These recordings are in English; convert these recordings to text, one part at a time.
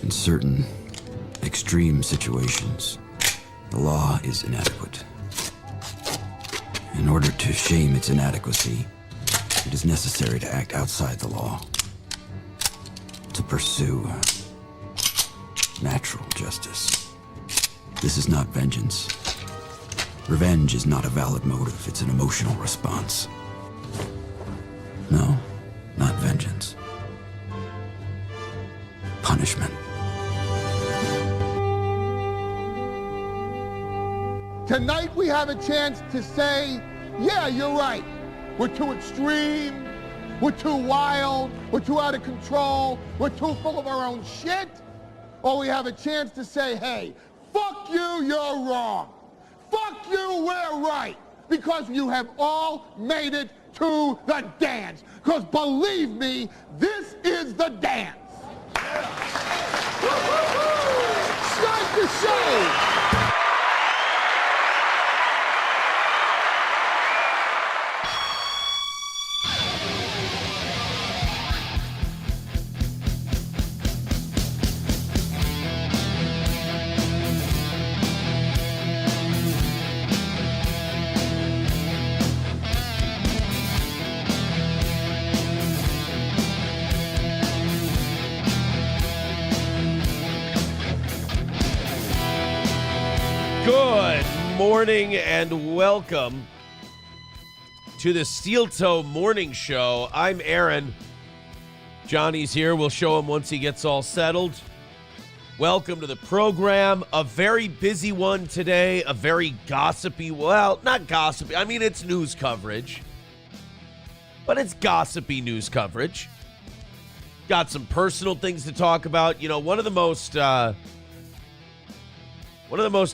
In certain extreme situations, the law is inadequate. In order to shame its inadequacy, it is necessary to act outside the law, to pursue natural justice. This is not vengeance. Revenge is not a valid motive, it's an emotional response. No, not vengeance. Punishment. Tonight we have a chance to say, yeah, you're right. We're too extreme, we're too wild, we're too out of control, we're too full of our own shit. Or we have a chance to say, hey, fuck you, you're wrong. Fuck you, we're right. Because you have all made it to the dance. Because believe me, this is the dance. Start the show. Good morning and welcome to the Steel Toe Morning Show. I'm Aaron. Johnny's here. We'll show him once he gets all settled. Welcome to the program. A very busy one today. A very gossipy, well, not gossipy. I mean, it's news coverage. But it's gossipy news coverage. Got some personal things to talk about. You know, one of the most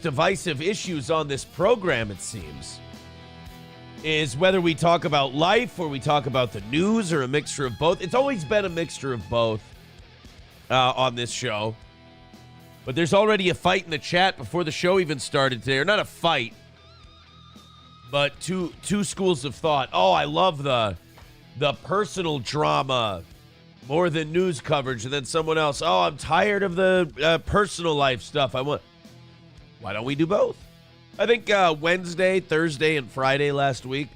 divisive issues on this program, it seems, is whether we talk about life or we talk about the news or a mixture of both. It's always been a mixture of both on this show. But there's already a fight in the chat before the show even started today. Or not a fight, but two schools of thought. Oh, I love the personal drama more than news coverage. And then someone else, oh, I'm tired of the personal life stuff. Why don't we do both? I think Wednesday, Thursday, and Friday last week,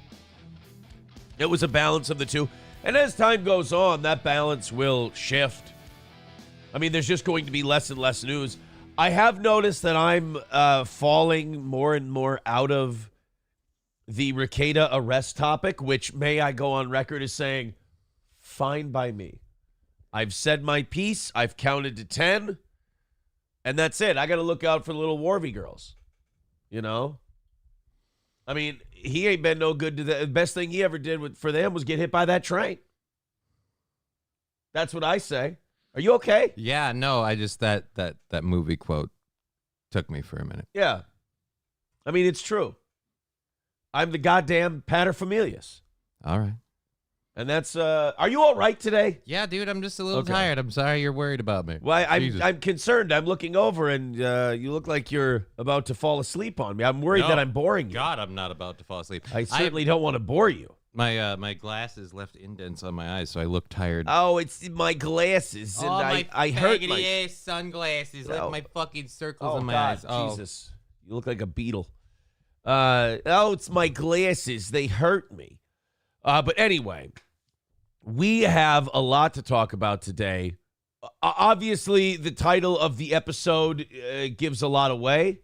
it was a balance of the two. And as time goes on, that balance will shift. I mean, there's just going to be less and less news. I have noticed that I'm falling more and more out of the Rekieta arrest topic, which may I go on record as saying, fine by me. I've said my piece. I've counted to 10. And that's it. I got to look out for the little Warvy girls. You know? I mean, he ain't been no good to them. The best thing he ever did for them was get hit by that train. That's what I say. Are you okay? Yeah, no, I just, that movie quote took me for a minute. Yeah. I mean, it's true. I'm the goddamn paterfamilias. All right. And that's, are you all right today? Yeah, dude, I'm just a little tired. I'm sorry you're worried about me. Well, I'm concerned. I'm looking over, and you look like you're about to fall asleep on me. I'm worried that I'm boring you. God, I'm not about to fall asleep. I certainly don't want to bore you. My glasses left indents on my eyes, so I look tired. Oh, it's my glasses, and I hurt my ass sunglasses, like my fucking circles in my God, eyes. Oh, Jesus, you look like a beetle. It's my glasses. They hurt me. But anyway, we have a lot to talk about today. Obviously, the title of the episode gives a lot away.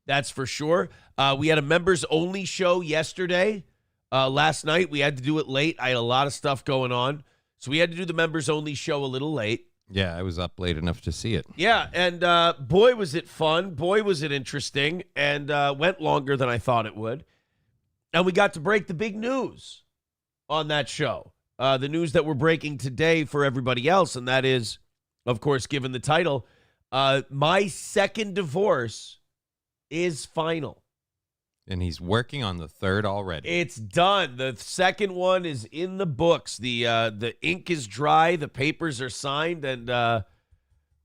That's for sure. We had a members-only show yesterday. Last night, we had to do it late. I had a lot of stuff going on. So we had to do the members-only show a little late. yeah, I was up late enough to see it. Yeah, and boy, was it fun. Boy, was it interesting. And went longer than I thought it would. And we got to break the big news on that show. The news that we're breaking today for everybody else, and that is, of course, given the title, my second divorce is final. And he's working on the third already. It's done. The second one is in the books. The ink is dry. The papers are signed, and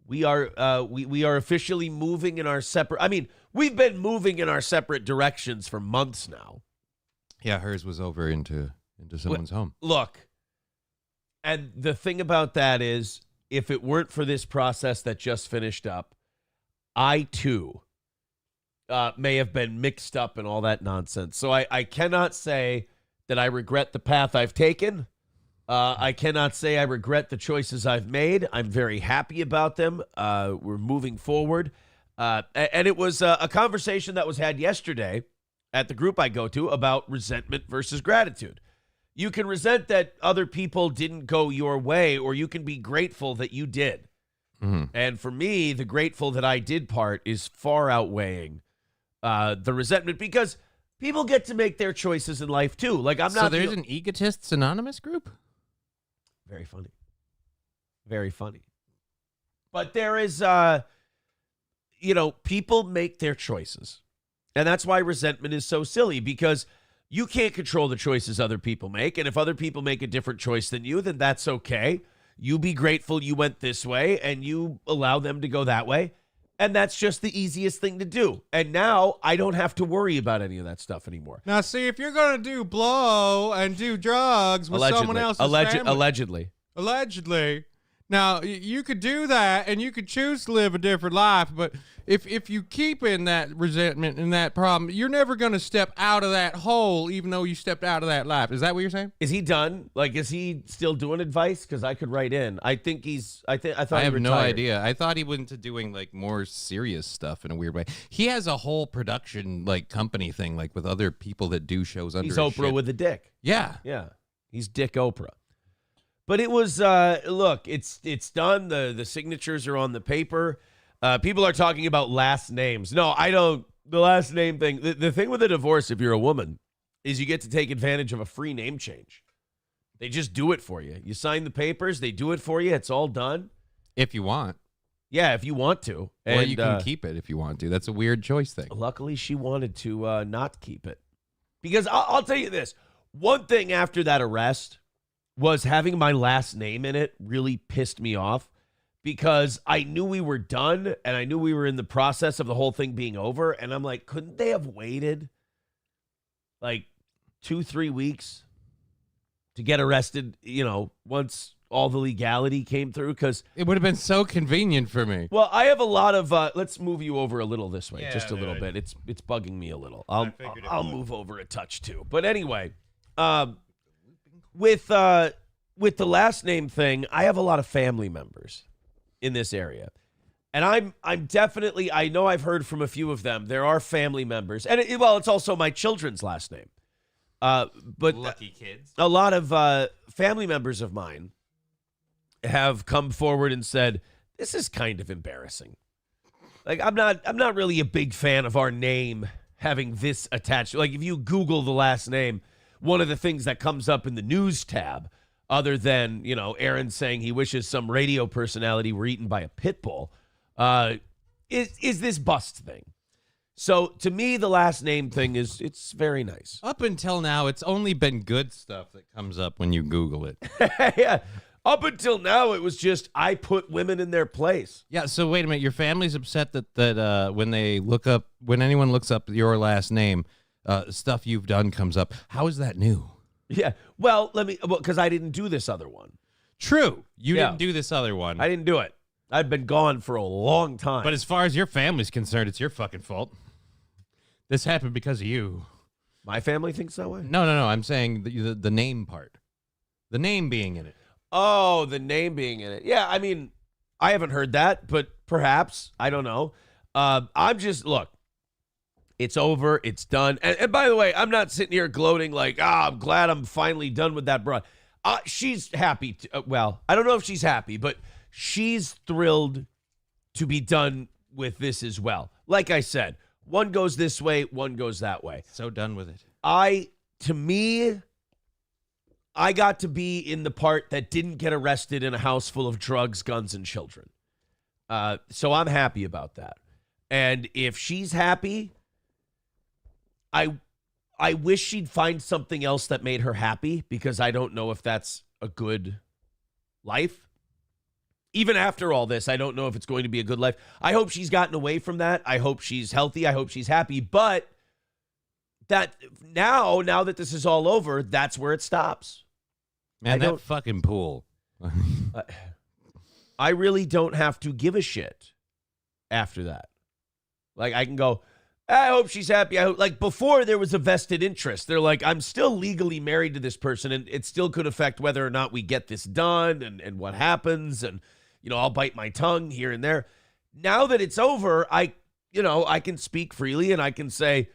we are officially moving in our separate. I mean, we've been moving in our separate directions for months now. Yeah, hers was over into someone's home. Look, and the thing about that is if it weren't for this process that just finished up, I too may have been mixed up in all that nonsense. So I cannot say that I regret the path I've taken. I cannot say I regret the choices I've made. I'm very happy about them. We're moving forward. And it was a conversation that was had yesterday at the group I go to about resentment versus gratitude. You can resent that other people didn't go your way, or you can be grateful that you did. Mm-hmm. And for me, the grateful that I did part is far outweighing the resentment, because people get to make their choices in life too. Like, I'm not. So there's an Egotists Anonymous group? Very funny. Very funny. But there is, people make their choices. And that's why resentment is so silly, because you can't control the choices other people make. And if other people make a different choice than you, then that's okay. You be grateful you went this way and you allow them to go that way. And that's just the easiest thing to do. And now I don't have to worry about any of that stuff anymore. Now, see, if you're going to do blow and do drugs with someone else's family. Allegedly. Now, you could do that, and you could choose to live a different life, but if you keep in that resentment and that problem, you're never going to step out of that hole, even though you stepped out of that life. Is that what you're saying? Is he done? Like, is he still doing advice? Because I could write in. I think he's. I thought I have he no retired. idea. I thought he went to doing like more serious stuff in a weird way. He has a whole production like company thing, like with other people that do shows under. He's his Oprah shit. with a dick. Yeah. Yeah, he's Dick Oprah. But it was, look, it's done. The signatures are on the paper. People are talking about last names. No, I don't. The last name thing. The thing with a divorce, if you're a woman, is you get to take advantage of a free name change. They just do it for you. You sign the papers. They do it for you. It's all done. If you want. Yeah, if you want to. Or you can keep it if you want to. That's a weird choice thing. Luckily, she wanted to not keep it. Because I'll tell you this. One thing after that arrest was having my last name in it really pissed me off, because I knew we were done and I knew we were in the process of the whole thing being over. And I'm like, couldn't they have waited like 2-3 weeks to get arrested, once all the legality came through? Because it would have been so convenient for me. Well, I have a lot of, let's move you over a little this way, Yeah, just a little dude. bit. It's bugging me a little. I figured it I'll would. move over a touch too. But anyway, with the last name thing, I have a lot of family members in this area. And I'm definitely, I know I've heard from a few of them. There are family members. And it's also my children's last name. But Lucky kids. a lot of family members of mine have come forward and said, this is kind of embarrassing. Like, I'm not really a big fan of our name having this attached. Like, if you Google the last name, one of the things that comes up in the news tab, other than, Aaron saying he wishes some radio personality were eaten by a pit bull, is this bust thing. So to me, the last name thing it's very nice. Up until now, it's only been good stuff that comes up when you Google it. Yeah. Up until now, it was just I put women in their place. Yeah, so wait a minute. Your family's upset that when anyone looks up your last name, stuff you've done comes up. How is that new? Yeah. Well, because I didn't do this other one. True. You Yeah. didn't do this other one. I didn't do it. I'd been gone for a long time. But as far as your family's concerned, it's your fucking fault. This happened because of you. My family thinks that way? No. I'm saying the name part. The name being in it. Oh, the name being in it. Yeah, I mean, I haven't heard that, but perhaps. I don't know. I'm just, look, it's over. It's done. And by the way, I'm not sitting here gloating like, I'm glad I'm finally done with that broad. She's happy. Well, I don't know if she's happy, but she's thrilled to be done with this as well. Like I said, one goes this way, one goes that way. So done with it. I got to be in the part that didn't get arrested in a house full of drugs, guns, and children. So I'm happy about that. And if she's happy, I wish she'd find something else that made her happy, because I don't know if that's a good life. Even after all this, I don't know if it's going to be a good life. I hope she's gotten away from that. I hope she's healthy. I hope she's happy. But that now that this is all over, that's where it stops. Man, that fucking pool. I really don't have to give a shit after that. Like, I can go, I hope she's happy. I hope, like, before there was a vested interest. They're like, I'm still legally married to this person, and it still could affect whether or not we get this done and what happens. And, I'll bite my tongue here and there. Now that it's over, I can speak freely and I can say,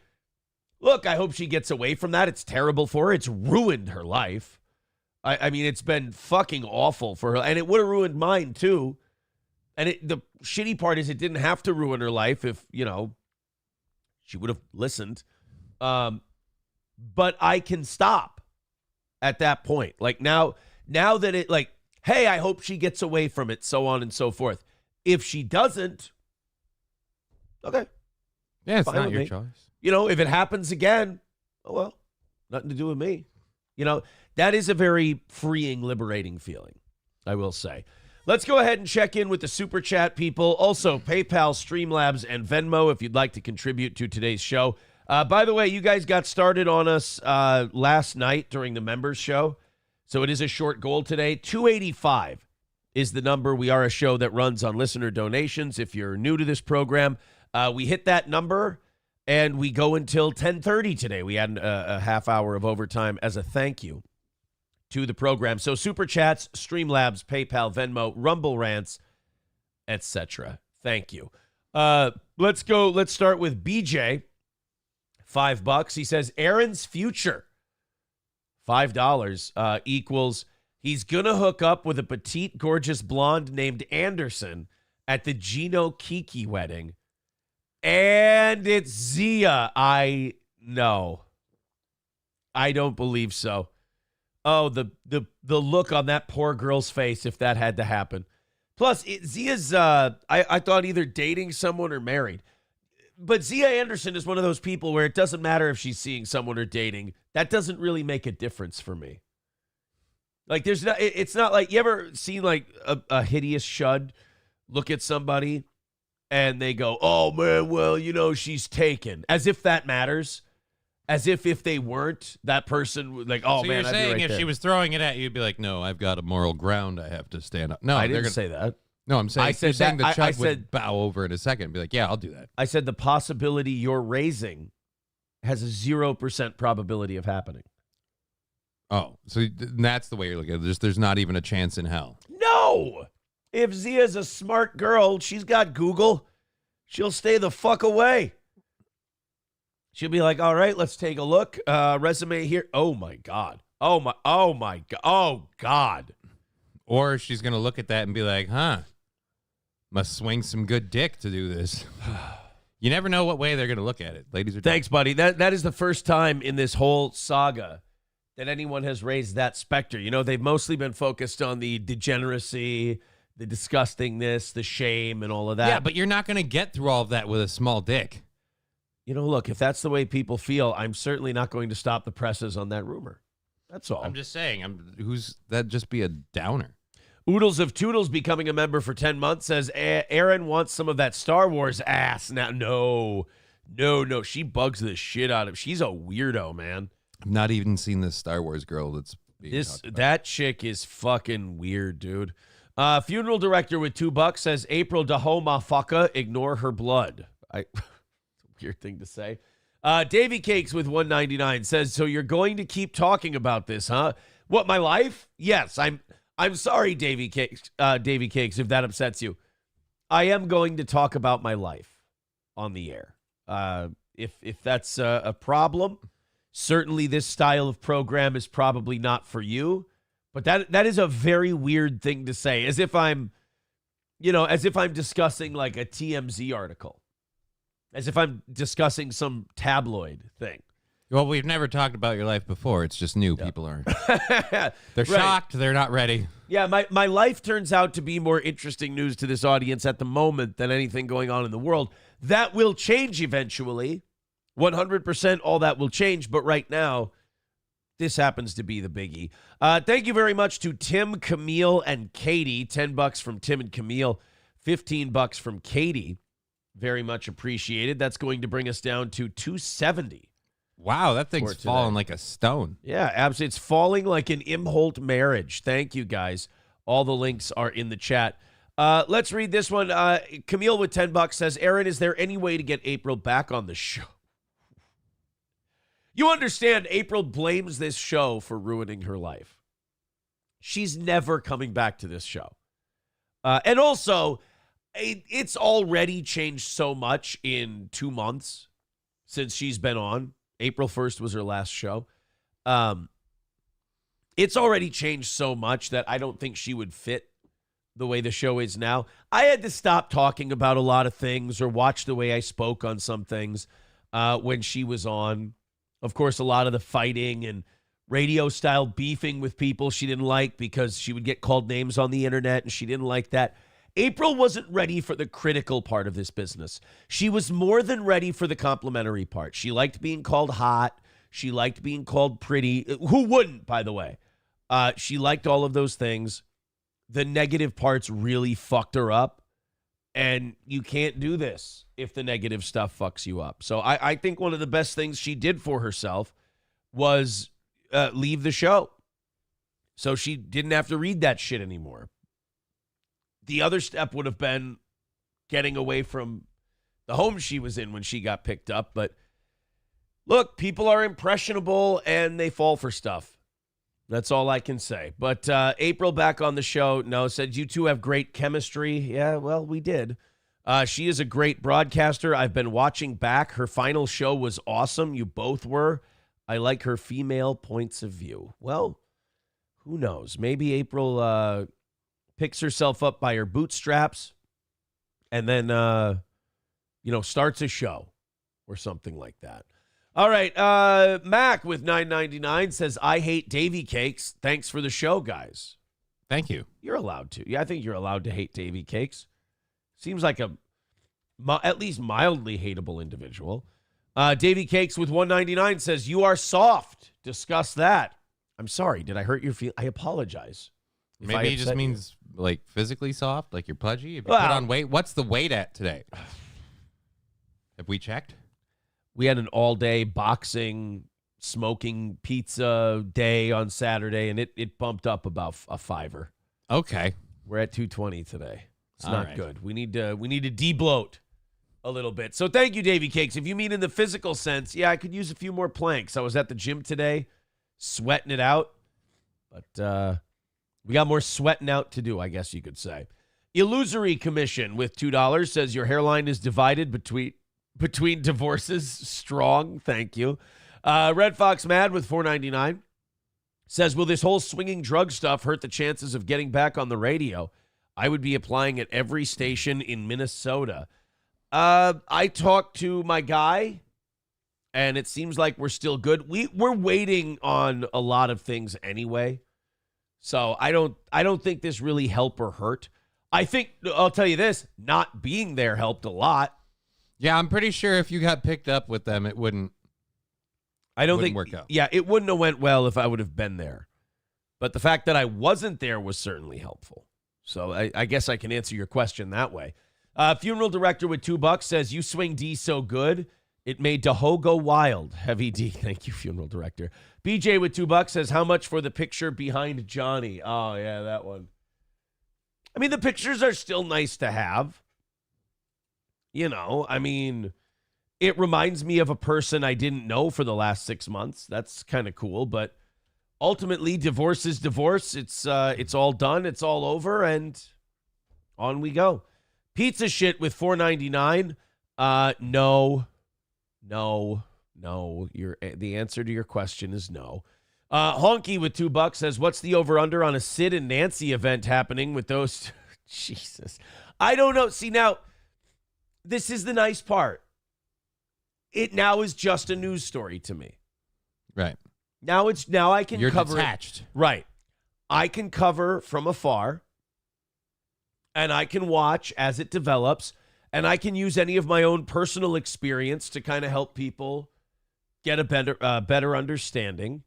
look, I hope she gets away from that. It's terrible for her. It's ruined her life. I mean, it's been fucking awful for her, and it would have ruined mine too. And the shitty part is it didn't have to ruin her life if, she would have listened. But I can stop at that point. Like now that it, like, hey, I hope she gets away from it, so on and so forth. If she doesn't, okay. Yeah, it's not your choice. If it happens again, oh well, nothing to do with me. That is a very freeing, liberating feeling, I will say. Let's go ahead and check in with the Super Chat people. Also, PayPal, Streamlabs, and Venmo if you'd like to contribute to today's show. By the way, you guys got started on us last night during the members show, so it is a short goal today. 285 is the number. We are a show that runs on listener donations. If you're new to this program, we hit that number, and we go until 10:30 today. We had a half hour of overtime as a thank you to the program. So Super Chats, Streamlabs, PayPal, Venmo, Rumble Rants, etc. Thank you. Let's go. Let's start with BJ. $5. He says Aaron's future. $5 equals he's gonna hook up with a petite, gorgeous blonde named Anderson at the Gino Kiki wedding. And it's Zia. I know. I don't believe so. Oh, the look on that poor girl's face if that had to happen. Plus, Zia's, I thought either dating someone or married. But Zia Anderson is one of those people where it doesn't matter if she's seeing someone or dating. That doesn't really make a difference for me. Like, it's not like, you ever seen like a hideous shud look at somebody and they go, oh man, well, she's taken. As if that matters. As if they weren't, that person would like, oh, so man, you're saying right if there. She was throwing it at you, you'd be like, no, I've got a moral ground I have to stand up. No, I didn't say that. No, I'm saying, the Chud would bow over in a second and be like, yeah, I'll do that. I said the possibility you're raising has a 0% probability of happening. Oh, so that's the way you're looking at it. There's not even a chance in hell. No! If Zia's a smart girl, she's got Google. She'll stay the fuck away. She'll be like, all right, let's take a look. Resume here. Oh, my God. Oh, my God. Oh, God. Or she's going to look at that and be like, must swing some good dick to do this. You never know what way they're going to look at it. Ladies are Thanks, buddy. That is the first time in this whole saga that anyone has raised that specter. They've mostly been focused on the degeneracy, the disgustingness, the shame, and all of that. Yeah, but you're not going to get through all of that with a small dick. Look, if that's the way people feel, I'm certainly not going to stop the presses on that rumor. That's all. I'm just saying, that'd just be a downer. Oodles of Toodles becoming a member for 10 months says Aaron wants some of that Star Wars ass. Now, no. She bugs the shit out of. She's a weirdo, man. I've not even seen this Star Wars girl that's being talked about. That chick is fucking weird, dude. Funeral director with $2 says April Dahoma fucka, ignore her blood. Weird thing to say. Davy Cakes with $1.99 says, so you're going to keep talking about this, huh? What, my life? Yes, I'm sorry, Davy Cakes, if that upsets you. I am going to talk about my life on the air. If that's a problem, certainly this style of program is probably not for you. But that is a very weird thing to say, as if I'm discussing like a TMZ article. As if I'm discussing some tabloid thing. Well, we've never talked about your life before. It's just new. Yep. People aren't. They're right. Shocked. They're not ready. Yeah, my life turns out to be more interesting news to this audience at the moment than anything going on in the world. That will change eventually. 100% all that will change. But right now, this happens to be the biggie. Thank you very much to Tim, Camille, and Katie. $10 from Tim and Camille. $15 from Katie. Very much appreciated. That's going to bring us down to $270. Wow, that thing's falling like a stone. Yeah, absolutely. It's falling like an Imholt marriage. Thank you, guys. All the links are in the chat. Let's read this one. Camille with $10 says, Aaron, is there any way to get April back on the show? You understand, April blames this show for ruining her life. She's never coming back to this show. And also, it's already changed so much in 2 months since she's been on. April 1st was her last show. It's already changed so much that I don't think she would fit the way the show is now. I had to stop talking about a lot of things or watch the way I spoke on some things when she was on. Of course, a lot of the fighting and radio-style beefing with people she didn't like because she would get called names on the internet, and she didn't like that. April wasn't ready for the critical part of this business. She was more than ready for the complimentary part. She liked being called hot. She liked being called pretty. Who wouldn't, by the way? She liked all of those things. The negative parts really fucked her up, and you can't do this if the negative stuff fucks you up. So I think one of the best things she did for herself was leave the show. So she didn't have to read that shit anymore. The other step would have been getting away from the home she was in when she got picked up. But look, people are impressionable and they fall for stuff. That's all I can say. But April back on the show. No, said you two have great chemistry. Yeah, well, we did. She is a great broadcaster. I've been watching back. Her final show was awesome. You both were. I like her female points of view. Well, who knows? Maybe April picks herself up by her bootstraps and then, starts a show or something like that. All right. Mac with $9.99 says, I hate Davy Cakes. Thanks for the show, guys. Thank you. You're allowed to. Yeah, I think you're allowed to hate Davy Cakes. Seems like at least mildly hateable individual. Davy Cakes with $1.99 says, you are soft. Discuss that. I'm sorry. Did I hurt your feelings? I apologize. Maybe it just means like physically soft, like you're pudgy. If you put on weight, what's the weight at today? Have we checked? We had an all-day boxing, smoking pizza day on Saturday, and it bumped up about a $5. Okay. We're at 220 today. It's all not right. good. We need to de-bloat a little bit. So thank you, Davy Cakes. If you mean in the physical sense, yeah, I could use a few more planks. I was at the gym today, sweating it out, but we got more sweating out to do, I guess you could say. Illusory Commission with $2 says your hairline is divided between divorces. Strong, thank you. Red Fox Mad with $4.99 says, will this whole swinging drug stuff hurt the chances of getting back on the radio? I would be applying at every station in Minnesota. I talked to my guy, and it seems like we're still good. We're waiting on a lot of things anyway. So I don't think this really helped or hurt. I think, I'll tell you this, not being there helped a lot. Yeah, I'm pretty sure if you got picked up with them, it wouldn't work out. Yeah, it wouldn't have went well if I would have been there. But the fact that I wasn't there was certainly helpful. So I guess I can answer your question that way. Funeral Director with $2 says, you swing D so good, it made Daho go wild. Heavy D. Thank you, Funeral Director. BJ with $2 says, how much for the picture behind Johnny? Oh, yeah, that one. I mean, the pictures are still nice to have. It reminds me of a person I didn't know for the last 6 months. That's kind of cool. But ultimately, divorce is divorce. It's all done. It's all over. And on we go. Pizza Shit with $4.99. No. The answer to your question is no. Honky with $2 says, what's the over-under on a Sid and Nancy event happening with those? Jesus. I don't know. See, now, this is the nice part. It now is just a news story to me. Right. Now I can cover detached. It. Right. I can cover from afar, and I can watch as it develops, and I can use any of my own personal experience to kind of help people get a better understanding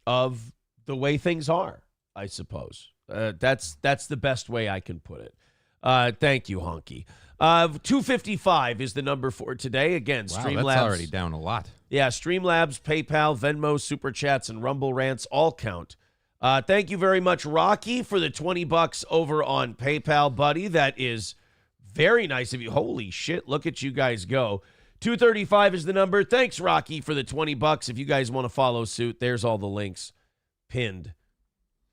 of the way things are, I suppose. That's the best way I can put it. Thank you, Honky. 255 is the number for today. Again, wow, Streamlabs. That's already down a lot. Yeah, Streamlabs, PayPal, Venmo, Super Chats, and Rumble Rants all count Thank you very much, Rocky, for the $20 over on PayPal, buddy. That is very nice of you. Holy shit, look at you guys go. 235 is the number. Thanks, Rocky, for the $20. If you guys want to follow suit, there's all the links pinned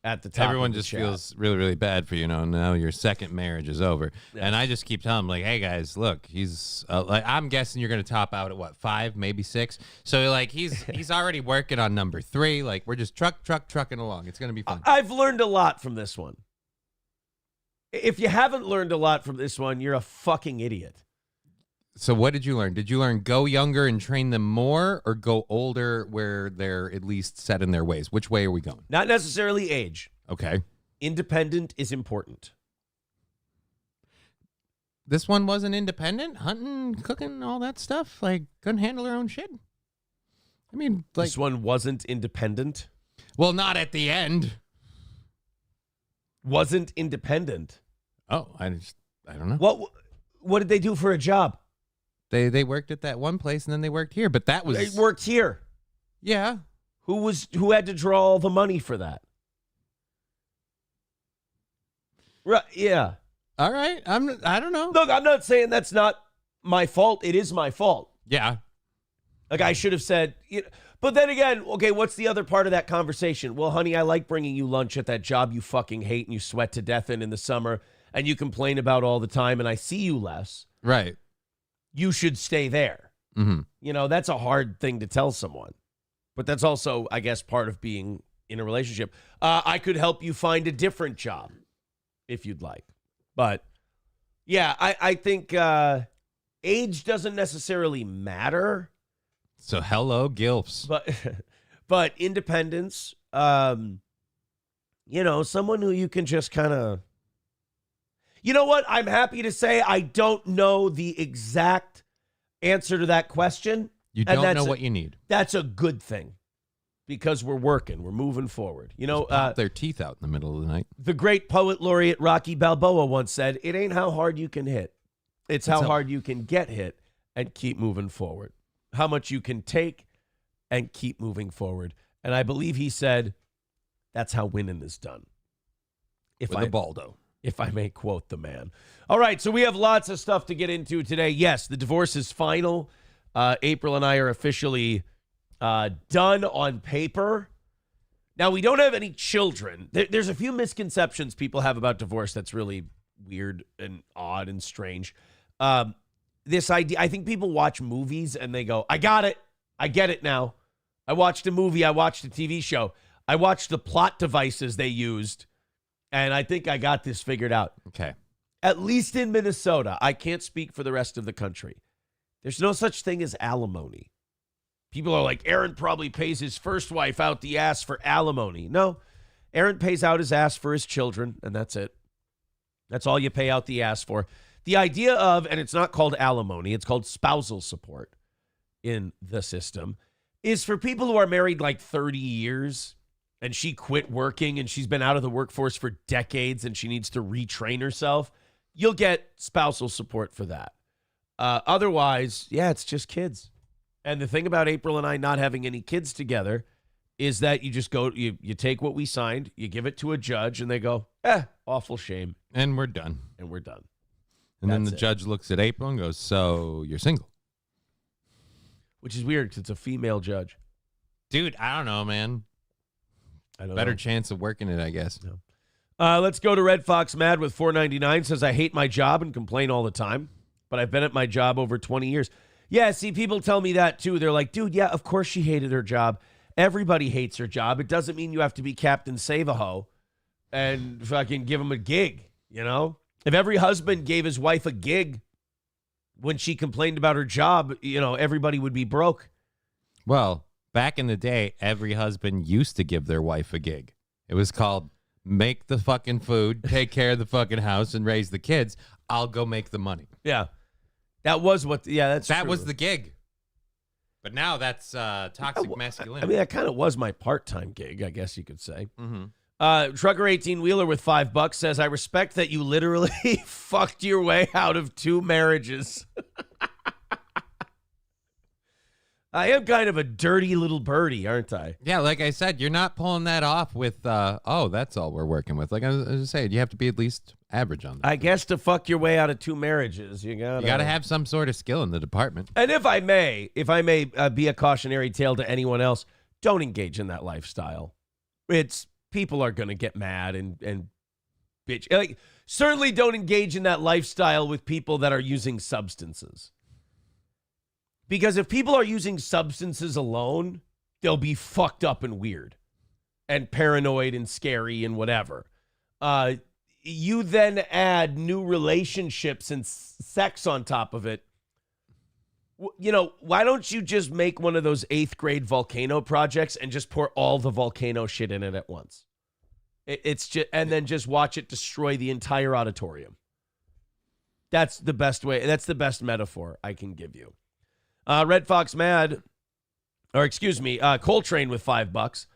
at the top. Everyone just feels really, really bad for you. Now your second marriage is over. Yeah. And I just keep telling them, like, hey, guys, look, he's like, I'm guessing you're going to top out at, what, 5, maybe 6? So, like, he's already working on number 3. Like, we're just trucking along. It's going to be fun. I've learned a lot from this one. If you haven't learned a lot from this one, you're a fucking idiot. So what did you learn? Did you learn go younger and train them more, or go older where they're at least set in their ways? Which way are we going? Not necessarily age. Okay. Independent is important. This one wasn't independent? Hunting, cooking, all that stuff? Like, couldn't handle her own shit? I mean, like... This one wasn't independent? Well, not at the end. Wasn't independent? Oh, I don't know. What did they do for a job? They worked at that one place, and then they worked here. But that was... They worked here. Yeah. Who had to draw all the money for that? Right, yeah. All right. I don't know. Look, I'm not saying that's not my fault. It is my fault. Yeah. Like, I should have said... But then again, okay, what's the other part of that conversation? Well, honey, I like bringing you lunch at that job you fucking hate and you sweat to death in the summer and you complain about all the time, and I see you less. Right. You should stay there. Mm-hmm. That's a hard thing to tell someone. But that's also, I guess, part of being in a relationship. I could help you find a different job if you'd like. But, yeah, I think age doesn't necessarily matter. So, hello, gilfs. But independence, someone who you can just kind of... You know what? I'm happy to say I don't know the exact answer to that question. You don't know what you need. That's a good thing because we're working. We're moving forward. Just pop their teeth out in the middle of the night. The great poet laureate Rocky Balboa once said, it ain't how hard you can hit. It's how hard you can get hit and keep moving forward. How much you can take and keep moving forward. And I believe he said, that's how winning is done. With a Baldo. If I may quote the man. All right, so we have lots of stuff to get into today. Yes, the divorce is final. April and I are officially done on paper. Now, we don't have any children. There's a few misconceptions people have about divorce that's really weird and odd and strange. This idea, I think people watch movies and they go, I got it. I get it now. I watched a movie. I watched a TV show. I watched the plot devices they used. And I think I got this figured out. Okay. At least in Minnesota. I can't speak for the rest of the country. There's no such thing as alimony. People are like, Aaron probably pays his first wife out the ass for alimony. No, Aaron pays out his ass for his children, and that's it. That's all you pay out the ass for. The idea of, and it's not called alimony, it's called spousal support in the system, is for people who are married like 30 years and she quit working and she's been out of the workforce for decades and she needs to retrain herself, you'll get spousal support for that. Otherwise, yeah, it's just kids. And the thing about April and I not having any kids together is that you just go, you take what we signed, you give it to a judge, and they go, awful shame. And we're done. And we're done. And then the judge looks at April and goes, so you're single. Which is weird because it's a female judge. Dude, I don't know, man. Better chance of working it, I guess. No. Let's go to Red Fox Mad with $4.99. Says, I hate my job and complain all the time, but I've been at my job over 20 years. Yeah, see, people tell me that too. They're like, dude, yeah, of course she hated her job. Everybody hates her job. It doesn't mean you have to be Captain Save-A-Ho and fucking give him a gig, you know? If every husband gave his wife a gig when she complained about her job, you know, everybody would be broke. Well, back in the day, every husband used to give their wife a gig. It was called make the fucking food, take care of the fucking house, and raise the kids. I'll go make the money. Yeah. That was what, that was the gig. But now that's toxic masculinity. I mean, that kind of was my part-time gig, I guess you could say. Mm-hmm. Trucker 18-wheeler with $5 says, I respect that you literally fucked your way out of 2 marriages. I am kind of a dirty little birdie, aren't I? Yeah, like I said, you're not pulling that off with, that's all we're working with. Like I was saying, you have to be at least average on that. I guess to fuck your way out of 2 marriages, you gotta have some sort of skill in the department. And if I may be a cautionary tale to anyone else, don't engage in that lifestyle. People are going to get mad and bitch. Like, certainly don't engage in that lifestyle with people that are using substances. Because if people are using substances alone, they'll be fucked up and weird and paranoid and scary and whatever. You then add new relationships and sex on top of it. You know, why don't you just make one of those 8th grade volcano projects and just pour all the volcano shit in it at once? It's just, and then just watch it destroy the entire auditorium. That's the best way. That's the best metaphor I can give you. Red Fox Mad, Coltrane with $5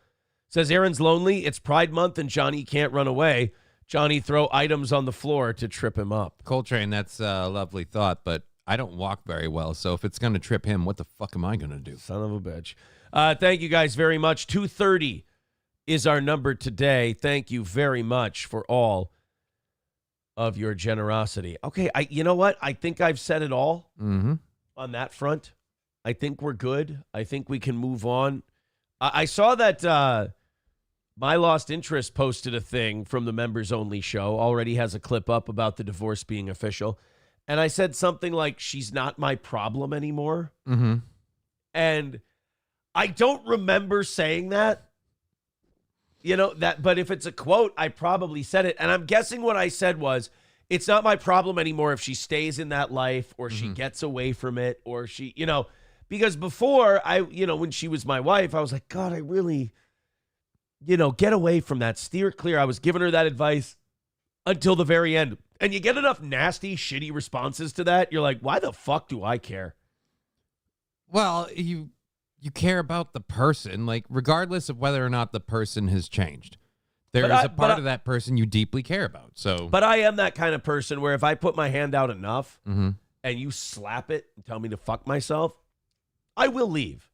says Aaron's lonely. It's Pride Month and Johnny can't run away. Johnny throw items on the floor to trip him up. Coltrane, that's a lovely thought, but I don't walk very well, so if it's going to trip him, what the fuck am I going to do? Son of a bitch. Thank you guys very much. 230 is our number today. Thank you very much for all of your generosity. Okay, you know what? I think I've said it all on that front. I think we're good. I think we can move on. I saw that My Lost Interest posted a thing from the members only show, already has a clip up about the divorce being official. And I said something like, she's not my problem anymore. Mm-hmm. And I don't remember saying that. You know, but if it's a quote, I probably said it. And I'm guessing what I said was, it's not my problem anymore if she stays in that life or she gets away from it or she, because before when she was my wife, I was like, God, I really, get away from that, steer clear. I was giving her that advice until the very end. And you get enough nasty, shitty responses to that. You're like, why the fuck do I care? Well, you care about the person, like regardless of whether or not the person has changed. There is a part of that person you deeply care about. So, but I am that kind of person where if I put my hand out enough and you slap it and tell me to fuck myself, I will leave.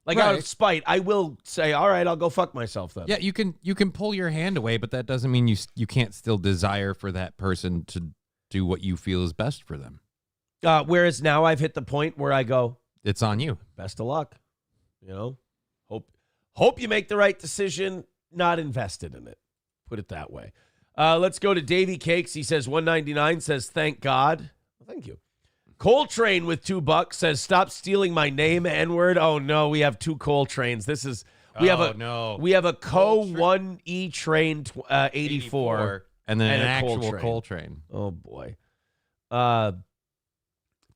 Like out of spite, I will say, all right, I'll go fuck myself then. Yeah, you can pull your hand away, but that doesn't mean you can't still desire for that person to do what you feel is best for them. Whereas now I've hit the point where I go, it's on you. Best of luck. Hope you make the right decision. Not invested in it. Put it that way. Let's go to Davey Cakes. He says $1.99, says thank God. Well, thank you. Coltrane with $2 says stop stealing my name, N-word. Oh no, we have 2 Coltranes. We have a Co 1E Train 84 and then an actual Coltrane. Oh boy.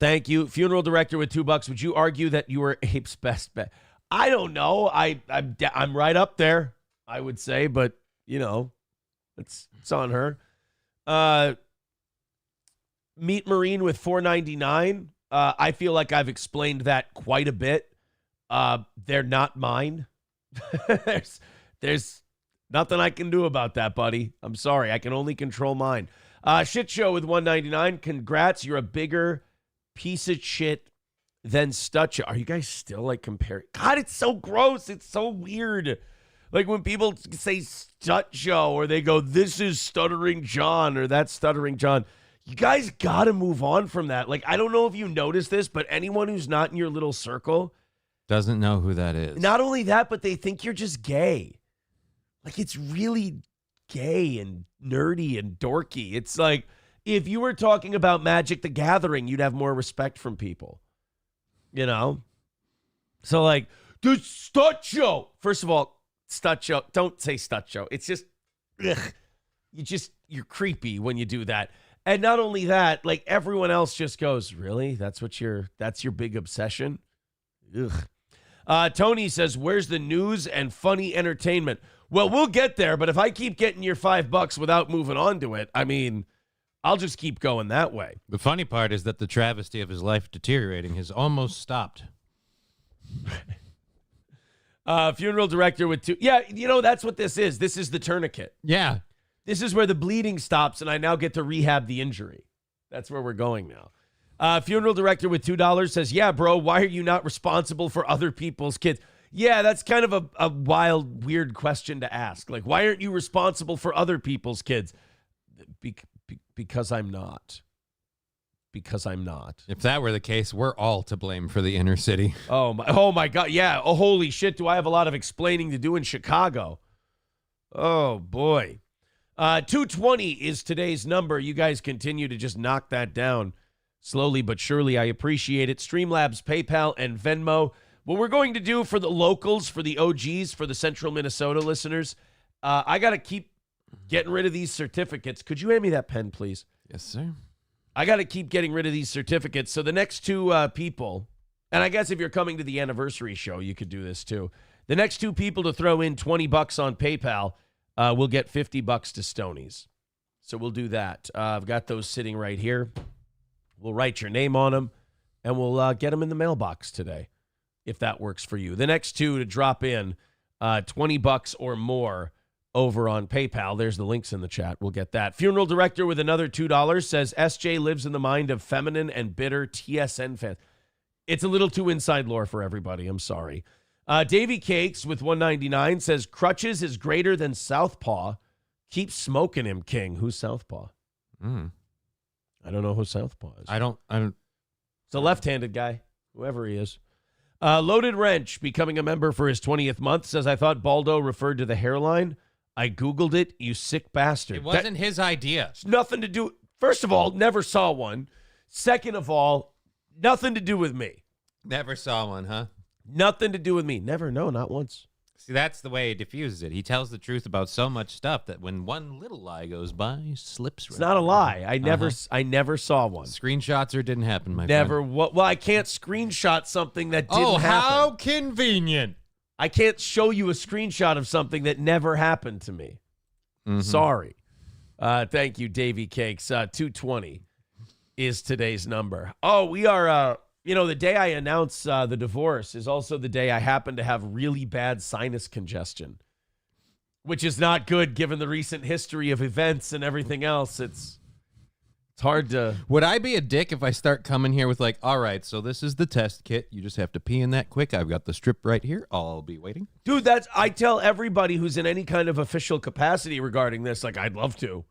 Thank you. Funeral director with $2. Would you argue that you were Ape's best bet? I don't know. I'm right up there, I would say, but it's on her. Meat Marine with $4.99. I feel like I've explained that quite a bit. They're not mine. There's nothing I can do about that, buddy. I'm sorry. I can only control mine. Shit Show with $1.99. Congrats. You're a bigger piece of shit than Stutcha. Are you guys still like comparing? God, it's so gross. It's so weird. Like when people say Stutcha or they go, this is Stuttering John or that's Stuttering John. You guys got to move on from that. Like, I don't know if you noticed this, but anyone who's not in your little circle doesn't know who that is. Not only that, but they think you're just gay. Like, it's really gay and nerdy and dorky. It's like if you were talking about Magic the Gathering, you'd have more respect from people. So like, the Stutcha. First of all, Stutcha. Don't say Stutcha. It's just, you're creepy when you do that. And not only that, like everyone else just goes, really? That's your big obsession? Ugh. Tony says, where's the news and funny entertainment? Well, we'll get there, but if I keep getting your $5 without moving on to it, I mean, I'll just keep going that way. The funny part is that the travesty of his life deteriorating has almost stopped. Funeral director with $2. Yeah, that's what this is. This is the tourniquet. Yeah. This is where the bleeding stops, and I now get to rehab the injury. That's where we're going now. Funeral director with $2 says, yeah, bro, why are you not responsible for other people's kids? Yeah, that's kind of a wild, weird question to ask. Like, why aren't you responsible for other people's kids? Because I'm not. Because I'm not. If that were the case, we're all to blame for the inner city. Oh my God. Yeah. Oh, holy shit. Do I have a lot of explaining to do in Chicago? Oh, boy. 220 is today's number. You guys continue to just knock that down slowly but surely. I appreciate it. Streamlabs, PayPal, and Venmo. What we're going to do for the locals, for the OGs, for the Central Minnesota listeners, I got to keep getting rid of these certificates. Could you hand me that pen, please? Yes, sir. I got to keep getting rid of these certificates. So the next two people, and I guess if you're coming to the anniversary show, you could do this too. The next two people to throw in $20 on PayPal will get $50 to Stoney's. So we'll do that. I've got those sitting right here. We'll write your name on them, and we'll get them in the mailbox today, if that works for you. The next two to drop in $20 or more over on PayPal. There's the links in the chat. We'll get that. Funeral director with another $2 says, SJ lives in the mind of feminine and bitter TSN fans. It's a little too inside lore for everybody. I'm sorry. Davy Cakes with $1.99 says, Crutches is greater than Southpaw. Keep smoking him, King. Who's Southpaw? I don't know who Southpaw is. I don't. It's a left-handed guy, whoever he is. Loaded Wrench, becoming a member for his 20th month, says, I thought Baldo referred to the hairline. I Googled it, you sick bastard. It wasn't his idea. It's nothing to do. First of all, never saw one. Second of all, nothing to do with me. Never saw one, huh? Nothing to do with me. Never, no, not once. See, that's the way he diffuses it. He tells the truth about so much stuff that when one little lie goes by, he slips right. It's not a lie. I never saw one. Screenshots or didn't happen, my never. friend. Well, I can't screenshot something that didn't happen. How convenient. I can't show you a screenshot of something that never happened to me. Sorry. Thank you, Davy Cakes. 220 is today's number. Oh, we are, the day I announce the divorce is also the day I happen to have really bad sinus congestion, which is not good given the recent history of events and everything else. It's hard to... Would I be a dick if I start coming here with like, all right, so this is the test kit. You just have to pee in that quick. I've got the strip right here. I'll be waiting. Dude, I tell everybody who's in any kind of official capacity regarding this, like, I'd love to.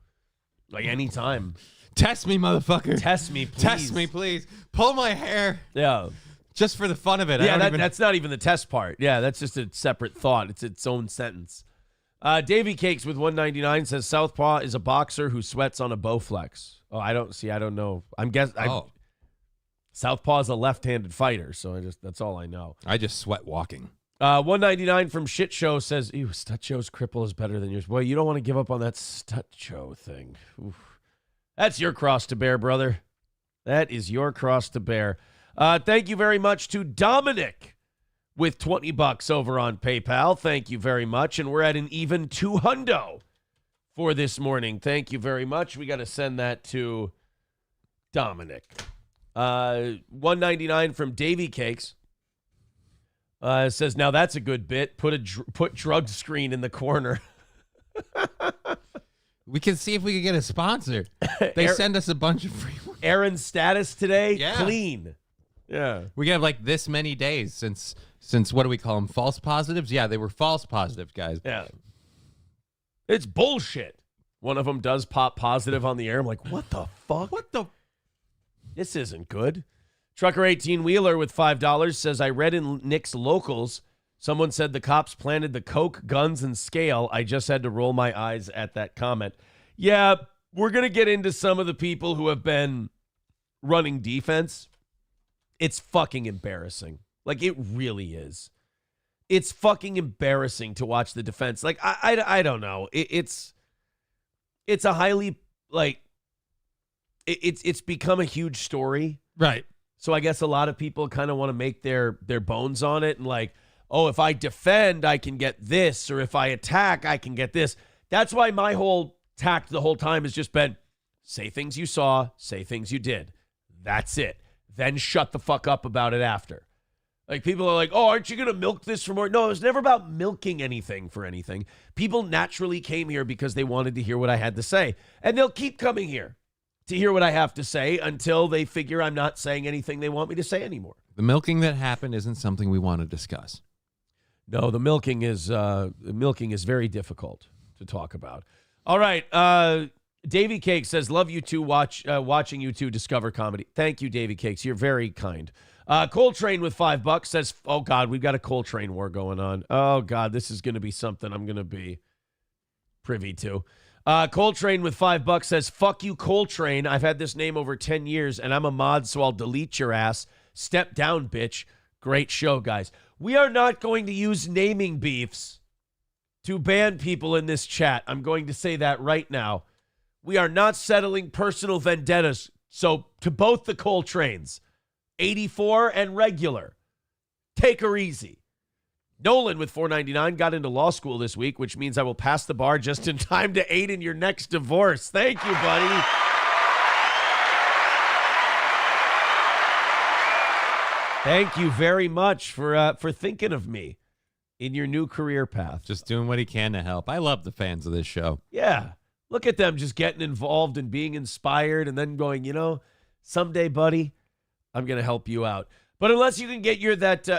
Like, anytime. Test me, motherfucker. Test me, please. Test me, please. Pull my hair. Yeah. Just for the fun of it. Yeah, that's not even the test part. Yeah, that's just a separate thought. It's its own sentence. Davy Cakes with $1.99 says, Southpaw is a boxer who sweats on a Bowflex. Oh, I don't know. I'm guessing. Southpaw is a left-handed fighter, so that's all I know. I just sweat walking. $1.99 from Shit Show says, ew, Stut Show's cripple is better than yours. Boy, you don't want to give up on that Stut Show thing. Oof. That's your cross to bear, brother. That is your cross to bear. Thank you very much to Dominic with $20 over on PayPal. Thank you very much. And we're at an even $200 for this morning. Thank you very much. We got to send that to Dominic. $1.99 from Davy Cakes. Says, now that's a good bit. Put drug screen in the corner. We can see if we can get a sponsor. They send us a bunch of free ones. Aaron's status today, yeah. Clean. Yeah. We have like this many days since what do we call them? False positives? Yeah, they were false positives, guys. Yeah. It's bullshit. One of them does pop positive on the air. I'm like, what the fuck? This isn't good. Trucker 18-wheeler with $5 says, I read in Nick's Locals, someone said the cops planted the coke, guns, and scale. I just had to roll my eyes at that comment. Yeah, we're going to get into some of the people who have been running defense. It's fucking embarrassing. Like, it really is. It's fucking embarrassing to watch the defense. Like, I don't know. It's a highly, like, it's become a huge story. Right. So I guess a lot of people kind of want to make their bones on it and like, oh, if I defend, I can get this, or if I attack, I can get this. That's why my whole tact the whole time has just been, say things you saw, say things you did. That's it. Then shut the fuck up about it after. Like, people are like, oh, aren't you going to milk this for more? No, it was never about milking anything for anything. People naturally came here because they wanted to hear what I had to say. And they'll keep coming here to hear what I have to say until they figure I'm not saying anything they want me to say anymore. The milking that happened isn't something we want to discuss. No, the milking is very difficult to talk about. All right, Davy Cake says, love you two, watching you two discover comedy. Thank you, Davy Cakes. You're very kind. Coltrane with $5 says, oh, God, we've got a Coltrane war going on. Oh, God, this is going to be something I'm going to be privy to. Coltrane with $5 says, fuck you, Coltrane. I've had this name over 10 years, and I'm a mod, so I'll delete your ass. Step down, bitch. Great show, guys. We are not going to use naming beefs to ban people in this chat. I'm going to say that right now. We are not settling personal vendettas. So to both the Coltranes, 84 and regular, take her easy. Nolan with $4.99 got into law school this week, which means I will pass the bar just in time to aid in your next divorce. Thank you, buddy. Thank you very much for thinking of me in your new career path. Just doing what he can to help. I love the fans of this show. Yeah. Look at them just getting involved and being inspired and then going, someday, buddy, I'm going to help you out. But unless you can get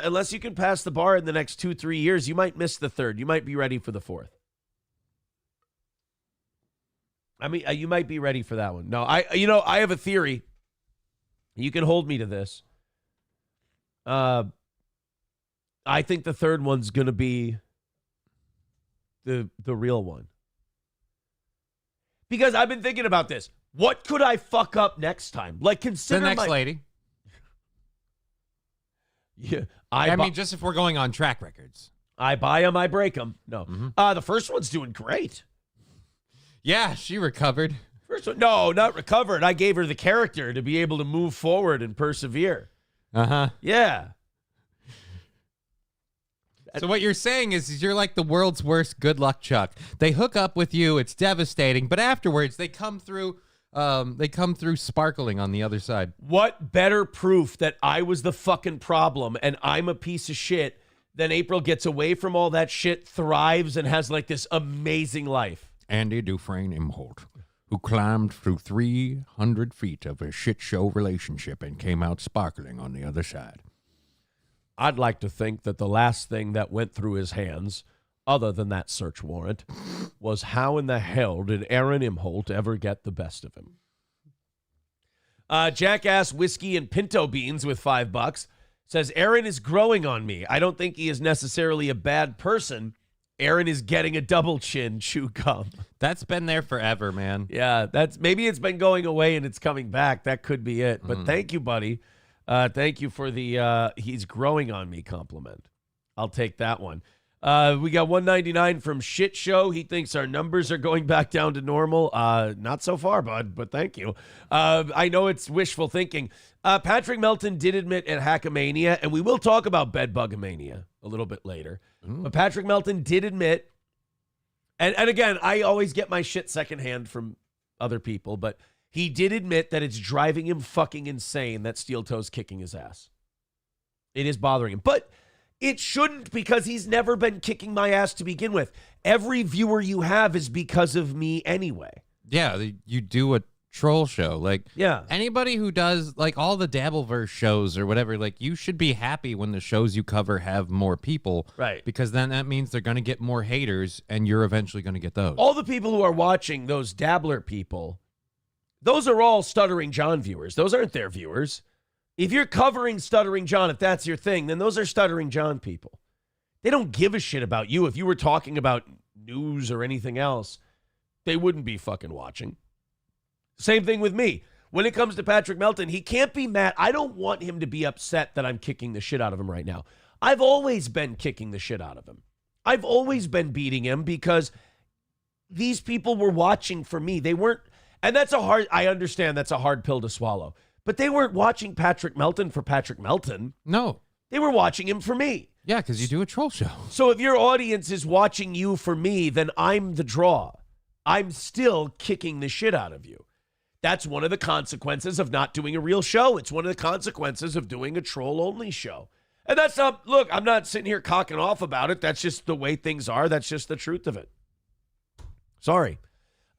unless you can pass the bar in the next 2-3 years, you might miss the third. You might be ready for the fourth. I mean, you might be ready for that one. No, I have a theory. You can hold me to this. I think the third one's going to be the real one. Because I've been thinking about this. What could I fuck up next time? Like, consider the next lady. Yeah, I mean, just if we're going on track records. I buy them, I break them. No. Mm-hmm. The first one's doing great. Yeah, she recovered. First one, no, not recovered. I gave her the character to be able to move forward and persevere. Uh-huh. Yeah. So what you're saying is you're like the world's worst good luck Chuck. They hook up with you, it's devastating, but afterwards they come through sparkling on the other side. What better proof that I was the fucking problem and I'm a piece of shit than April gets away from all that shit, thrives, and has like this amazing life? Andy Dufresne Imholt, who climbed through 300 feet of a shit show relationship and came out sparkling on the other side. I'd like to think that the last thing that went through his hands, other than that search warrant, was how in the hell did Aaron Imholt ever get the best of him? Jackass Whiskey and Pinto Beans with $5 says, Aaron is growing on me. I don't think he is necessarily a bad person. Aaron is getting a double chin, chew gum. That's been there forever, man. Yeah, maybe it's been going away and it's coming back. That could be it. But thank you, buddy. Thank you for the he's growing on me compliment. I'll take that one. We got $1.99 from Shit Show. He thinks our numbers are going back down to normal. Not so far, bud, but thank you. I know it's wishful thinking. Patrick Melton did admit at Hackamania, and we will talk about Bedbugamania a little bit later. But Patrick Melton did admit, and again, I always get my shit secondhand from other people, but he did admit that it's driving him fucking insane that Steel Toe's kicking his ass. It is bothering him. But it shouldn't, because he's never been kicking my ass to begin with. Every viewer you have is because of me anyway. Yeah, you do a troll show. Like, yeah, anybody who does, like, all the Dabbleverse shows or whatever, like, you should be happy when the shows you cover have more people. Right. Because then that means they're going to get more haters, and you're eventually going to get those. All the people who are watching, those Dabbler people, those are all Stuttering John viewers. Those aren't their viewers. If you're covering Stuttering John, if that's your thing, then those are Stuttering John people. They don't give a shit about you. If you were talking about news or anything else, they wouldn't be fucking watching. Same thing with me. When it comes to Patrick Melton, he can't be mad. I don't want him to be upset that I'm kicking the shit out of him right now. I've always been kicking the shit out of him. I've always been beating him because these people were watching for me. They weren't. And I understand that's a hard pill to swallow. But they weren't watching Patrick Melton for Patrick Melton. No. They were watching him for me. Yeah, because you do a troll show. So if your audience is watching you for me, then I'm the draw. I'm still kicking the shit out of you. That's one of the consequences of not doing a real show. It's one of the consequences of doing a troll-only show. And that's not, look, I'm not sitting here cocking off about it. That's just the way things are. That's just the truth of it. Sorry.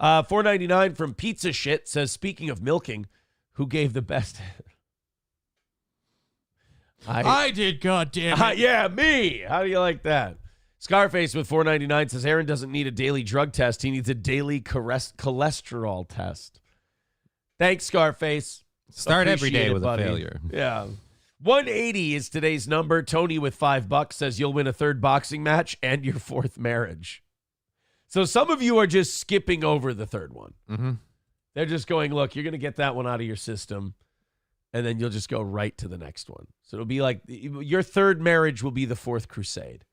$4.99 from Pizza Shit says, speaking of milking, who gave the best? I did, goddammit. Yeah, me. How do you like that? Scarface with $4.99 says, Aaron doesn't need a daily drug test. He needs a daily cholesterol test. Thanks, Scarface. Start every Appreciate day it, with buddy. a failure. Yeah. 180 is today's number. Tony with $5 says you'll win a third boxing match and your fourth marriage. So some of you are just skipping over the third one. Mm-hmm. They're just going, look, you're going to get that one out of your system, and then you'll just go right to the next one. So it'll be like your third marriage will be the fourth crusade,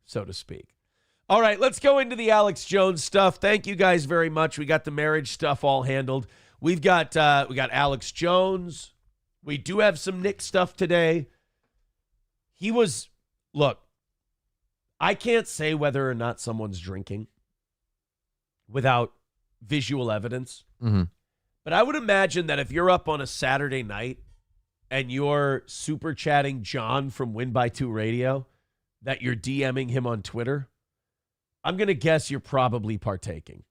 so to speak. All right, let's go into the Alex Jones stuff. Thank you guys very much. We got the marriage stuff all handled. We got Alex Jones. We do have some Nick stuff today. Look, I can't say whether or not someone's drinking without visual evidence. Mm-hmm. But I would imagine that if you're up on a Saturday night and you're super chatting John from Win by 2 Radio, that you're DMing him on Twitter, I'm going to guess you're probably partaking.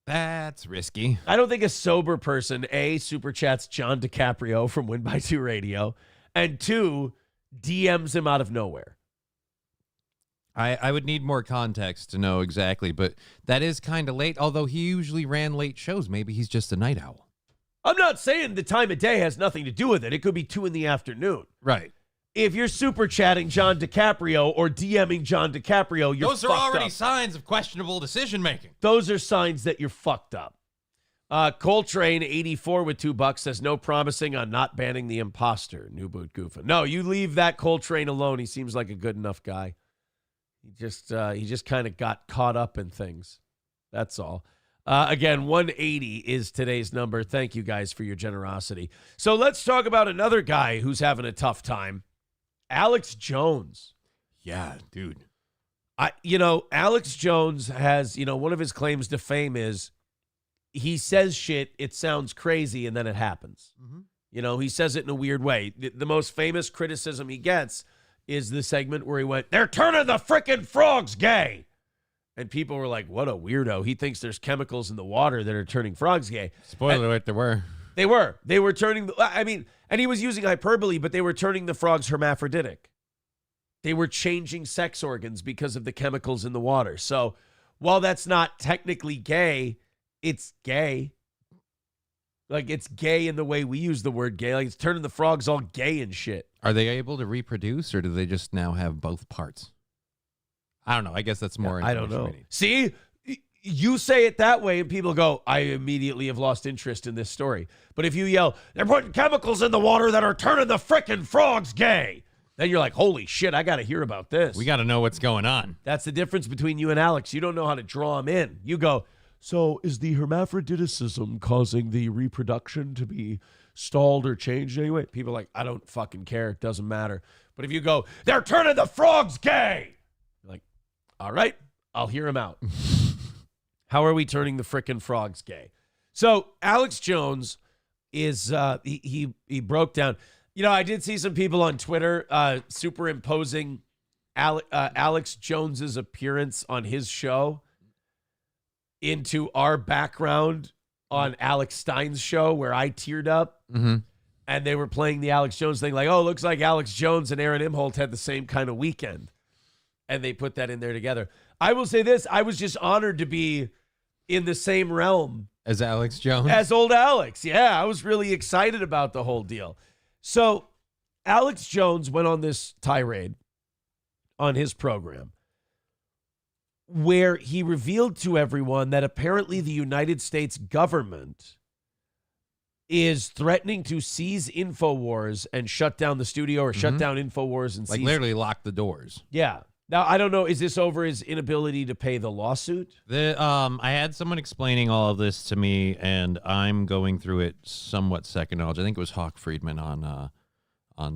That's risky. I don't think a sober person, A, super chats John DiCaprio from Win by 2 Radio, and 2, DMs him out of nowhere. I would need more context to know exactly, but that is kind of late, although he usually ran late shows. Maybe he's just a night owl. I'm not saying the time of day has nothing to do with it. It could be 2 in the afternoon. Right. If you're super chatting John DiCaprio or DMing John DiCaprio, you're Those are already signs of questionable decision-making. Those are signs that you're fucked up. Coltrane, 84 with $2 says, no promising on not banning the imposter. New boot goofing. No, you leave that Coltrane alone. He seems like a good enough guy. He just kind of got caught up in things. That's all. Again, 180 is today's number. Thank you guys for your generosity. So let's talk about another guy who's having a tough time. Alex Jones. Yeah, dude. Alex Jones has, one of his claims to fame is he says shit, it sounds crazy, and then it happens. Mm-hmm. He says it in a weird way. The most famous criticism he gets is the segment where he went, they're turning the frickin' frogs gay. And people were like, what a weirdo. He thinks there's chemicals in the water that are turning frogs gay. Spoiler alert, there were. They were turning, and he was using hyperbole, but they were turning the frogs hermaphroditic. They were changing sex organs because of the chemicals in the water. So while that's not technically gay, it's gay. Like, it's gay in the way we use the word gay. Like, it's turning the frogs all gay and shit. Are they able to reproduce, or do they just now have both parts? I don't know. I guess that's more. I don't know. See, you say it that way, and people go, I immediately have lost interest in this story. But if you yell, they're putting chemicals in the water that are turning the frickin' frogs gay, then you're like, holy shit, I got to hear about this. We got to know what's going on. That's the difference between you and Alex. You don't know how to draw them in. You go, so is the hermaphroditism causing the reproduction to be stalled or changed anyway? People are like, I don't fucking care. It doesn't matter. But if you go, they're turning the frogs gay, you're like, all right, I'll hear him out. How are we turning the frickin' frogs gay? So Alex Jones is, he broke down. I did see some people on Twitter superimposing Alex Jones's appearance on his show into our background on Alex Stein's show where I teared up. Mm-hmm. And they were playing the Alex Jones thing like, oh, looks like Alex Jones and Aaron Imholt had the same kind of weekend. And they put that in there together. I will say this. I was just honored to be in the same realm as Alex Jones. As old Alex. Yeah, I was really excited about the whole deal. So Alex Jones went on this tirade on his program where he revealed to everyone that apparently the United States government is threatening to seize InfoWars and shut down the studio or shut down InfoWars and literally lock the doors. Yeah. Now, I don't know. Is this over his inability to pay the lawsuit? I had someone explaining all of this to me, and I'm going through it somewhat second knowledge. I think it was Hawk Friedman on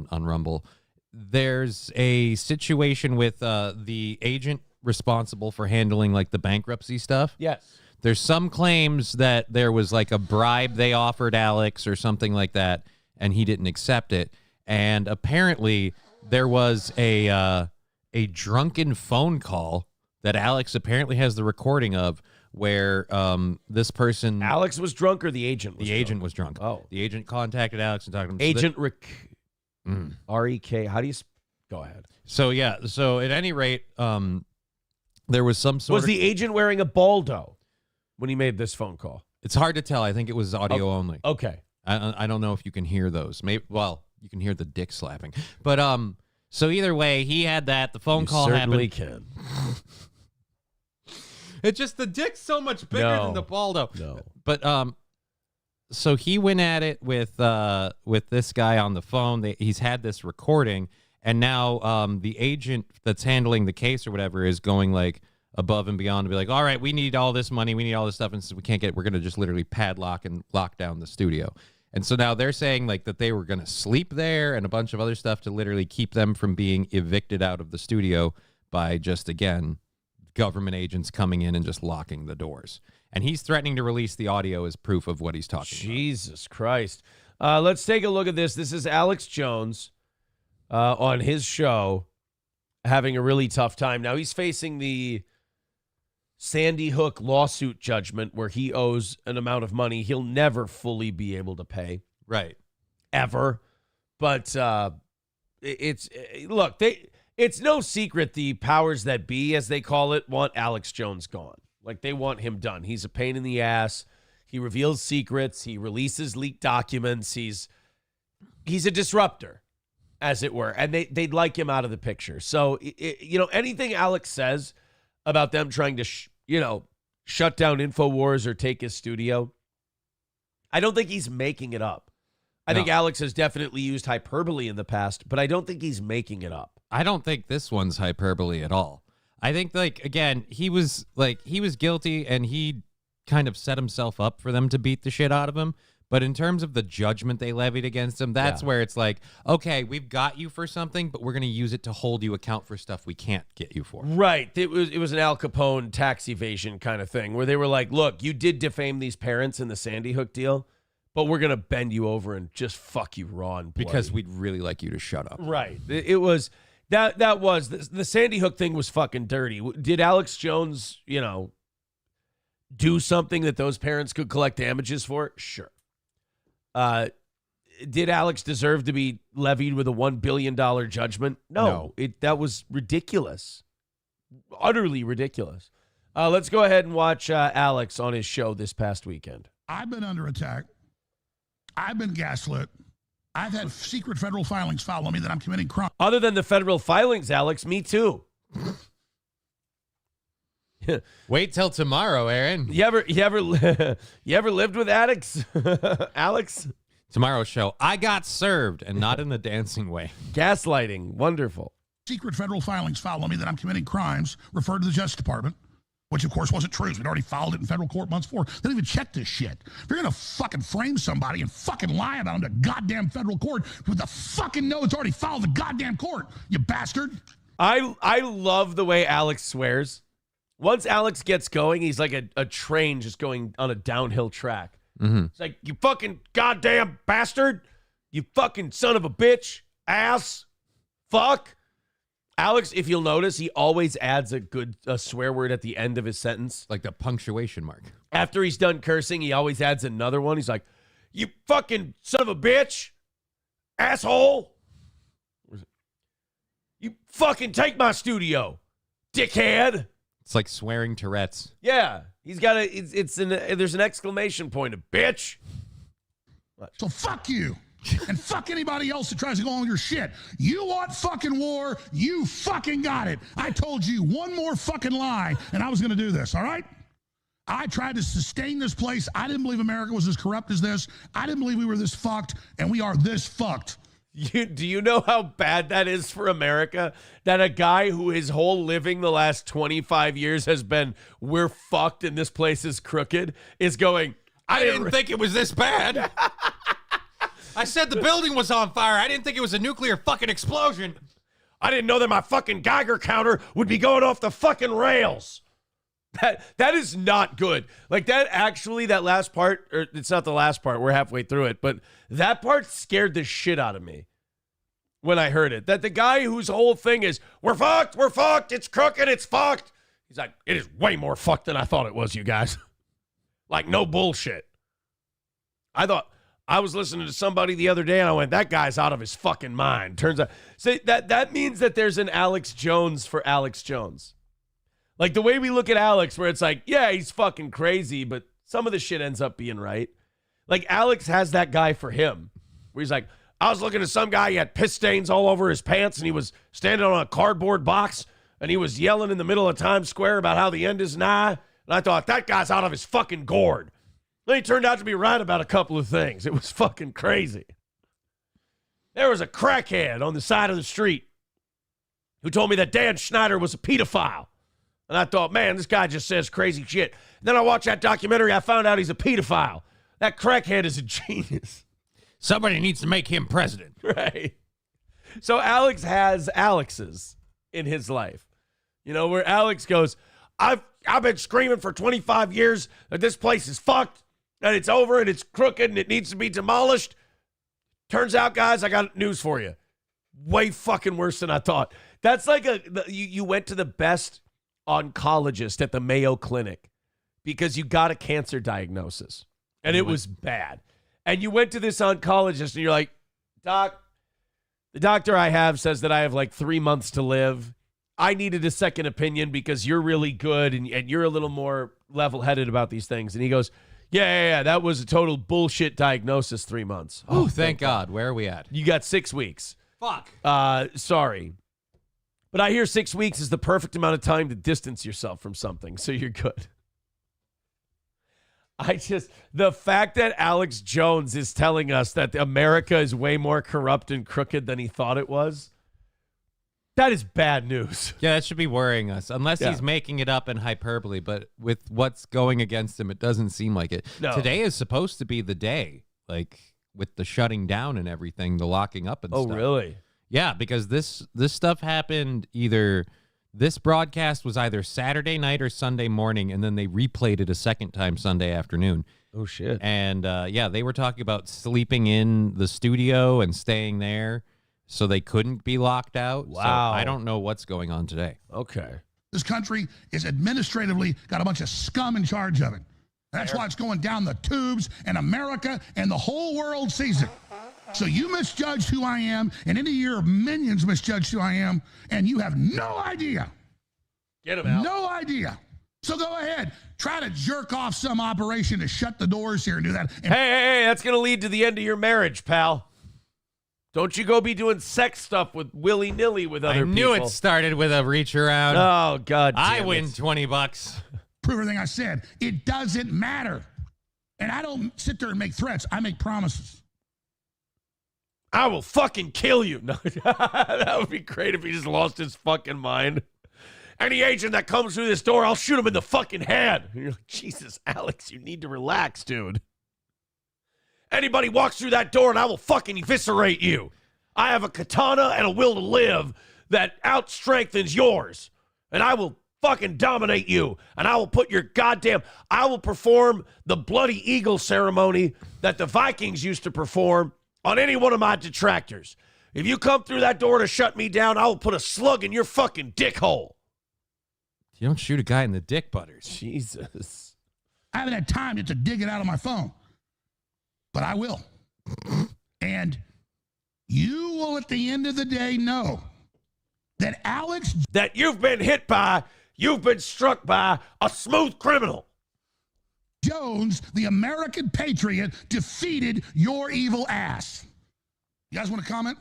Rumble. There's a situation with the agent responsible for handling like the bankruptcy stuff. Yes. There's some claims that there was like a bribe they offered Alex or something like that, and he didn't accept it. And apparently there was a drunken phone call that Alex apparently has the recording of where this person, Alex was drunk or the agent was drunk? Agent was drunk. Oh. The agent contacted Alex and talked to him. Agent R-E-K. How do you go ahead. So at any rate, there was some sort Was the agent wearing a baldo when he made this phone call? It's hard to tell. I think it was audio only. Okay. I don't know if you can hear those. Maybe you can hear the dick slapping. But so either way, he had that. The phone call certainly happened. Can. It's just the dick's so much bigger than the baldo. No. But so he went at it with this guy on the phone. He's had this recording, and now the agent that's handling the case or whatever is going like above and beyond to be like, all right, we need all this money, we need all this stuff, and since we can't get, we're gonna just literally padlock and lock down the studio. And so now they're saying like that they were gonna sleep there and a bunch of other stuff to literally keep them from being evicted out of the studio by just, again, government agents coming in and just locking the doors. And he's threatening to release the audio as proof of what he's talking about. Jesus Christ. Let's take a look at this. This is Alex Jones on his show having a really tough time. Now he's facing the Sandy Hook lawsuit judgment where he owes an amount of money he'll never fully be able to pay. Right. Ever. But it's no secret the powers that be, as they call it, want Alex Jones gone. Like, they want him done. He's a pain in the ass. He reveals secrets. He releases leaked documents. He's a disruptor, as it were. And they'd like him out of the picture. So, anything Alex says about them trying to, shut down InfoWars or take his studio, I don't think he's making it up. I think Alex has definitely used hyperbole in the past, but I don't think he's making it up. I don't think this one's hyperbole at all. I think, again, he was guilty and he kind of set himself up for them to beat the shit out of him. But in terms of the judgment they levied against him, that's where it's like, okay, we've got you for something, but we're going to use it to hold you account for stuff we can't get you for. Right. It was an Al Capone tax evasion kind of thing where they were like, look, you did defame these parents in the Sandy Hook deal, but we're going to bend you over and just fuck you raw and bloody. Because we'd really like you to shut up. Right. It was, that was, the Sandy Hook thing was fucking dirty. Did Alex Jones, do something that those parents could collect damages for? Sure. Did Alex deserve to be levied with a $1 billion judgment? No. That was ridiculous. Utterly ridiculous. Let's go ahead and watch Alex on his show this past weekend. I've been under attack. I've been gaslit. I've had secret federal filings filed on me that I'm committing crime. Other than the federal filings, Alex, me too. Wait till tomorrow, Aaron. You ever lived with addicts, Alex? Tomorrow's show, I got served, and not in the dancing way. Gaslighting, wonderful. Secret federal filings filed on me that I'm committing crimes, referred to the Justice Department, which of course wasn't true. We'd already filed it in federal court months before. They didn't even check this shit. If you're gonna fucking frame somebody and fucking lie about them to goddamn federal court with the fucking know it's already filed in the goddamn court, you bastard. I love the way Alex swears. Once Alex gets going, he's like a train just going on a downhill track. Mm-hmm. It's like, you fucking goddamn bastard. You fucking son of a bitch. Ass. Fuck. Alex, if you'll notice, he always adds a swear word at the end of his sentence. Like the punctuation mark. After he's done cursing, he always adds another one. He's like, you fucking son of a bitch. Asshole. You fucking take my studio, dickhead. It's like swearing Tourette's. Yeah, he's got there's an exclamation point, a bitch. So fuck you, and fuck anybody else that tries to go on with your shit. You want fucking war, you fucking got it. I told you one more fucking lie, and I was going to do this, all right? I tried to sustain this place. I didn't believe America was as corrupt as this. I didn't believe we were this fucked, and we are this fucked. Do you know how bad that is for America? That a guy who his whole living the last 25 years has been, we're fucked and this place is crooked, is going, I didn't think it was this bad. I said the building was on fire. I didn't think it was a nuclear fucking explosion. I didn't know that my fucking Geiger counter would be going off the fucking rails. That is not good. Like, that last part, or it's not the last part, we're halfway through it, but that part scared the shit out of me when I heard it. That the guy whose whole thing is, we're fucked, it's crooked, it's fucked. He's like, it is way more fucked than I thought it was, you guys. Like, no bullshit. I was listening to somebody the other day, and I went, that guy's out of his fucking mind. Turns out, see, that means that there's an Alex Jones for Alex Jones. Like, the way we look at Alex, where it's like, yeah, he's fucking crazy, but some of the shit ends up being right. Like, Alex has that guy for him, where he's like, I was looking at some guy, he had piss stains all over his pants, and he was standing on a cardboard box, and he was yelling in the middle of Times Square about how the end is nigh. And I thought, that guy's out of his fucking gourd. Then he turned out to be right about a couple of things. It was fucking crazy. There was a crackhead on the side of the street who told me that Dan Schneider was a pedophile. And I thought, man, this guy just says crazy shit. And then I watched that documentary. I found out he's a pedophile. That crackhead is a genius. Somebody needs to make him president. Right. So Alex has Alexes in his life. You know, where Alex goes, I've been screaming for 25 years that this place is fucked and it's over and it's crooked and it needs to be demolished. Turns out, guys, I got news for you. Way fucking worse than I thought. That's like you went to the best oncologist at the Mayo Clinic because you got a cancer diagnosis and it was bad. And you went to this oncologist and you're like, Doc, the doctor I have says that I have like 3 months to live. I needed a second opinion because you're really good and you're a little more level-headed about these things. And he goes, yeah, that was a total bullshit diagnosis, 3 months. Oh, thank God. Where are we at? You got 6 weeks. Fuck. Sorry. But I hear 6 weeks is the perfect amount of time to distance yourself from something, so you're good. The fact that Alex Jones is telling us that America is way more corrupt and crooked than he thought it was, that is bad news. Yeah, that should be worrying us, unless he's making it up in hyperbole, but with what's going against him, it doesn't seem like it. No. Today is supposed to be the day, like with the shutting down and everything, the locking up and stuff. Oh, really? Yeah, because this stuff happened this broadcast was either Saturday night or Sunday morning, and then they replayed it a second time Sunday afternoon. Oh, shit. And, they were talking about sleeping in the studio and staying there so they couldn't be locked out. Wow. So I don't know what's going on today. Okay. This country is administratively got a bunch of scum in charge of it. That's why it's going down the tubes, and America and the whole world sees it. So you misjudged who I am, and any of your minions misjudged who I am, and you have no idea. Get him out. No idea. So go ahead. Try to jerk off some operation to shut the doors here and do that. And Hey, that's going to lead to the end of your marriage, pal. Don't you go be doing sex stuff with willy-nilly with other people. I knew it started with a reach around. Oh, God damn I it. win $20. prove everything I said. It doesn't matter. And I don't sit there and make threats. I make promises. I will fucking kill you. No, that would be great if he just lost his fucking mind. Any agent that comes through this door, I'll shoot him in the fucking head. And you're like, Jesus, Alex, you need to relax, dude. Anybody walks through that door and I will fucking eviscerate you. I have a katana and a will to live that outstrengthens yours. And I will fucking dominate you. And I will put your goddamn... I will perform the bloody eagle ceremony that the Vikings used to perform on any one of my detractors. If you come through that door to shut me down, I will put a slug in your fucking dick hole. You don't shoot a guy in the dick, Butters. Jesus. I haven't had time yet to dig it out of my phone. But I will. And you will, at the end of the day, know that Alex... that you've been hit by, you've been struck by a smooth criminal. Jones, the American patriot, defeated your evil ass. You guys want to comment?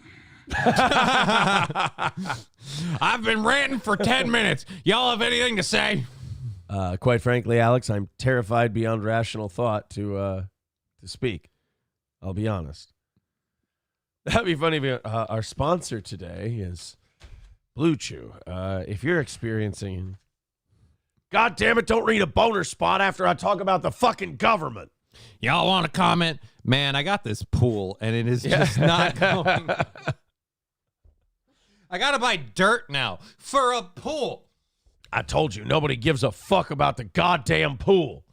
I've been ranting for 10 minutes. Y'all have anything to say? Quite frankly, Alex, I'm terrified beyond rational thought to speak. I'll be honest. That'd be funny. Our sponsor today is Blue Chew. If you're experiencing... God damn it, don't read a boner spot after I talk about the fucking government. Y'all want to comment? Man, I got this pool, and it is just not going. I got to buy dirt now for a pool. I told you, nobody gives a fuck about the goddamn pool.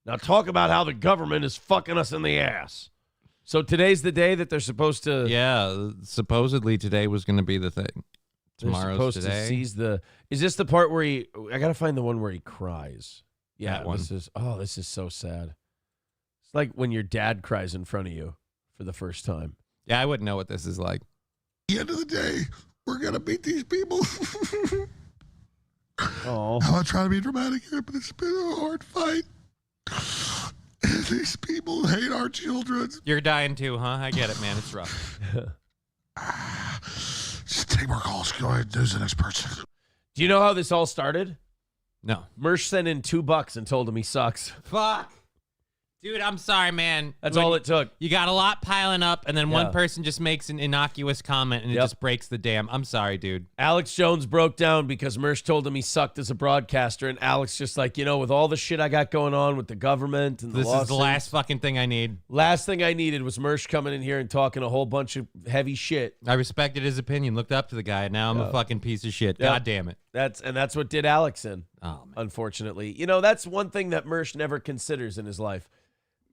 Now talk about how the government is fucking us in the ass. So today's the day that they're supposed to... Yeah, supposedly today was going to be the thing. Tomorrow's supposed today. to seize the. Is this the part where he? I gotta find the one where he cries. Yeah, That one. this is so sad. It's like when your dad cries in front of you for the first time. Yeah, I wouldn't know what this is like. At the end of the day, we're going to beat these people. Oh, I'm not trying to be dramatic here, but it's been a hard fight. These people hate our children. You're dying too, huh? I get it, man. It's rough. Just take more calls. Go ahead and do the next person. do you know how this all started? No. Mersh sent in $2 and told him he sucks. Fuck. Dude, I'm sorry, man. That's all it took. You got a lot piling up, and then Yeah. one person just makes an innocuous comment, and it just breaks the dam. I'm sorry, dude. Alex Jones broke down because Mersh told him he sucked as a broadcaster, and Alex just like, with all the shit I got going on with the government and This is the last fucking thing I need. Last thing I needed was Mersh coming in here and talking a whole bunch of heavy shit. I respected his opinion, looked up to the guy, and now I'm a fucking piece of shit. Yeah. God damn it. That's what did Alex in. Oh, man. Unfortunately. That's one thing that Mersh never considers in his life.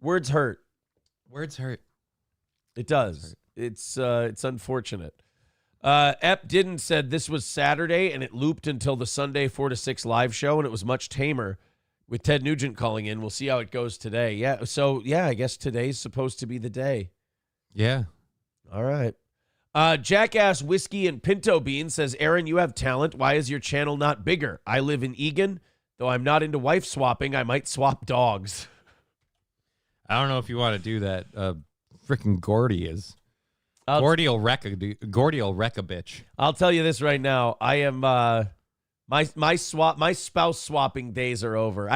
Words hurt. Words hurt. It does. It's unfortunate. Ep didn't said this was Saturday and it looped until the Sunday 4 to 6 live show, and it was much tamer with Ted Nugent calling in. We'll see how it goes today. Yeah. So I guess today's supposed to be the day. Yeah. All right. Jackass Whiskey and Pinto Bean says, Aaron, you have talent. Why is your channel not bigger? I live in Egan. Though I'm not into wife swapping, I might swap dogs. I don't know if you want to do that. Freaking Gordy is. Gordy will wreck a bitch. I'll tell you this right now. I am my spouse swapping days are over.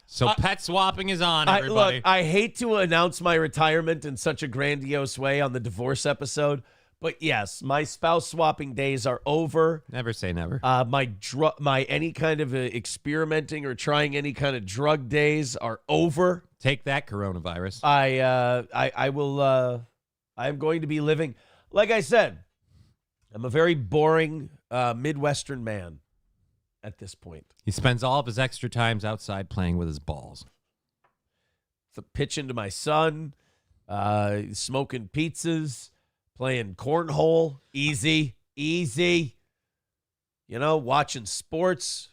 So pet swapping is on, everybody. I hate to announce my retirement in such a grandiose way on the divorce episode, but yes, my spouse swapping days are over. Never say never. My any kind of experimenting or trying any kind of drug days are over. Take that, coronavirus. I will. I'm going to be living, like I said, I'm a very boring Midwestern man at this point. He spends all of his extra times outside playing with his balls. So pitching to my son, smoking pizzas, playing cornhole, easy. Watching sports,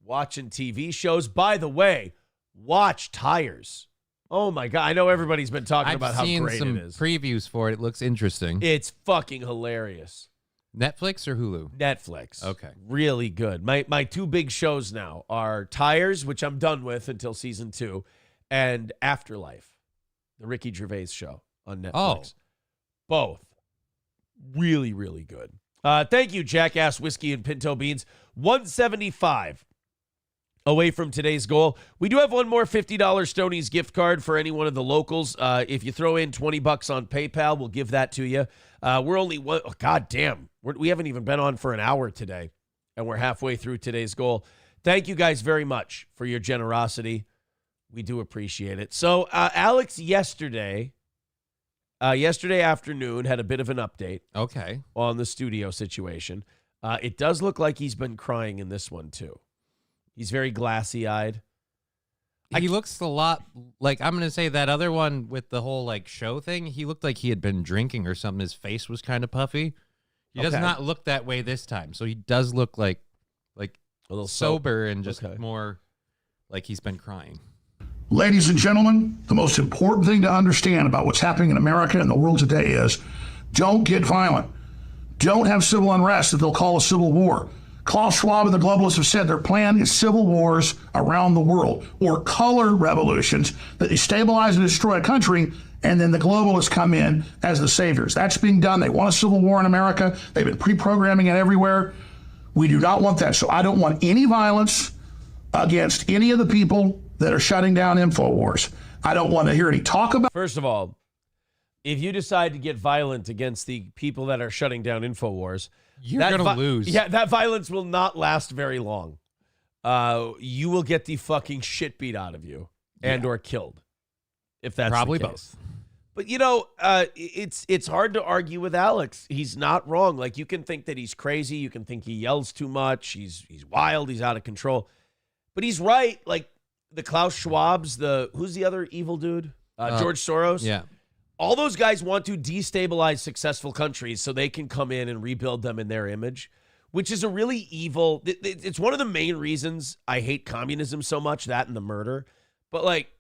watching TV shows. By the way, watch Tires. Oh my God. I know everybody's been talking about how great it is. I've seen some previews for it. It looks interesting. It's fucking hilarious. Netflix or Hulu? Netflix. Okay. Really good. My two big shows now are Tires, which I'm done with until season 2, and Afterlife, the Ricky Gervais show on Netflix. Oh. Both. Really, really good. Thank you, Jackass Whiskey and Pinto Beans. 175 away from today's goal. We do have one more $50 Stoney's gift card for any one of the locals. If you throw in $20 on PayPal, we'll give that to you. We're only one. Oh, God damn. We haven't even been on for an hour today, and we're halfway through today's goal. Thank you guys very much for your generosity. We do appreciate it. So Alex yesterday afternoon had a bit of an update. Okay. On the studio situation. It does look like he's been crying in this one too. He's very glassy-eyed. He looks a lot like, I'm going to say that other one with the whole show thing, he looked like he had been drinking or something. His face was kind of puffy. He does not look that way this time. So he does look like a little sober and just more like he's been crying. Ladies and gentlemen, the most important thing to understand about what's happening in America and the world today is don't get violent. Don't have civil unrest that they'll call a civil war. Klaus Schwab and the globalists have said their plan is civil wars around the world, or color revolutions that destabilize and destroy a country, and then the globalists come in as the saviors. That's being done. They want a civil war in America. They've been pre-programming it everywhere. We do not want that. So I don't want any violence against any of the people that are shutting down InfoWars. I don't want to hear any talk about. First of all, if you decide to get violent against the people that are shutting down InfoWars, you're going to lose. Yeah, that violence will not last very long. You will get the fucking shit beat out of you or killed. If that's probably the case. Both. But it's hard to argue with Alex. He's not wrong. Like, you can think that he's crazy, you can think he yells too much, he's wild, he's out of control. But he's right. Like the Klaus Schwabs, who's the other evil dude? George Soros. Yeah. all those guys want to destabilize successful countries so they can come in and rebuild them in their image, which is a really evil. It's one of the main reasons I hate communism so much, that and the murder. But like,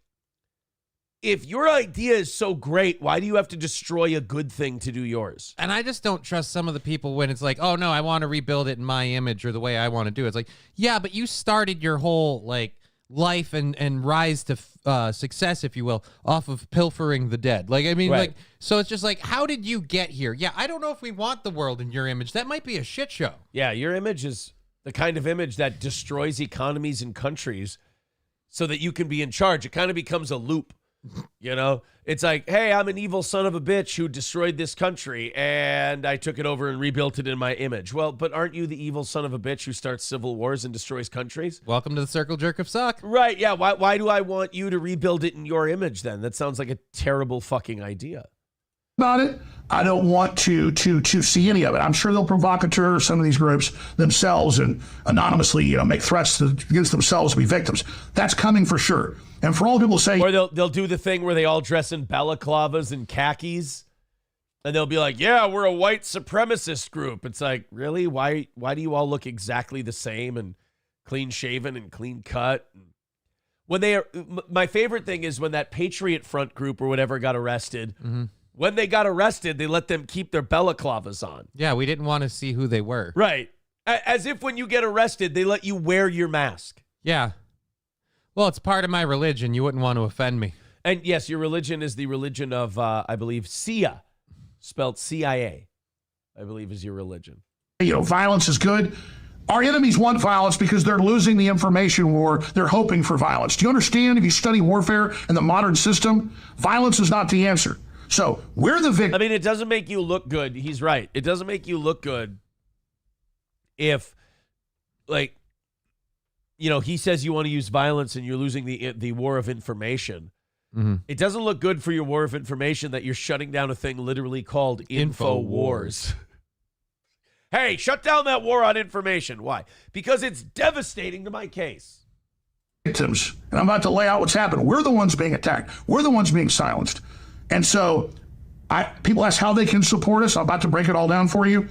if your idea is so great, why do you have to destroy a good thing to do yours? And I just don't trust some of the people when it's like, oh, no, I want to rebuild it in my image or the way I want to do it. It's like, yeah, but you started your whole, like, life and rise to success, if you will, off of pilfering the dead. Like, I mean, Right. like, so it's just like, how did you get here? Yeah, I don't know if we want the world in your image. That might be a shit show. Yeah, your image is the kind of image that destroys economies and countries so that you can be in charge. It kind of becomes a loop. You know, it's like, hey, I'm an evil son of a bitch who destroyed this country and I took it over and rebuilt it in my image. Well, but aren't you the evil son of a bitch who starts civil wars and destroys countries? Welcome to the circle jerk of suck. Right. Yeah. Why do I want you to rebuild it in your image then? That sounds like a terrible fucking idea. About it. I don't want to see any of it. I'm sure they'll provocateur some of these groups themselves and anonymously, make threats against themselves to be victims. That's coming for sure. And for all people say, or they'll do the thing where they all dress in balaclavas and khakis, and they'll be like, "Yeah, we're a white supremacist group." It's like, really? Why do you all look exactly the same and clean shaven and clean cut? When they are, my favorite thing is when that Patriot Front group or whatever got arrested. Mm-hmm. When they got arrested, they let them keep their balaclavas on. Yeah, we didn't want to see who they were. Right. As if when you get arrested, they let you wear your mask. Yeah. Well, it's part of my religion. You wouldn't want to offend me. And yes, your religion is the religion of, I believe, CIA, spelled CIA, I believe is your religion. Violence is good. Our enemies want violence because they're losing the information war. They're hoping for violence. Do you understand? If you study warfare and the modern system, violence is not the answer. So we're the victim. I mean, it doesn't make you look good. He's right. It doesn't make you look good if, like, he says you want to use violence and you're losing the war of information. Mm-hmm. It doesn't look good for your war of information that you're shutting down a thing literally called InfoWars. Hey, shut down that war on information. Why? Because it's devastating to my case. Victims, and I'm about to lay out what's happened. We're the ones being attacked. We're the ones being silenced. And so people ask how they can support us. I'm about to break it all down for you.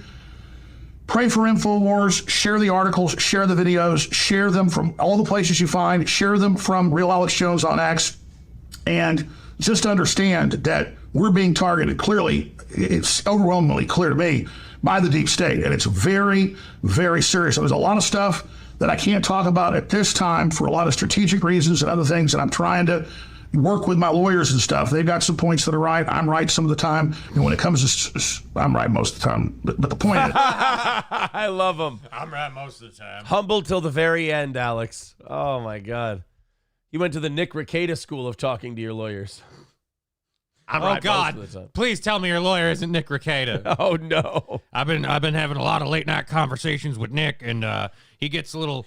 Pray for InfoWars, share the articles, share the videos, share them from all the places you find, share them from Real Alex Jones on X, and just understand that we're being targeted. Clearly, it's overwhelmingly clear to me by the deep state, and it's very, very serious. There's a lot of stuff that I can't talk about at this time for a lot of strategic reasons and other things, and I'm trying to work with my lawyers and stuff. They've got some points that are right. I'm right some of the time. And when it comes to, I'm right most of the time. But the point is, I love him. I'm right most of the time. Humble till the very end, Alex. Oh, my God. You went to the Nick Rekieta school of talking to your lawyers. I'm right God! Most of the time. Please tell me your lawyer isn't Nick Rekieta. Oh no! I've been having a lot of late night conversations with Nick, and he gets a little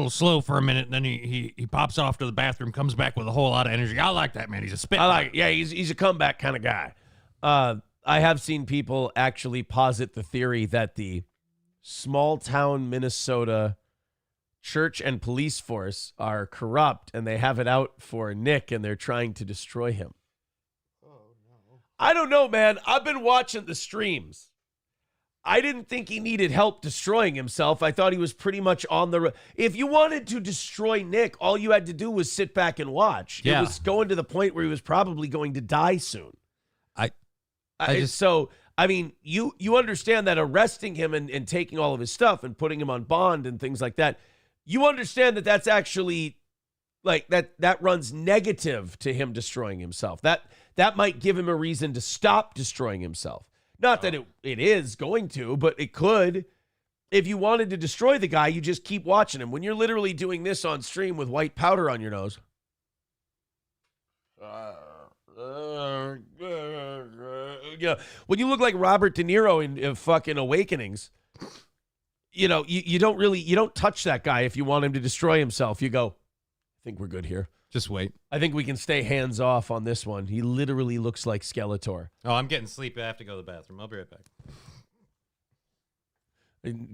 slow for a minute, and then he pops off to the bathroom, comes back with a whole lot of energy. I like that man. He's a spit. I like it. Yeah, he's a comeback kind of guy. I have seen people actually posit the theory that the small town Minnesota church and police force are corrupt, and they have it out for Nick, and they're trying to destroy him. I don't know, man. I've been watching the streams. I didn't think he needed help destroying himself. I thought he was pretty much on the... If you wanted to destroy Nick, all you had to do was sit back and watch. Yeah. It was going to the point where he was probably going to die soon. So, I mean, you understand that arresting him and taking all of his stuff and putting him on bond and things like that, you understand that that's actually... Like, that runs negative to him destroying himself. That might give him a reason to stop destroying himself. Not that it is going to, but it could. If you wanted to destroy the guy, you just keep watching him. When you're literally doing this on stream with white powder on your nose. When you look like Robert De Niro in fucking Awakenings, you don't touch that guy if you want him to destroy himself. You go, I think we're good here. Just wait. I think we can stay hands off on this one. He literally looks like Skeletor. Oh, I'm getting sleepy. I have to go to the bathroom. I'll be right back.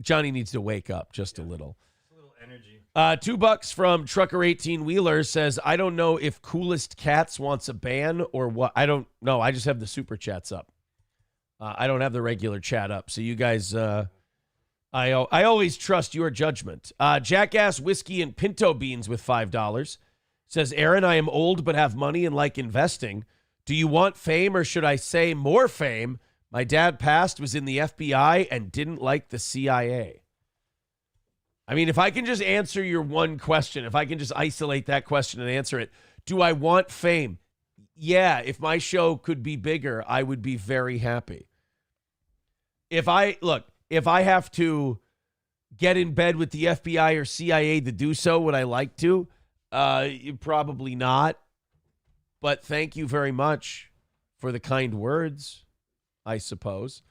Johnny needs to wake up just a little. A little energy. $2 from Trucker 18 Wheeler says, I don't know if Coolest Cats wants a ban or what. I don't know. I just have the super chats up. I don't have the regular chat up. So you guys, I always trust your judgment. Jackass Whiskey and Pinto Beans with $5 says, Aaron, I am old but have money and like investing. Do you want fame or should I say more fame? My dad passed, was in the FBI, and didn't like the CIA. I mean, if I can just answer your one question, if I can just isolate that question and answer it, do I want fame? Yeah, if my show could be bigger, I would be very happy. If I have to get in bed with the FBI or CIA to do so, would I like to? Probably not. But thank you very much for the kind words, I suppose.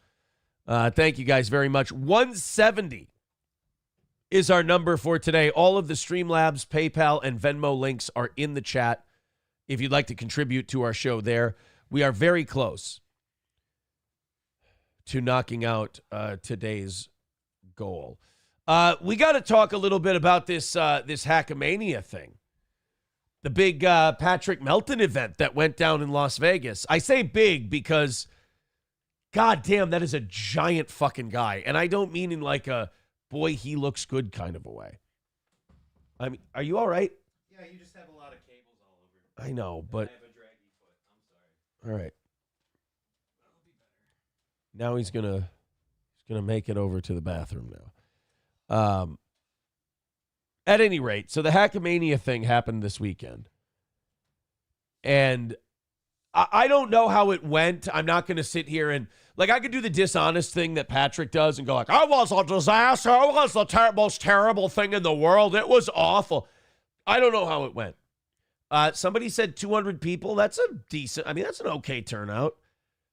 Thank you guys very much. 170 is our number for today. All of the Streamlabs, PayPal, and Venmo links are in the chat if you'd like to contribute to our show there. We are very close to knocking out today's goal. We got to talk a little bit about this Hackamania thing. The big Patrick Melton event that went down in Las Vegas. I say big because, god damn, that is a giant fucking guy. And I don't mean in like a, boy, he looks good kind of a way. I mean, are you all right? Yeah, you just have a lot of cables all over. I know, but... I have a draggy foot. I'm sorry. All right. Now he's gonna make it over to the bathroom now. At any rate, so the Hackamania thing happened this weekend. And I don't know how it went. I'm not going to sit here and, like, I could do the dishonest thing that Patrick does and go like, it was a disaster. It was the most terrible thing in the world. It was awful. I don't know how it went. Somebody said 200 people. That's that's an okay turnout.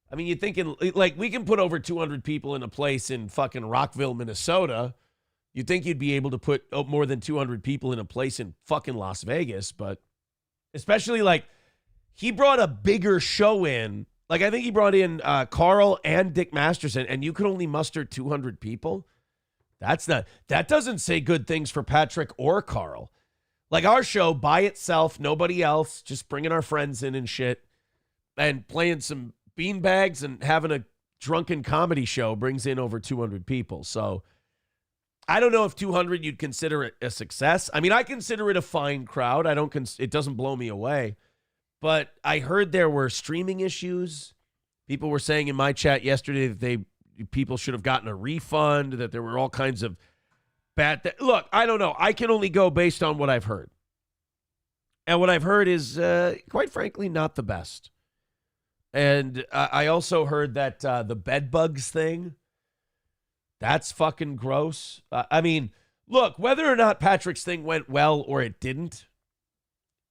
I mean, you're thinking, like, we can put over 200 people in a place in fucking Rockville, Minnesota. You'd think you'd be able to put more than 200 people in a place in fucking Las Vegas, but especially, like, he brought a bigger show in. Like, I think he brought in Carl and Dick Masterson, and you could only muster 200 people. That doesn't say good things for Patrick or Carl. Like, our show by itself, nobody else, just bringing our friends in and shit, and playing some beanbags and having a drunken comedy show brings in over 200 people. So I don't know if 200 you'd consider it a success. I mean, I consider it a fine crowd. It doesn't blow me away. But I heard there were streaming issues. People were saying in my chat yesterday that people should have gotten a refund, that there were all kinds of bad Look, I don't know. I can only go based on what I've heard. And what I've heard is, quite frankly, not the best. And I also heard that the Bedbugs thing, that's fucking gross. I mean, look, whether or not Patrick's thing went well or it didn't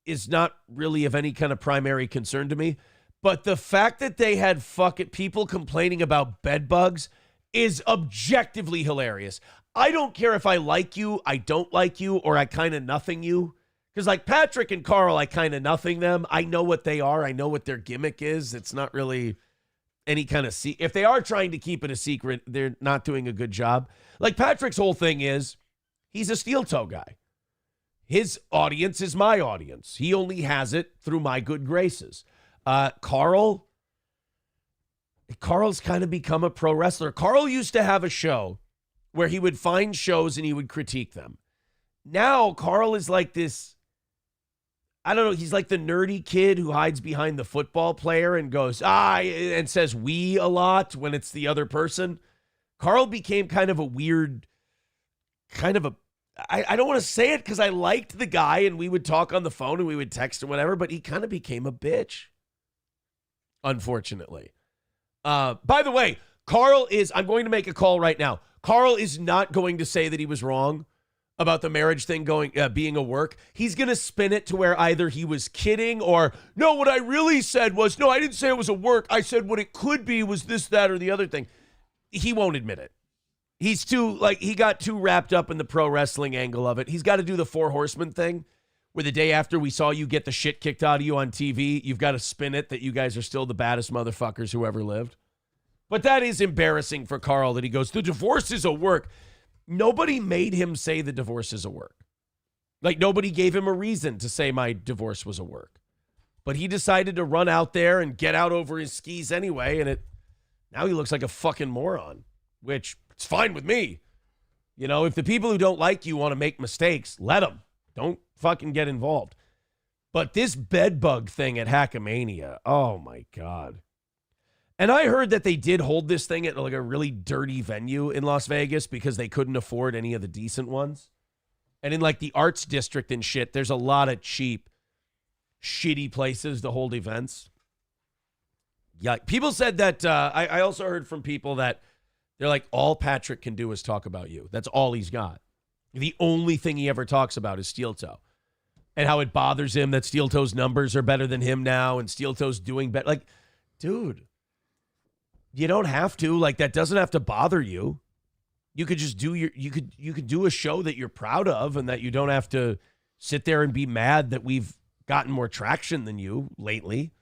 is not really of any kind of primary concern to me. But the fact that they had fucking people complaining about Bedbugs is objectively hilarious. I don't care if I like you, I don't like you, or I kind of nothing you. Because, like, Patrick and Carl, I kind of nothing them. I know what they are. I know what their gimmick is. It's not really any kind of if they are trying to keep it a secret, they're not doing a good job. Like, Patrick's whole thing is he's a steel toe guy. His audience is my audience. He only has it through my good graces. Carl's kind of become a pro wrestler. Carl used to have a show where he would find shows and he would critique them. Now, Carl is like this, I don't know, he's like the nerdy kid who hides behind the football player and goes, and says we a lot when it's the other person. Carl became kind of a weird, I don't want to say it because I liked the guy and we would talk on the phone and we would text and whatever, but he kind of became a bitch, unfortunately. By the way, I'm going to make a call right now. Carl is not going to say that he was wrong about the marriage thing being a work. He's going to spin it to where either he was kidding or, no, what I really said was, no, I didn't say it was a work. I said what it could be was this, that, or the other thing. He won't admit it. He's he got too wrapped up in the pro wrestling angle of it. He's got to do the 4 Horsemen thing where the day after we saw you get the shit kicked out of you on TV, you've got to spin it that you guys are still the baddest motherfuckers who ever lived. But that is embarrassing for Carl that he goes, the divorce is a work. Nobody made him say the divorce is a work. Like, nobody gave him a reason to say my divorce was a work. But he decided to run out there and get out over his skis anyway, and now he looks like a fucking moron, which it's fine with me. You know, if the people who don't like you want to make mistakes, let them. Don't fucking get involved. But this bedbug thing at Hackamania, oh my God. And I heard that they did hold this thing at like a really dirty venue in Las Vegas because they couldn't afford any of the decent ones. And in like the arts district and shit, there's a lot of cheap, shitty places to hold events. Yeah, people said that, I also heard from people that they're like, all Patrick can do is talk about you. That's all he's got. The only thing he ever talks about is Steel Toe. And how it bothers him that Steel Toe's numbers are better than him now and Steel Toe's doing better. Like, dude, you don't have to. Like, that doesn't have to bother you. You could just do you could do a show that you're proud of and that you don't have to sit there and be mad that we've gotten more traction than you lately.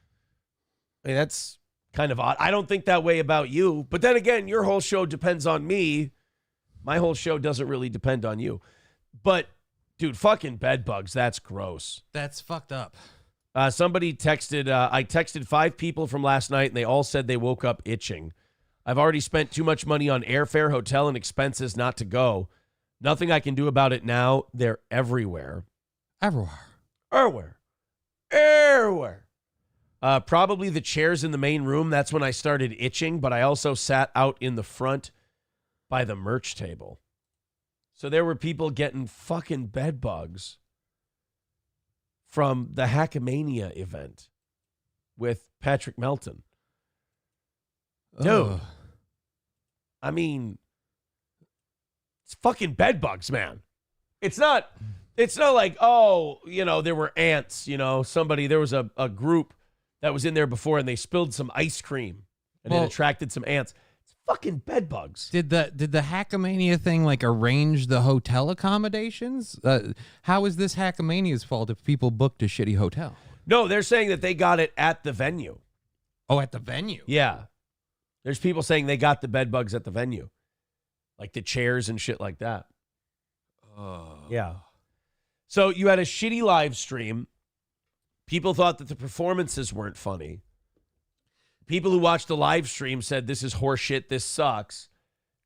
I mean, that's kind of odd. I don't think that way about you. But then again, your whole show depends on me. My whole show doesn't really depend on you. But, dude, fucking bedbugs, that's gross. That's fucked up. Somebody texted, I texted 5 people from last night, and they all said they woke up itching. I've already spent too much money on airfare, hotel, and expenses not to go. Nothing I can do about it now. They're everywhere. Everywhere. Probably the chairs in the main room. That's when I started itching, but I also sat out in the front by the merch table. So there were people getting fucking bed bugs from the Hackamania event with Patrick Melton. Dude, I mean, it's fucking bed bugs, man. It's not like, oh, you know, there were ants, you know, there was a group that was in there before and they spilled some ice cream and it attracted some ants. It's fucking bed bugs. Did the Hackamania thing like arrange the hotel accommodations? How is this Hackamania's fault if people booked a shitty hotel? No, they're saying that they got it at the venue. Oh, at the venue? Yeah. There's people saying they got the bed bugs at the venue. Like the chairs and shit like that. Oh. Yeah. So you had a shitty live stream. People thought that the performances weren't funny. People who watched the live stream said, this is horseshit, this sucks.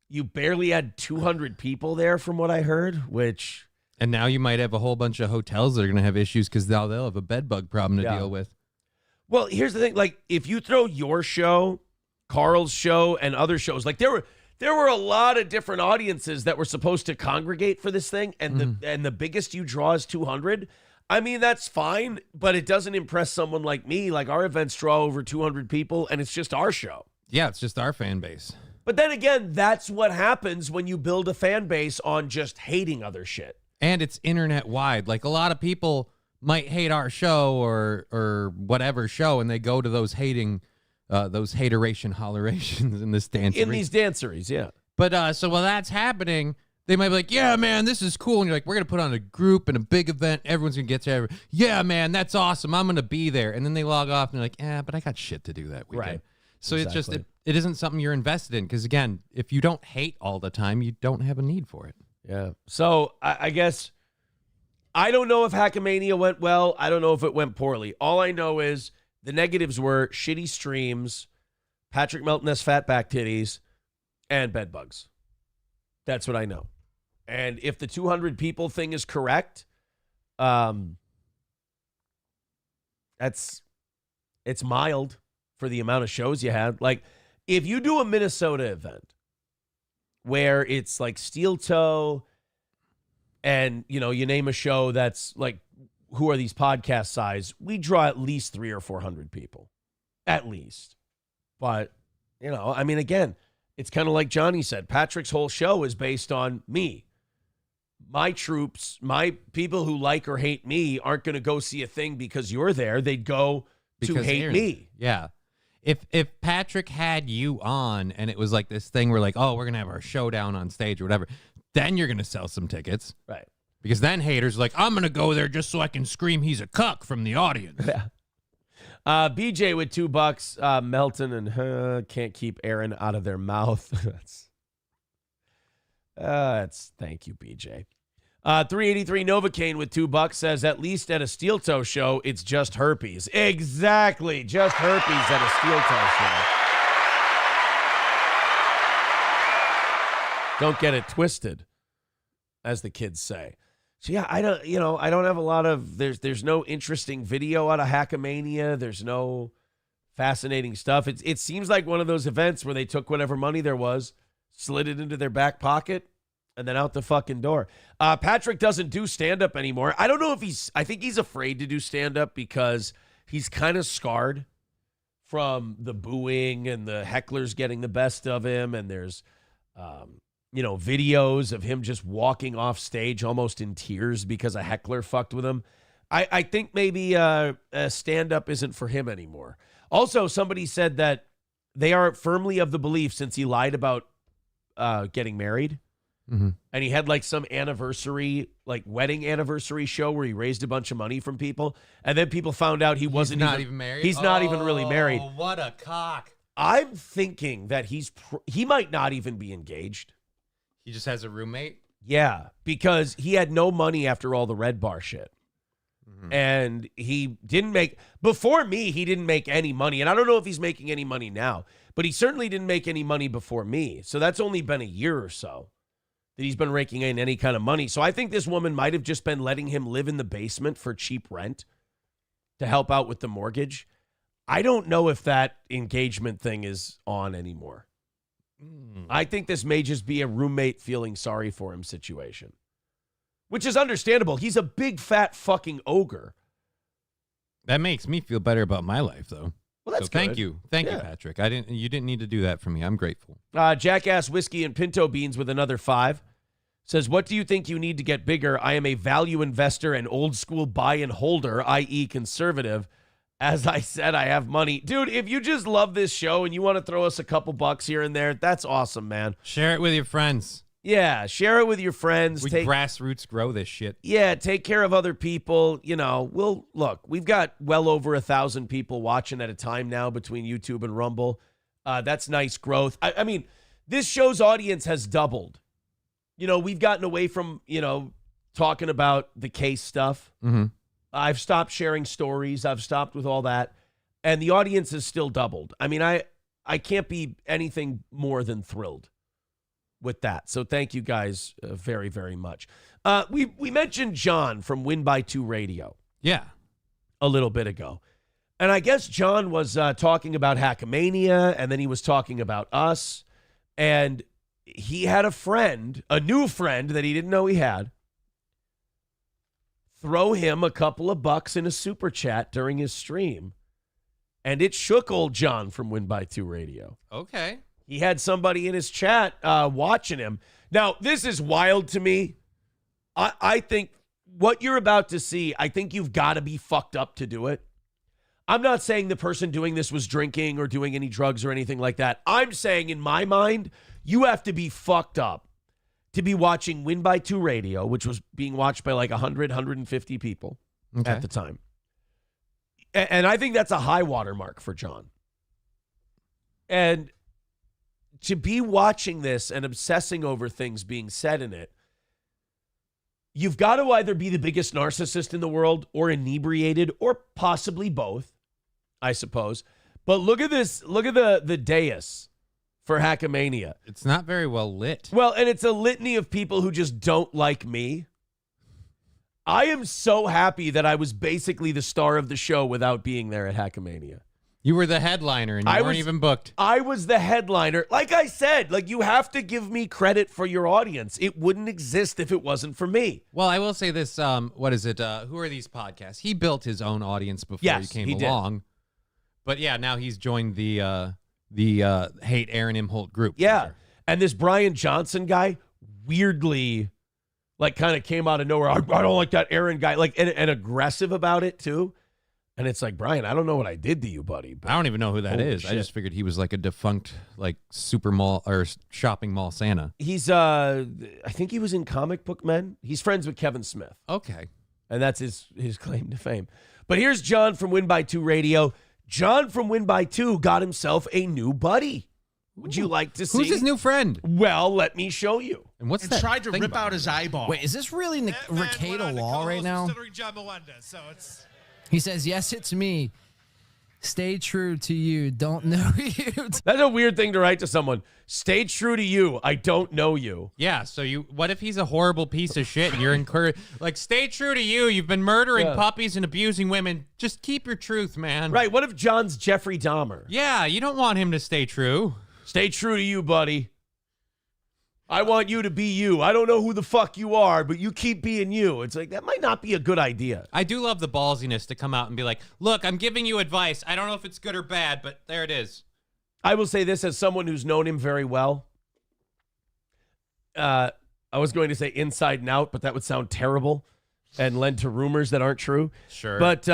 You barely had 200 people there from what I heard, which... And now you might have a whole bunch of hotels that are going to have issues because now they'll have a bed bug problem to deal with. Well, here's the thing. Like, if you throw your show, Carl's show, and other shows, like there were a lot of different audiences that were supposed to congregate for this thing, and the biggest you draw is 200. I mean, that's fine, but it doesn't impress someone like me. Like, our events draw over 200 people, and it's just our show. Yeah, it's just our fan base. But then again, that's what happens when you build a fan base on just hating other shit. And it's internet wide. Like, a lot of people might hate our show or whatever show, and they go to those hating, those hateration hollerations in this dancery. In these danceries, yeah. But so while that's happening, they might be like, yeah, man, this is cool. And you're like, we're going to put on a group and a big event. Everyone's going to get together. Yeah, man, that's awesome. I'm going to be there. And then they log off and they're like, yeah, but I got shit to do that weekend. Right. So It's just, it isn't something you're invested in. Because, again, if you don't hate all the time, you don't have a need for it. Yeah. So I guess I don't know if Hackamania went well. I don't know if it went poorly. All I know is the negatives were shitty streams, Patrick Melton has fat back titties, and bed bugs. That's what I know. And if the 200 people thing is correct, it's mild for the amount of shows you had. Like, if you do a Minnesota event where it's like Steel Toe and, you know, you name a show that's like, who are these podcast size? We draw at least 300 or 400 people. At least. But, you know, I mean, again, it's kind of like Johnny said. Patrick's whole show is based on me. My troops, my people who like or hate me aren't going to go see a thing because you're there. They'd go to hate me. Yeah. If Patrick had you on and it was like this thing where like, oh, we're going to have our showdown on stage or whatever, then you're going to sell some tickets. Right. Because then haters are like, I'm going to go there just so I can scream he's a cuck from the audience. Yeah. BJ with $2. Melton and can't keep Aaron out of their mouth. That's thank you, BJ. 383 Novocaine with $2 says, at least at a steel toe show, it's just herpes. Exactly. Just herpes at a steel toe show. Don't get it twisted, as the kids say. So yeah, I don't have a lot of, there's no interesting video out of Hackamania. There's no fascinating stuff. It seems like one of those events where they took whatever money there was, slid it into their back pocket, and then out the fucking door. Patrick doesn't do stand-up anymore. I don't know if I think he's afraid to do stand-up because he's kind of scarred from the booing and the hecklers getting the best of him. And there's, videos of him just walking off stage almost in tears because a heckler fucked with him. I think maybe stand-up isn't for him anymore. Also, somebody said that they are firmly of the belief, since he lied about getting married, and he had like some wedding anniversary show where he raised a bunch of money from people, and then people found out he's not even married. He's not even really married. Oh, what a cock! I'm thinking that he might not even be engaged. He just has a roommate. Yeah, because he had no money after all the Red Bar shit. And he didn't make, before me, he didn't make any money. And I don't know if he's making any money now, but he certainly didn't make any money before me. So that's only been a year or so that he's been raking in any kind of money. So I think this woman might have just been letting him live in the basement for cheap rent to help out with the mortgage. I don't know if that engagement thing is on anymore. I think this may just be a roommate feeling sorry for him situation. Which is understandable. He's a big, fat fucking ogre. That makes me feel better about my life, though. Well, that's so thank you. Thank you, Patrick. You didn't need to do that for me. I'm grateful. Jackass Whiskey and Pinto Beans with another 5 says, what do you think you need to get bigger? I am a value investor and old school buy and holder, i.e. conservative. As I said, I have money. Dude, if you just love this show and you want to throw us a couple bucks here and there, that's awesome, man. Share it with your friends. Yeah, share it with your friends. We grassroots grow this shit. Yeah, take care of other people. We've got well over 1,000 people watching at a time now between YouTube and Rumble. That's nice growth. I mean, this show's audience has doubled. We've gotten away from, talking about the case stuff. Mm-hmm. I've stopped sharing stories. I've stopped with all that. And the audience has still doubled. I mean, I can't be anything more than thrilled with that. So thank you guys very, very much. We mentioned John from Win by 2 Radio. Yeah. A little bit ago. And I guess John was talking about Hackamania, and then he was talking about us. And he had a new friend that he didn't know he had, throw him a couple of bucks in a super chat during his stream. And it shook old John from Win by 2 Radio. Okay. He had somebody in his chat watching him. Now, this is wild to me. I think what you're about to see, I think you've got to be fucked up to do it. I'm not saying the person doing this was drinking or doing any drugs or anything like that. I'm saying, in my mind, you have to be fucked up to be watching Win by 2 Radio, which was being watched by like 100, 150 people at the time. And I think that's a high watermark for John. And to be watching this and obsessing over things being said in it, you've got to either be the biggest narcissist in the world or inebriated or possibly both, I suppose. But look at this. Look at the dais for Hackamania. It's not very well lit. Well, and it's a litany of people who just don't like me. I am so happy that I was basically the star of the show without being there at Hackamania. You were the headliner, and you weren't even booked. I was the headliner. Like I said, you have to give me credit for your audience. It wouldn't exist if it wasn't for me. Well, I will say this. What is it? Who are these podcasts? He built his own audience before he came along. Did. But yeah, now he's joined the Hate Aaron Imholt group. Yeah, and this Brian Johnson guy weirdly, kind of came out of nowhere. I don't like that Aaron guy. And aggressive about it too. And it's like, Brian, I don't know what I did to you, buddy. I don't even know who that is. Shit. I just figured he was like a defunct, super mall or shopping mall Santa. He's, I think he was in Comic Book Men. He's friends with Kevin Smith. Okay. And that's his claim to fame. But here's John from Win by 2 Radio. John from Win by 2 got himself a new buddy. Would you like to see? Who's his new friend? Well, let me show you. And what's and that tried to thing rip about out his eyeball. Wait, is this really Recato Law right now? He says, yes, it's me. Stay true to you. Don't know you. That's a weird thing to write to someone. Stay true to you. I don't know you. Yeah, so what if he's a horrible piece of shit and you're encouraged? Like, stay true to you. You've been murdering puppies and abusing women. Just keep your truth, man. Right, what if John's Jeffrey Dahmer? Yeah, you don't want him to stay true. Stay true to you, buddy. I want you to be you. I don't know who the fuck you are, but you keep being you. It's like, that might not be a good idea. I do love the ballsiness to come out and be like, look, I'm giving you advice. I don't know if it's good or bad, but there it is. I will say this as someone who's known him very well. I was going to say inside and out, but that would sound terrible and lend to rumors that aren't true. Sure. But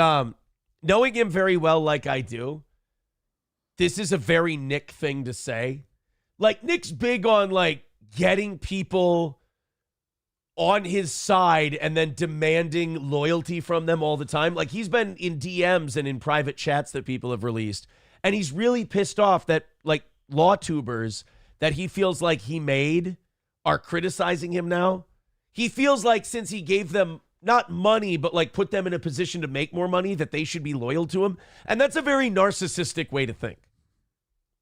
knowing him very well like I do, this is a very Nick thing to say. Like, Nick's big on, like, getting people on his side and then demanding loyalty from them all the time. Like, he's been in DMs and in private chats that people have released, and he's really pissed off that, like, law tubers that he feels like he made are criticizing him now. He feels like since he gave them not money, but like put them in a position to make more money, that they should be loyal to him. And that's a very narcissistic way to think.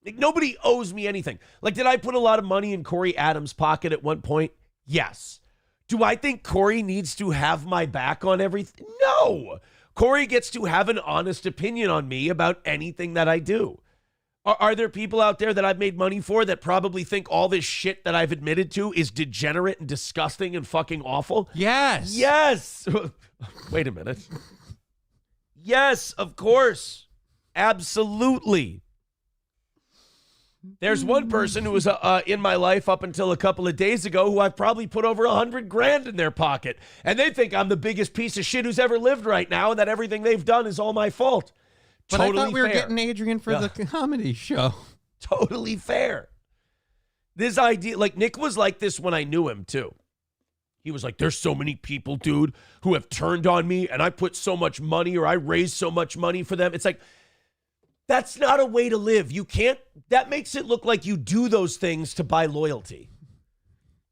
Like, nobody owes me anything. Like, did I put a lot of money in Corey Adams' pocket at one point? Yes. Do I think Corey needs to have my back on everything? No. Corey gets to have an honest opinion on me about anything that I do. Are there people out there that I've made money for that probably think all this shit that I've admitted to is degenerate and disgusting and fucking awful? Yes. Yes. Wait a minute. Yes, of course. Absolutely. There's one person who was in my life up until a couple of days ago who I've probably put over $100,000 in their pocket. And they think I'm the biggest piece of shit who's ever lived right now and that everything they've done is all my fault. But totally I thought we were fair. getting Adrian for the comedy show. Totally fair. This idea, like, Nick was like this when I knew him, too. He was like, there's so many people, dude, who have turned on me, and I put so much money, or I raised so much money for them. It's like, that's not a way to live. You can't, that makes it look like you do those things to buy loyalty.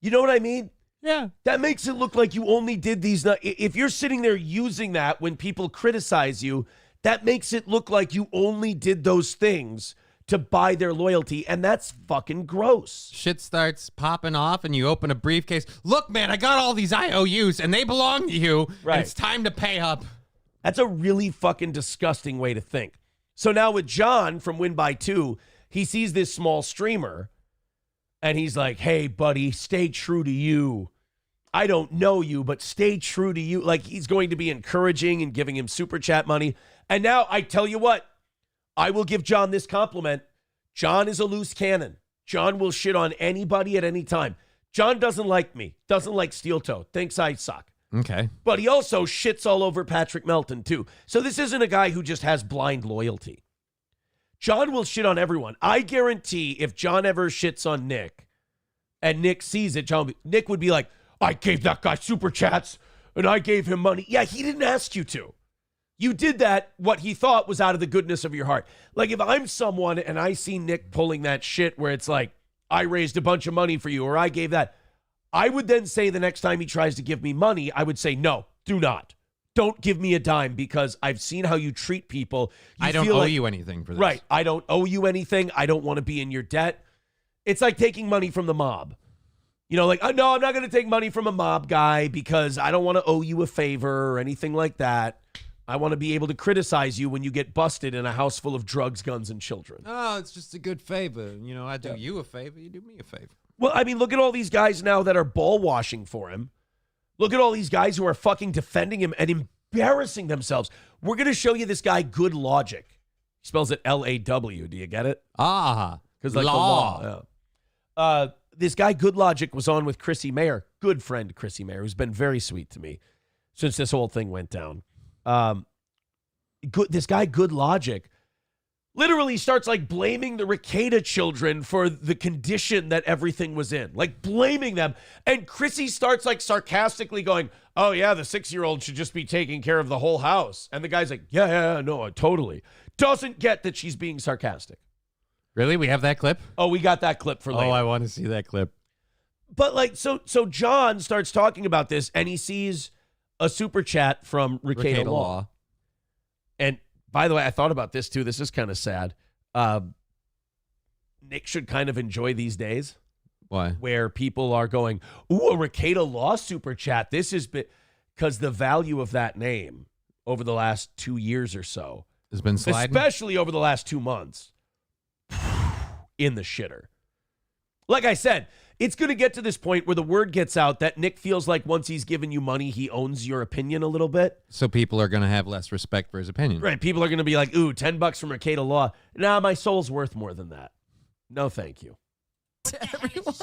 You know what I mean? Yeah. That makes it look like you only did these. If you're sitting there using that when people criticize you, that makes it look like you only did those things to buy their loyalty, and that's fucking gross. Shit starts popping off, and you open a briefcase. Look, man, I got all these IOUs, and they belong to you, Right. and it's time to pay up. That's a really fucking disgusting way to think. So now with John from Win by 2, he sees this small streamer, and he's like, hey, buddy, stay true to you. I don't know you, but stay true to you. Like, he's going to be encouraging and giving him super chat money. And now I tell you what, I will give John this compliment. John is a loose cannon. John will shit on anybody at any time. John doesn't like me, doesn't like Steel Toe, thinks I suck. Okay. But he also shits all over Patrick Melton, too. So this isn't a guy who just has blind loyalty. John will shit on everyone. I guarantee if John ever shits on Nick and Nick sees it, Nick would be like, I gave that guy super chats and I gave him money. Yeah, he didn't ask you to. You did that, what he thought was out of the goodness of your heart. Like, if I'm someone and I see Nick pulling that shit where it's like, I raised a bunch of money for you or I gave that, I would then say the next time he tries to give me money, I would say, no, do not. Don't give me a dime because I've seen how you treat people. I don't owe you anything for this. Right. I don't owe you anything. I don't want to be in your debt. It's like taking money from the mob. You know, like, no, I'm not going to take money from a mob guy because I don't want to owe you a favor or anything like that. I want to be able to criticize you when you get busted in a house full of drugs, guns, and children. Oh, it's just a good favor. You know, I do you a favor, you do me a favor. Well, I mean, look at all these guys now that are ball washing for him. Look at all these guys who are fucking defending him and embarrassing themselves. We're going to show you this guy, Good Logic. He spells it L-A-W. Do you get it? Ah, because like law. The law. Yeah. This guy, Good Logic, was on with Chrissy Mayer, good friend Chrissy Mayer, who's been very sweet to me since this whole thing went down. This guy, Good Logic, literally starts like blaming the Recato children for the condition that everything was in, like blaming them. And Chrissy starts like sarcastically going, oh yeah, the 6-year-old should just be taking care of the whole house. And the guy's like, yeah, no, totally. Doesn't get that she's being sarcastic. Really? We have that clip? Oh, we got that clip for later. Oh, I want to see that clip. But like, so John starts talking about this, and he sees a super chat from Ricada Law. And by the way, I thought about this too. This is kind of sad. Nick should kind of enjoy these days. Why? Where people are going, ooh, a Ricada Law super chat. This is because the value of that name over the last 2 years or so has been sliding, especially over the last 2 months, in the shitter. Like I said, it's going to get to this point where the word gets out that Nick feels like once he's given you money, he owns your opinion a little bit. So people are going to have less respect for his opinion. Right. People are going to be like, ooh, $10 from Ricada Law. Nah, my soul's worth more than that. No, thank you. Everyone.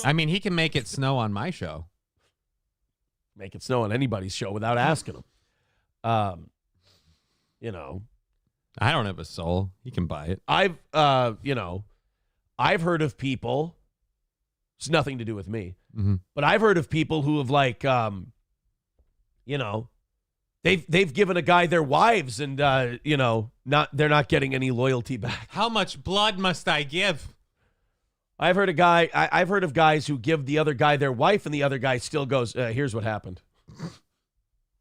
I mean, he can make it snow on my show. Make it snow on anybody's show without asking him. You know, I don't have a soul. He can buy it. I've heard of people. It's nothing to do with me, but I've heard of people who have like, they've given a guy their wives, and they're not getting any loyalty back. How much blood must I give? I've heard of guys who give the other guy their wife, and the other guy still goes, here's what happened.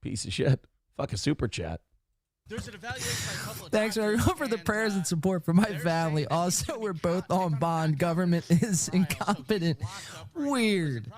Piece of shit. Fuck a super chat. Thanks everyone for the prayers and support for my family. Also, we're both on bond. Government is incompetent. Weird.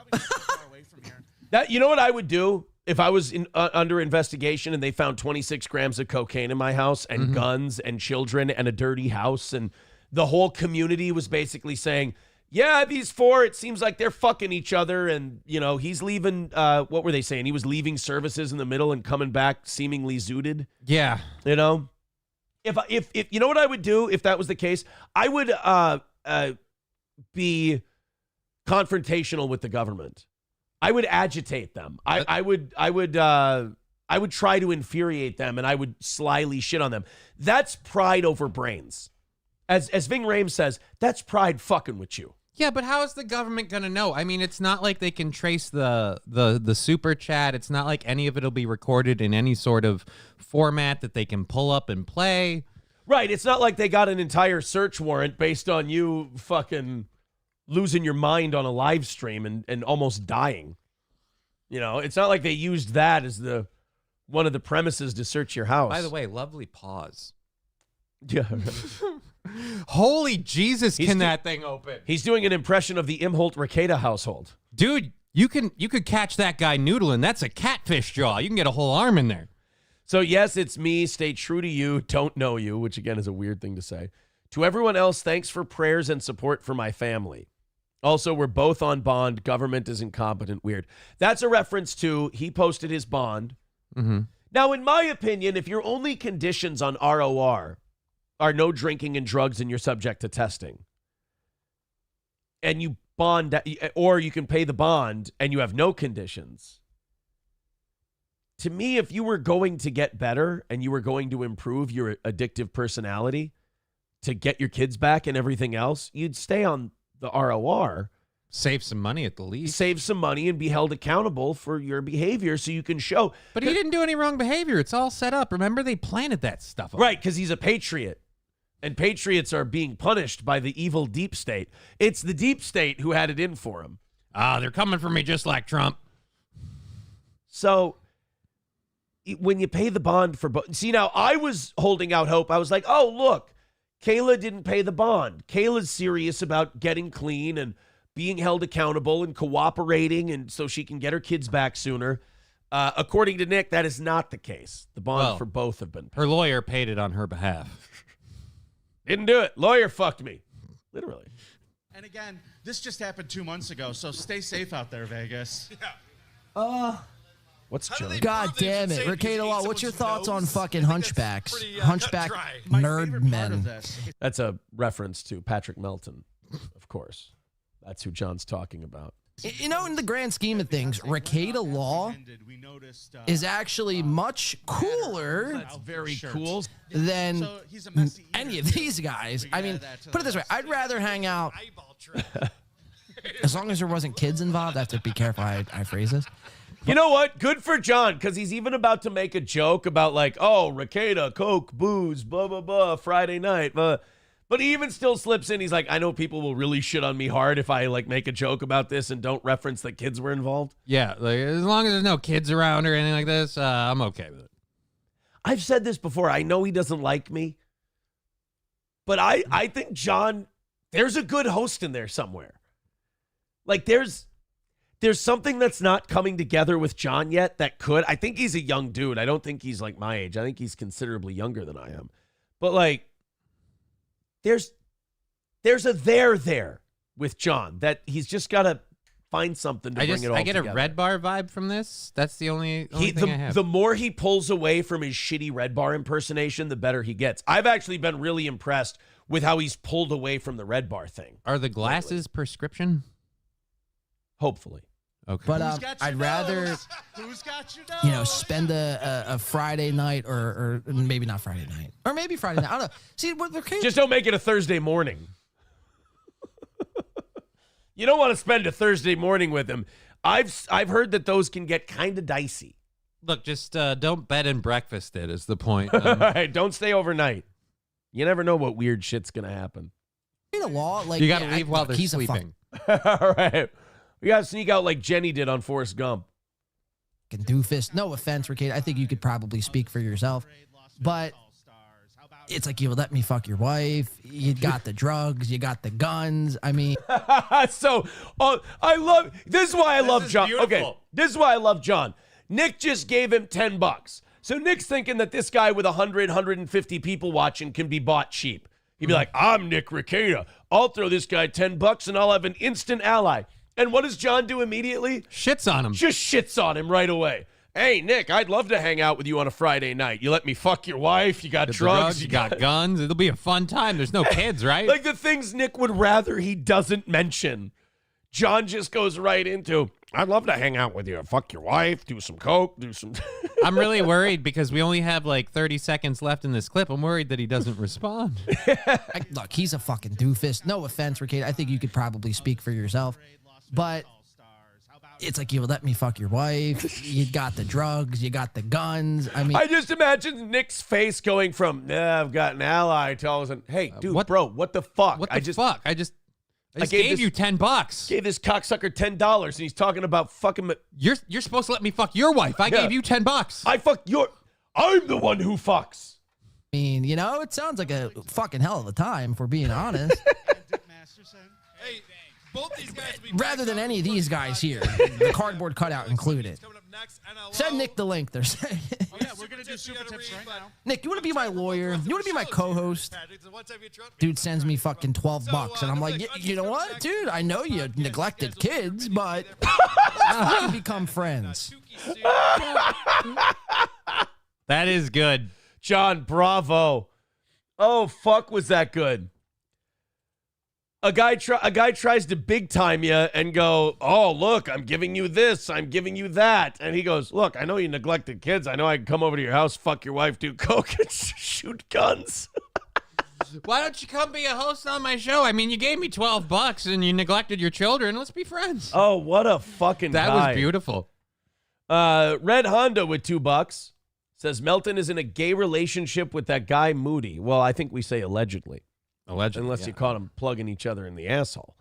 That, you know what I would do if I was under investigation and they found 26 grams of cocaine in my house and guns and children and a dirty house, and the whole community was basically saying, yeah, these four, it seems like they're fucking each other, and, he's leaving, what were they saying? He was leaving services in the middle and coming back seemingly zooted. Yeah. If you know what I would do if that was the case? I would be confrontational with the government. I would agitate them. I would try to infuriate them, and I would slyly shit on them. That's pride over brains. As Ving Rhames says, that's pride fucking with you. Yeah, but how is the government going to know? I mean, it's not like they can trace the super chat. It's not like any of it will be recorded in any sort of format that they can pull up and play. Right. It's not like they got an entire search warrant based on you fucking losing your mind on a live stream and almost dying. It's not like they used that as one of the premises to search your house. By the way, lovely pause. Yeah. Holy Jesus, that thing open? He's doing an impression of the Imholt-Ricada household. Dude, you could catch that guy noodling. That's a catfish jaw. You can get a whole arm in there. So yes, it's me. Stay true to you. Don't know you, which again is a weird thing to say. To everyone else, thanks for prayers and support for my family. Also, we're both on bond. Government is incompetent. Weird. That's a reference to he posted his bond. Now, in my opinion, if your only conditions on ROR are no drinking and drugs and you're subject to testing, and you bond, or you can pay the bond and you have no conditions, to me, if you were going to get better and you were going to improve your addictive personality to get your kids back and everything else, you'd stay on the ROR. Save some money at the least. Save some money and be held accountable for your behavior so you can show. But he didn't do any wrong behavior. It's all set up. Remember, they planted that stuff up. Right, because he's a patriot. And patriots are being punished by the evil deep state. It's the deep state who had it in for him. They're coming for me just like Trump. So when you pay the bond for... See, now, I was holding out hope. I was like, oh, look, Kayla didn't pay the bond. Kayla's serious about getting clean and being held accountable and cooperating, and so she can get her kids back sooner. According to Nick, that is not the case. The bond for both have been paid. Her lawyer paid it on her behalf. Didn't do it. Lawyer fucked me. Literally. And again, this just happened 2 months ago, so stay safe out there, Vegas. What's Joe? God damn it. Ricada Law, what's your thoughts on fucking hunchbacks? Hunchback nerd men. That's a reference to Patrick Melton, of course. That's who John's talking about. In the grand scheme of things, Ricada Law is actually much cooler. That's very cool. Than any of these guys. I mean, put it this way. I'd rather hang out, as long as there wasn't kids involved. I have to be careful how I phrase this. You know what? Good for John, because he's even about to make a joke about like, oh, Ricada, Coke, booze, blah, blah, blah, Friday night. But he even still slips in. He's like, I know people will really shit on me hard if I like make a joke about this and don't reference that kids were involved. Yeah, like as long as there's no kids around or anything like this, I'm okay with it. I've said this before. I know he doesn't like me, but I think John, there's a good host in there somewhere. Like there's something that's not coming together with John yet that could. I think he's a young dude. I don't think he's like my age. I think he's considerably younger than I am. But like, there's a there with John that he's just got to find something to bring it all I get together. a Red Bar vibe from this. That's the only thing I have. The more he pulls away from his shitty Red Bar impersonation, the better he gets. I've actually been really impressed with how he's pulled away from the Red Bar thing. Are the glasses prescription? Hopefully. Okay. But I'd rather, spend a Friday night or maybe not Friday night. Or maybe Friday night. I don't know. See, just don't make it a Thursday morning. You don't want to spend a Thursday morning with him. I've heard that those can get kind of dicey. Look, just don't bed and breakfast it is the point. All right, don't stay overnight. You never know what weird shit's going to happen. The law, like, you got to leave while they're sleeping. All right. We got to sneak out like Jenny did on Forrest Gump. Doofus. No offense, Ricky. I think you could probably speak for yourself. But it's like, you let me fuck your wife. You got the drugs. You got the guns. I mean. So, this is why I love John. Beautiful. Okay, this is why I love John. Nick just gave him $10. So Nick's thinking that this guy with 150 people watching can be bought cheap. He'd be like, I'm Nick Rekieta. I'll throw this guy $10 and I'll have an instant ally. And what does John do immediately? Shits on him. Just shits on him right away. Hey, Nick, I'd love to hang out with you on a Friday night. You let me fuck your wife. You got drugs. You got guns. It'll be a fun time. There's no kids, right? Like the things Nick would rather he doesn't mention. John just goes right into, I'd love to hang out with you. Fuck your wife. Do some coke. Do some... I'm really worried because we only have like 30 seconds left in this clip. I'm worried that he doesn't respond. Look, he's a fucking doofus. No offense, Ricky. I think you could probably speak for yourself. But it's like, you let me fuck your wife. You got the drugs. You got the guns. I mean, I just imagine Nick's face going from, I've got an ally, to all of a sudden, hey, dude, bro, what the fuck? What the fuck? I just gave you $10. Gave this cocksucker $10, and he's talking about fucking. You're supposed to let me fuck your wife. I gave you $10. I'm the one who fucks. I mean, it sounds like a fucking hell of a time, if we're being honest. Hey, both these guys rather than any of these guys here, the cardboard cutout included. Send Nick the link, they're saying. Oh, yeah, we're going to do super tips right now. Nick, you want to be my lawyer? You want to be my co-host? Dude sends me fucking $12, and I'm like, you know what, dude? I know you neglected kids, but how do we become friends? That is good. John, bravo. Oh, fuck, was that good? A guy tries to big time you and go, oh, look, I'm giving you this, I'm giving you that. And he goes, look, I know you neglected kids. I know I can come over to your house, fuck your wife, do coke, and shoot guns. Why don't you come be a host on my show? I mean, you gave me $12 and you neglected your children. Let's be friends. Oh, what a fucking That guy. was beautiful. Red Honda with $2 says Melton is in a gay relationship with that guy Moody. Well, I think we say allegedly. Unless you caught them plugging each other in the asshole.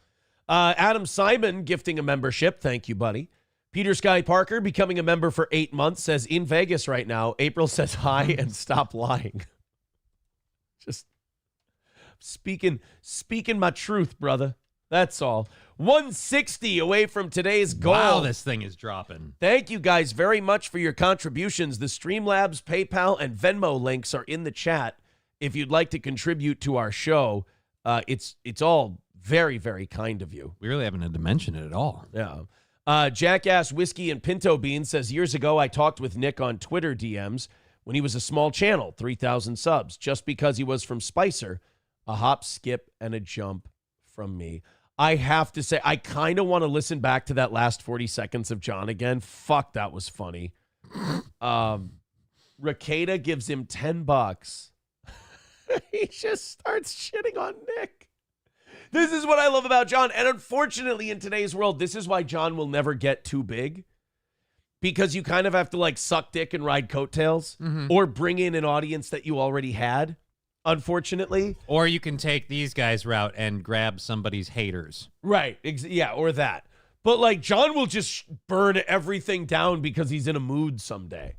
Adam Simon gifting a membership. Thank you, buddy. Peter Sky Parker becoming a member for 8 months says in Vegas right now. April says hi and stop lying. Just speaking my truth, brother. That's all. 160 away from today's goal. Wow, this thing is dropping. Thank you guys very much for your contributions. The Streamlabs, PayPal, and Venmo links are in the chat. If you'd like to contribute to our show, it's all very, very kind of you. We really haven't had to mention it at all. Yeah. Jackass Whiskey and Pinto Bean says, years ago I talked with Nick on Twitter DMs when he was a small channel, 3,000 subs, just because he was from Spicer, a hop, skip, and a jump from me. I have to say, I kind of want to listen back to that last 40 seconds of John again. Fuck, that was funny. Rekieta gives him $10. He just starts shitting on Nick. This is what I love about John. And unfortunately, in today's world, this is why John will never get too big. Because you kind of have to like suck dick and ride coattails or bring in an audience that you already had. unfortunately. Or you can take these guys' route and grab somebody's haters. Right. Yeah, or that. But, like, John will just burn everything down because he's in a mood someday.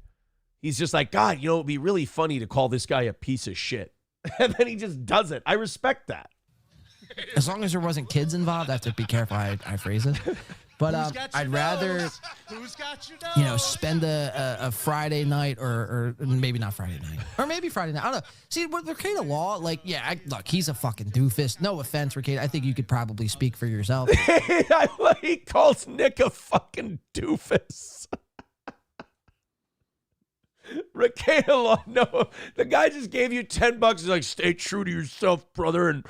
He's just like, God, it'd be really funny to call this guy a piece of shit. And then he just does it. I respect that. As long as there wasn't kids involved, I have to be careful how I phrase it. But I'd rather, spend a Friday night or maybe not Friday night. Or maybe Friday night. I don't know. See, with Recato Law, like, yeah, look, he's a fucking doofus. No offense, Recato. I think you could probably speak for yourself. He calls Nick a fucking doofus. Recato Law, no. The guy just gave you $10. He's like, stay true to yourself, brother. And,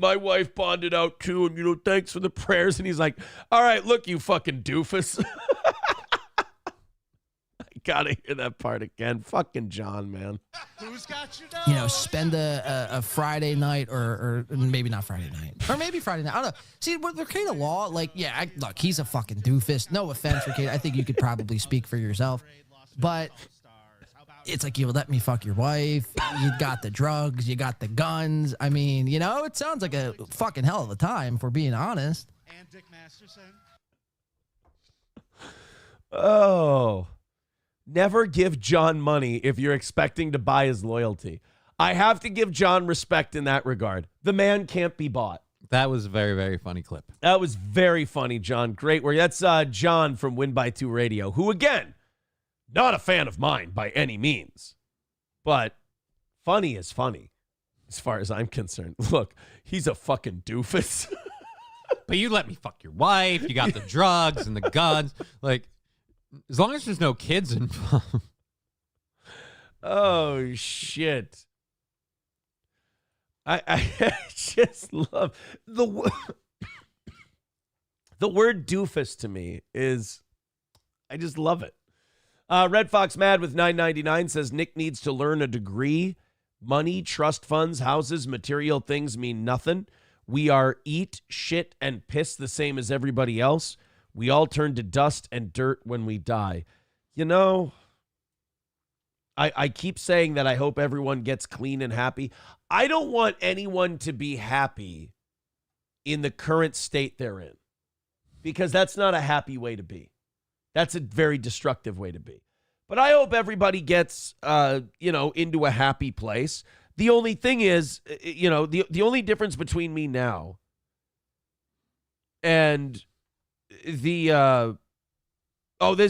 my wife bonded out too. And, thanks for the prayers. And he's like, all right, look, you fucking doofus. I gotta hear that part again. Fucking John, man. Who's got you now? Spend a Friday night or maybe not Friday night. Or maybe Friday night. I don't know. See, with Recato Law, like, yeah, look, he's a fucking doofus. No offense, Recato. I think you could probably speak for yourself. But it's like, you let me fuck your wife. You got the drugs. You got the guns. I mean, it sounds like a fucking hell of a time, if we're being honest. And Dick Masterson. Oh. Never give John money if you're expecting to buy his loyalty. I have to give John respect in that regard. The man can't be bought. That was a very, very funny clip. That was very funny, John. Great work. That's John from Win by 2 Radio, who, again, not a fan of mine by any means, but funny is funny as far as I'm concerned. Look, he's a fucking doofus. But you let me fuck your wife. You got the drugs and the guns. Like, as long as there's no kids involved. Oh, shit. I just love the word doofus to me is, I just love it. Red Fox Mad with $9.99 says Nick needs to learn a degree. Money, trust funds, houses, material things mean nothing. We are eat, shit, and piss the same as everybody else. We all turn to dust and dirt when we die. I keep saying that I hope everyone gets clean and happy. I don't want anyone to be happy in the current state they're in, because that's not a happy way to be. That's a very destructive way to be. But I hope everybody gets, into a happy place. The only thing is, the only difference between me now and this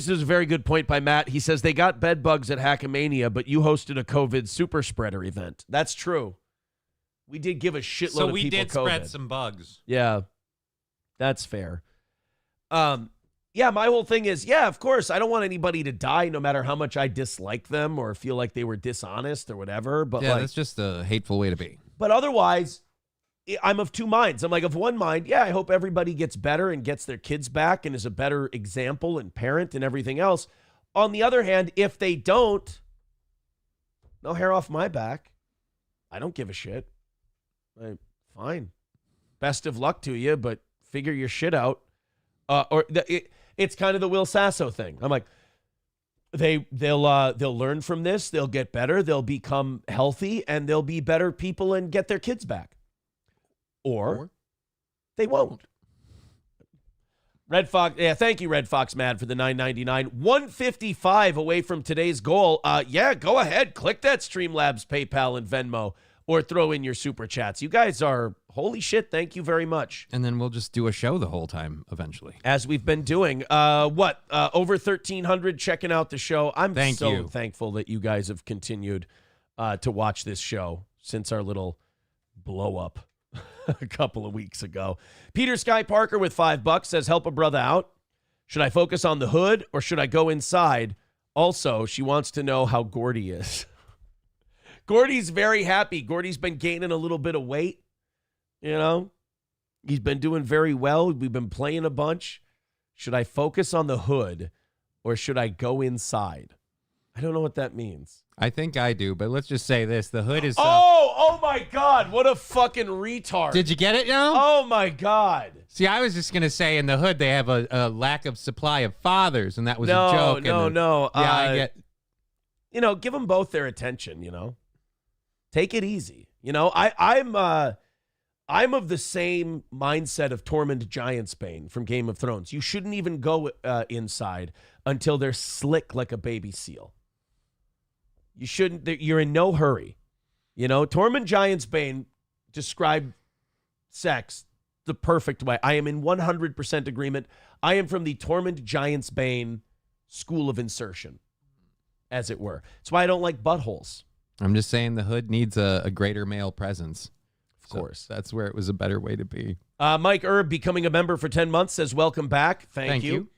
is a very good point by Matt. He says they got Bedbugs at Hackamania, but you hosted a COVID super spreader event. That's true. We did give a shitload of people COVID. So we did spread some bugs. Yeah, that's fair. Yeah, my whole thing is, of course, I don't want anybody to die no matter how much I dislike them or feel like they were dishonest or whatever. But that's just a hateful way to be. But otherwise, I'm of two minds. I'm like, of one mind, I hope everybody gets better and gets their kids back and is a better example and parent and everything else. On the other hand, if they don't, no hair off my back. I don't give a shit. Fine. Best of luck to you, but figure your shit out. It's kind of the Will Sasso thing. I'm like, they'll learn from this. They'll get better. They'll become healthy, and they'll be better people and get their kids back. Or they won't. Red Fox, thank you, Red Fox Mad, for the $9.99. 155 away from today's goal. Go ahead. Click that Streamlabs PayPal and Venmo, or throw in your super chats. You guys are, holy shit, thank you very much. And then we'll just do a show the whole time eventually. As we've been doing. Over 1,300 checking out the show. I'm so thankful that you guys have continued to watch this show since our little blow up a couple of weeks ago. Peter Sky Parker with $5 says, help a brother out. Should I focus on the hood or should I go inside? Also, she wants to know how Gordy is. Gordy's very happy. Gordy's been gaining a little bit of weight. He's been doing very well. We've been playing a bunch. Should I focus on the hood or should I go inside? I don't know what that means. I think I do, but let's just say this. The hood is... Oh my God. What a fucking retard. Did you get it now? Oh my God. See, I was just going to say in the hood they have a lack of supply of fathers, and that was a joke. No. Yeah, I get... Give them both their attention, Take it easy. You know, I'm of the same mindset of Tormund Giantsbane from Game of Thrones. You shouldn't even go inside until they're slick like a baby seal. You shouldn't. You're in no hurry. You know, Tormund Giantsbane described sex the perfect way. I am in 100% agreement. I am from the Tormund Giantsbane school of insertion, as it were. That's why I don't like buttholes. I'm just saying the hood needs a greater male presence. Of course. That's where it was a better way to be. Mike Erb, becoming a member for 10 months, says, welcome back. Thank you.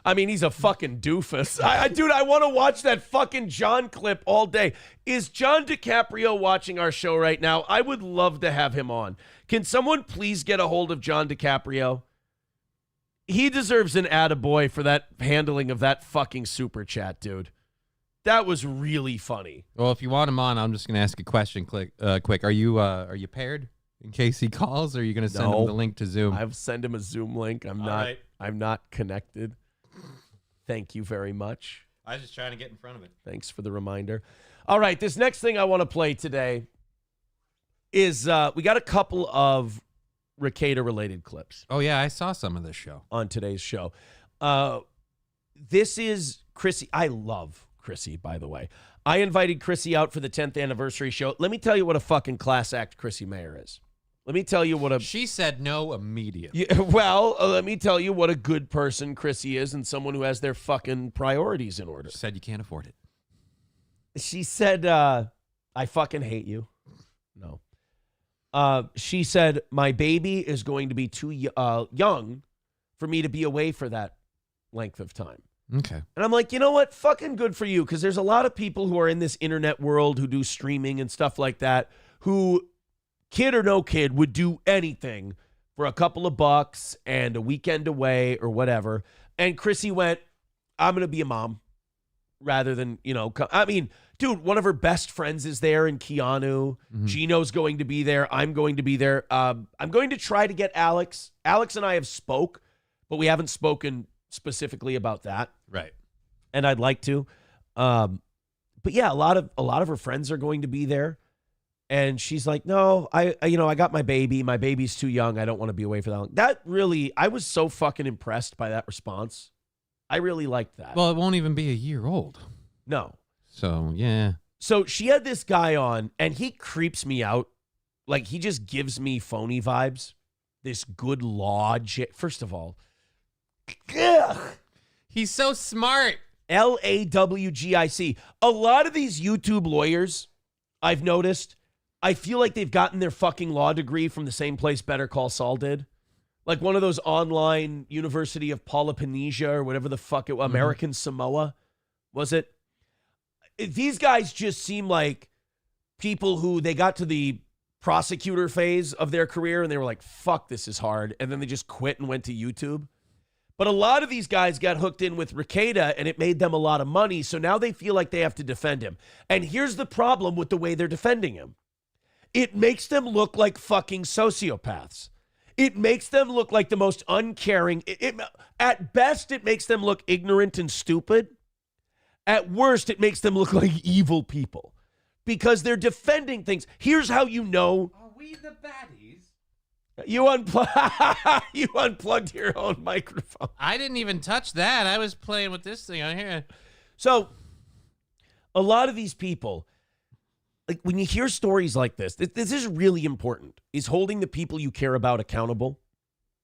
I mean, he's a fucking doofus. Dude, I want to watch that fucking John clip all day. Is John DiCaprio watching our show right now? I would love to have him on. Can someone please get a hold of John DiCaprio? He deserves an attaboy for that handling of that fucking super chat, dude. That was really funny. Well, if you want him on, I'm just going to ask a question quick. Are you paired in case he calls, or are you going to send him the link to Zoom? I've sent him a Zoom link. I'm not connected. Thank you very much. I was just trying to get in front of it. Thanks for the reminder. All right, this next thing I want to play today is we got a couple of Recator-related clips. Oh, yeah, I saw some of this show. On today's show. This is Chrissy. I love Chrissy, by the way. I invited Chrissy out for the 10th anniversary show. Let me tell you what a fucking class act Chrissy Mayer is. Let me tell you what a... She said no immediately. Yeah, well, let me tell you what a good person Chrissy is and someone who has their fucking priorities in order. She said you can't afford it. She said, I fucking hate you. No. She said, my baby is going to be too young for me to be away for that length of time. Okay. And I'm like, you know what? Fucking good for you, because there's a lot of people who are in this internet world who do streaming and stuff like that who... kid or no kid, would do anything for a couple of bucks and a weekend away or whatever. And Chrissy went, I'm going to be a mom rather than, I mean, dude, one of her best friends is there in Keanu. Mm-hmm. Gino's going to be there. I'm going to be there. I'm going to try to get Alex. Alex and I have spoke, but we haven't spoken specifically about that. Right. And I'd like to. But yeah, a lot of her friends are going to be there. And she's like, no, I got my baby. My baby's too young. I don't want to be away for that long. That really, I was so fucking impressed by that response. I really liked that. Well, it won't even be a year old. No. So, yeah. So she had this guy on, and he creeps me out. Like, he just gives me phony vibes. This good logic. First of all, ugh. He's so smart. LAWGIC. A lot of these YouTube lawyers, I've noticed, I feel like they've gotten their fucking law degree from the same place Better Call Saul did. Like one of those online University of Polynesia or whatever the fuck it was, American Samoa, was it? These guys just seem like people who they got to the prosecutor phase of their career and they were like, fuck, this is hard. And then they just quit and went to YouTube. But a lot of these guys got hooked in with Recator and it made them a lot of money. So now they feel like they have to defend him. And here's the problem with the way they're defending him. It makes them look like fucking sociopaths. It makes them look like the most uncaring. At best, it makes them look ignorant and stupid. At worst, it makes them look like evil people because they're defending things. Here's how you know. Are we the baddies? You unplugged your own microphone. I didn't even touch that. I was playing with this thing on here. So, a lot of these people, like when you hear stories like this is really important, is holding the people you care about accountable.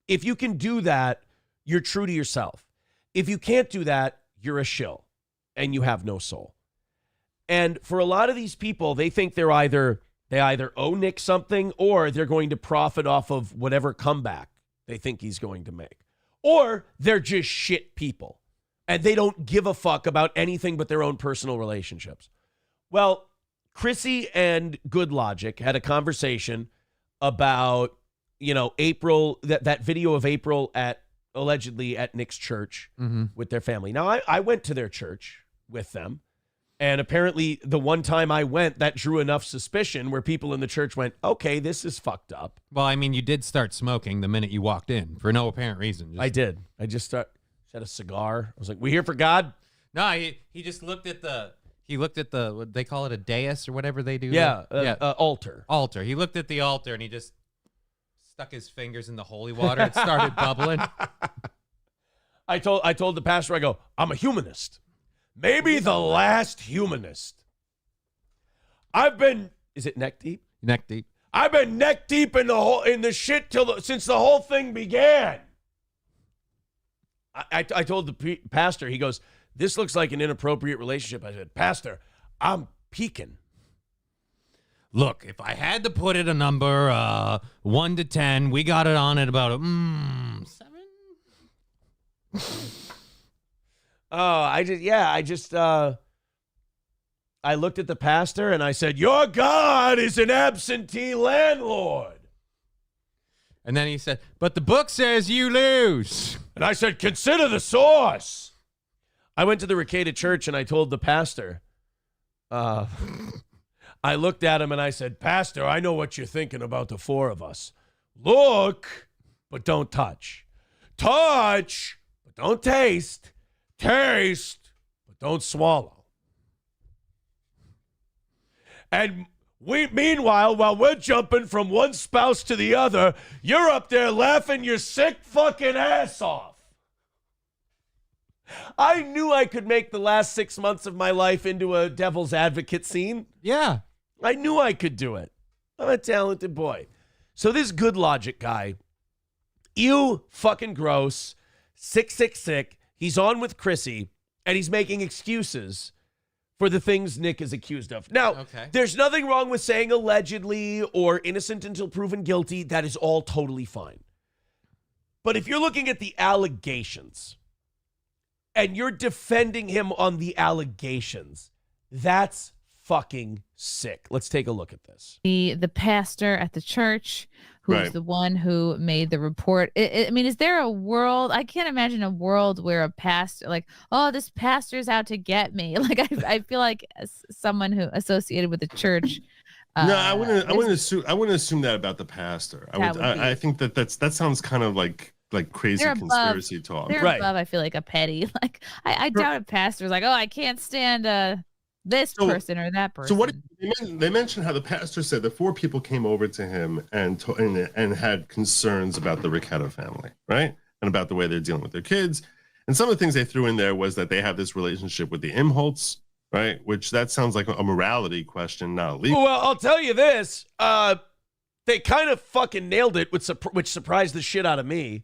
If you can do that, you're true to yourself. If you can't do that, you're a shill and you have no soul. And for a lot of these people, they think they either owe Nick something or they're going to profit off of whatever comeback they think he's going to make. Or they're just shit people and they don't give a fuck about anything but their own personal relationships. Well, Chrissy and Good Logic had a conversation about, April, that video of April allegedly at Nick's church with their family. Now, I went to their church with them. And apparently the one time I went, that drew enough suspicion where people in the church went, okay, this is fucked up. Well, I mean, you did start smoking the minute you walked in for no apparent reason. I did. I just had a cigar. I was like, we here for God? No, he just looked at the He looked at what they call it, a dais or whatever they do. Yeah, altar. Altar. He looked at the altar and he just stuck his fingers in the holy water. It started bubbling. I told the pastor, I go, I'm a humanist. Maybe the last humanist. Is it neck deep? Neck deep. I've been neck deep in the shit since the whole thing began. I told the pastor, he goes, this looks like an inappropriate relationship. I said, Pastor, I'm peeking. Look, if I had to put it a number, 1 to 10, we got it on at about 7. I looked at the pastor and I said, your God is an absentee landlord. And then he said, but the book says you lose. And I said, consider the source. I went to the Recated Church and I told the pastor, I looked at him and I said, Pastor, I know what you're thinking about the 4 of us. Look, but don't touch. Touch, but don't taste. Taste, but don't swallow. And meanwhile, while we're jumping from one spouse to the other, you're up there laughing your sick fucking ass off. I knew I could make the last 6 months of my life into a devil's advocate scene. Yeah. I knew I could do it. I'm a talented boy. So this Good Logic guy, ew, fucking gross, sick. He's on with Chrissy, and he's making excuses for the things Nick is accused of. Now, There's nothing wrong with saying allegedly or innocent until proven guilty. That is all totally fine. But if you're looking at the allegations and you're defending him on the allegations, that's fucking sick. Let's take a look at this. The pastor at the church who's the one who made the report. I mean, is there a world? I can't imagine a world where a pastor, like, oh, this pastor's out to get me. Like, I feel like someone who associated with the church. No, I wouldn't assume that about the pastor. I think that sounds kind of like crazy conspiracy talk. They're above, I feel like, a petty. Like, I doubt a pastor's like, oh, I can't stand this person or that person. So what they mentioned how the pastor said that 4 people came over to him and had concerns about the Ricchetto family, right? And about the way they're dealing with their kids. And some of the things they threw in there was that they have this relationship with the Imholtz, right? Which that sounds like a morality question, not a legal. Well, I'll tell you this. They kind of fucking nailed it, which surprised the shit out of me.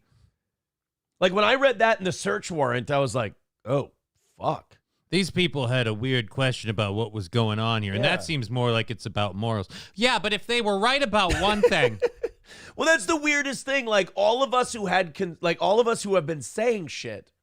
Like, when I read that in the search warrant, I was like, oh, fuck. These people had a weird question about what was going on here, and that seems more like it's about morals. Yeah, but if they were right about one thing. Well, that's the weirdest thing. Like, all of us who have been saying shit,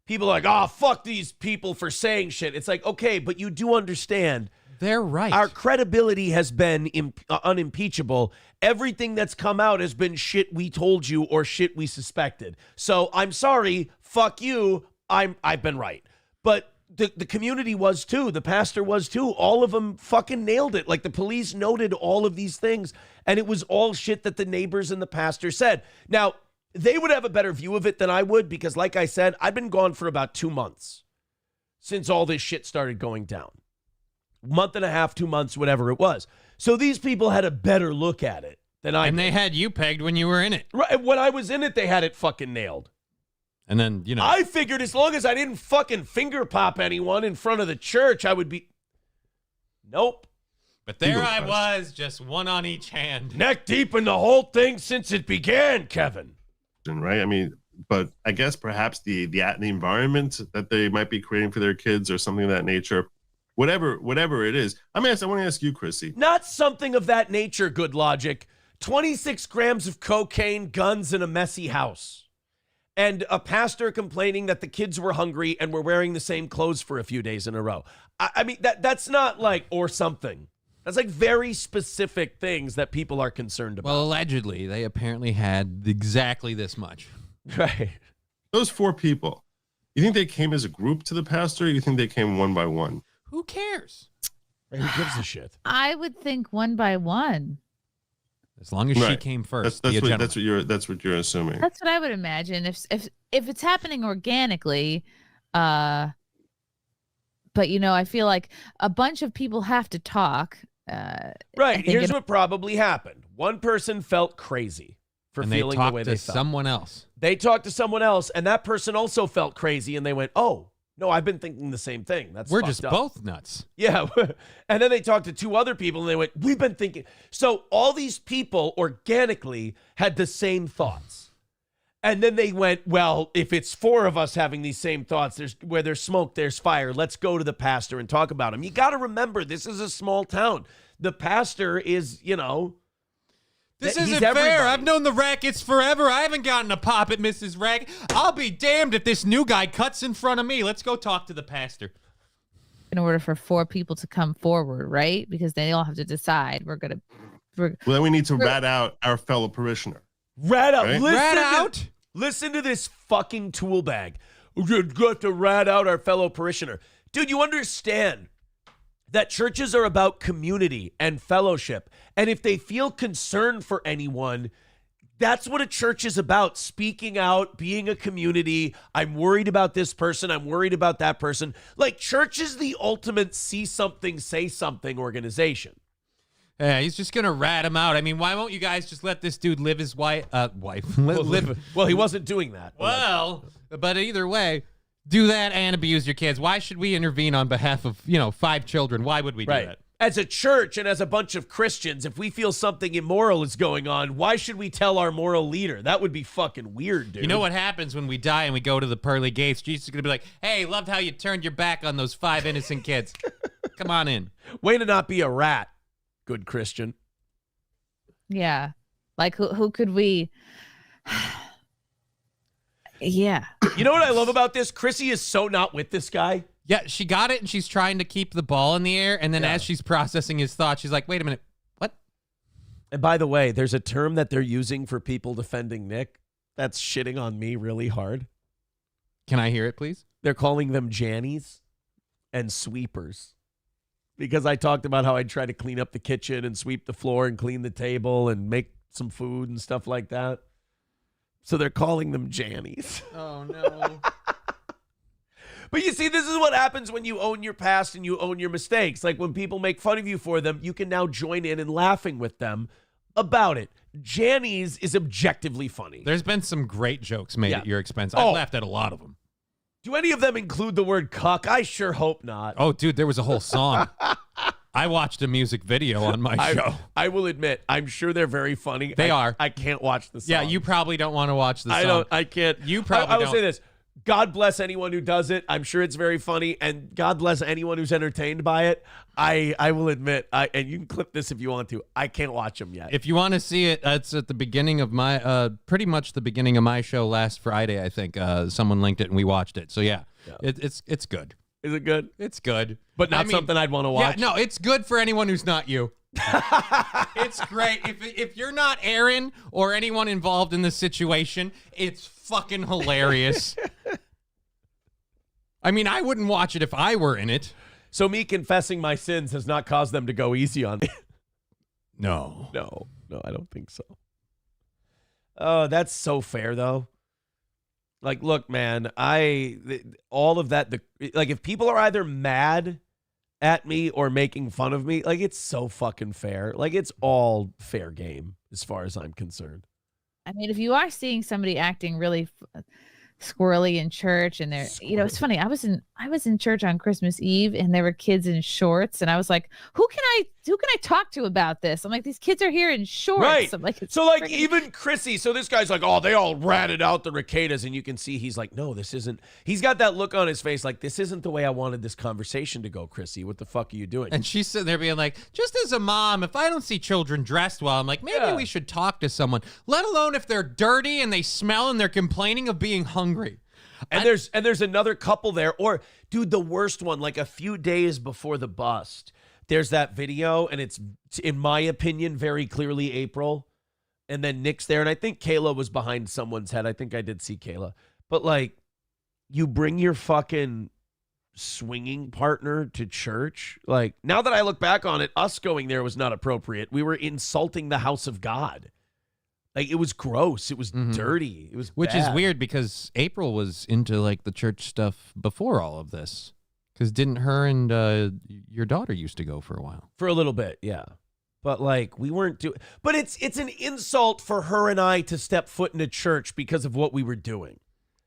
people are like, oh, fuck these people for saying shit. It's like, okay, but you do understand. They're right. Our credibility has been unimpeachable. Everything that's come out has been shit we told you or shit we suspected. So I'm sorry. Fuck you. I've been right. But the community was too. The pastor was too. All of them fucking nailed it. Like, the police noted all of these things, and it was all shit that the neighbors and the pastor said. Now, they would have a better view of it than I would because, like I said, I've been gone for about 2 months since all this shit started going down. Month and a half, 2 months, whatever it was. So these people had a better look at it than I did. And they had you pegged when you were in it. Right. When I was in it, they had it fucking nailed. And then, you know. I figured as long as I didn't fucking finger pop anyone in front of the church, I would be. Nope. But there I was, just one on each hand. Neck deep in the whole thing since it began, Kevin. Right? I mean, but I guess perhaps the environment that they might be creating for their kids or something of that nature, whatever it is. I want to ask you, Chrissy. Not something of that nature, Good Logic. 26 grams of cocaine, guns, and a messy house. And a pastor complaining that the kids were hungry and were wearing the same clothes for a few days in a row. I mean, that's not like, or something. That's like very specific things that people are concerned about. Well, allegedly, they apparently had exactly this much. Right. Those 4 people, you think they came as a group to the pastor, or you think they came one by one? Who cares? Who gives a shit? I would think one by one. As long as she came first. That's what you're assuming. That's what I would imagine. If it's happening organically, But, I feel like a bunch of people have to talk. Right. Here's what probably happened. One person felt crazy for feeling the way they felt. They talked to someone else. They talked to someone else, and that person also felt crazy, and they went, oh, no, I've been thinking the same thing. We're just both nuts. Yeah. And then they talked to 2 other people, and they went, we've been thinking. So all these people organically had the same thoughts. And then they went, well, if it's 4 of us having these same thoughts, where there's smoke, there's fire. Let's go to the pastor and talk about him. You got to remember, this is a small town. The pastor is, This isn't fair. I've known the Rackets forever. I haven't gotten a pop at Mrs. Racket. I'll be damned if this new guy cuts in front of me. Let's go talk to the pastor. In order for 4 people to come forward, right? Because they all have to decide. Well, then we need to rat out our fellow parishioner. Rat out. Right? Rat out? Listen to this fucking tool bag. You've got to rat out our fellow parishioner. Dude, you understand that churches are about community and fellowship. And if they feel concern for anyone, that's what a church is about. Speaking out, being a community. I'm worried about this person. I'm worried about that person. Like, church is the ultimate see something, say something organization. Yeah, he's just going to rat him out. I mean, why won't you guys just let this dude live his wife? Well, he wasn't doing that. Well, but either way, do that and abuse your kids. Why should we intervene on behalf of, 5 children? Why would we do that? As a church and as a bunch of Christians, if we feel something immoral is going on, why should we tell our moral leader? That would be fucking weird, dude. You know what happens when we die and we go to the pearly gates? Jesus is going to be like, hey, loved how you turned your back on those 5 innocent kids. Come on in. Way to not be a rat, good Christian. Yeah. Like, who could we... Yeah. You know what I love about this? Chrissy is so not with this guy. Yeah, she got it, and she's trying to keep the ball in the air, and then as she's processing his thoughts, she's like, wait a minute, what? And by the way, there's a term that they're using for people defending Nick that's shitting on me really hard. Can I hear it, please? They're calling them Jannies and sweepers. Because I talked about how I'd try to clean up the kitchen and sweep the floor and clean the table and make some food and stuff like that. So they're calling them Jannies. Oh, no. But you see, this is what happens when you own your past and you own your mistakes. Like, when people make fun of you for them, you can now join in laughing with them about it. Jannies is objectively funny. There's been some great jokes made at your expense. I've laughed at a lot of them. Do any of them include the word cuck? I sure hope not. Oh, dude, there was a whole song. I watched a music video on my show. I will admit, I'm sure they're very funny. They are. I can't watch the song. Yeah, you probably don't want to watch the song. I can't. You probably I will say this. God bless anyone who does it. I'm sure it's very funny, and God bless anyone who's entertained by it. I will admit, and you can clip this if you want to, I can't watch them yet. If you want to see it, it's at the beginning of my, pretty much the beginning of my show last Friday, I think. Someone linked it, and we watched it. So, yeah. It's good. Is it good? It's good. But not something I'd want to watch? Yeah, no, it's good for anyone who's not you. It's great. If you're not Aaron or anyone involved in this situation, it's fucking hilarious. I mean, I wouldn't watch it if I were in it. So me confessing my sins has not caused them to go easy on me? No, I don't think so. Oh, that's so fair, though. Like, look, man, all of that, like, if people are either mad at me or making fun of me, like, it's so fucking fair. Like, it's all fair game as far as I'm concerned. I mean, if you are seeing somebody acting really squirrely in church, and they're, it's funny. I was in church on Christmas Eve, and there were kids in shorts, and I was like, who can I talk to about this? I'm like, these kids are here in shorts. Right. I'm like, so like, even Chrissy, so this guy's like, oh, they all ratted out the Ricadas, and you can see he's like, no, this isn't. He's got that look on his face like, this isn't the way I wanted this conversation to go, Chrissy. What the fuck are you doing? And she's sitting there being like, just as a mom, if I don't see children dressed well, I'm like, maybe we should talk to someone, let alone if they're dirty and they smell and they're complaining of being hungry. And there's another couple there. Or, dude, the worst one, like a few days before the bust, there's that video, and it's, in my opinion, very clearly April. And then Nick's there, and I think Kayla was behind someone's head. I think I did see Kayla. But, like, you bring your fucking swinging partner to church. Like, now that I look back on it, us going there was not appropriate. We were insulting the house of God. Like, it was gross. It was dirty. It was Which bad. is weird, because April was into, like, the church stuff before all of this. Because didn't her and your daughter used to go for a while? For a little bit, yeah. But like we weren't doing. But it's an insult for her and I to step foot in a church because of what we were doing.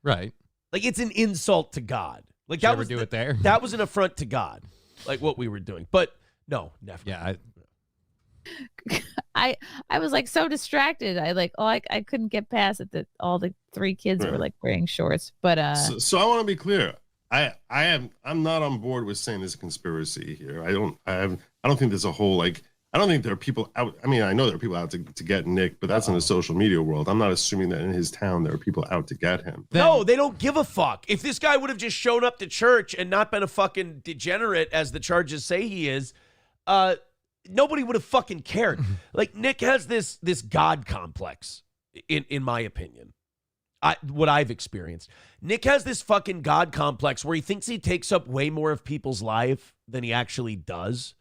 Right. Like it's an insult to God. Like Did that you was ever do it there. That was an affront to God. Like what we were doing. But no, never. Yeah. I was like so distracted. I couldn't get past it that all the 3 kids were like wearing shorts. But so I want to be clear. I'm not on board with saying there's a conspiracy here. I don't think there's a whole like. I don't think there are people out. I mean, I know there are people out to get Nick, but that's in the social media world. I'm not assuming that in his town there are people out to get him. No, they don't give a fuck. If this guy would have just shown up to church and not been a fucking degenerate as the charges say he is, nobody would have fucking cared. Like Nick has this God complex, in my opinion. What I've experienced. Nick has this fucking God complex where he thinks he takes up way more of people's life than he actually does.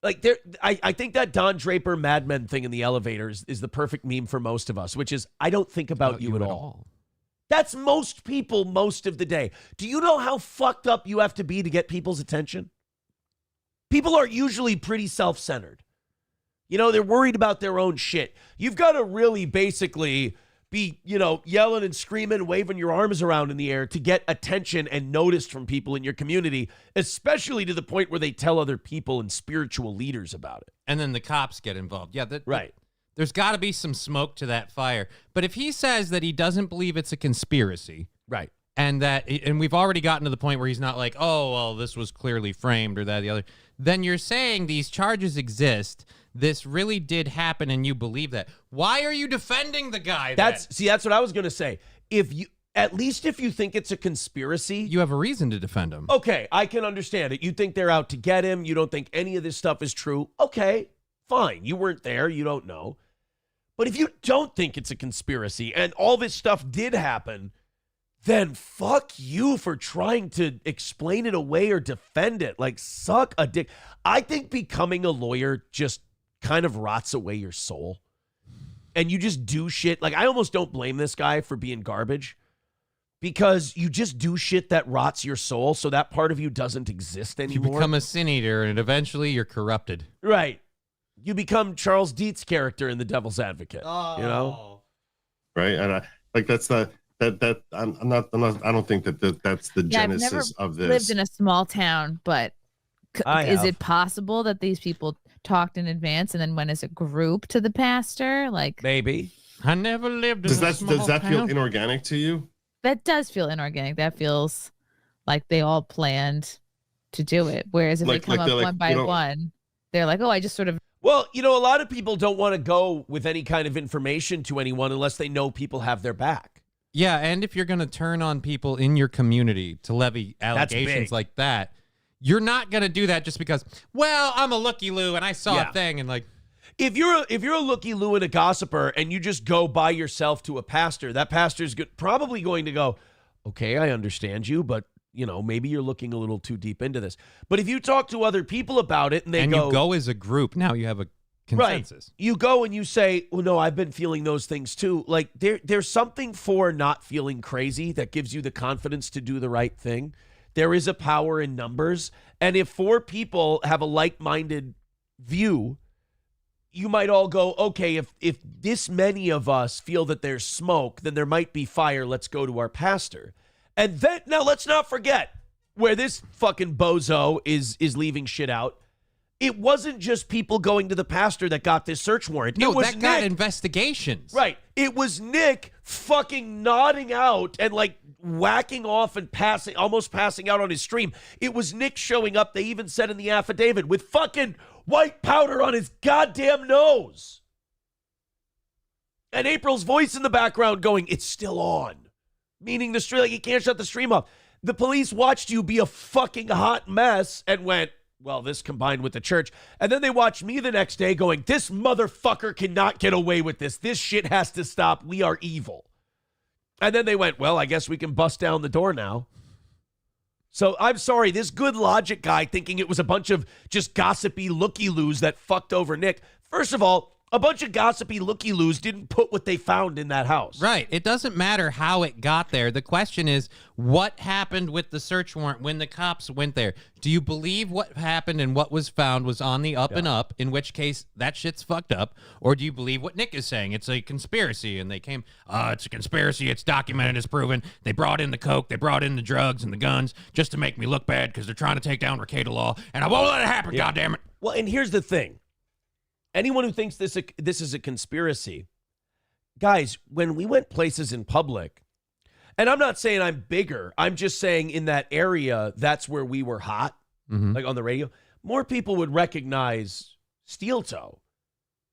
Like I think that Don Draper Mad Men thing in the elevators is the perfect meme for most of us, which is I don't think about you at all. That's most people most of the day. Do you know how fucked up you have to be to get people's attention? People are usually pretty self-centered. You know, they're worried about their own shit. You've got to really basically be, yelling and screaming, waving your arms around in the air to get attention and noticed from people in your community, especially to the point where they tell other people and spiritual leaders about it. And then the cops get involved. Yeah, right. There's got to be some smoke to that fire. But if he says that he doesn't believe it's a conspiracy, right, and we've already gotten to the point where he's not like, oh, well, this was clearly framed or that or the other, then you're saying these charges exist. This really did happen, and you believe that. Why are you defending the guy? That's what I was going to say. If you think it's a conspiracy, you have a reason to defend him. Okay, I can understand it. You think they're out to get him. You don't think any of this stuff is true. Okay, fine. You weren't there. You don't know. But if you don't think it's a conspiracy and all this stuff did happen, then fuck you for trying to explain it away or defend it. Like, suck a dick. I think becoming a lawyer just kind of rots away your soul. And you just do shit. Like, I almost don't blame this guy for being garbage because you just do shit that rots your soul, so that part of you doesn't exist anymore. You become a sin eater, and eventually you're corrupted. Right. You become Charles Dietz's character in The Devil's Advocate. Oh. Right? And I don't think that's the genesis of this. I've never lived in a small town, but is it possible that these people talked in advance and then went as a group to the pastor? Like, maybe. I never lived in a small Does that town. feel inorganic to you? That does feel inorganic. That feels like they all planned to do it. Whereas if they come up one by one, they're like, oh, I just sort of. Well, a lot of people don't want to go with any kind of information to anyone unless they know people have their back. Yeah, and if you're going to turn on people in your community to levy allegations like that, you're not going to do that just because, well, I'm a looky-loo and I saw a thing and like. If you're a looky-loo and a gossiper and you just go by yourself to a pastor, that pastor's probably going to go, okay, I understand you, but maybe you're looking a little too deep into this. But if you talk to other people about it and you go as a group, now you have a consensus. Right. You go and you say, well, no, I've been feeling those things too. Like there's something for not feeling crazy that gives you the confidence to do the right thing. There is a power in numbers. And if 4 people have a like-minded view, you might all go, okay, if this many of us feel that there's smoke, then there might be fire. Let's go to our pastor. And then, now let's not forget where this fucking bozo is leaving shit out. It wasn't just people going to the pastor that got this search warrant. No, it was that got investigations. Right. It was Nick fucking nodding out and like whacking off and almost passing out on his stream. It was Nick showing up, they even said in the affidavit, with fucking white powder on his goddamn nose. And April's voice in the background going, it's still on. Meaning the stream, like he can't shut the stream off. The police watched you be a fucking hot mess and went, well, this combined with the church. And then they watched me the next day going, this motherfucker cannot get away with this. This shit has to stop. We are evil. And then they went, well, I guess we can bust down the door now. So I'm sorry, this good logic guy thinking it was a bunch of just gossipy looky-loos that fucked over Nick. First of all, A bunch of gossipy looky-loos didn't put what they found in that house. Right. It doesn't matter how it got there. The question is, what happened with the search warrant when the cops went there? Do you believe what happened and what was found was on the up and up, in which case that shit's fucked up? Or do you believe what Nick is saying? It's a conspiracy, and they came, it's a conspiracy, it's documented, it's proven. They brought in the coke, they brought in the drugs and the guns just to make me look bad because they're trying to take down Recato Law, and I won't let it happen, goddammit. Well, and here's the thing. Anyone who thinks this is a conspiracy, guys, when we went places in public, and I'm not saying I'm bigger, I'm just saying in that area, that's where we were hot, like on the radio, more people would recognize Steel Toe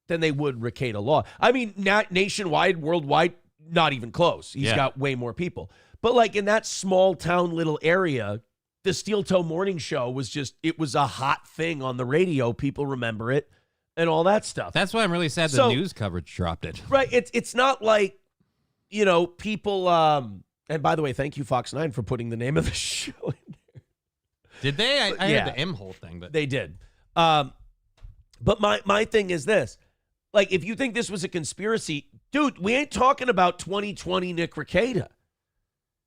than they would Recato Law. I mean, nationwide, worldwide, not even close. He's got way more people. But like in that small town little area, the Steel Toe morning show was it was a hot thing on the radio. People remember it. And all that stuff. That's why I'm really sad the news coverage dropped it. Right. It's not like, people. And by the way, thank you, Fox 9, for putting the name of the show in there. Did they? I had the M-hole thing, but they did. But my thing is this: like, if you think this was a conspiracy, dude, we ain't talking about 2020 Nick Recato.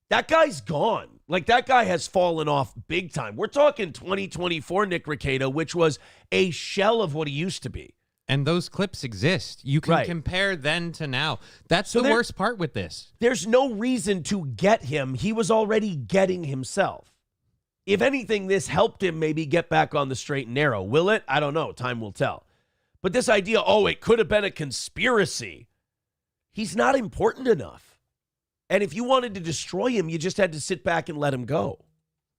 That guy's gone. Like, that guy has fallen off big time. We're talking 2024 Nick Recato, which was a shell of what he used to be. And those clips exist. You can compare then to now. That's the worst part with this. There's no reason to get him. He was already getting himself. If anything, this helped him maybe get back on the straight and narrow. Will it? I don't know. Time will tell. But this idea, it could have been a conspiracy. He's not important enough. And if you wanted to destroy him, you just had to sit back and let him go.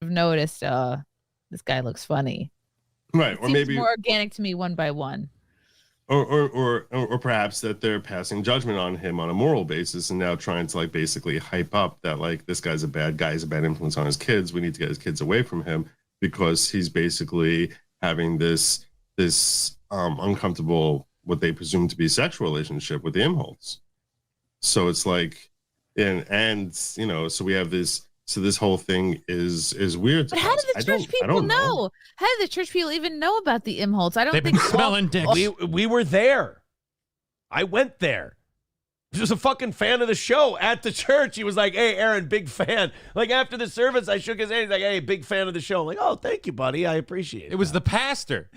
I've noticed this guy looks funny. Right. Or maybe more organic to me one by one. Or perhaps that they're passing judgment on him on a moral basis and now trying to basically hype up that this guy's a bad guy, he's a bad influence on his kids. We need to get his kids away from him because he's basically having this uncomfortable, what they presume to be sexual relationship with the Imholtz. So it's like, so we have this. So this whole thing is weird. But how did the church people know? How did the church people even know about the Imholtz? I don't think they've been smelling dicks. We were there. I went there. He was a fucking fan of the show at the church. He was like, "Hey, Aaron, big fan." Like after the service, I shook his hand. He's like, "Hey, big fan of the show." I'm like, "Oh, thank you, buddy. I appreciate it." It was the pastor.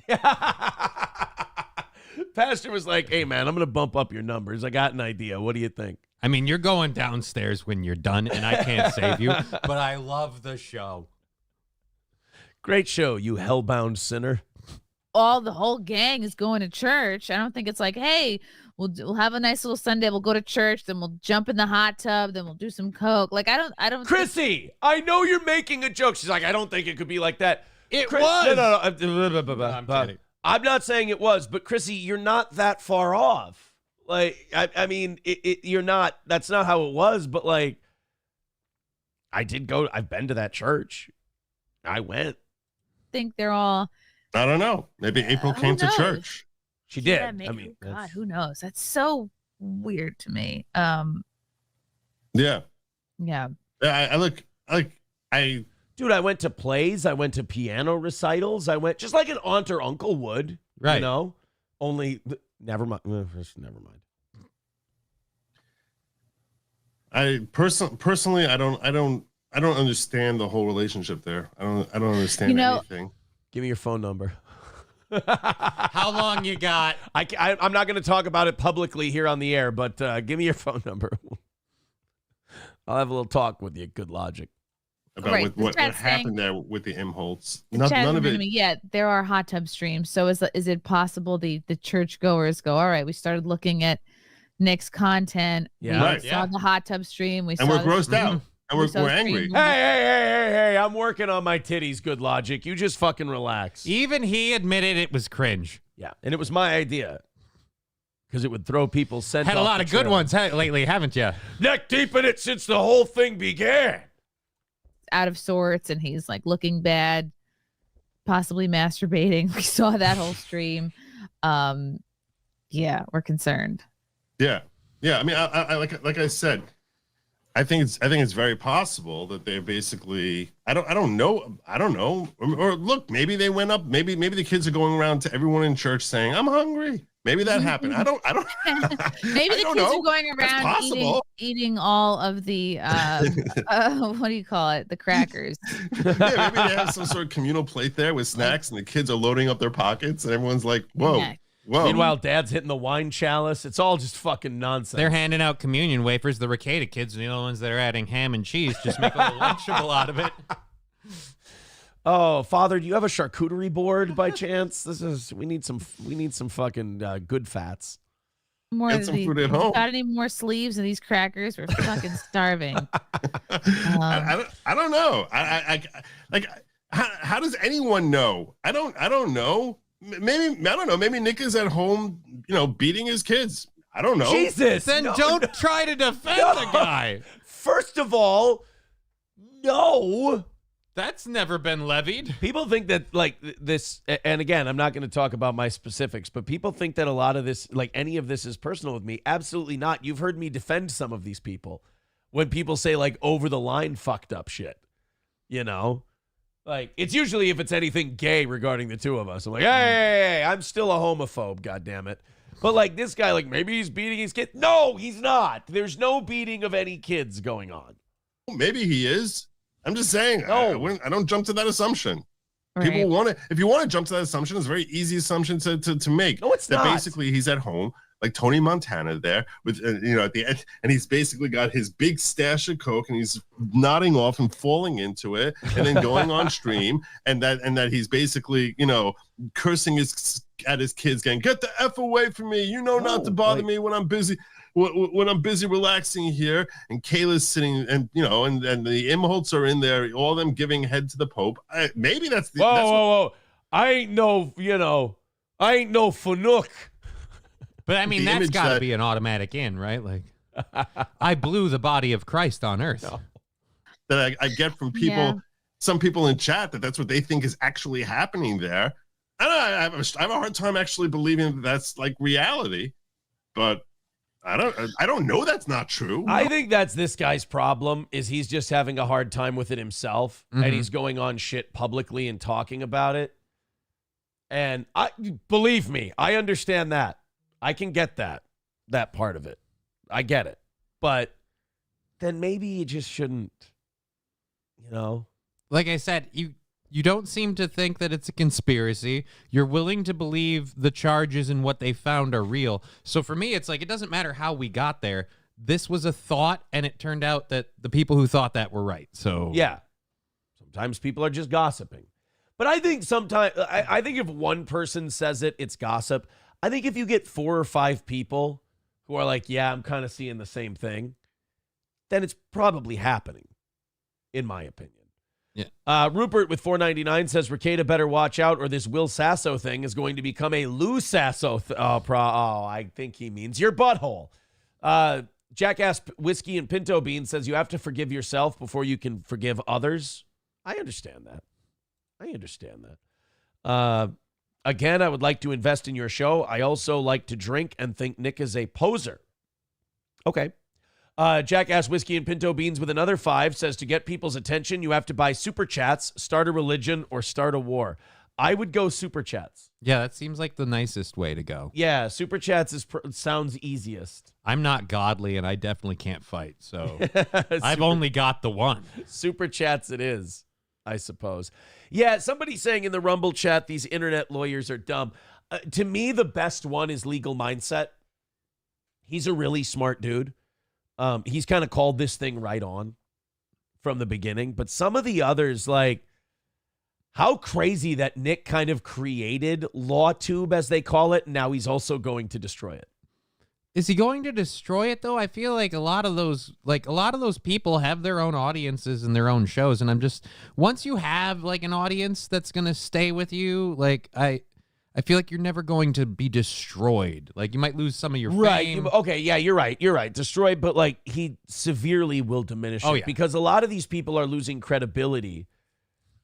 Pastor was like, "Hey, man, I'm gonna bump up your numbers. I got an idea. What do you think?" I mean, you're going downstairs when you're done, and I can't save you, but I love the show. Great show, you hellbound sinner. The whole gang is going to church. I don't think it's like, hey, we'll have a nice little Sunday. We'll go to church, then we'll jump in the hot tub, then we'll do some coke. Like, I don't. Chrissy, I know you're making a joke. She's like, I don't think it could be like that. It was. No. I'm kidding. I'm not saying it was, but Chrissy, you're not that far off. Like, I mean, you're not, that's not how it was, but like, I've been to that church. I went. I think they're all. I don't know. Maybe April came to church. She did. I mean, God, who knows? That's so weird to me. Yeah. Yeah. Dude, I went to plays. I went to piano recitals. I went just like an aunt or uncle would, right? Only. Never mind. Never mind. I personally, I don't understand the whole relationship there. I don't understand anything. Give me your phone number. How long you got? I'm not going to talk about it publicly here on the air, but give me your phone number. I'll have a little talk with you. Good logic. About what happened there with the Imholtz. None of it. Yeah, there are hot tub streams. So is it possible the church goers go, all right, we started looking at Nick's content. Yeah. We saw the hot tub stream. We're grossed out. And we're angry. Hey, I'm working on my titties, Good Logic. You just fucking relax. Even he admitted it was cringe. Yeah, and it was my idea. Because it would throw people sent Had a lot of good ones lately, haven't you? Neck deep in it since the whole thing began. Out of sorts, and he's like looking bad, possibly masturbating. We saw that whole stream. Yeah, we're concerned. Yeah. I mean, I like I said, I think it's very possible that they're basically I don't know or look, maybe they went up, maybe the kids are going around to everyone in church saying I'm hungry. Maybe that happened. I don't Maybe the kids know. are going around eating all of the what do you call it? The crackers. Yeah, maybe they have some sort of communal plate there with snacks, and the kids are loading up their pockets, and everyone's like, "Whoa, Yeah. whoa!" Meanwhile, Dad's hitting the wine chalice. It's all just fucking nonsense. They're handing out communion wafers. The Ricada kids are the only ones that are adding ham and cheese. Just make a little Lunchable out of it. Oh, Father, do you have a charcuterie board by chance? We need some fucking good fats. More Get of some these. food at home. Got any more sleeves of these crackers? We're fucking starving. I don't know. I like how does anyone know? I don't know. Maybe I don't know. Maybe Nick is at home, beating his kids. I don't know. Jesus. Then don't try to defend the guy. First of all, no. That's never been levied. People think that like this, and again, I'm not going to talk about my specifics, but people think that a lot of this, like any of this is personal with me. Absolutely not. You've heard me defend some of these people when people say like over the line fucked up shit, Like, it's usually if it's anything gay regarding the two of us. I'm like, hey, I'm still a homophobe, goddammit. But, like, this guy, like, maybe he's beating his kid. No, he's not. There's no beating of any kids going on. Maybe he is. I'm just saying. No. I don't jump to that assumption. Right. People want to. If you want to jump to that assumption, it's a very easy assumption to make. No, it's that not. Basically, he's at home, like Tony Montana there, with at the end, and he's basically got his big stash of coke, and he's nodding off and falling into it, and then going on stream, and that he's basically cursing at his kids, going, "Get the F away from me! Not to bother me when I'm busy." When I'm busy relaxing here, and Kayla's sitting, and and the Imholtz are in there, all of them giving head to the Pope. Maybe that's the. Whoa. I ain't no Fanuc. But I mean, that's got to be an automatic in, right? Like, I blew the body of Christ on earth. No. That I get from people, some people in chat, that's what they think is actually happening there. I have a hard time actually believing that's like reality, but. I don't know that's not true. I think that's this guy's problem is he's just having a hard time with it himself, and he's going on shit publicly and talking about it. And believe me, I understand that. I can get that part of it. I get it. But then maybe you just shouldn't, Like I said, you don't seem to think that it's a conspiracy. You're willing to believe the charges and what they found are real. So for me, it's like, it doesn't matter how we got there. This was a thought, and it turned out that the people who thought that were right. So yeah, sometimes people are just gossiping. But I think sometimes, I think if one person says it, it's gossip. I think if you get 4 or 5 people who are like, yeah, I'm kind of seeing the same thing, then it's probably happening, in my opinion. Yeah. Rupert with $4.99 says Ricada better watch out, or this Will Sasso thing is going to become a Lou Sasso. I think he means your butthole. Jackass Whiskey and Pinto Bean says you have to forgive yourself before you can forgive others. I understand that. Again, I would like to invest in your show. I also like to drink and think Nick is a poser. Okay. Jackass Whiskey and Pinto Beans with another 5 says to get people's attention, you have to buy super chats, start a religion, or start a war. I would go super chats. Yeah, that seems like the nicest way to go. Yeah, super chats sounds easiest. I'm not godly, and I definitely can't fight, so I've only got the one. Super chats it is, I suppose. Yeah, somebody saying in the Rumble chat, these internet lawyers are dumb. To me, the best one is Legal Mindset. He's a really smart dude. He's kind of called this thing right on from the beginning. But some of the others, like, how crazy that Nick kind of created LawTube, as they call it, and now he's also going to destroy it. Is he going to destroy it, though? I feel like a lot of those people have their own audiences and their own shows, and I'm just, once you have, like, an audience that's going to stay with you, like, I feel like you're never going to be destroyed. Like, you might lose some of your fame. Okay, yeah, you're right. Destroyed, but, like, he severely will diminish it. Yeah. Because a lot of these people are losing credibility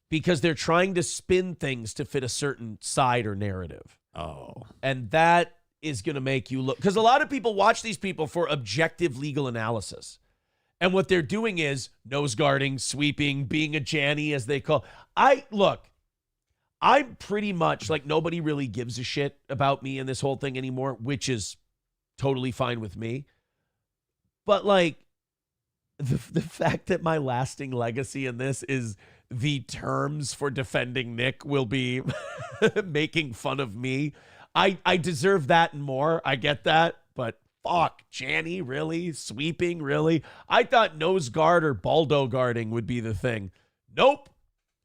because they're trying to spin things to fit a certain side or narrative. Oh. And that is going to make you look... Because a lot of people watch these people for objective legal analysis. And what they're doing is nose guarding, sweeping, being a Janny, as they call. I'm pretty much like nobody really gives a shit about me in this whole thing anymore, which is totally fine with me. But like the fact that my lasting legacy in this is the terms for defending Nick will be making fun of me. I deserve that and more. I get that, but fuck, Janny, really? Sweeping, really? I thought nose guard or baldo guarding would be the thing. Nope.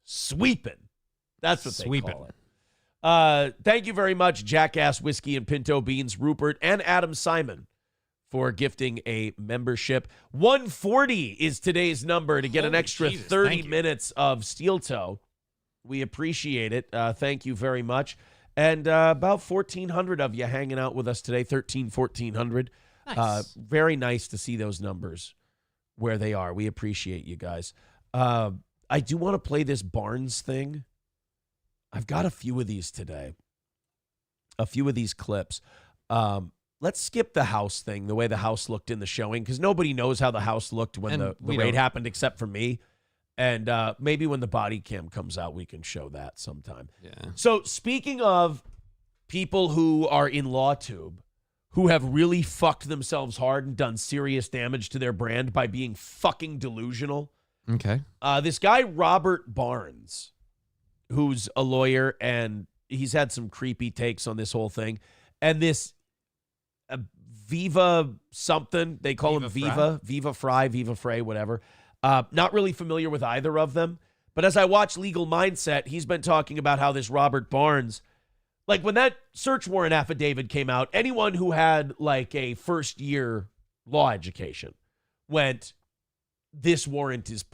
Sweeping. That's what they call it. Thank you very much, Jackass Whiskey and Pinto Beans, Rupert, and Adam Simon for gifting a membership. 140 is today's number to get an extra 30 minutes of Steel Toe. We appreciate it. Thank you very much. And about 1,400 of you hanging out with us today, 1,400. Nice. Very nice to see those numbers where they are. We appreciate you guys. I do want to play this Barnes thing. I've got a few of these today. A few of these clips. Let's skip the house thing, the way the house looked in the showing, because nobody knows how the house looked when the raid happened except for me. And maybe when the body cam comes out, we can show that sometime. Yeah. So speaking of people who are in LawTube, who have really fucked themselves hard and done serious damage to their brand by being fucking delusional. Okay. This guy, Robert Barnes, who's a lawyer, and he's had some creepy takes on this whole thing. And this Viva something, they call him Viva Frey, whatever. Not really familiar with either of them. But as I watch Legal Mindset, he's been talking about how this Robert Barnes, like when that search warrant affidavit came out, anyone who had like a first year law education went, this warrant is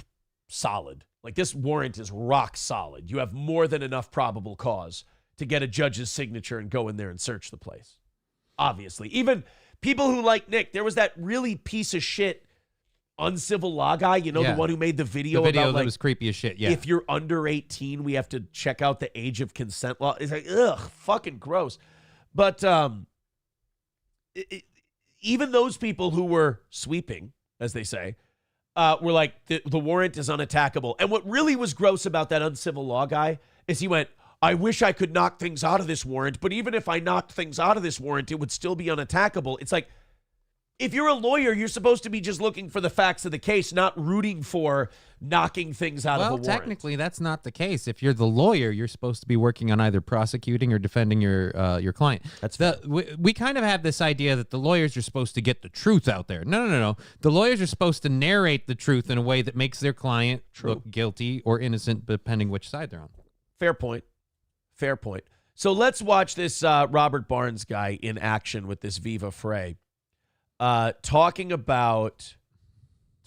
solid. Like this warrant is rock solid. You have more than enough probable cause to get a judge's signature and go in there and search the place. Obviously. Even people who like Nick, there was that really piece of shit uncivil law guy, the one who made the video about that was creepy as shit. Yeah. If you're under 18, we have to check out the age of consent law. It's like, ugh, fucking gross. But even those people who were sweeping, as they say, were like, the warrant is unattackable. And what really was gross about that uncivil law guy is he went, I wish I could knock things out of this warrant, but even if I knocked things out of this warrant, it would still be unattackable. It's like, if you're a lawyer, you're supposed to be just looking for the facts of the case, not rooting for knocking things out of a warrant. Well, technically, that's not the case. If you're the lawyer, you're supposed to be working on either prosecuting or defending your client. We kind of have this idea that the lawyers are supposed to get the truth out there. No. The lawyers are supposed to narrate the truth in a way that makes their client look guilty or innocent, depending which side they're on. Fair point. So let's watch this Robert Barnes guy in action with this Viva Frey. Talking about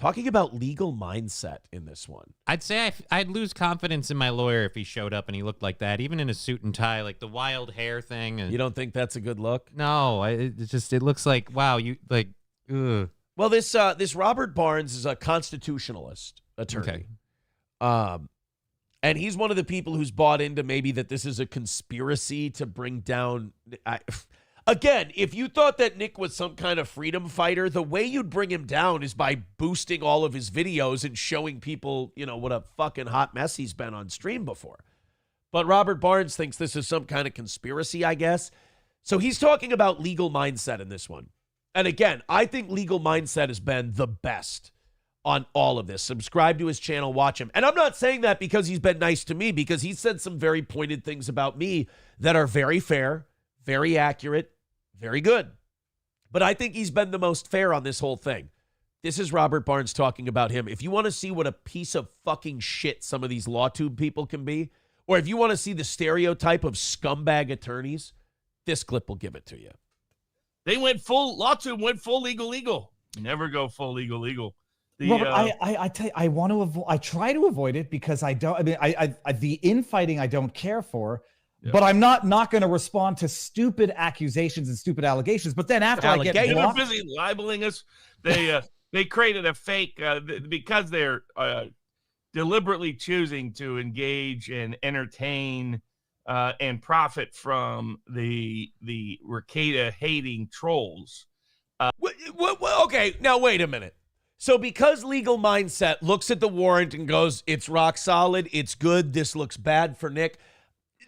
legal mindset in this one. I'd say I'd lose confidence in my lawyer if he showed up and he looked like that, even in a suit and tie, like the wild hair thing. You don't think that's a good look? No, it looks like, wow, you like, ugh. Well, this Robert Barnes is a constitutionalist attorney. Okay. And he's one of the people who's bought into maybe that this is a conspiracy to bring down. Again, if you thought that Nick was some kind of freedom fighter, the way you'd bring him down is by boosting all of his videos and showing people, what a fucking hot mess he's been on stream before. But Robert Barnes thinks this is some kind of conspiracy, I guess. So he's talking about legal mindset in this one. And again, I think legal mindset has been the best on all of this. Subscribe to his channel, watch him. And I'm not saying that because he's been nice to me, because he said some very pointed things about me that are very fair, very accurate, very good. But I think he's been the most fair on this whole thing. This is Robert Barnes talking about him. If you want to see what a piece of fucking shit some of these LawTube people can be, or if you want to see the stereotype of scumbag attorneys, this clip will give it to you. They went full, LawTube went full legal. Never go full legal. Robert, I tell you, I try to avoid it because I don't. I mean, the infighting I don't care for. Yeah. But I'm not going to respond to stupid accusations and stupid allegations. But then after I get blocked, they're busy libeling us. They created a fake because they're deliberately choosing to engage and entertain and profit from the Ricada hating trolls. Okay, now wait a minute. So because Legal Mindset looks at the warrant and goes, it's rock solid, it's good, this looks bad for Nick.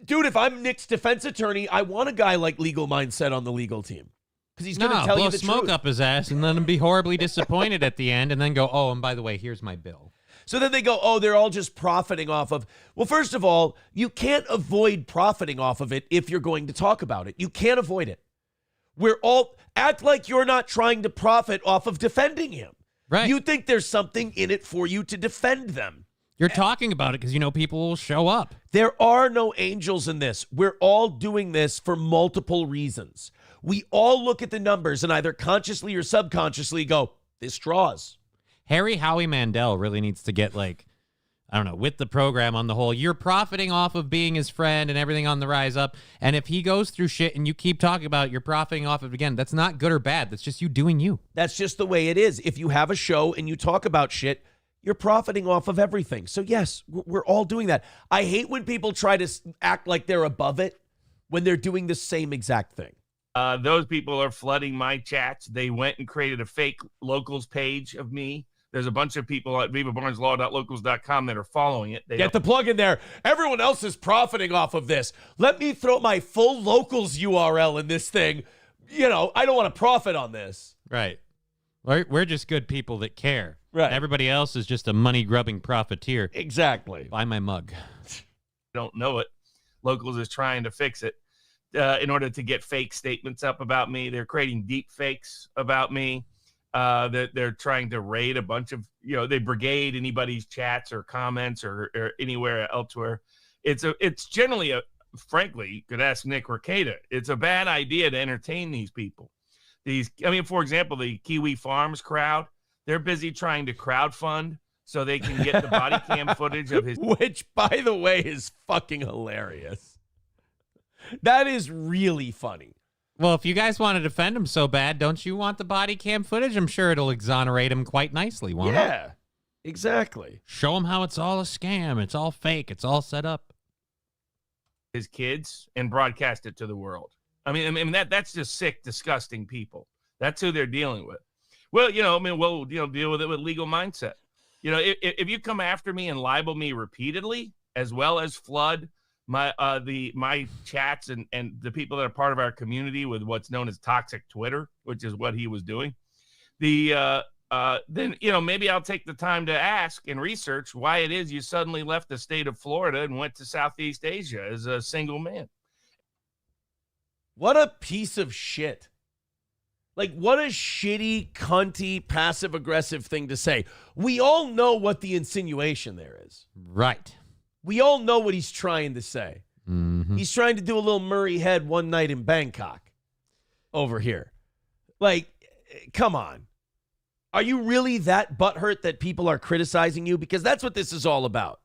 Dude, if I'm Nick's defense attorney, I want a guy like Legal Mindset on the legal team. Because he's going to tell you the smoke truth. Up his ass and then be horribly disappointed at the end and then go, oh, and by the way, here's my bill. So then they go, oh, they're all just profiting off of. Well, first of all, you can't avoid profiting off of it if you're going to talk about it. You can't avoid it. We're all act like you're not trying to profit off of defending him. Right. You think there's something in it for you to defend them. You're talking about it because you know people will show up. There are no angels in this. We're all doing this for multiple reasons. We all look at the numbers and either consciously or subconsciously go, this draws. Howie Mandel really needs to get, like, I don't know, with the program on the whole. You're profiting off of being his friend and everything on the rise up. And if he goes through shit and you keep talking about it, you're profiting off of it again. That's not good or bad. That's just you doing you. That's just the way it is. If you have a show and you talk about shit, you're profiting off of everything. So, yes, we're all doing that. I hate when people try to act like they're above it when they're doing the same exact thing. Those people are flooding my chats. They went and created a fake locals page of me. There's a bunch of people at vivabarneslaw.locals.com that are following it. Get the plug in there. Everyone else is profiting off of this. Let me throw my full locals URL in this thing. You know, I don't want to profit on this. Right. We're just good people that care. Right. Everybody else is just a money-grubbing profiteer. Exactly. Buy my mug. Don't know it. Locals is trying to fix it in order to get fake statements up about me. They're creating deep fakes about me. They're trying to raid a bunch of, they brigade anybody's chats or comments or anywhere elsewhere. It's generally frankly, you could ask Nick Rekieta. It's a bad idea to entertain these people. For example, the Kiwi Farms crowd, they're busy trying to crowdfund so they can get the body cam footage of his. Which, by the way, is fucking hilarious. That is really funny. Well, if you guys want to defend him so bad, don't you want the body cam footage? I'm sure it'll exonerate him quite nicely, won't it? Yeah, exactly. Show him how it's all a scam. It's all fake. It's all set up. His kids and broadcast it to the world. I mean that's just sick, disgusting people. That's who they're dealing with. Well, we'll deal with it with Legal Mindset. If you come after me and libel me repeatedly, as well as flood my chats and the people that are part of our community with what's known as toxic Twitter, which is what he was doing, then maybe I'll take the time to ask and research why it is you suddenly left the state of Florida and went to Southeast Asia as a single man. What a piece of shit. Like, what a shitty, cunty, passive-aggressive thing to say. We all know what the insinuation there is. Right. We all know what he's trying to say. Mm-hmm. He's trying to do a little Murray Head one night in Bangkok over here. Like, come on. Are you really that butthurt that people are criticizing you? Because that's what this is all about.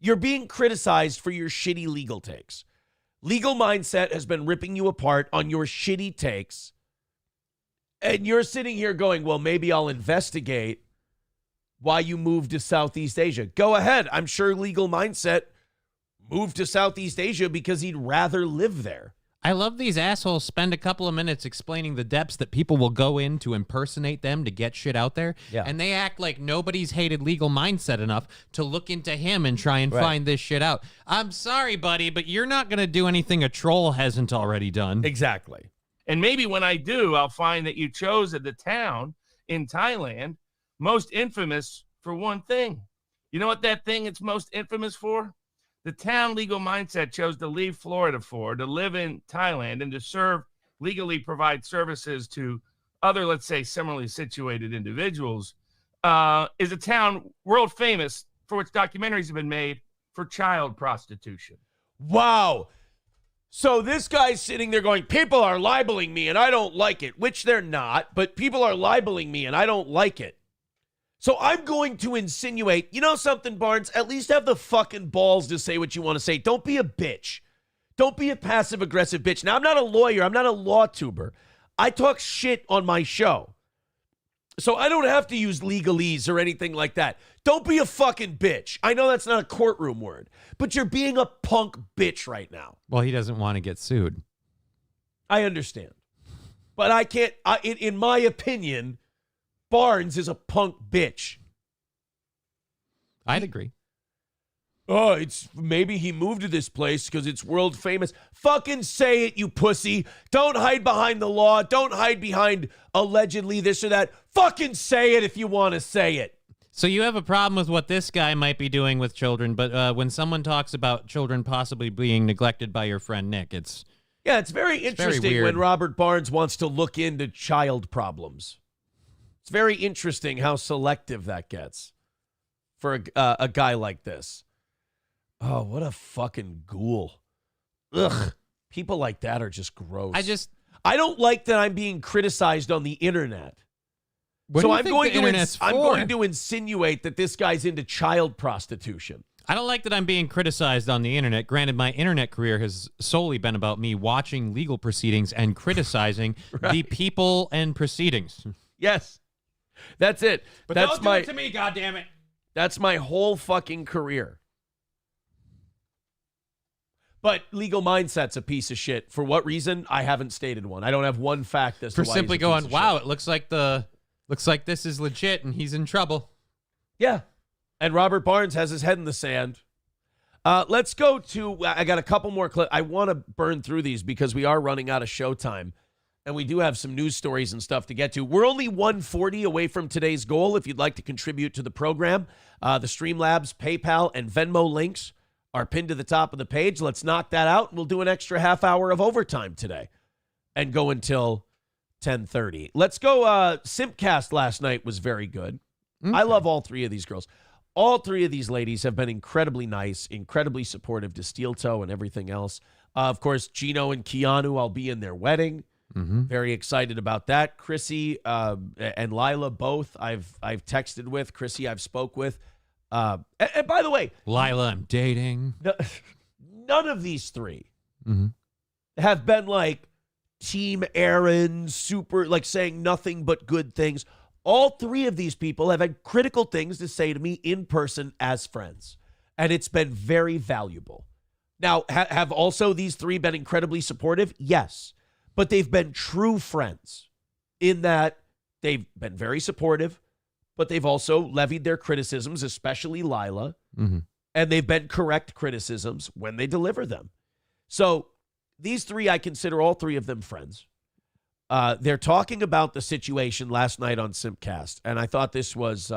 You're being criticized for your shitty legal takes. Legal Mindset has been ripping you apart on your shitty takes. And you're sitting here going, well, maybe I'll investigate why you moved to Southeast Asia. Go ahead. I'm sure Legal Mindset moved to Southeast Asia because he'd rather live there. I love these assholes spend a couple of minutes explaining the depths that people will go in to impersonate them to get shit out there. Yeah. And they act like nobody's hated Legal Mindset enough to look into him and try and find this shit out. I'm sorry, buddy, but you're not going to do anything a troll hasn't already done. Exactly. And maybe when I do, I'll find that you chose the town in Thailand most infamous for one thing. You know what that thing it's most infamous for? The town Legal Mindset chose to leave Florida for, to live in Thailand and to legally provide services to other, let's say, similarly situated individuals, is a town world famous for which documentaries have been made for child prostitution. Wow. So this guy's sitting there going, people are libeling me and I don't like it, which they're not, but people are libeling me and I don't like it. So I'm going to insinuate, you know something, Barnes? At least have the fucking balls to say what you want to say. Don't be a bitch. Don't be a passive-aggressive bitch. Now, I'm not a lawyer. I'm not a law tuber. I talk shit on my show. So I don't have to use legalese or anything like that. Don't be a fucking bitch. I know that's not a courtroom word, but you're being a punk bitch right now. Well, he doesn't want to get sued. I understand. But I can't, in my opinion, Barnes is a punk bitch. I'd agree. Oh, it's maybe he moved to this place because it's world famous. Fucking say it, you pussy. Don't hide behind the law. Don't hide behind allegedly this or that. Fucking say it if you want to say it. So you have a problem with what this guy might be doing with children, but when someone talks about children possibly being neglected by your friend Nick, it's very interesting when Robert Barnes wants to look into child problems. It's very interesting how selective that gets for a guy like this. Oh, what a fucking ghoul. Ugh. People like that are just gross. I don't like that I'm being criticized on the internet. So I'm going to insinuate that this guy's into child prostitution. I don't like that I'm being criticized on the internet. Granted, my internet career has solely been about me watching legal proceedings and criticizing the people and proceedings. Yes. That's it. But don't do it to me, goddammit. That's my whole fucking career. But Legal Mindset's a piece of shit. For what reason? I haven't stated one. I don't have one fact as to why he's simply a going, piece of wow, shit. it looks like this is legit and he's in trouble. Yeah. And Robert Barnes has his head in the sand. Let's go to, I got a couple more clips. I want to burn through these because we are running out of showtime. And we do have some news stories and stuff to get to. We're only 140 away from today's goal. If you'd like to contribute to the program, the Streamlabs, PayPal, and Venmo links are pinned to the top of the page. Let's knock that out. And we'll do an extra half hour of overtime today and go until 10:30. Let's go. Simpcast last night was very good. Okay. I love all three of these girls. All three of these ladies have been incredibly nice, incredibly supportive to Steel Toe and everything else. Of course, Gino and Keanu, I'll be in their wedding. Mm-hmm. Very excited about that. Chrissy and Lila both I've texted with. Chrissy I've spoke with. And by the way, Lila I'm dating. None of these three have been like Team Aaron, super, like saying nothing but good things. All three of these people have had critical things to say to me in person as friends. And it's been very valuable. Now, have also these three been incredibly supportive? Yes. But they've been true friends in that they've been very supportive, but they've also levied their criticisms, especially Lila, and they've been correct criticisms when they deliver them. So these three, I consider all three of them friends. They're talking about the situation last night on Simpcast, and I thought this was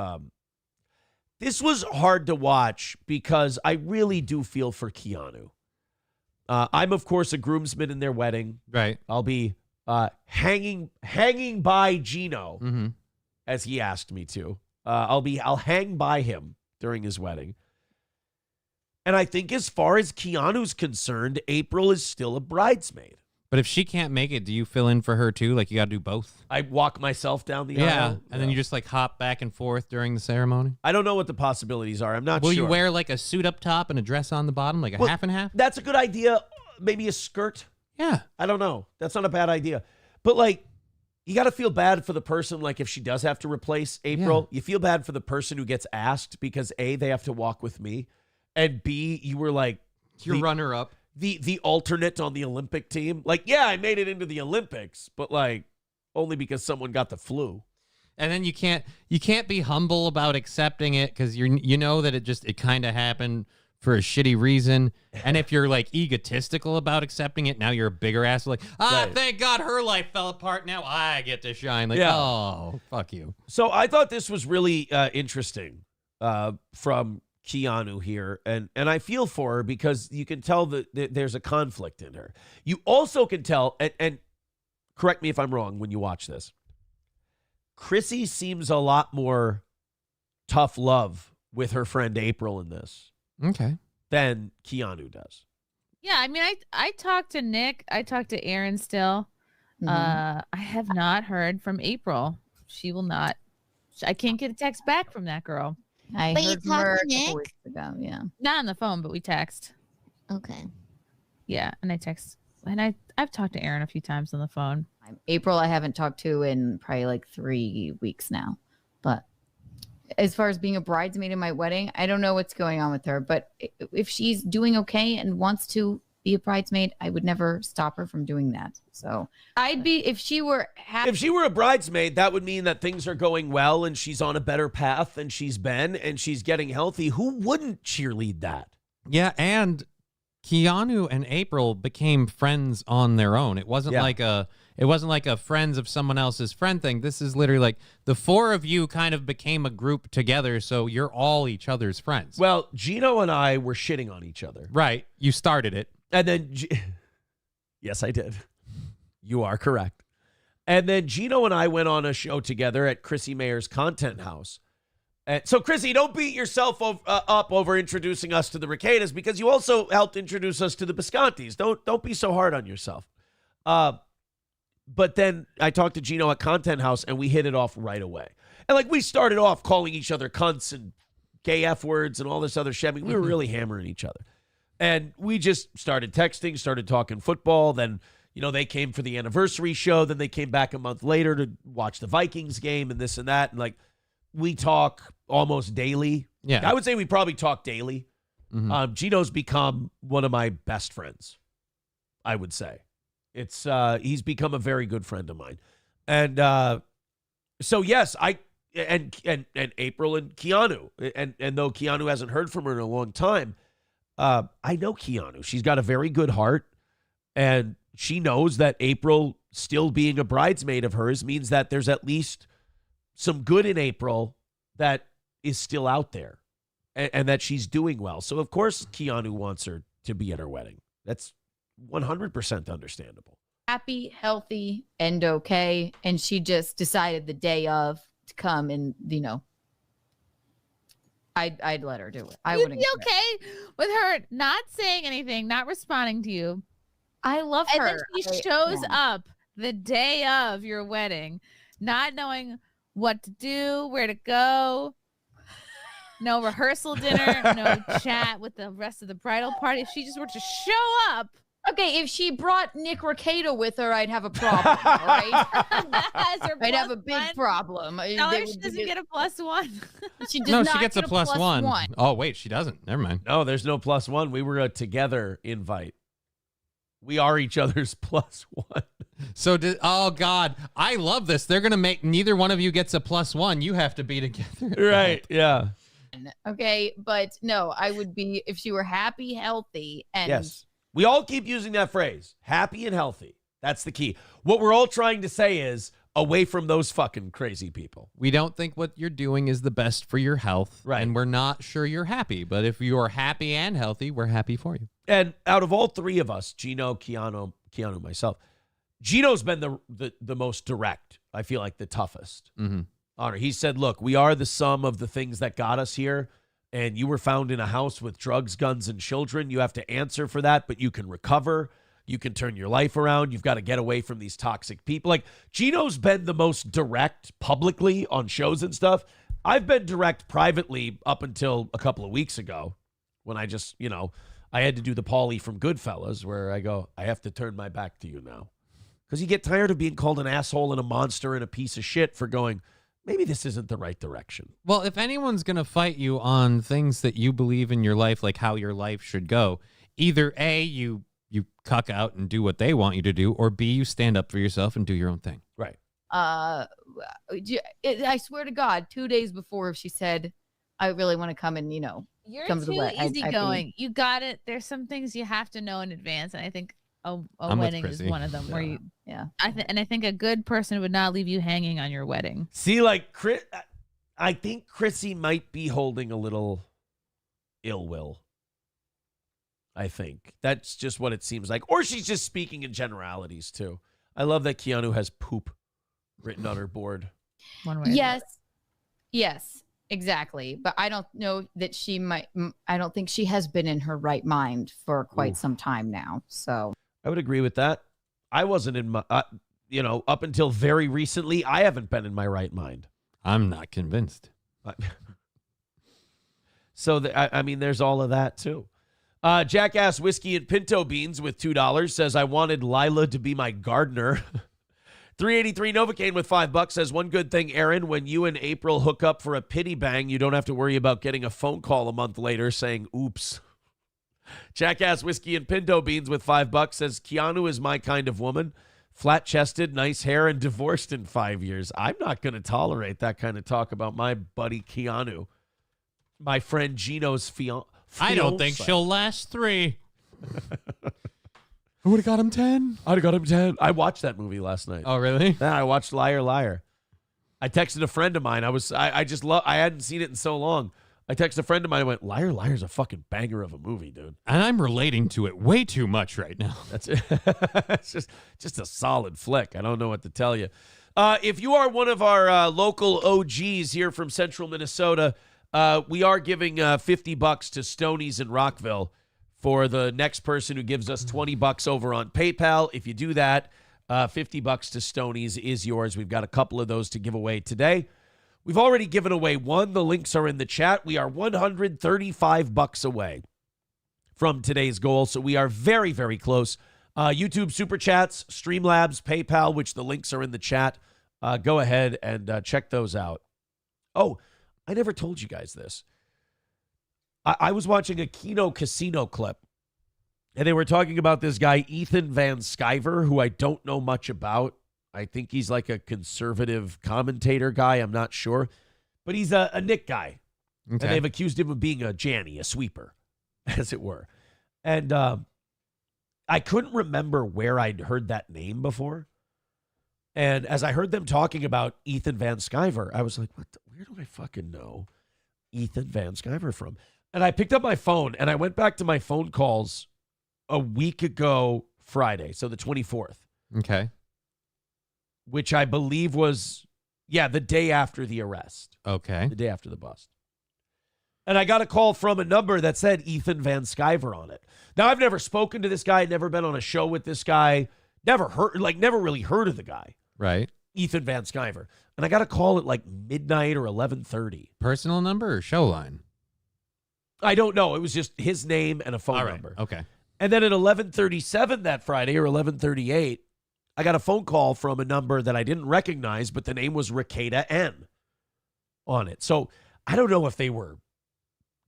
hard to watch because I really do feel for Keanu. I'm, of course, a groomsman in their wedding. Right. I'll be hanging by Gino, as he asked me to. I'll hang by him during his wedding. And I think as far as Keanu's concerned, April is still a bridesmaid. But if she can't make it, do you fill in for her too? Like you got to do both? I walk myself down the aisle. Yeah, and then you just like hop back and forth during the ceremony? I don't know what the possibilities are. I'm not sure. Will you wear like a suit up top and a dress on the bottom, like a half and half? That's a good idea. Maybe a skirt. Yeah. I don't know. That's not a bad idea. But like, you got to feel bad for the person, like if she does have to replace April. Yeah. You feel bad for the person who gets asked because A, they have to walk with me, and B, you were like... Your runner-up. The alternate on the Olympic team. Like, yeah, I made it into the Olympics, but like only because someone got the flu. And then you can't be humble about accepting it because you know that it kind of happened for a shitty reason. And if you're like egotistical about accepting it, now you're a bigger ass. Like, thank God her life fell apart. Now I get to shine. Like, oh, fuck you. So I thought this was really interesting from Keanu here, and I feel for her because you can tell that there's a conflict in her. You also can tell, and correct me if I'm wrong when you watch this, Chrissy seems a lot more tough love with her friend April in this. Okay. Than Keanu does. Yeah, I mean, I talked to Nick. I talked to Aaron still. I have not heard from April. She will not. I can't get a text back from that girl. I heard from her a couple weeks ago. Yeah, not on the phone, but we text. Okay. Yeah, and I text, and I've talked to Aaron a few times on the phone. April, I haven't talked to in probably like 3 weeks now. But as far as being a bridesmaid in my wedding, I don't know what's going on with her. But if she's doing okay and wants to be a bridesmaid, I would never stop her from doing that. So I'd be, if she were happy. If she were a bridesmaid, that would mean that things are going well and she's on a better path than she's been and she's getting healthy. Who wouldn't cheerlead that? Yeah, and Keanu and April became friends on their own. It wasn't like a friends of someone else's friend thing. This is literally like the four of you kind of became a group together, so you're all each other's friends. Well, Gino and I were shitting on each other. Right. You started it. And then yes, I did. You are correct. And then Gino and I went on a show together at Chrissy Mayer's Content House. So, Chrissy, don't beat yourself up over introducing us to the Ricadas, because you also helped introduce us to the Biscontis. Don't be so hard on yourself. But then I talked to Gino at Content House, and we hit it off right away. And, like, we started off calling each other cunts and gay F words and all this other shit. I mean, we were really hammering each other. And we just started texting, started talking football. Then, you know, they came for the anniversary show. Then they came back a month later to watch the Vikings game and this and that. And, like, we talk almost daily. Yeah. I would say we probably talk daily. Mm-hmm. Gino's become one of my best friends, I would say. It's he's become a very good friend of mine. And so yes, and April and Keanu. And though Keanu hasn't heard from her in a long time, I know Keanu. She's got a very good heart, and she knows that April still being a bridesmaid of hers means that there's at least some good in April that is still out there, and that she's doing well. So, of course, Keanu wants her to be at her wedding. That's 100% understandable. Happy, healthy, and okay. And she just decided the day of to come, and, you know, I'd let her do it. I wouldn't be okay with her not saying anything, not responding to you. I love and her. And then she shows up the day of your wedding, not knowing what to do, where to go. No rehearsal dinner, no chat with the rest of the bridal party. If she just were to show up. Okay, if she brought Nick Ricada with her, I'd have a problem, all right? I'd have a big problem. Tell her she doesn't get a +1. She does not she gets get a +1. Oh, wait, she doesn't. Never mind. No, there's no +1. We were a together invite. We are each other's +1. So, oh, God, I love this. They're going to make neither one of you gets a +1. You have to be together. Right, yeah. Okay, but no, I would be, if she were happy, healthy, and... Yes. We all keep using that phrase, happy and healthy. That's the key. What we're all trying to say is away from those fucking crazy people. We don't think what you're doing is the best for your health. Right. And we're not sure you're happy. But if you're happy and healthy, we're happy for you. And out of all three of us, Gino, Keanu, myself, Gino's been the most direct. I feel like the toughest. Mm-hmm. Honor. He said, look, we are the sum of the things that got us here. And you were found in a house with drugs, guns, and children. You have to answer for that, but you can recover. You can turn your life around. You've got to get away from these toxic people. Like, Gino's been the most direct publicly on shows and stuff. I've been direct privately up until a couple of weeks ago when I just, you know, I had to do the Paulie from Goodfellas where I go, I have to turn my back to you now. Because you get tired of being called an asshole and a monster and a piece of shit for going, maybe this isn't the right direction. Well, if anyone's going to fight you on things that you believe in your life, like how your life should go, either A, you cuck out and do what they want you to do, or B, you stand up for yourself and do your own thing. Right. I swear to God, 2 days before she said, I really want to come and, you know, you're come to the too wedding. easygoing. You got it. There's some things you have to know in advance, and I think a wedding is one of them. Where you, I think a good person would not leave you hanging on your wedding. See, like Chris, I think Chrissy might be holding a little ill will. I think that's just what it seems like, or she's just speaking in generalities too. I love that Keanu has poop written on her board. One way. Yes, exactly. But I don't know that she might. I don't think she has been in her right mind for quite some time now. So I would agree with that. I wasn't in my, up until very recently, I haven't been in my right mind. I'm not convinced. So, I mean, there's all of that, too. Jackass Whiskey and Pinto Beans with $2 says, I wanted Lila to be my gardener. 383 Novocaine with $5 says, one good thing, Aaron, when you and April hook up for a pity bang, you don't have to worry about getting a phone call a month later saying, oops. Jackass Whiskey and Pinto Beans with $5 says, Keanu is my kind of woman. Flat-chested, nice hair, and divorced in 5 years. I'm not going to tolerate that kind of talk about my buddy Keanu. My friend Gino's fiance. I don't think she'll last 3. I would have got him 10. I'd have got him 10. I watched that movie last night. Oh, really? Yeah, I watched Liar Liar. I texted a friend of mine. I hadn't seen it in so long. I texted a friend of mine and went, Liar Liar's a fucking banger of a movie, dude. And I'm relating to it way too much right now. That's it. It's just a solid flick. I don't know what to tell you. If you are one of our local OGs here from Central Minnesota, we are giving $50 to Stoney's in Rockville for the next person who gives us $20 over on PayPal. If you do that, $50 to Stoney's is yours. We've got a couple of those to give away today. We've already given away one. The links are in the chat. We are $135 away from today's goal, so we are very, very close. YouTube Super Chats, Streamlabs, PayPal, which the links are in the chat. Go ahead and check those out. Oh, I never told you guys this. I was watching a Keno Casino clip, and they were talking about this guy, Ethan Van Sciver, who I don't know much about. I think he's like a conservative commentator guy. I'm not sure. But he's a Nick guy. Okay. And they've accused him of being a Janny, a sweeper, as it were. And I couldn't remember where I'd heard that name before. And as I heard them talking about Ethan Van Sciver, I was like, where do I fucking know Ethan Van Sciver from? And I picked up my phone, and I went back to my phone calls a week ago Friday, so the 24th. Okay. Which I believe was, the day after the arrest. Okay. The day after the bust. And I got a call from a number that said Ethan Van Sciver on it. Now, I've never spoken to this guy, never been on a show with this guy, never really heard of the guy. Right. Ethan Van Sciver. And I got a call at like midnight or 11:30. Personal number or show line? I don't know. It was just his name and a phone number. Okay. And then at 11:37 that Friday or 11:38, I got a phone call from a number that I didn't recognize, but the name was Ricada N on it. So I don't know if they were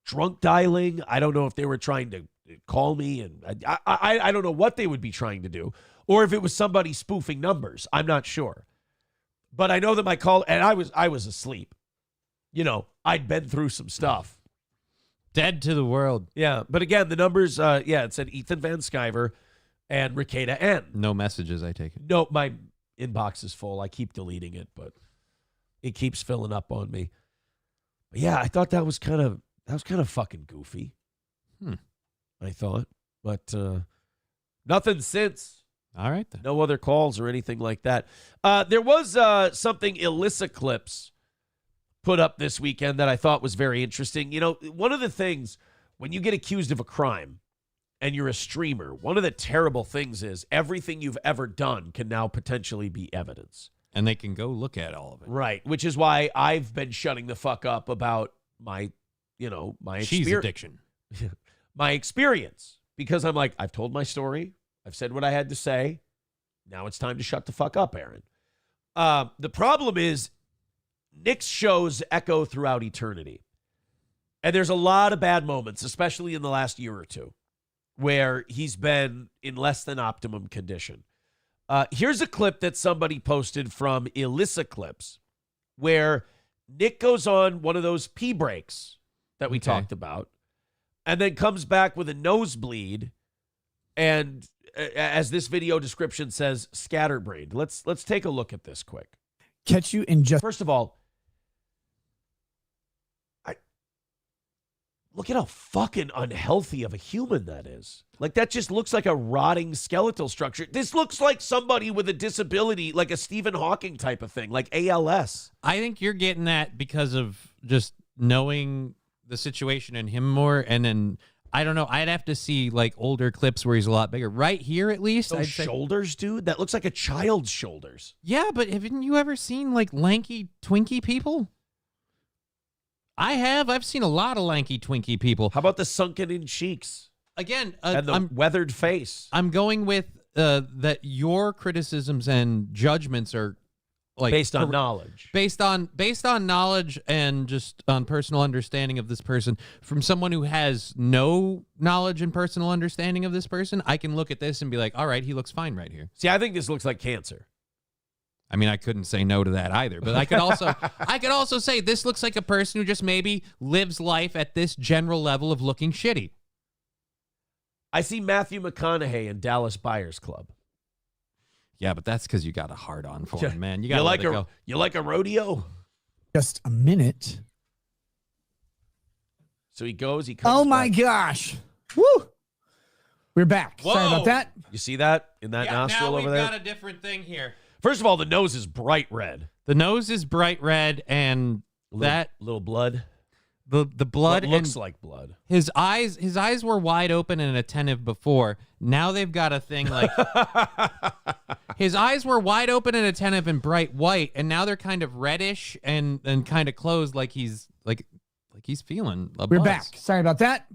drunk dialing. I don't know if they were trying to call me, and I don't know what they would be trying to do, or if it was somebody spoofing numbers. I'm not sure. But I know that my call, and I was asleep. You know, I'd been through some stuff. Dead to the world. Yeah, but again, the numbers, it said Ethan Van Sciver and Ricada N. No messages, I take it. No, my inbox is full. I keep deleting it, but it keeps filling up on me. But yeah, I thought that was kind of fucking goofy. I thought, but nothing since. All right, then. No other calls or anything like that. There was something Illicit Clips put up this weekend that I thought was very interesting. You know, one of the things when you get accused of a crime and you're a streamer, one of the terrible things is everything you've ever done can now potentially be evidence. And they can go look at all of it. Right, which is why I've been shutting the fuck up about my cheese addiction. My experience. Because I'm like, I've told my story. I've said what I had to say. Now it's time to shut the fuck up, Aaron. The problem is Nick's shows echo throughout eternity. And there's a lot of bad moments, especially in the last year or two, where he's been in less than optimum condition. Here's a clip that somebody posted from Illicit Clips where Nick goes on one of those pee breaks that we talked about and then comes back with a nosebleed and, as this video description says, scatterbrained. Let's take a look at this quick. Catch you in just... First of all, look at how fucking unhealthy of a human that is. Like, that just looks like a rotting skeletal structure. This looks like somebody with a disability, like a Stephen Hawking type of thing, like ALS. I think you're getting that because of just knowing the situation and him more. And then, I don't know, I'd have to see, like, older clips where he's a lot bigger. Right here, at least. Those shoulders, dude? That looks like a child's shoulders. Yeah, but haven't you ever seen, like, lanky, twinky people? I have. I've seen a lot of lanky, twinky people. How about the sunken-in cheeks? Again, and the weathered face. I'm going with that your criticisms and judgments are like based on knowledge. Based on knowledge and just on personal understanding of this person, from someone who has no knowledge and personal understanding of this person, I can look at this and be like, all right, he looks fine right here. See, I think this looks like cancer. I mean, I couldn't say no to that either, but I could also say this looks like a person who just maybe lives life at this general level of looking shitty. I see Matthew McConaughey in Dallas Buyers Club. Yeah, but that's because you got a hard on for him, man. You got you like a rodeo? Just a minute. So he goes. He comes. Oh my gosh! Woo! We're back. Whoa. Sorry about that. You see that in that nostril over there? Now we've got a different thing here. First of all, the nose is bright red. The nose is bright red, and that little blood. The blood what looks like blood. His eyes were wide open and attentive before. Now they've got a thing like his eyes were wide open and attentive and bright white, and now they're kind of reddish and kind of closed, like he's feeling a We're buzz. back. Sorry about that.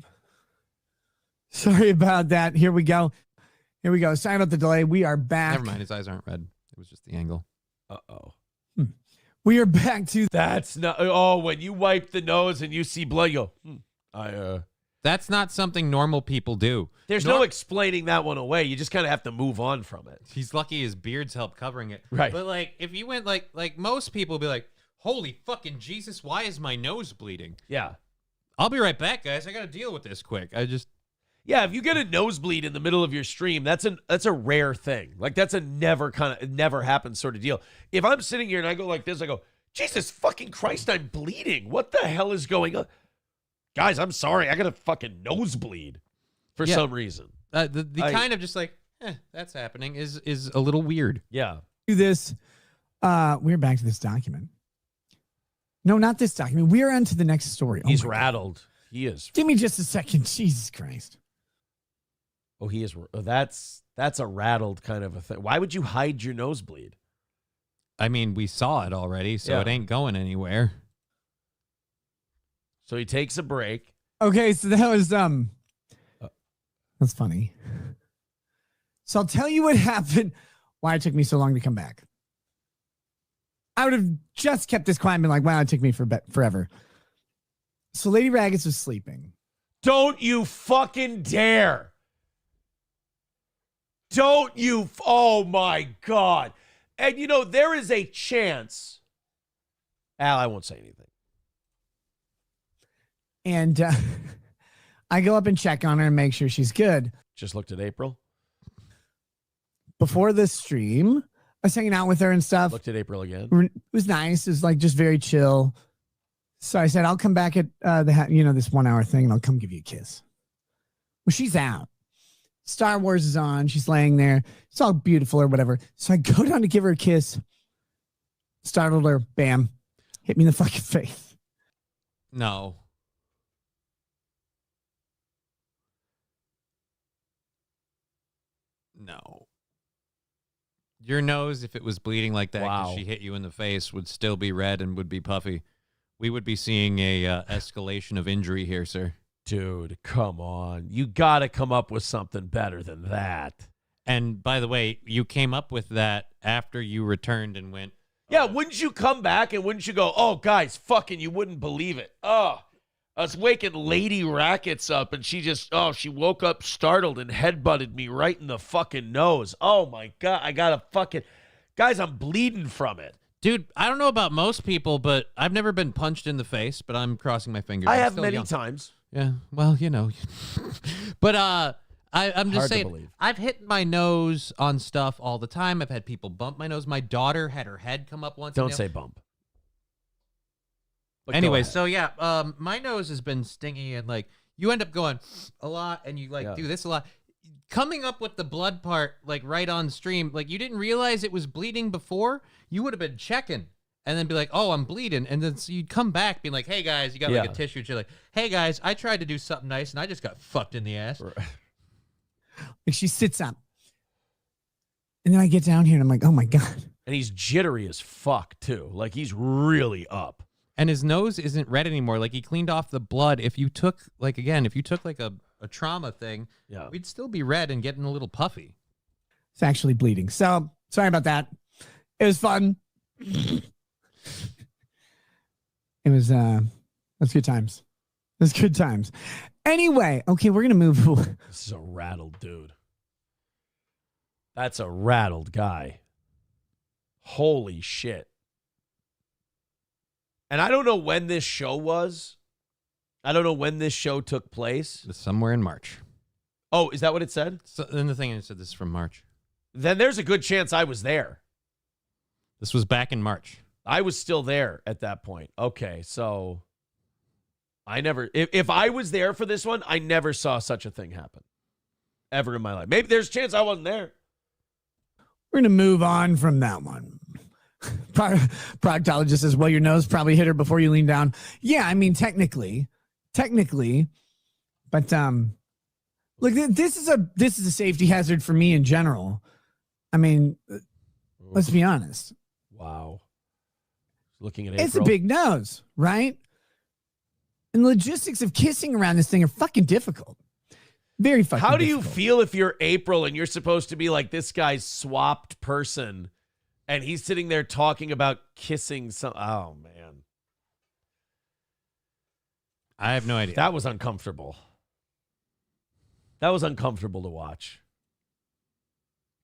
Sorry about that. Here we go. Sorry about the delay. We are back. Never mind. His eyes aren't red. It was just the angle. Uh-oh. We are back to... That's not... Oh, when you wipe the nose and you see blood, you go, That's not something normal people do. There's no explaining that one away. You just kind of have to move on from it. He's lucky his beard's help covering it. Right. But, like, if you went, like most people be like, holy fucking Jesus, why is my nose bleeding? Yeah. I'll be right back, guys. I got to deal with this quick. Yeah, if you get a nosebleed in the middle of your stream, that's a rare thing. Like, that's a never happens sort of deal. If I'm sitting here and I go like this, I go, Jesus fucking Christ, I'm bleeding. What the hell is going on? Guys, I'm sorry. I got a fucking nosebleed for some reason. The kind of just like, that's happening is a little weird. Yeah. Do this. We're back to this document. No, not this document. We're on to the next story. He's rattled. He is. Give me just a second. Jesus Christ. Oh, he is. That's a rattled kind of a thing. Why would you hide your nosebleed? I mean, we saw it already, so it ain't going anywhere. So he takes a break. Okay, so that was that's funny. So I'll tell you what happened. Why it took me so long to come back. I would have just kept this quiet and been like, wow, it took me forever. So Lady Raggets was sleeping. Don't you fucking dare. Don't you? Oh my God. And you know, there is a chance. Al, I won't say anything. And I go up and check on her and make sure she's good. Just looked at April. Before the stream, I was hanging out with her and stuff. Looked at April again. It was nice. It was like just very chill. So I said, I'll come back at this 1 hour thing and I'll come give you a kiss. Well, she's out. Star Wars is on. She's laying there. It's all beautiful or whatever. So I go down to give her a kiss. Startled her. Bam. Hit me in the fucking face. No. No. Your nose, if it was bleeding like that because she hit you in the face, would still be red and would be puffy. We would be seeing a escalation of injury here, sir. Dude, come on. You got to come up with something better than that. And by the way, you came up with that after you returned and went. Yeah, wouldn't you come back and wouldn't you go, oh, guys, fucking, you wouldn't believe it. Oh, I was waking Lady Rackets up and she woke up startled and headbutted me right in the fucking nose. Oh, my God. I got to fucking, guys, I'm bleeding from it. Dude, I don't know about most people, but I've never been punched in the face, but I'm crossing my fingers. I have many times. Yeah, well, you know. But I'm just saying, I've hit my nose on stuff all the time. I've had people bump my nose. My daughter had her head come up once. Don't say bump. But anyway, so yeah, my nose has been stingy and like you end up going a lot and you do this a lot. Coming up with the blood part like right on stream, like you didn't realize it was bleeding before, you would have been checking. And then be like, oh, I'm bleeding. And then so you'd come back being like, hey, guys, you got like a tissue. And you're like, hey, guys, I tried to do something nice, and I just got fucked in the ass. Like she sits up. And then I get down here, and I'm like, oh, my God. And he's jittery as fuck, too. Like, he's really up. And his nose isn't red anymore. Like, he cleaned off the blood. If you took, like, a trauma thing, we'd still be red and getting a little puffy. It's actually bleeding. So, sorry about that. It was fun. It was that's good times. That's good times. Anyway, okay, we're gonna move. This is a rattled dude. That's a rattled guy. Holy shit. And I don't know when this show was. I don't know when this show took place. Somewhere in March. Oh, is that what it said? So, then the thing is, this is from March. Then there's a good chance I was there. This was back in March. I was still there at that point. Okay, so I never, if I was there for this one, I never saw such a thing happen ever in my life. Maybe there's a chance I wasn't there. We're going to move on from that one. Proctologist says, well, your nose probably hit her before you lean down. Yeah, I mean, technically, but look, this is a safety hazard for me in general. I mean, let's be honest. Wow. Looking at April. It's a big nose, right? And the logistics of kissing around this thing are fucking difficult. Very fucking How do difficult. you feel if you're April and you're supposed to be like this guy's swapped person and he's sitting there talking about kissing some? Oh, man. I have no idea. That was uncomfortable. That was uncomfortable to watch,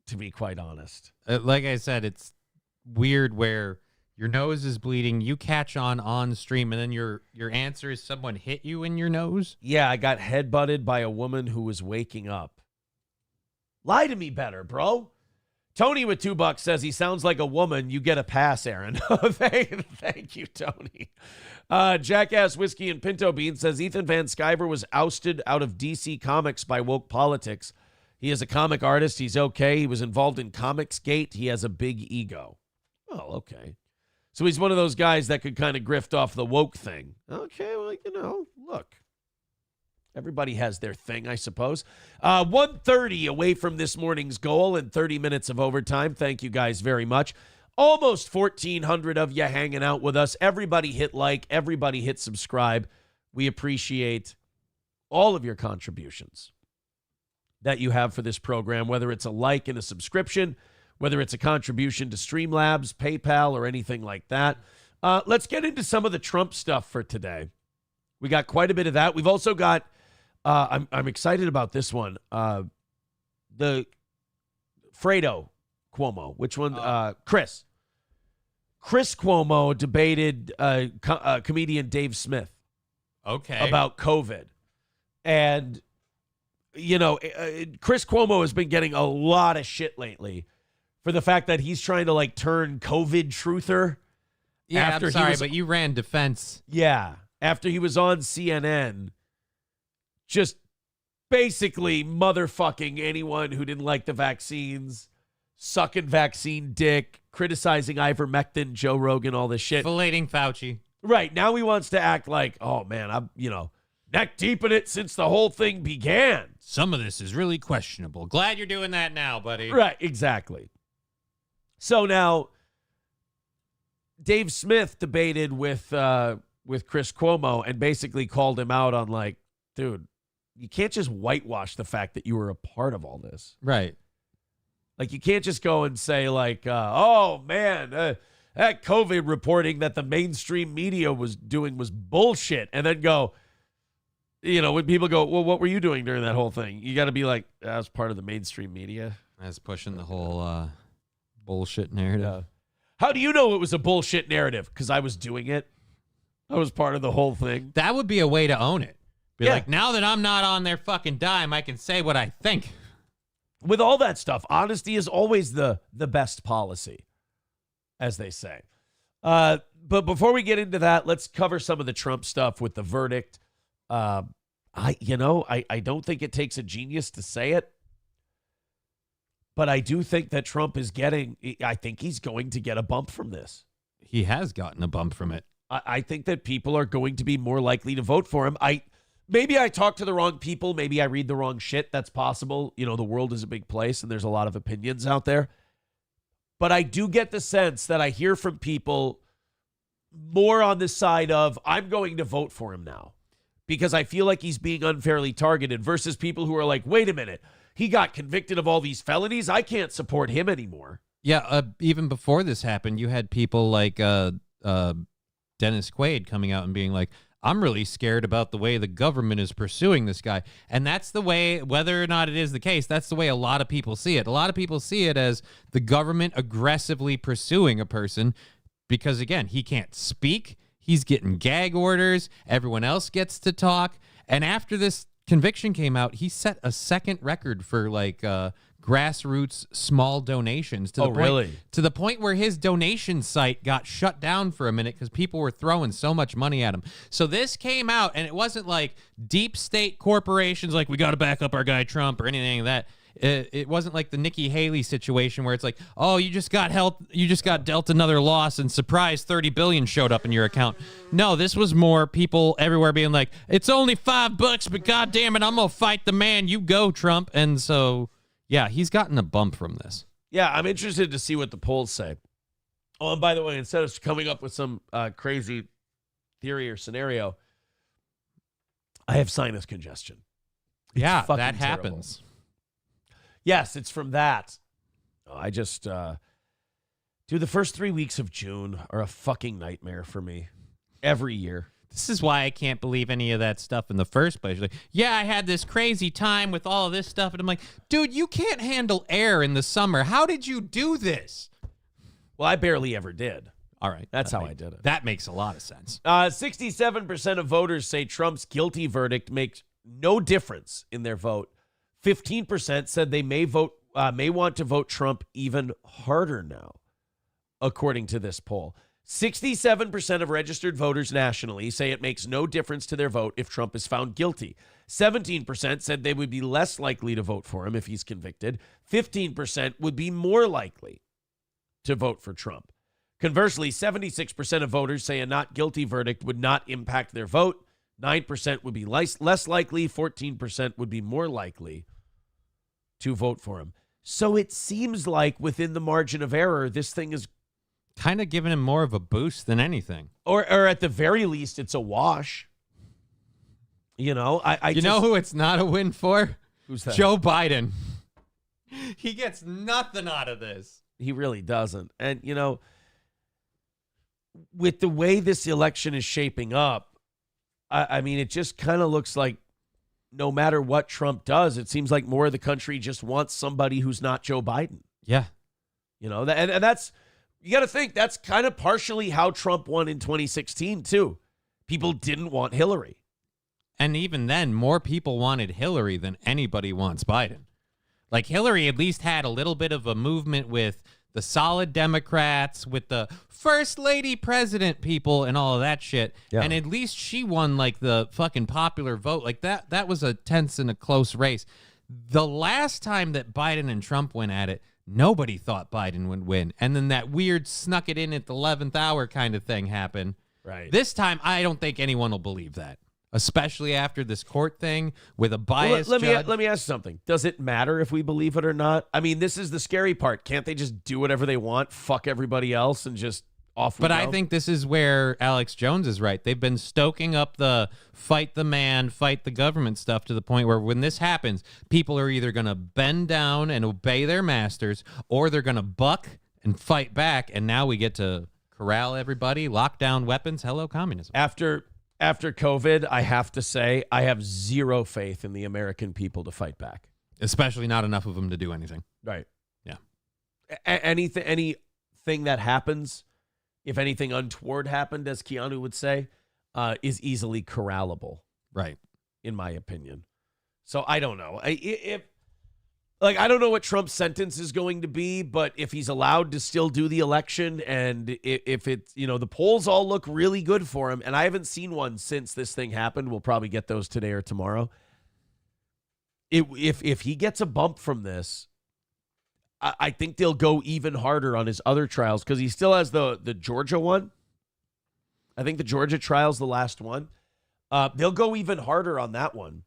to be quite honest. Like I said, it's weird where your nose is bleeding, you catch on stream, and then your answer is someone hit you in your nose? Yeah, I got headbutted by a woman who was waking up. Lie to me better, bro. Tony with $2 says he sounds like a woman. You get a pass, Aaron. Thank you, Tony. Jackass Whiskey and Pinto Bean says Ethan Van Sciver was ousted out of DC Comics by woke politics. He is a comic artist. He's okay. He was involved in Comicsgate. He has a big ego. Oh, okay. So he's one of those guys that could kind of grift off the woke thing. Okay, well, look. Everybody has their thing, I suppose. 1:30 away from this morning's goal and 30 minutes of overtime. Thank you guys very much. Almost 1,400 of you hanging out with us. Everybody hit like. Everybody hit subscribe. We appreciate all of your contributions that you have for this program, whether it's a like and a subscription, whether it's a contribution to Streamlabs, PayPal, or anything like that. Let's get into some of the Trump stuff for today. We got quite a bit of that. We've also got, I'm excited about this one, the Fredo Cuomo. Which one? Chris Cuomo debated comedian Dave Smith. Okay. About COVID. And, Chris Cuomo has been getting a lot of shit lately for the fact that he's trying to turn COVID truther. Yeah, I'm sorry, but you ran defense. Yeah, after he was on CNN, just basically motherfucking anyone who didn't like the vaccines, sucking vaccine dick, criticizing ivermectin, Joe Rogan, all this shit. Filleting Fauci. Right, now he wants to act like, oh man, I'm, neck deep in it since the whole thing began. Some of this is really questionable. Glad you're doing that now, buddy. Right, exactly. So now, Dave Smith debated with Chris Cuomo and basically called him out on dude, you can't just whitewash the fact that you were a part of all this. Right. You can't just go and say oh man, that COVID reporting that the mainstream media was doing was bullshit. And then go, when people go, well, what were you doing during that whole thing? You got to be like, that was part of the mainstream media. That's pushing the whole bullshit narrative. Yeah. How do you know it was a bullshit narrative? Because I was doing it. I was part of the whole thing. That would be a way to own it. Be like, now that I'm not on their fucking dime, I can say what I think. With all that stuff, honesty is always the best policy, as they say. But before we get into that, let's cover some of the Trump stuff with the verdict. I don't think it takes a genius to say it. But I do think that Trump is I think he's going to get a bump from this. He has gotten a bump from it. I think that people are going to be more likely to vote for him. Maybe I talk to the wrong people. Maybe I read the wrong shit. That's possible. The world is a big place and there's a lot of opinions out there. But I do get the sense that I hear from people more on the side of, I'm going to vote for him now because I feel like he's being unfairly targeted, versus people who are like, wait a minute, he got convicted of all these felonies. I can't support him anymore. Yeah, even before this happened, you had people like Dennis Quaid coming out and being like, I'm really scared about the way the government is pursuing this guy. And that's the way, whether or not it is the case, that's the way a lot of people see it. A lot of people see it as the government aggressively pursuing a person because, again, he can't speak. He's getting gag orders. Everyone else gets to talk. And after this conviction came out, he set a second record for like grassroots small donations to the point, to the point where his donation site got shut down for a minute because people were throwing so much money at him. So this came out, and it wasn't like deep state corporations like we got to back up our guy Trump or anything like that. It wasn't like the Nikki Haley situation where it's like, oh, you just got dealt another loss and surprise, 30 billion showed up in your account. No, this was more people everywhere being like, it's only $5, but God damn it, I'm gonna fight the man. You go, Trump. And so, yeah, he's gotten a bump from this. Yeah, I'm interested to see what the polls say. Oh, and by the way, instead of coming up with some crazy theory or scenario, I have sinus congestion. It's yeah, that terrible. happens. Yes, it's from that. I just, dude, the first 3 weeks of June are a fucking nightmare for me every year. This is why I can't believe any of that stuff in the first place. Like, yeah, I had this crazy time with all of this stuff. And I'm like, dude, you can't handle air in the summer. How did you do this? Well, I barely ever did. All right. That's how I did it. That makes a lot of sense. 67% of voters say Trump's guilty verdict makes no difference in their vote. 15% said they may want to vote Trump even harder now, according to this poll. 67% of registered voters nationally say it makes no difference to their vote if Trump is found guilty. 17% said they would be less likely to vote for him if he's convicted. 15% would be more likely to vote for Trump. Conversely, 76% of voters say a not guilty verdict would not impact their vote. 9% would be less likely. 14% would be more likely to vote for him. So it seems like within the margin of error, this thing is kind of giving him more of a boost than anything. Or at the very least, it's a wash. You know, you know who it's not a win for? Who's that? Joe Biden. He gets nothing out of this. He really doesn't. And, you know, with the way this election is shaping up, I mean, it just kind of looks like no matter what Trump does, it seems like more of the country just wants somebody who's not Joe Biden. Yeah. You know, and that's, you got to think, that's kind of partially how Trump won in 2016, too. People didn't want Hillary. And even then, more people wanted Hillary than anybody wants Biden. Like, Hillary at least had a little bit of a movement with the solid Democrats, with the first lady president people and all of that shit. Yeah. And at least she won like the fucking popular vote. Like that was a tense and a close race. The last time that Biden and Trump went at it, nobody thought Biden would win. And then that weird snuck it in at the 11th hour kind of thing happened. Right. This time, I don't think anyone will believe that. Especially after this court thing with a biased judge. Let me ask you something. Does it matter if we believe it or not? I mean, this is the scary part. Can't they just do whatever they want, fuck everybody else, and just off we But go? I think this is where Alex Jones is right. They've been stoking up the fight the man, fight the government stuff to the point where when this happens, people are either going to bend down and obey their masters, or they're going to buck and fight back, and now we get to corral everybody, lock down weapons. Hello, communism. After COVID, I have to say, I have zero faith in the American people to fight back. Especially not enough of them to do anything. Right. Yeah. Anything that happens, if anything untoward happened, as Keanu would say, is easily corrallable. Right. In my opinion. So I don't know. I don't know what Trump's sentence is going to be, but if he's allowed to still do the election, and if it's, you know, the polls all look really good for him, and I haven't seen one since this thing happened. We'll probably get those today or tomorrow. If he gets a bump from this, I think they'll go even harder on his other trials, because he still has the Georgia one. I think the Georgia trial's the last one. They'll go even harder on that one.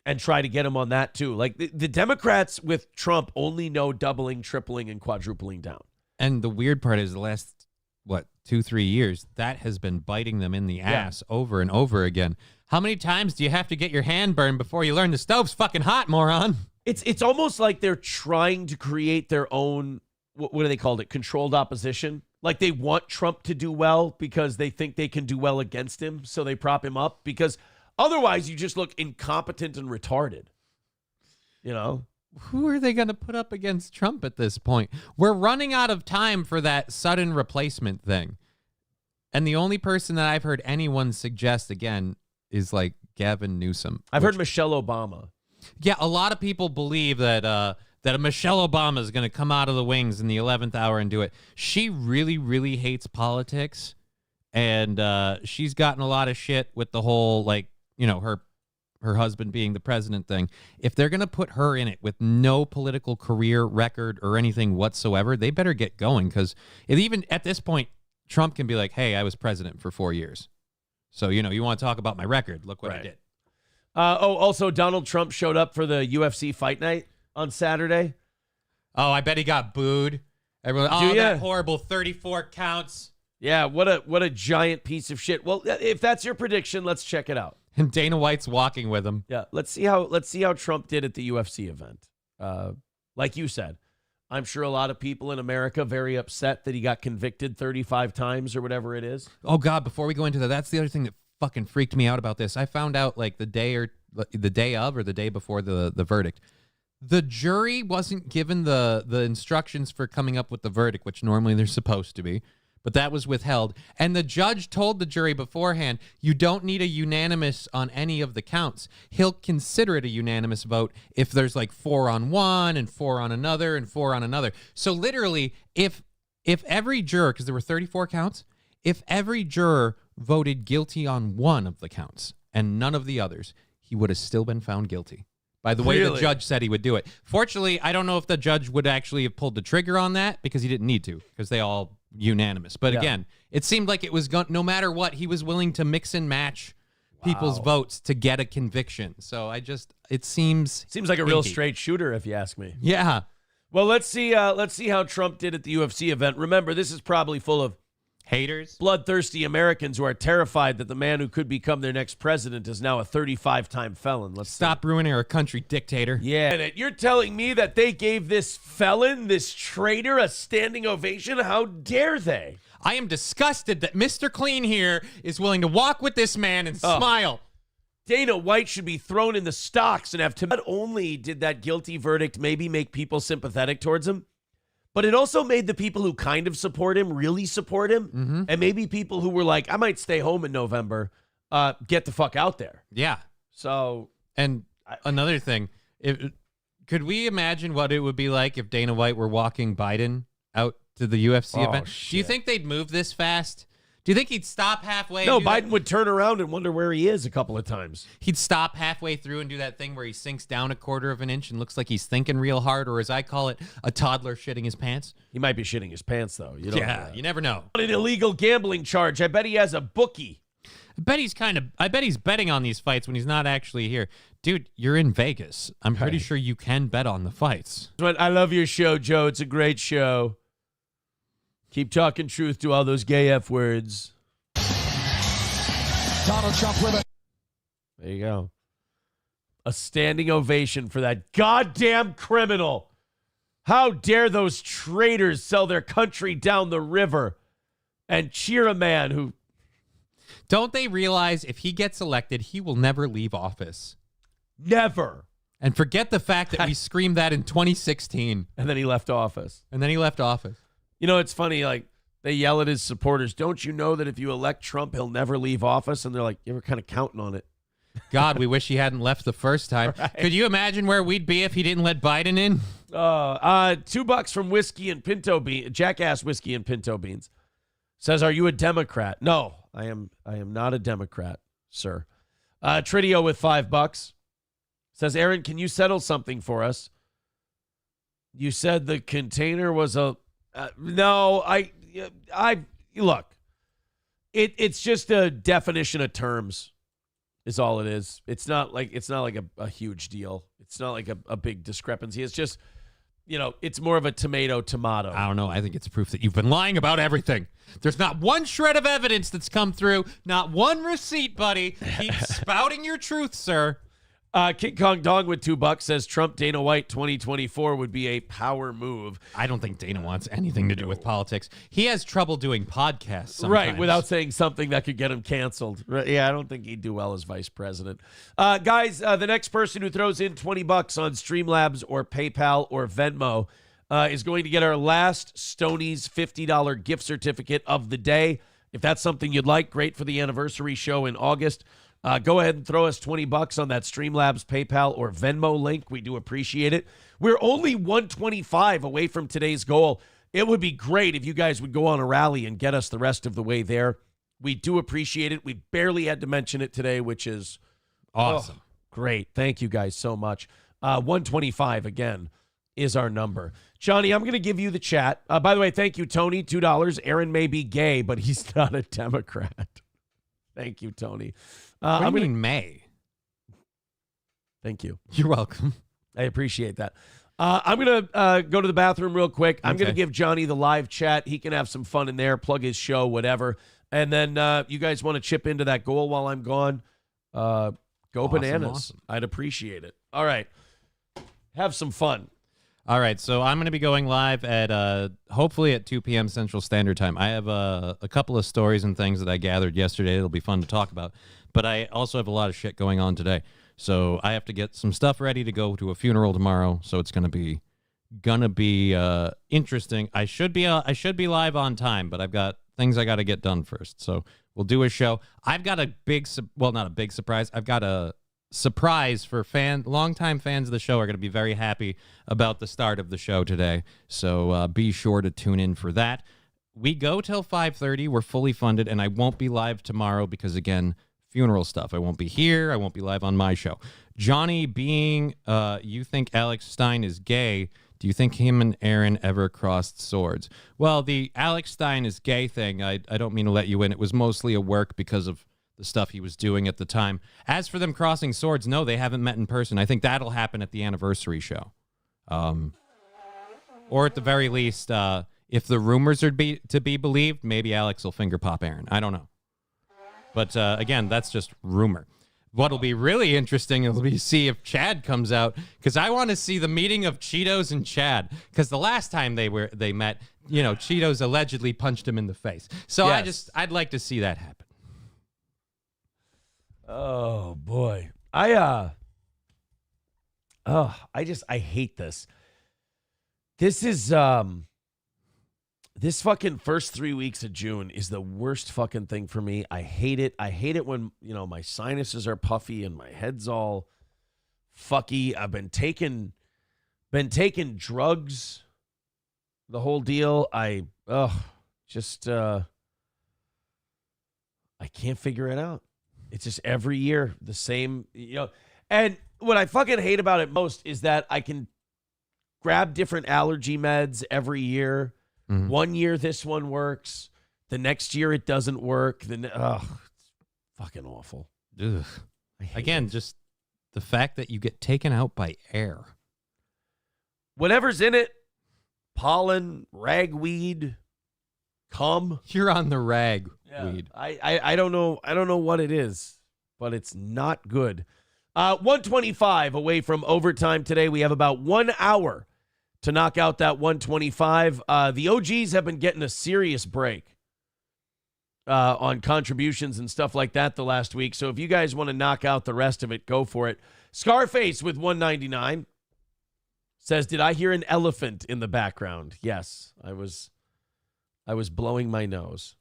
And try to get him on that, too. Like, the Democrats with Trump only know doubling, tripling, and quadrupling down. And the weird part is the last, 2-3 years, that has been biting them in the ass over and over again. How many times do you have to get your hand burned before you learn the stove's fucking hot, moron? It's almost like they're trying to create their own what do they call it? Controlled opposition. Like they want Trump to do well because they think they can do well against him, so they prop him up, because otherwise you just look incompetent and retarded. You know? Who are they going to put up against Trump at this point? We're running out of time for that sudden replacement thing. And the only person that I've heard anyone suggest again is like Gavin Newsom. I've heard Michelle Obama. Yeah, a lot of people believe that that a Michelle Obama is going to come out of the wings in the 11th hour and do it. She really, really hates politics, and she's gotten a lot of shit with the whole, like, you know, her husband being the president thing. If they're going to put her in it with no political career record or anything whatsoever, they better get going, because even at this point, Trump can be like, hey, I was president for 4 years. So, you know, you want to talk about my record? Look what I did. Also, Donald Trump showed up for the UFC fight night on Saturday. Oh, I bet he got booed. Everyone, that horrible 34 counts. Yeah, what a giant piece of shit. Well, if that's your prediction, let's check it out. And Dana White's walking with him. Yeah, let's see how Trump did at the UFC event. Like you said, I'm sure a lot of people in America very upset that he got convicted 35 times or whatever it is. Oh God, before we go into that, that's the other thing that fucking freaked me out about this. I found out like the day before the verdict. The jury wasn't given the instructions for coming up with the verdict, which normally they're supposed to be, but that was withheld. And the judge told the jury beforehand, you don't need a unanimous on any of the counts. He'll consider it a unanimous vote if there's like 4 on one and 4 on another and 4 on another. So literally, if every juror, because there were 34 counts, if every juror voted guilty on one of the counts and none of the others, he would have still been found guilty. By the way the judge said he would do it. Fortunately, I don't know if the judge would actually have pulled the trigger on that, because he didn't need to, because they all unanimous. But again, it seemed like it was no matter what, he was willing to mix and match people's votes to get a conviction. So it seems like a real straight shooter, if you ask me. Yeah. Well, let's see how Trump did at the UFC event. Remember, this is probably full of haters, bloodthirsty Americans who are terrified that the man who could become their next president is now a 35-time felon. Let's stop ruining our country, dictator. Yeah. You're telling me that they gave this felon, this traitor, a standing ovation? How dare they? I am disgusted that Mr. Clean here is willing to walk with this man and smile. Dana White should be thrown in the stocks and have to. Not only did that guilty verdict maybe make people sympathetic towards him, but it also made the people who kind of support him really support him. Mm-hmm. And maybe people who were like, I might stay home in November, get the fuck out there. Yeah. So. And another thing, could we imagine what it would be like if Dana White were walking Biden out to the UFC event? Shit. Do you think they'd move this fast? Do you think he'd stop halfway? No, Biden would turn around and wonder where he is a couple of times. He'd stop halfway through and do that thing where he sinks down 1/4 of an inch and looks like he's thinking real hard, or as I call it, a toddler shitting his pants. He might be shitting his pants, though. You don't know. You never know. An illegal gambling charge. I bet he has a bookie. I bet he's betting on these fights when he's not actually here. Dude, you're in Vegas. I'm pretty sure you can bet on the fights. I love your show, Joe. It's a great show. Keep talking truth to all those gay F words. Donald Trump with it. There you go. A standing ovation for that goddamn criminal. How dare those traitors sell their country down the river and cheer a man who... Don't they realize if he gets elected, he will never leave office? Never. And forget the fact that we screamed that in 2016. And then he left office. You know, it's funny, like, they yell at his supporters, don't you know that if you elect Trump, he'll never leave office? And they're like, you were kind of counting on it. God, we wish he hadn't left the first time. Right. Could you imagine where we'd be if he didn't let Biden in? $2 from Whiskey and Pinto Beans, Jackass Whiskey and Pinto Beans. Says, are you a Democrat? No, I am not a Democrat, sir. Tridio with $5. Says, Aaron, can you settle something for us? You said the container was a... no, I look, it's just a definition of terms is all it is. It's not like a huge deal. It's not like a big discrepancy. It's just, it's more of a tomato. I don't know. I think it's proof that you've been lying about everything. There's not one shred of evidence that's come through. Not one receipt, buddy. Keep spouting your truth, sir. King Kong Dong with $2 says Trump Dana White 2024 would be a power move. I don't think Dana wants anything to do with politics. He has trouble doing podcasts sometimes. Right, without saying something that could get him canceled. Right, yeah, I don't think he'd do well as vice president. Guys, the next person who throws in $20 on Streamlabs or PayPal or Venmo is going to get our last Stoney's $50 gift certificate of the day. If that's something you'd like, great for the anniversary show in August. Go ahead and throw us $20 on that Streamlabs, PayPal, or Venmo link. We do appreciate it. We're only 125 away from today's goal. It would be great if you guys would go on a rally and get us the rest of the way there. We do appreciate it. We barely had to mention it today, which is awesome. Great. Thank you guys so much. 125, again, is our number. Johnny, I'm going to give you the chat. By the way, thank you, Tony, $2. Aaron may be gay, but he's not a Democrat. Thank you, Tony. What do you mean May? Thank you. You're welcome. I appreciate that. I'm going to go to the bathroom real quick. I'm going to give Johnny the live chat. He can have some fun in there, plug his show, whatever. And then you guys want to chip into that goal while I'm gone, go bananas. Awesome. I'd appreciate it. All right. Have some fun. All right, so I'm going to be going live at hopefully at 2 p.m. Central Standard Time. I have a couple of stories and things that I gathered yesterday. It'll be fun to talk about. But I also have a lot of shit going on today. So I have to get some stuff ready to go to a funeral tomorrow. So it's going to be interesting. I should be live on time, but I've got things I got to get done first. So we'll do a show. I've got a not a big surprise. I've got a surprise for longtime fans of the show are going to be very happy about the start of the show today. So be sure to tune in for that. We go till 5:30. We're fully funded, and I won't be live tomorrow because, again, funeral stuff. I won't be here. I won't be live on my show. Johnny, being you think Alex Stein is gay, do you think him and Aaron ever crossed swords? Well, the Alex Stein is gay thing, I don't mean to let you in. It was mostly a work because of the stuff he was doing at the time. As for them crossing swords, no, they haven't met in person. I think that'll happen at the anniversary show. Or at the very least, if the rumors are to be believed, maybe Alex will finger pop Aaron. I don't know. But again, that's just rumor. What'll be really interesting will be see if Chad comes out, because I want to see the meeting of Cheetos and Chad, because the last time they met, Cheetos allegedly punched him in the face. So yes. I'd like to see that happen. Oh boy. I hate this. This is this fucking first 3 weeks of June is the worst fucking thing for me. I hate it. I hate it when, my sinuses are puffy and my head's all fucky. I've been taking drugs, the whole deal. I can't figure it out. It's just every year the same, And what I fucking hate about it most is that I can grab different allergy meds every year. Mm-hmm. 1 year this one works. The next year it doesn't work. It's fucking awful. Ugh. Again, just the fact that you get taken out by air. Whatever's in it, pollen, ragweed, cum. You're on the ragweed. I don't know. I don't know what it is, but it's not good. 125 away from overtime today. We have about 1 hour to knock out that 125. The OGs have been getting a serious break on contributions and stuff like that the last week. So if you guys want to knock out the rest of it, go for it. Scarface with 199 says, "Did I hear an elephant in the background?" Yes, I was blowing my nose.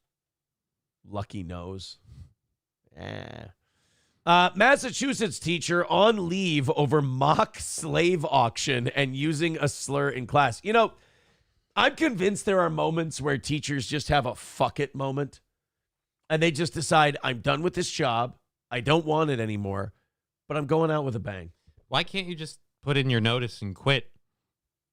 Lucky nose. Massachusetts teacher on leave over mock slave auction and using a slur in class. I'm convinced there are moments where teachers just have a fuck it moment and they just decide, I'm done with this job. I don't want it anymore, but I'm going out with a bang. Why can't you just put in your notice and quit?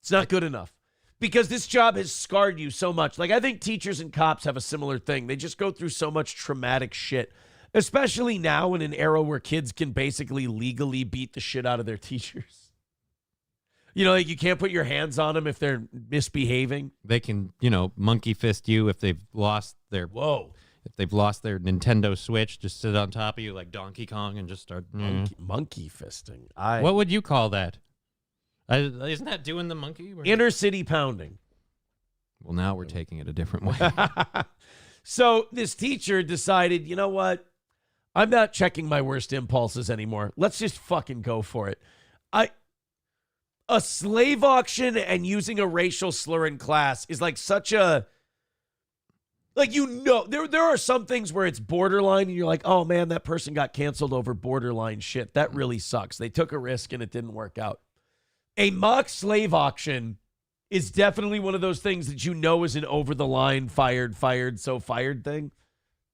It's not good enough because this job has scarred you so much. Like, I think teachers and cops have a similar thing. They just go through so much traumatic shit. Especially now in an era where kids can basically legally beat the shit out of their teachers. Like you can't put your hands on them if they're misbehaving. They can, monkey fist you if they've lost their... Whoa. If they've lost their Nintendo Switch, just sit on top of you like Donkey Kong and just start monkey fisting. What would you call that? Isn't that doing the monkey? Inner city pounding. Well, now we're taking it a different way. So this teacher decided, you know what? I'm not checking my worst impulses anymore. Let's just fucking go for it. A slave auction and using a racial slur in class is like such a... Like, there are some things where it's borderline and you're like, oh, man, that person got canceled over borderline shit. That really sucks. They took a risk and it didn't work out. A mock slave auction is definitely one of those things that is an over-the-line, fired, so fired thing.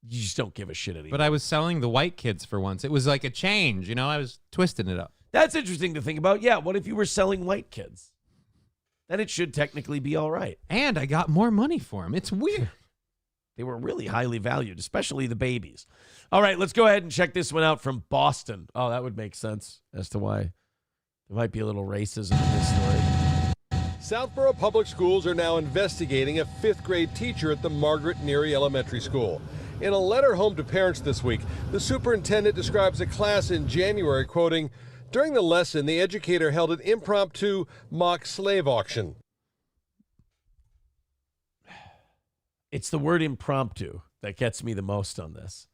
You just don't give a shit anymore. But I was selling the white kids for once. It was like a change, I was twisting it up. That's interesting to think about. Yeah, what if you were selling white kids? Then it should technically be all right. And I got more money for them. It's weird. They were really highly valued, especially the babies. All right, let's go ahead and check this one out from Boston. Oh, that would make sense as to why there might be a little racism in this story. Southborough Public Schools are now investigating a 5th grade teacher at the Margaret Neary Elementary School. In a letter home to parents this week, the superintendent describes a class in January, quoting, "During the lesson, the educator held an impromptu mock slave auction." It's the word impromptu that gets me the most on this.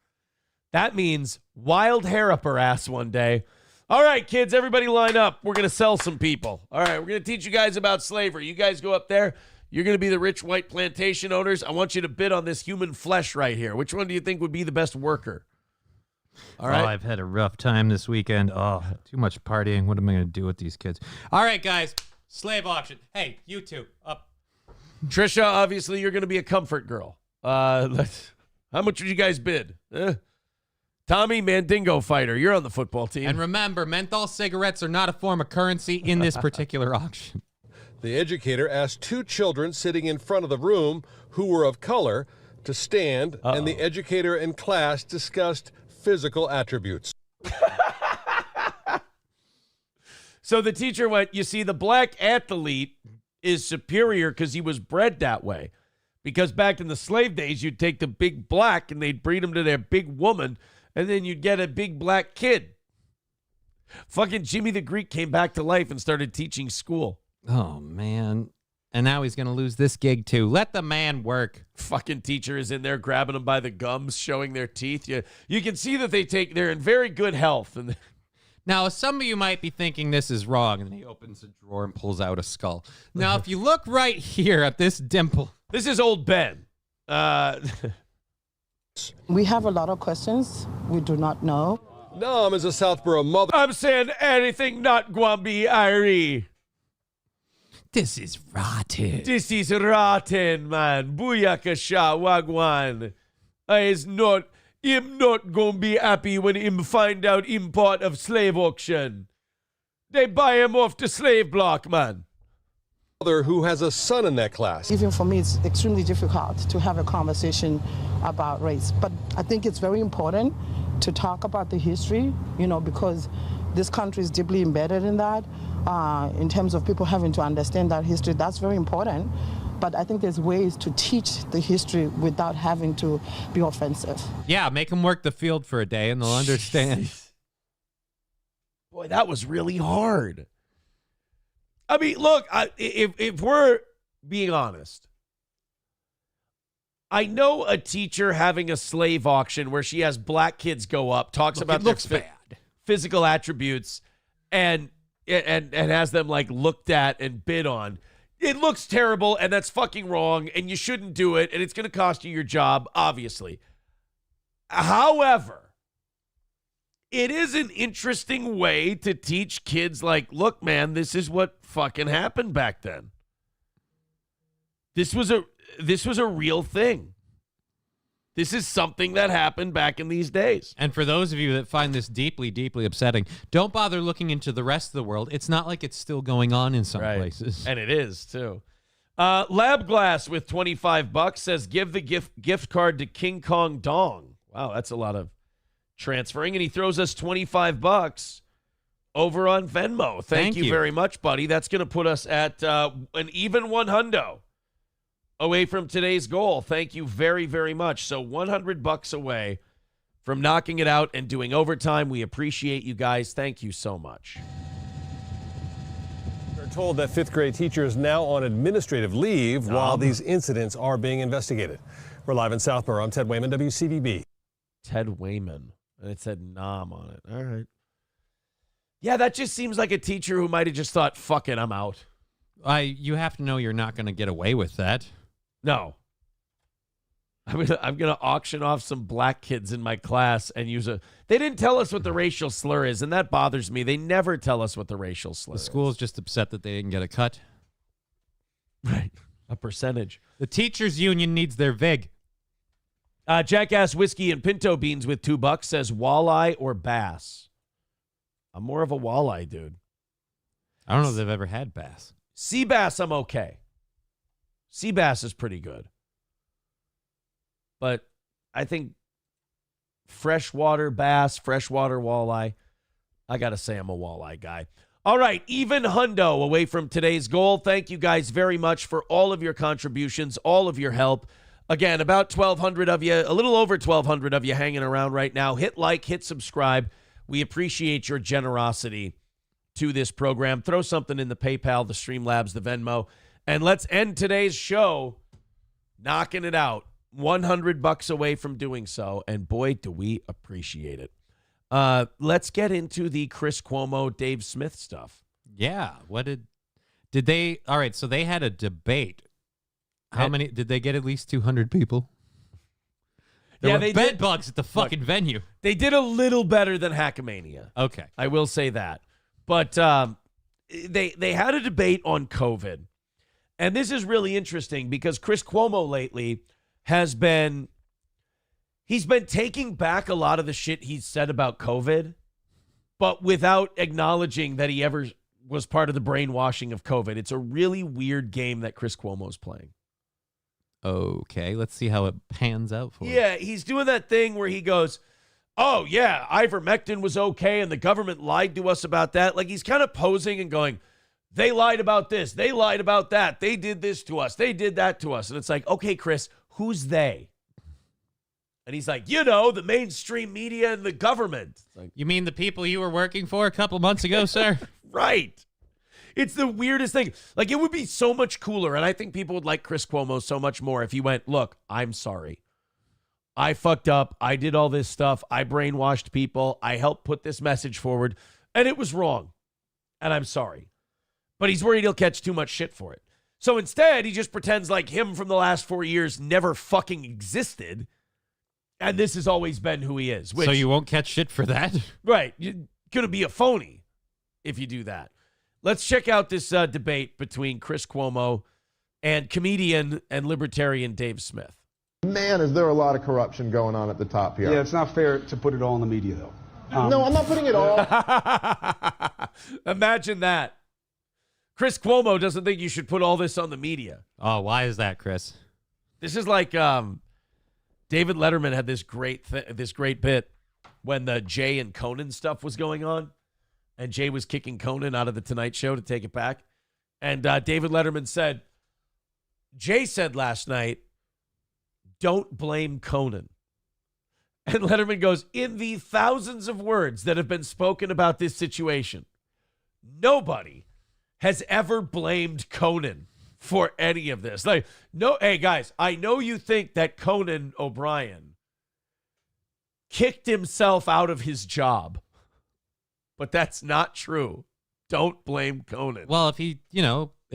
That means wild hair up her ass one day. All right, kids, everybody line up. We're going to sell some people. All right, we're going to teach you guys about slavery. You guys go up there. You're going to be the rich white plantation owners. I want you to bid on this human flesh right here. Which one do you think would be the best worker? All right. Oh, I've had a rough time this weekend. Oh, too much partying. What am I going to do with these kids? All right, guys, slave auction. Hey, you two, up. Trisha, obviously, you're going to be a comfort girl. How much would you guys bid? Tommy, Mandingo fighter, you're on the football team. And remember, menthol cigarettes are not a form of currency in this particular auction. The educator asked 2 children sitting in front of the room who were of color to stand, and the educator and class discussed physical attributes. So the teacher went, you see, the black athlete is superior because he was bred that way. Because back in the slave days, you'd take the big black and they'd breed him to their big woman, and then you'd get a big black kid. Fucking Jimmy the Greek came back to life and started teaching school. Oh, man. And now he's going to lose this gig, too. Let the man work. Fucking teacher is in there grabbing them by the gums, showing their teeth. You can see that they're in very good health. And now, some of you might be thinking this is wrong, and he opens a drawer and pulls out a skull. Now, if you look right here at this dimple. This is old Ben. We have a lot of questions we do not know. Nam is a Southborough mother. I'm saying anything not Gwambi Irie. This is rotten. This is rotten, man. Booyakasha wagwan. Him not gonna be happy when him find out import of slave auction. They buy him off the slave block, man. Mother who has a son in that class. Even for me, it's extremely difficult to have a conversation about race. But I think it's very important to talk about the history, because this country is deeply embedded in that. In terms of people having to understand that history, that's very important. But I think there's ways to teach the history without having to be offensive. Yeah, make them work the field for a day and they'll understand. Boy, that was really hard. I mean, look, if we're being honest, I know a teacher having a slave auction where she has black kids go up, talks about their physical attributes, and has them like looked at and bid on. It looks terrible, and that's fucking wrong, and you shouldn't do it, and it's going to cost you your job, obviously. However, it is an interesting way to teach kids, like, look, man, this is what fucking happened back then. This was a real thing. This is something that happened back in these days. And for those of you that find this deeply, deeply upsetting, don't bother looking into the rest of the world. It's not like it's still going on in some places. And it is, too. Lab Glass with $25 says, give the gift card to King Kong Dong. Wow, that's a lot of transferring. And he throws us $25 over on Venmo. Thank you very much, buddy. That's going to put us at an even 100. away from today's goal. Thank you very, very much. So $100 away from knocking it out and doing overtime. We appreciate you guys. Thank you so much. We're told that fifth grade teacher is now on administrative leave while these incidents are being investigated. We're live in Southborough. I'm Ted Wayman, WCVB. Ted Wayman. And it said Nom on it. All right. Yeah, that just seems like a teacher who might have just thought, fuck it, I'm out. You have to know you're not going to get away with that. No. I'm gonna auction off some black kids in my class and use a... They didn't tell us what the racial slur is, and that bothers me. They never tell us what the racial slur is. The school's just upset that they didn't get a cut. Right. A percentage. The teachers union needs their VIG. Jackass Whiskey and Pinto Beans with $2 says walleye or bass. I'm more of a walleye dude. I don't know if they've ever had bass. Sea bass, I'm okay. Sea bass is pretty good. But I think freshwater bass, freshwater walleye, I got to say I'm a walleye guy. All right, even hundo away from today's goal. Thank you guys very much for all of your contributions, all of your help. Again, about 1,200 of you, a little over 1,200 of you hanging around right now. Hit like, hit subscribe. We appreciate your generosity to this program. Throw something in the PayPal, the Streamlabs, the Venmo. And let's end today's show knocking it out. $100 away from doing so, and boy, do we appreciate it. Let's get into the Chris Cuomo, Dave Smith stuff. Yeah, what did they? All right, so they had a debate. How many did they get? At least 200 people. There were bedbugs at the fucking venue. They did a little better than Hackamania. Okay, I will say that, but they had a debate on COVID, and this is really interesting because Chris Cuomo lately he's been taking back a lot of the shit he's said about COVID, but without acknowledging that he ever was part of the brainwashing of COVID. It's a really weird game that Chris Cuomo's playing. Okay, let's see how it pans out for him. Yeah, he's doing that thing where he goes, oh, yeah, ivermectin was okay, and the government lied to us about that. Like, he's kind of posing and going, they lied about this. They lied about that. They did this to us. They did that to us. And it's like, okay, Chris, who's they? And he's like, the mainstream media and the government. It's like, you mean the people you were working for a couple months ago, sir? Right. It's the weirdest thing. Like, it would be so much cooler, and I think people would like Chris Cuomo so much more if he went, look, I'm sorry. I fucked up. I did all this stuff. I brainwashed people. I helped put this message forward, and it was wrong, and I'm sorry. But he's worried he'll catch too much shit for it. So instead, he just pretends like him from the last 4 years never fucking existed, and this has always been who he is. Which, so you won't catch shit for that? Right. You're going to be a phony if you do that. Let's check out this debate between Chris Cuomo and comedian and libertarian Dave Smith. Man, is there a lot of corruption going on at the top here. Yeah, it's not fair to put it all in the media, though. No, I'm not putting it all. Imagine that. Chris Cuomo doesn't think you should put all this on the media. Oh, why is that, Chris? This is like David Letterman had this great bit when the Jay and Conan stuff was going on, and Jay was kicking Conan out of the Tonight Show to take it back. And David Letterman said, Jay said last night, don't blame Conan. And Letterman goes, in the thousands of words that have been spoken about this situation, nobody has ever blamed Conan for any of this. Like, no, hey guys, I know you think that Conan O'Brien kicked himself out of his job, but that's not true. Don't blame Conan. Well, if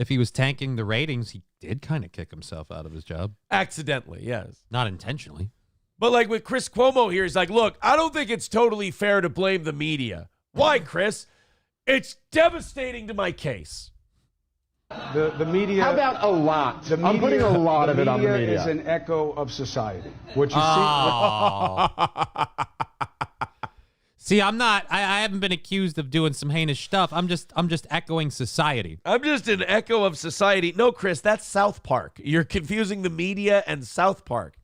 he was tanking the ratings, he did kind of kick himself out of his job. Accidentally, yes. Not intentionally. But like with Chris Cuomo here, he's like, look, I don't think it's totally fair to blame the media. Why, Chris? It's devastating to my case. The media. How about a lot? I'm putting a lot of it on the media. The media is an echo of society. What you see. See, I haven't been accused of doing some heinous stuff. I'm just echoing society. I'm just an echo of society. No, Chris, that's South Park. You're confusing the media and South Park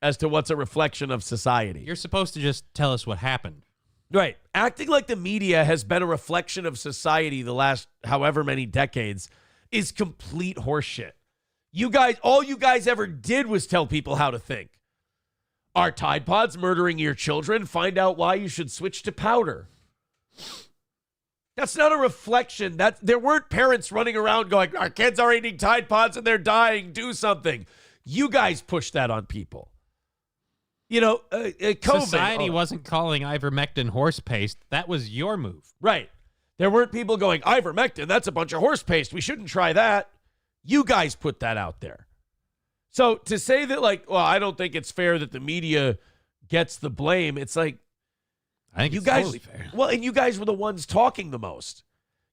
as to what's a reflection of society. You're supposed to just tell us what happened. Right. Acting like the media has been a reflection of society the last however many decades is complete horseshit. You guys, all you guys ever did was tell people how to think. Are Tide Pods murdering your children? Find out why you should switch to powder. That's not a reflection. That there weren't parents running around going, our kids are eating Tide Pods and they're dying. Do something. You guys pushed that on people. You know, COVID. Society wasn't calling ivermectin horse paste. That was your move. Right. There weren't people going, ivermectin, that's a bunch of horse paste. We shouldn't try that. You guys put that out there. So to say that, like, well, I don't think it's fair that the media gets the blame, it's like, I think you it's guys, totally fair. Well, and you guys were the ones talking the most.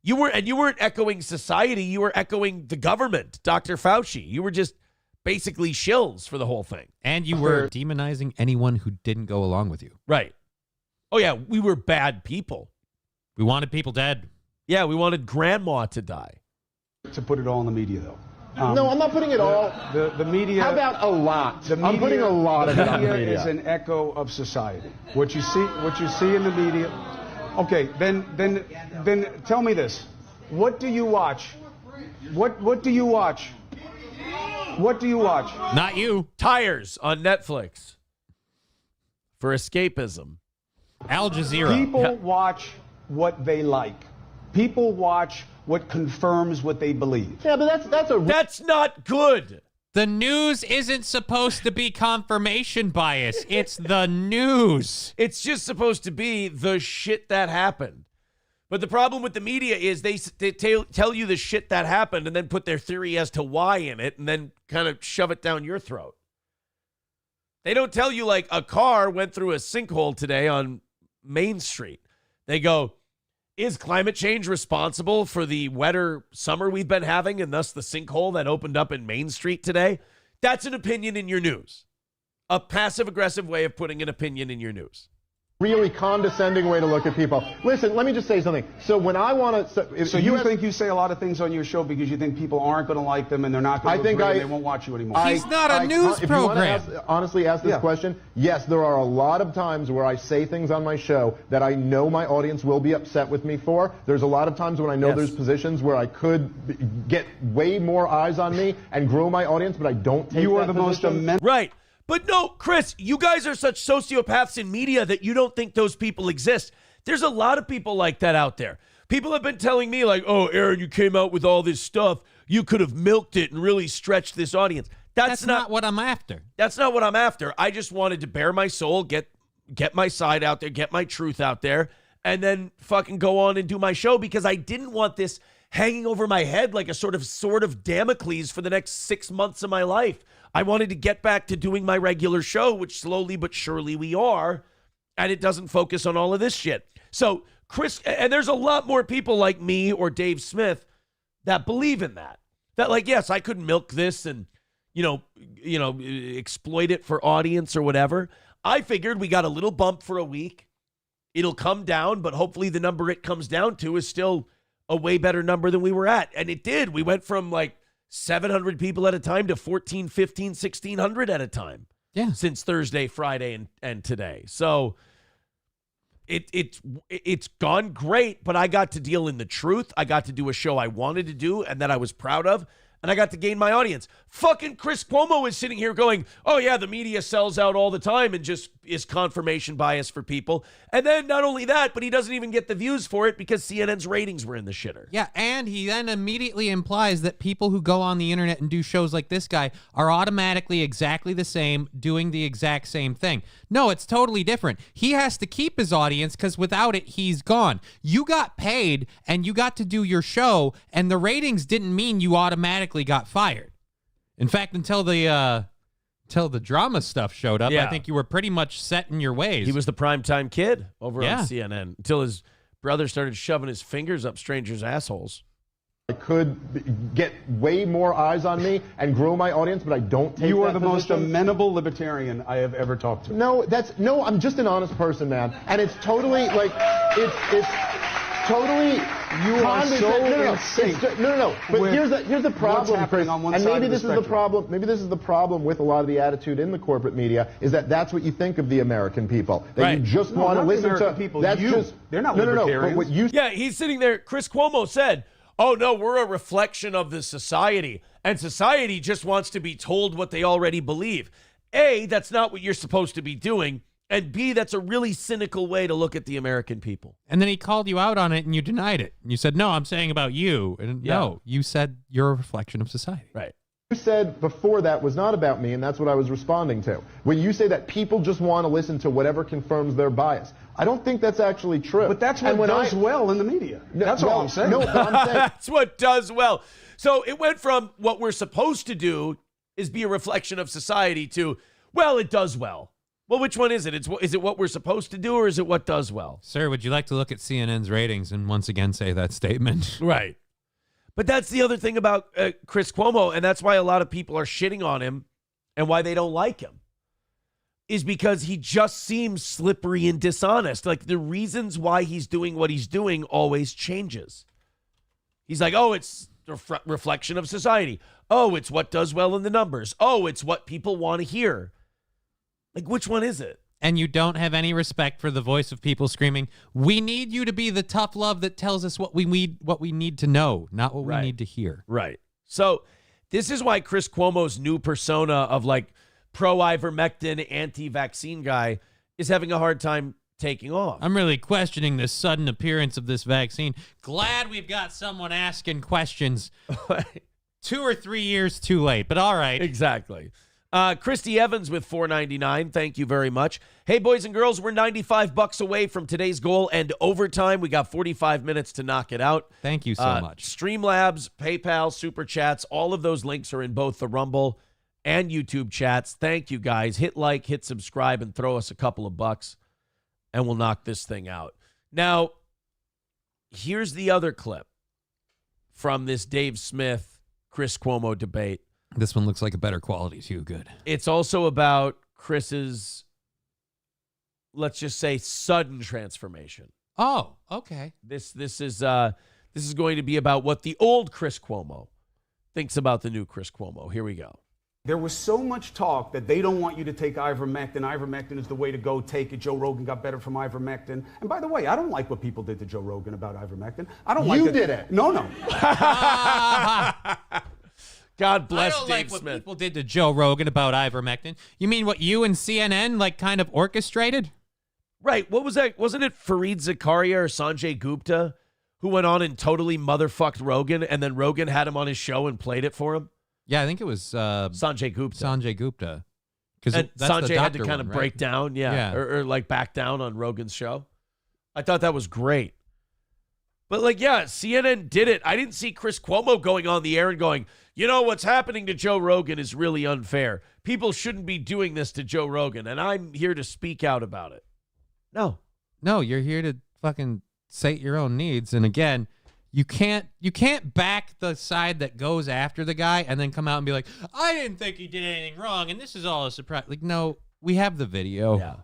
You weren't echoing society. You were echoing the government, Dr. Fauci. You were just basically shills for the whole thing. And you were demonizing anyone who didn't go along with you. Right. Oh, yeah, we were bad people. We wanted people dead. Yeah, we wanted grandma to die. To put it all in the media, though. No, I'm not putting it all. The media. How about a lot? The media, I'm putting a lot of it on the media. Is an echo of society. What you see in the media. Okay, then tell me this. What do you watch? What do you watch? What do you watch? Not you. Tires on Netflix for escapism. Al Jazeera. People watch what they like. People watch what confirms what they believe. Yeah, but that's not good. The news isn't supposed to be confirmation bias. It's the news. It's just supposed to be the shit that happened. But the problem with the media is they tell you the shit that happened and then put their theory as to why in it and then kind of shove it down your throat. They don't tell you, like, a car went through a sinkhole today on Main Street. They go, is climate change responsible for the wetter summer we've been having and thus the sinkhole that opened up in Main Street today? That's an opinion in your news. A passive-aggressive way of putting an opinion in your news. Really condescending way to look at people. Listen, let me just say something. So when I want to... So you think you say a lot of things on your show because you think people aren't going to like them and they're not going to agree and they won't watch you anymore? He's not a news if program. You want to honestly ask this question, yes, there are a lot of times where I say things on my show that I know my audience will be upset with me for. There's a lot of times when I know there's positions where I could get way more eyes on me and grow my audience, but I don't take You are that the most position. immense... Right. But no, Chris, you guys are such sociopaths in media that you don't think those people exist. There's a lot of people like that out there. People have been telling me, like, oh, Aaron, you came out with all this stuff. You could have milked it and really stretched this audience. That's not what I'm after. That's not what I'm after. I just wanted to bare my soul, get my side out there, get my truth out there, and then fucking go on and do my show because I didn't want this hanging over my head like a sort of Damocles for the next 6 months of my life. I wanted to get back to doing my regular show, which slowly but surely we are, and it doesn't focus on all of this shit. So, Chris, and there's a lot more people like me or Dave Smith that believe in that. That, like, yes, I could milk this and, exploit it for audience or whatever. I figured we got a little bump for a week. It'll come down, but hopefully the number it comes down to is still a way better number than we were at. And it did. We went from, like, 700 people at a time to 14, 15, 1,600 at a time. Yeah. Since Thursday, Friday, and today. So it's gone great, but I got to deal in the truth. I got to do a show I wanted to do and that I was proud of, and I got to gain my audience. Fucking Chris Cuomo is sitting here going, oh yeah, the media sells out all the time and just is confirmation bias for people. And then not only that, but he doesn't even get the views for it because CNN's ratings were in the shitter. Yeah, and he then immediately implies that people who go on the internet and do shows like this guy are automatically exactly the same, doing the exact same thing. No, it's totally different. He has to keep his audience because without it, he's gone. You got paid and you got to do your show, and the ratings didn't mean you automatically got fired. In fact, until the drama stuff showed up, I think you were pretty much set in your ways. He was the primetime kid over on CNN until his brother started shoving his fingers up strangers' assholes. I could get way more eyes on me and grow my audience, but I don't take You are that the most position. amenable libertarian I have ever talked to. No, I'm just an honest person, man. And it's totally, like, it's totally... You are so in sync. No. But here's the problem, Chris. On one and side maybe of the this is the problem. Maybe this is the problem with a lot of the attitude in the corporate media is that that's what you think of the American people. That you just want to listen to people. That's just they're not no. libertarians. But what you he's sitting there. Chris Cuomo said, "Oh no, we're a reflection of the society." And society just wants to be told what they already believe. A, that's not what you're supposed to be doing. And B, that's a really cynical way to look at the American people. And then he called you out on it and you denied it. And you said, no, I'm saying about you. And no, you said you're a reflection of society. Right. You said before that was not about me, and that's what I was responding to. When you say that people just want to listen to whatever confirms their bias, I don't think that's actually true. But that's what does well in the media. That's all I'm saying. No, but I'm saying that's what does well. So it went from what we're supposed to do is be a reflection of society to, well, it does well. Well, which one is it? Is it what we're supposed to do, or is it what does well? Sir, would you like to look at CNN's ratings and once again say that statement? Right. But that's the other thing about Chris Cuomo, and that's why a lot of people are shitting on him and why they don't like him, is because he just seems slippery and dishonest. Like, the reasons why he's doing what he's doing always changes. He's like, oh, it's a reflection of society. Oh, it's what does well in the numbers. Oh, it's what people want to hear. Like, which one is it? And you don't have any respect for the voice of people screaming, we need you to be the tough love that tells us what we need to know, not what we need to hear. Right. So this is why Chris Cuomo's new persona of like pro-ivermectin, anti-vaccine guy is having a hard time taking off. I'm really questioning the sudden appearance of this vaccine. Glad we've got someone asking questions 2 or 3 years too late, but all right. Exactly. Christy Evans with $4.99. Thank you very much. Hey, boys and girls, we're $95 away from today's goal and overtime. We got 45 minutes to knock it out. Thank you so much. Streamlabs, PayPal, Super Chats, all of those links are in both the Rumble and YouTube chats. Thank you, guys. Hit like, hit subscribe, and throw us a couple of bucks, and we'll knock this thing out. Now, here's the other clip from this Dave Smith, Chris Cuomo debate. This one looks like a better quality, too. Good. It's also about Chris's, let's just say, sudden transformation. Oh, okay. This is going to be about what the old Chris Cuomo thinks about the new Chris Cuomo. Here we go. There was so much talk that they don't want you to take ivermectin. Ivermectin is the way to go. Take it. Joe Rogan got better from ivermectin. And by the way, I don't like what people did to Joe Rogan about ivermectin. I don't like you did it. No. God bless I don't Dave like what Smith. people did to Joe Rogan about ivermectin. You mean what you and CNN like kind of orchestrated? Right. What was that? Wasn't it Fareed Zakaria or Sanjay Gupta who went on and totally motherfucked Rogan, and then Rogan had him on his show and played it for him? Yeah, I think it was Sanjay Gupta. Sanjay Gupta. And Sanjay had to kind of one, break right? down, or like back down on Rogan's show. I thought that was great. But like, yeah, CNN did it. I didn't see Chris Cuomo going on the air and going, you know, what's happening to Joe Rogan is really unfair. People shouldn't be doing this to Joe Rogan, and I'm here to speak out about it. No, you're here to fucking sate your own needs. And again, you can't back the side that goes after the guy and then come out and be like, I didn't think he did anything wrong, and this is all a surprise. Like, no, we have the video. Yeah.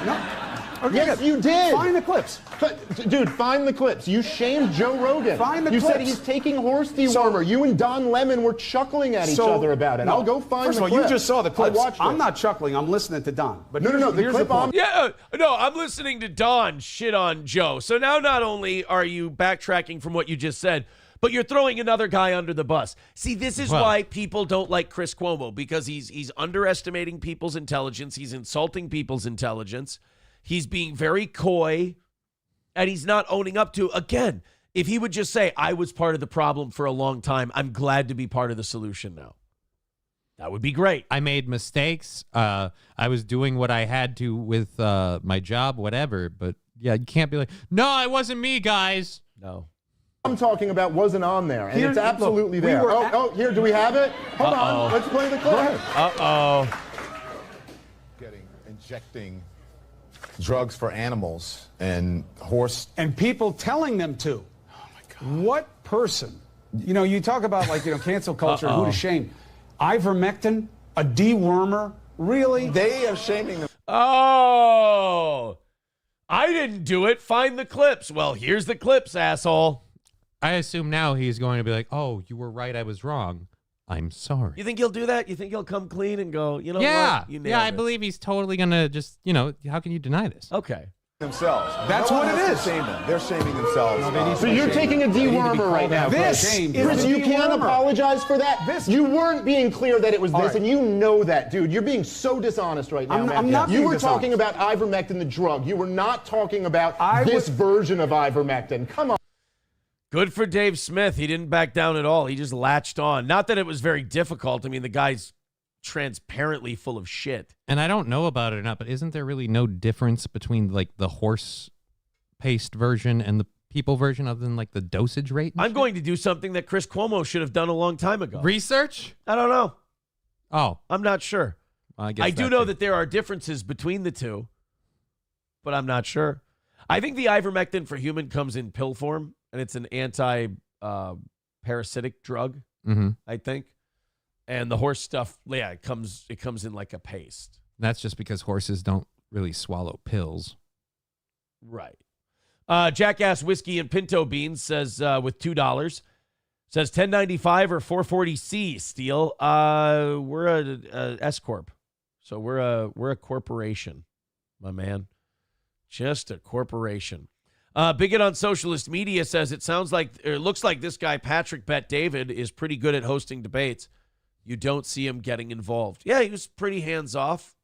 No. Okay, yes, good. you did. Find the clips. Dude, find the clips. You shamed Joe Rogan. Find the you clips. said he's taking horse dewormer. You and Don Lemon were chuckling at each other about it. No. I'll go find First the of all, clip. you just saw the clips. I watched I'm it. not chuckling. I'm listening to Don. But No, the here's clip the point. Yeah, no, I'm listening to Don shit on Joe. So now not only are you backtracking from what you just said, but you're throwing another guy under the bus. See, this is why people don't like Chris Cuomo, because he's underestimating people's intelligence. He's insulting people's intelligence. He's being very coy, and he's not owning up to, again, if he would just say, I was part of the problem for a long time, I'm glad to be part of the solution now. That would be great. I made mistakes. I was doing what I had to with my job, whatever. But yeah, you can't be like, no, it wasn't me, guys. No. I'm talking about wasn't on there, and Here, it's absolutely look, we there. were Here, do we have it? Hold on, let's play the clip. Injecting drugs for animals and horse. And people telling them to. Oh, my God. What person? You know, you talk about, like, cancel culture, who to shame. Ivermectin, a dewormer, really? They are shaming them. Oh, I didn't do it. Find the clips. Well, here's the clips, asshole. I assume now he's going to be like, oh, you were right. I was wrong. I'm sorry. You think he'll do that? You think he'll come clean and go, you know yeah. what? You nailed Yeah, I it. believe he's totally going to just, how can you deny this? Okay. themselves. That's No what one it has is. to shame them. They're shaming themselves. So you're taking a dewormer right now. This Chris. is Chris, a you can't dewormer. apologize for that. You weren't being clear that it was All this, right. and you know that, dude. You're being so dishonest right now, man. I'm not You being were talking dishonest. about ivermectin, the drug. You were not talking about this version of ivermectin. Come on. Good for Dave Smith. He didn't back down at all. He just latched on. Not that it was very difficult. I mean, the guy's transparently full of shit. And I don't know about it or not, but isn't there really no difference between like the horse paste version and the people version other than like the dosage rate? I'm going to do something that Chris Cuomo should have done a long time ago. Research? I don't know. Oh. I'm not sure. I guess I do know that there are differences between the two, but I'm not sure. I think the ivermectin for human comes in pill form, and it's an anti-parasitic drug, I think. And the horse stuff, yeah, it comes in like a paste. That's just because horses don't really swallow pills. Right. Jackass Whiskey and Pinto Beans says with $2, says 1095 or 440C, Steele. We're a S Corp. So we're a corporation, my man. Just a corporation. Bigot on Socialist Media says it looks like this guy, Patrick Bet David, is pretty good at hosting debates. You don't see him getting involved. Yeah, he was pretty hands-off.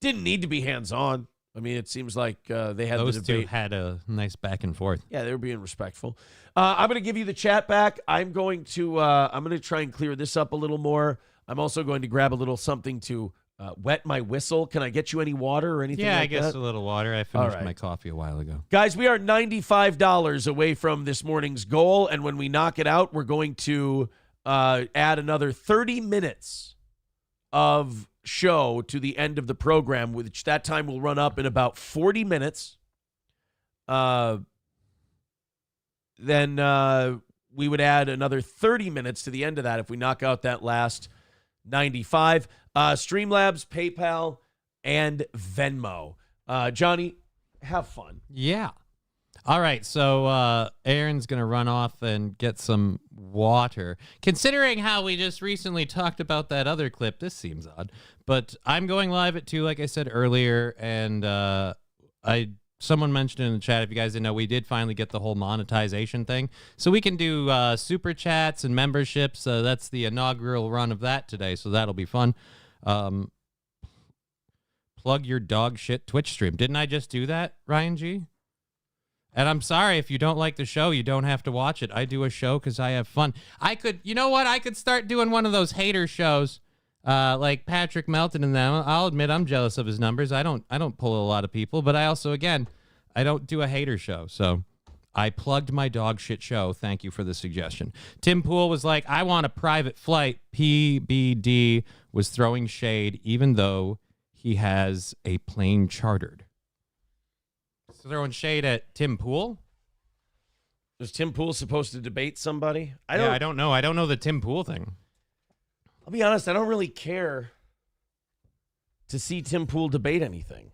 Didn't need to be hands-on. I mean, it seems like they had Those the debate. two had a nice back and forth. Yeah, they were being respectful. I'm going to give you the chat back. I'm going to try and clear this up a little more. I'm also going to grab a little something to wet my whistle. Can I get you any water or anything Yeah, like I guess that? a little water. I finished All right. my coffee a while ago. Guys, we are $95 away from this morning's goal, and when we knock it out, we're going to add another 30 minutes of show to the end of the program, which that time will run up in about 40 minutes. Then we would add another 30 minutes to the end of that if we knock out that last 95. Streamlabs, PayPal, and Venmo. Johnny, have fun. Yeah. All right, so Aaron's going to run off and get some water. Considering how we just recently talked about that other clip, this seems odd. But I'm going live at 2, like I said earlier, and someone mentioned in the chat, if you guys didn't know, we did finally get the whole monetization thing. So we can do super chats and memberships. That's the inaugural run of that today, so that'll be fun. Plug your dog shit Twitch stream. Didn't I just do that, Ryan G? And I'm sorry if you don't like the show, you don't have to watch it. I do a show because I have fun. You know what? I could start doing one of those hater shows, like Patrick Melton and them. I'll admit I'm jealous of his numbers. I don't pull a lot of people, but I also, again, I don't do a hater show. So I plugged my dog shit show. Thank you for the suggestion. Tim Pool was like, I want a private flight. PBD was throwing shade, even though he has a plane chartered. Throwing shade at Tim Pool? Is Tim Pool supposed to debate somebody? I don't know. I don't know the Tim Pool thing. I'll be honest, I don't really care to see Tim Pool debate anything.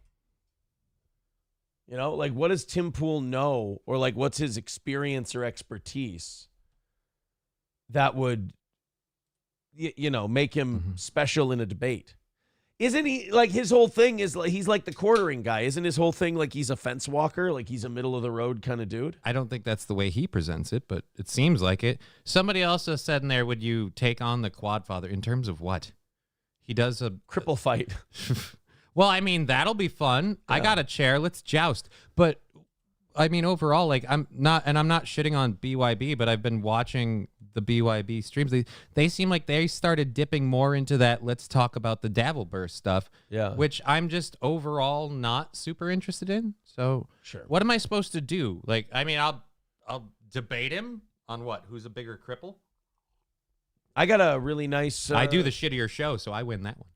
You know, like what does Tim Pool know, or like what's his experience or expertise that would, make him special in a debate? Isn't he, like, his whole thing is, like, he's like the quartering guy. Isn't his whole thing like he's a fence walker? Like he's a middle of the road kind of dude? I don't think that's the way he presents it, but it seems like it. Somebody also said in there, would you take on the Quadfather in terms of what? He does a cripple fight. Well, I mean, that'll be fun. Yeah. I got a chair. Let's joust. But I mean, overall, like I'm not shitting on BYB, but I've been watching the BYB streams. They seem like they started dipping more into that let's talk about the Dabbleburst stuff, which I'm just overall not super interested in. So sure. What am I supposed to do? Like, I mean, I'll debate him on what? Who's a bigger cripple? I got a really nice... I do the shittier show, so I win that one.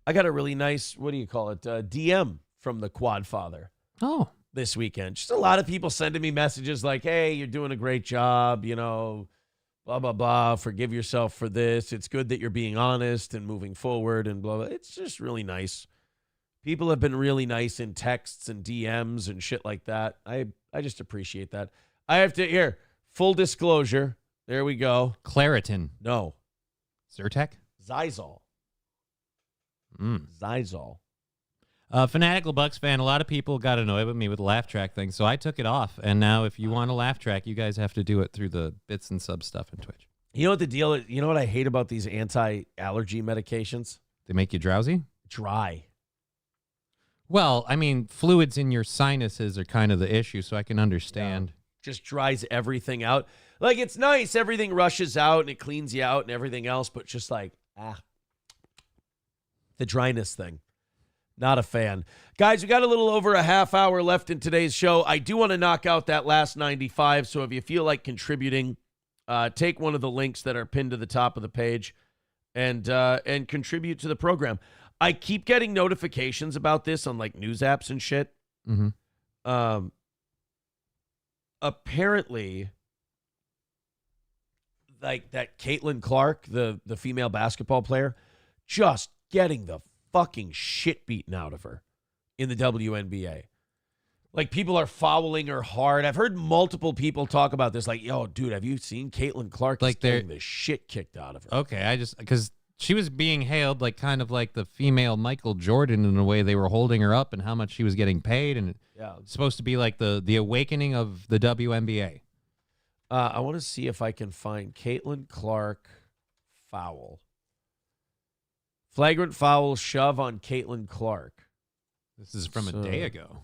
I got a really nice, what do you call it, DM from the Quadfather. Oh. This weekend. Just a lot of people sending me messages like, hey, you're doing a great job, blah, blah, blah. Forgive yourself for this. It's good that you're being honest and moving forward and blah, blah. It's just really nice. People have been really nice in texts and DMs and shit like that. I just appreciate that. I have to, here, full disclosure. There we go. Claritin. No. Zyrtec? Zysol. Zysol. Fanatical Bucks fan, a lot of people got annoyed with me with the laugh track thing, so I took it off. And now if you want a laugh track, you guys have to do it through the bits and sub stuff in Twitch. You know what the deal is? You know what I hate about these anti-allergy medications? They make you drowsy? Dry. Well, I mean, fluids in your sinuses are kind of the issue, so I can understand. Just dries everything out. Like, it's nice. Everything rushes out and it cleans you out and everything else, but just like, the dryness thing. Not a fan. Guys, we got a little over a half hour left in today's show. I do want to knock out that last 95, so if you feel like contributing, take one of the links that are pinned to the top of the page and contribute to the program. I keep getting notifications about this on like news apps and shit. Mm-hmm. Apparently, like that Caitlin Clark, the female basketball player, just getting the fucking shit beaten out of her in the WNBA. Like, people are fouling her hard. I've heard multiple people talk about this. Like, yo, dude, have you seen Caitlin Clark like getting the shit kicked out of her? Okay, because she was being hailed like kind of like the female Michael Jordan in a way. They were holding her up and how much she was getting paid, and it's supposed to be like the awakening of the WNBA. I want to see if I can find Caitlin Clark foul. Flagrant foul shove on Caitlin Clark. This is from a day ago.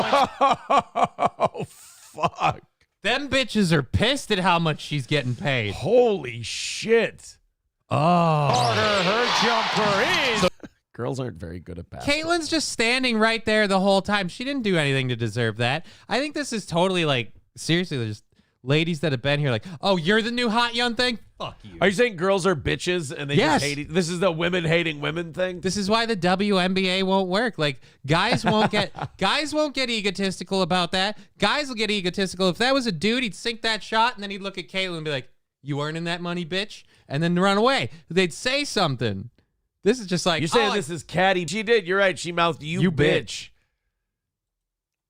Oh, fuck. Them bitches are pissed at how much she's getting paid. Holy shit. Oh. Her jumper is. Girls aren't very good at basketball. Caitlin's just standing right there the whole time. She didn't do anything to deserve that. I think this is totally like, seriously, there's ladies that have been here like, oh, you're the new hot young thing? Fuck you. Are you saying girls are bitches and they just hate this is the women hating women thing? This is why the WNBA won't work. Like, guys won't get egotistical about that. Guys will get egotistical. If that was a dude, he'd sink that shot and then he'd look at Caitlin and be like, you earning that money, bitch? And then run away. They'd say something. This is just like, you're saying this is catty. She did. You're right. She mouthed you bitch.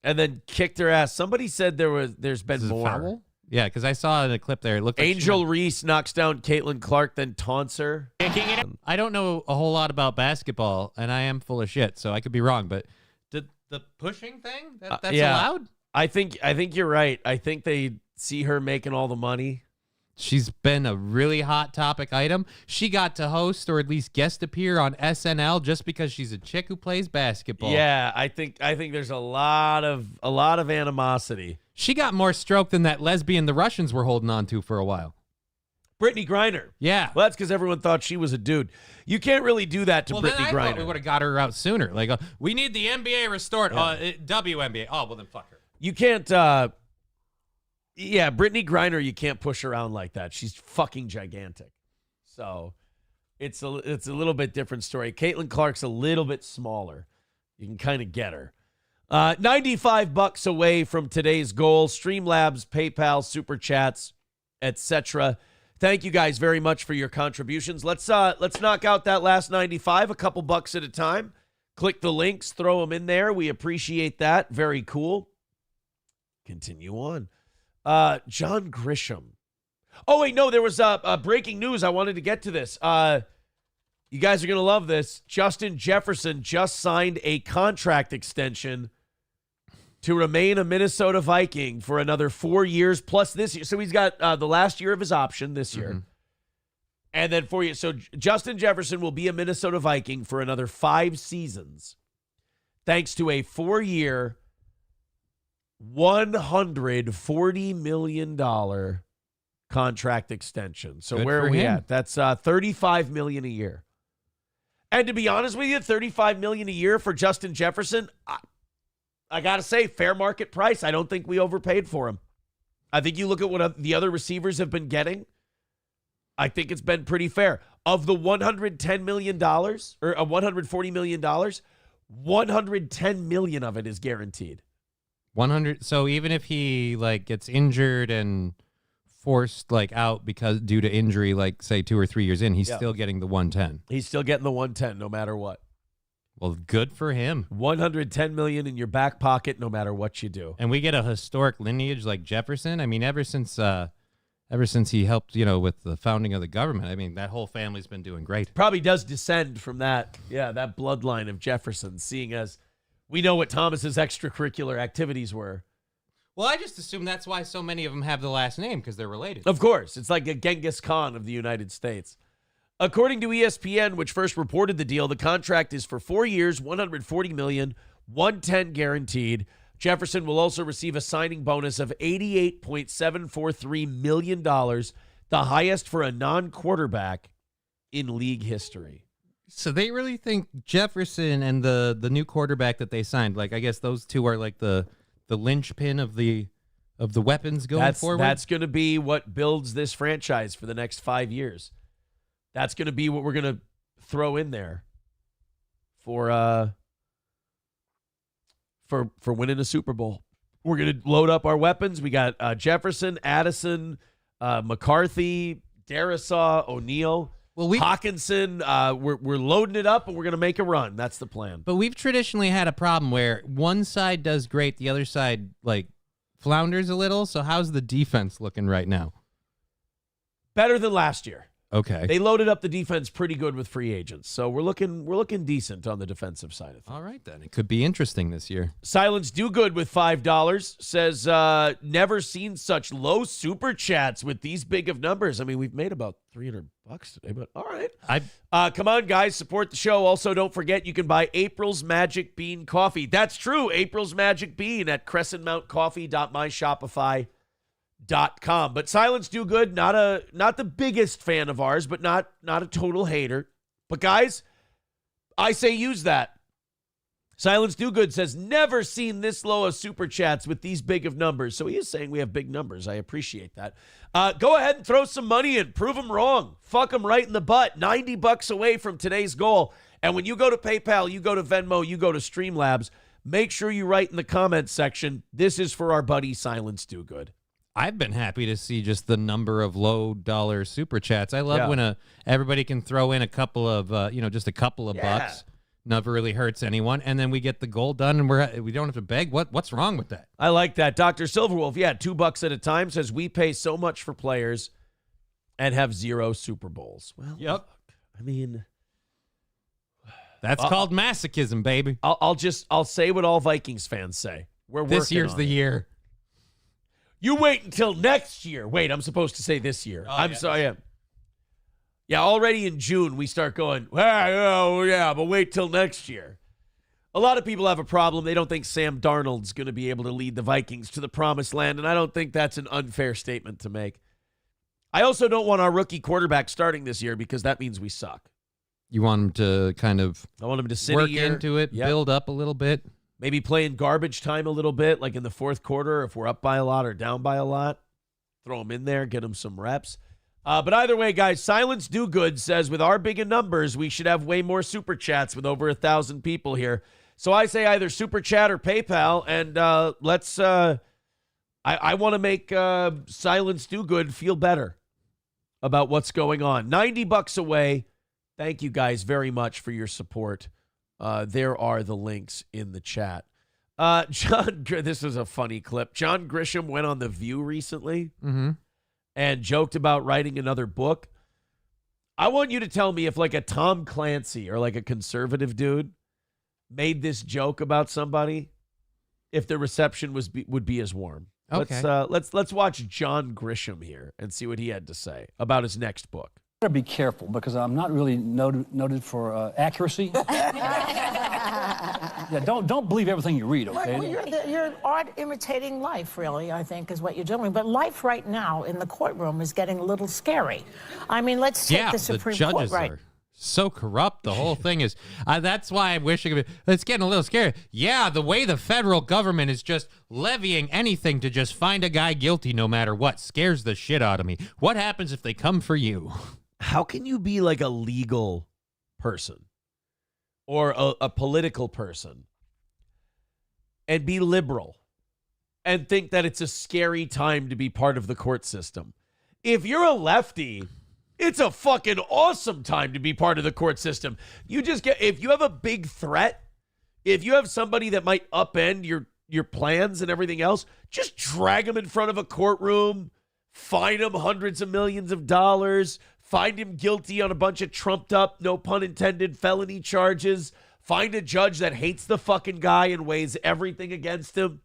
And then kicked her ass. Somebody said there's been more. Foul? Yeah, because I saw in a clip there. It looked like Angel Reese knocks down Caitlin Clark, then taunts her. I don't know a whole lot about basketball, and I am full of shit, so I could be wrong. But the pushing thing, that's allowed? I think you're right. I think they see her making all the money. She's been a really hot topic item. She got to host or at least guest appear on SNL just because she's a chick who plays basketball. Yeah, I think there's a lot of animosity. She got more stroke than that lesbian the Russians were holding on to for a while. Brittany Griner. Yeah. Well, that's because everyone thought she was a dude. You can't really do that to Brittany Griner. Thought we would have got her out sooner. Like, we need the NBA restored. WNBA. Oh, well, then fuck her. You can't, Brittany Griner, you can't push around like that. She's fucking gigantic. So it's a little bit different story. Caitlin Clark's a little bit smaller. You can kind of get her. $95 away from today's goal. Streamlabs, PayPal, Super Chats, etc. Thank you guys very much for your contributions. Let's knock out that last 95, a couple bucks at a time. Click the links, throw them in there. We appreciate that. Very cool. Continue on. John Grisham. Oh, wait, no, there was breaking news. I wanted to get to this. You guys are going to love this. Justin Jefferson just signed a contract extension to remain a Minnesota Viking for another 4 years plus this year. So he's got the last year of his option this year. And then 4 years. So Justin Jefferson will be a Minnesota Viking for another 5 seasons thanks to a 4-year, $140 million contract extension. So Good where for are we him. at? That's $35 million a year. And to be honest with you, $35 million a year for Justin Jefferson, I got to say, fair market price. I don't think we overpaid for him. I think you look at what the other receivers have been getting, I think it's been pretty fair. Of the $110 million, or $140 million, $110 million of it is guaranteed. 100. So even if he like gets injured and forced like out because due to injury, like say 2 or 3 years in, he's still getting the 110. He's still getting the 110 no matter what. Well, good for him. $110 million in your back pocket no matter what you do. And we get a historic lineage like Jefferson. I mean, ever since ever since he helped, with the founding of the government. I mean, that whole family's been doing great. Probably does descend from that bloodline of Jefferson, seeing as we know what Thomas's extracurricular activities were. Well, I just assume that's why so many of them have the last name, because they're related. Of course. It's like a Genghis Khan of the United States. According to ESPN, which first reported the deal, the contract is for 4 years, $140 million, $110 guaranteed. Jefferson will also receive a signing bonus of $88.743 million, the highest for a non-quarterback in league history. So they really think Jefferson and the new quarterback that they signed, like I guess those two are like the linchpin of the weapons going forward? That's going to be what builds this franchise for the next 5 years. That's going to be what we're going to throw in there for winning a Super Bowl. We're going to load up our weapons. We got Jefferson, Addison, McCarthy, Darisaw, O'Neal, Hawkinson. We're loading it up, and we're going to make a run. That's the plan. But we've traditionally had a problem where one side does great, the other side flounders a little. So how's the defense looking right now? Better than last year. Okay. They loaded up the defense pretty good with free agents. So we're looking decent on the defensive side of things. All right, then. It could be interesting this year. Silence Do Good with $5 says, never seen such low super chats with these big of numbers. I mean, we've made about $300 today, but all right. Come on, guys, support the show. Also, don't forget you can buy April's Magic Bean coffee. That's true. April's Magic Bean at crescentmountcoffee.myshopify.com. But Silence Do Good, not the biggest fan of ours, but not a total hater. But guys, I say use that. Silence Do Good says, never seen this low of super chats with these big of numbers. So he is saying we have big numbers. I appreciate that. Go ahead and throw some money in. Prove them wrong. Fuck them right in the butt. $90 away from today's goal. And when you go to PayPal, you go to Venmo, you go to Streamlabs, make sure you write in the comments section, this is for our buddy Silence Do Good. I've been happy to see just the number of low dollar super chats. I love when everybody can throw in a couple of, just a couple of bucks. Never really hurts anyone. And then we get the goal done and we don't have to beg. What's wrong with that? I like that. Dr. Silverwolf, $2 at a time says we pay so much for players and have 0 Super Bowls. Well, yep. I mean, that's called masochism, baby. I'll say what all Vikings fans say. We're working this year's on the year. You wait until next year. Wait, I'm supposed to say this year. I'm sorry. Yeah, already in June, we start going, but wait till next year. A lot of people have a problem. They don't think Sam Darnold's going to be able to lead the Vikings to the promised land, and I don't think that's an unfair statement to make. I also don't want our rookie quarterback starting this year because that means we suck. You want him to kind of I want him to sit work into it, build up a little bit. Maybe play in garbage time a little bit, like in the fourth quarter, if we're up by a lot or down by a lot. Throw him in there, get him some reps. But either way, guys, Silence Do Good says with our big numbers, we should have way more super chats with over 1,000 people here. So I say either super chat or PayPal, and let's. I want to make Silence Do Good feel better about what's going on. $90 away. Thank you guys very much for your support. There are the links in the chat. This was a funny clip. John Grisham went on The View recently and joked about writing another book. I want you to tell me if like a Tom Clancy or like a conservative dude made this joke about somebody, if the reception would be as warm. Okay. Let's watch John Grisham here and see what he had to say about his next book. Better be careful because I'm not really noted for accuracy. Yeah, don't believe everything you read, okay? Well, you're art imitating life, really, I think, is what you're doing. But life right now in the courtroom is getting a little scary. I mean, let's take the Supreme Court, right? Are so corrupt. The whole thing is. That's why I wish it could be. It's getting a little scary. Yeah, the way the federal government is just levying anything to just find a guy guilty no matter what scares the shit out of me. What happens if they come for you? How can you be like a legal person or a political person and be liberal and think that it's a scary time to be part of the court system? If you're a lefty, it's a fucking awesome time to be part of the court system. You just if you have a big threat, if you have somebody that might upend your plans and everything else, just drag them in front of a courtroom, fine him hundreds of millions of dollars, find him guilty on a bunch of trumped up, no pun intended, felony charges, find a judge that hates the fucking guy and weighs everything against him.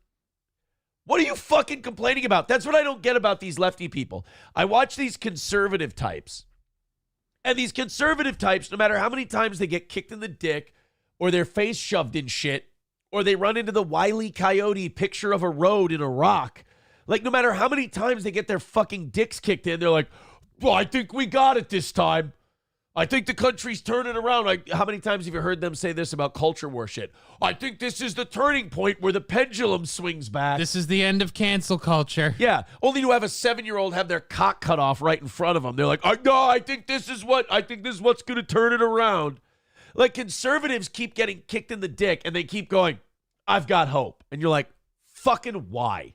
What are you fucking complaining about? That's what I don't get about these lefty people. I watch these conservative types. And these conservative types, no matter how many times they get kicked in the dick or their face shoved in shit or they run into the Wile E. Coyote picture of a road in a rock, like no matter how many times they get their fucking dicks kicked in, they're like, well, I think we got it this time. I think the country's turning around. Like, how many times have you heard them say this about culture war shit? I think this is the turning point where the pendulum swings back. This is the end of cancel culture. Yeah, only to have a 7-year-old have their cock cut off right in front of them. They're like, I think this is what's going to turn it around. Like, conservatives keep getting kicked in the dick, and they keep going, I've got hope. And you're like, fucking why?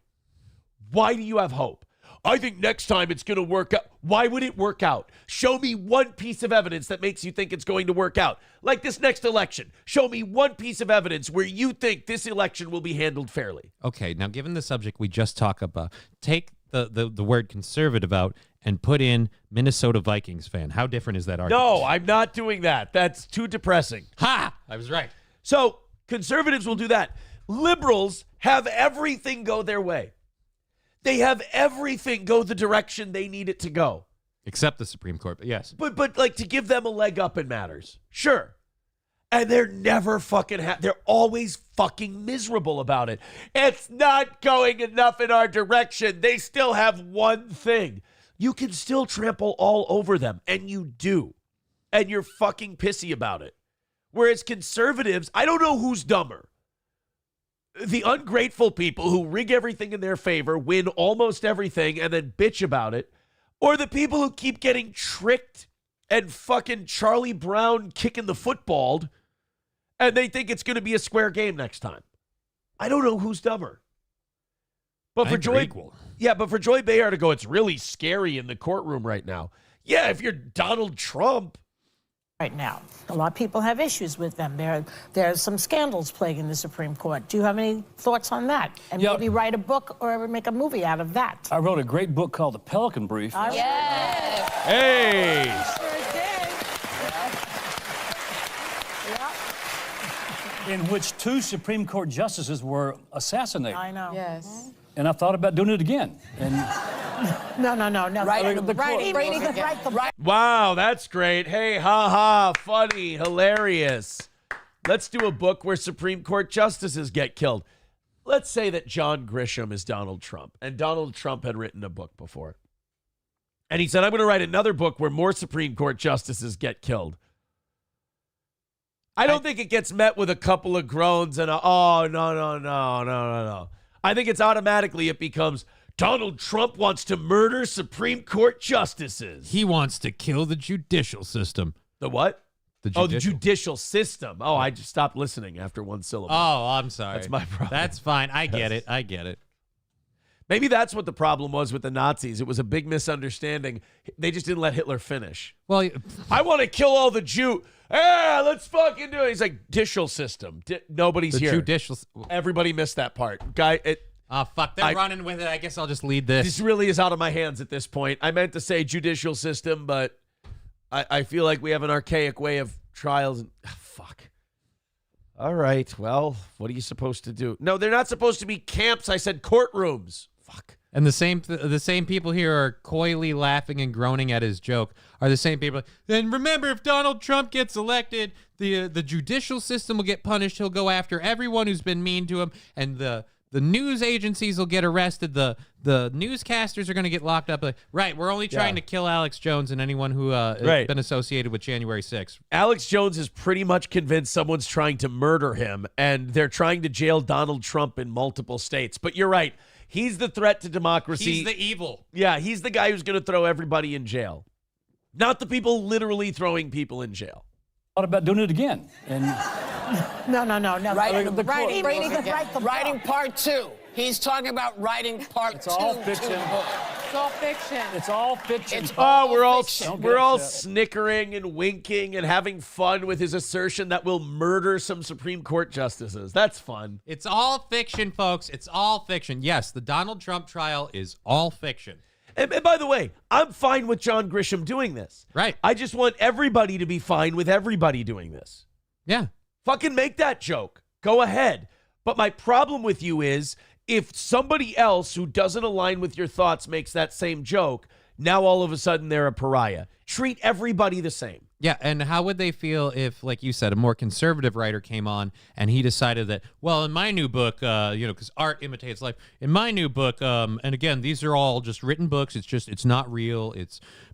Why do you have hope? I think next time it's going to work out. Why would it work out? Show me one piece of evidence that makes you think it's going to work out. Like this next election. Show me one piece of evidence where you think this election will be handled fairly. Okay, now given the subject we just talked about, take the word conservative out and put in Minnesota Vikings fan. How different is that argument? No, I'm not doing that. That's too depressing. Ha! I was right. So conservatives will do that. Liberals have everything go their way. They have everything go the direction they need it to go. Except the Supreme Court, but yes. But like to give them a leg up in matters. Sure. And they're never fucking they're always fucking miserable about it. It's not going enough in our direction. They still have one thing. You can still trample all over them, and you do. And you're fucking pissy about it. Whereas conservatives, I don't know who's dumber. The ungrateful people who rig everything in their favor, win almost everything, and then bitch about it, or the people who keep getting tricked and fucking Charlie Brown kicking the football, and they think it's going to be a square game next time. I don't know who's dumber. But for Joy Behar to go, it's really scary in the courtroom right now. Yeah, if you're Donald Trump. Right now, a lot of people have issues with them. There's some scandals plaguing the Supreme Court. Do you have any thoughts on that? And maybe write a book or make a movie out of that? I wrote a great book called The Pelican Brief. Yes. Hey. In which 2 Supreme Court justices were assassinated. I know. Yes. And I thought about doing it again. And No. Wow, that's great. Hey, ha, funny, hilarious. Let's do a book where Supreme Court justices get killed. Let's say that John Grisham is Donald Trump, and Donald Trump had written a book before. And he said, I'm going to write another book where more Supreme Court justices get killed. I don't think it gets met with a couple of groans and no. I think it's automatically it becomes Donald Trump wants to murder Supreme Court justices. He wants to kill the judicial system. The what? The judicial system. Oh, I just stopped listening after one syllable. Oh, I'm sorry. That's my problem. That's fine. I get it. Maybe that's what the problem was with the Nazis. It was a big misunderstanding. They just didn't let Hitler finish. Well, I want to kill all the Jew. Let's fucking do it. He's like, judicial system. Nobody's the here. Judicial. Everybody missed that part. Fuck, they're running with it. I guess I'll just lead this. This really is out of my hands at this point. I meant to say judicial system, but I feel like we have an archaic way of trials. And fuck. All right. Well, what are you supposed to do? No, they're not supposed to be camps. I said courtrooms. Fuck. And the same people here are coyly laughing and groaning at his joke are the same people. Then remember, if Donald Trump gets elected, the judicial system will get punished. He'll go after everyone who's been mean to him, and the news agencies will get arrested. The newscasters are going to get locked up. Right, we're only trying to kill Alex Jones and anyone who has been associated with January 6th. Alex Jones is pretty much convinced someone's trying to murder him, and they're trying to jail Donald Trump in multiple states. But you're right. He's the threat to democracy. He's the evil. Yeah, he's the guy who's going to throw everybody in jail. Not the people literally throwing people in jail. Thought about doing it again. And No. Writing part 2. He's talking about writing part 2. It's all fiction. It's all fiction. It's all fiction. We're all snickering and winking and having fun with his assertion that we'll murder some Supreme Court justices. That's fun. It's all fiction, folks. It's all fiction. Yes, the Donald Trump trial is all fiction. And by the way, I'm fine with John Grisham doing this. Right. I just want everybody to be fine with everybody doing this. Yeah. Fucking make that joke. Go ahead. But my problem with you is if somebody else who doesn't align with your thoughts makes that same joke, now all of a sudden they're a pariah. Treat everybody the same. Yeah, and how would they feel if, like you said, a more conservative writer came on and he decided that, well, in my new book, because art imitates life. In my new book, and again, these are all just written books. It's not real.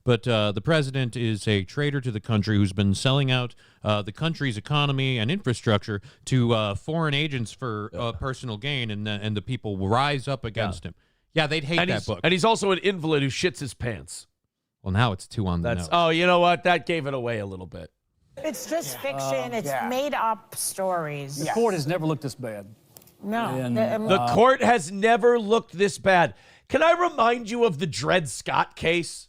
But the president is a traitor to the country who's been selling out the country's economy and infrastructure to foreign agents for personal gain, and the people will rise up against him. Yeah, they'd hate that book. And he's also an invalid who shits his pants. Well, now it's 2 on the nose. Oh, you know what? That gave it away a little bit. It's just fiction. It's made up stories. The court has never looked this bad. No. And, the court has never looked this bad. Can I remind you of the Dred Scott case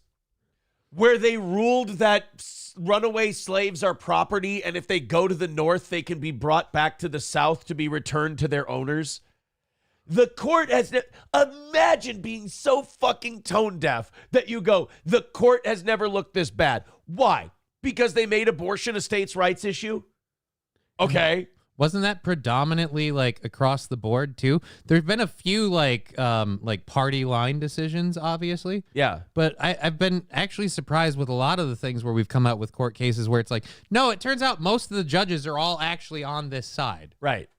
where they ruled that runaway slaves are property, and if they go to the North, they can be brought back to the South to be returned to their owners? The court has imagine being so fucking tone deaf that you go, the court has never looked this bad. Why? Because they made abortion a states' rights issue? Okay. Wasn't that predominantly like across the board too? There's been a few like party line decisions, obviously. Yeah. But I've been actually surprised with a lot of the things where we've come out with court cases where it's like, no, it turns out most of the judges are all actually on this side. Right.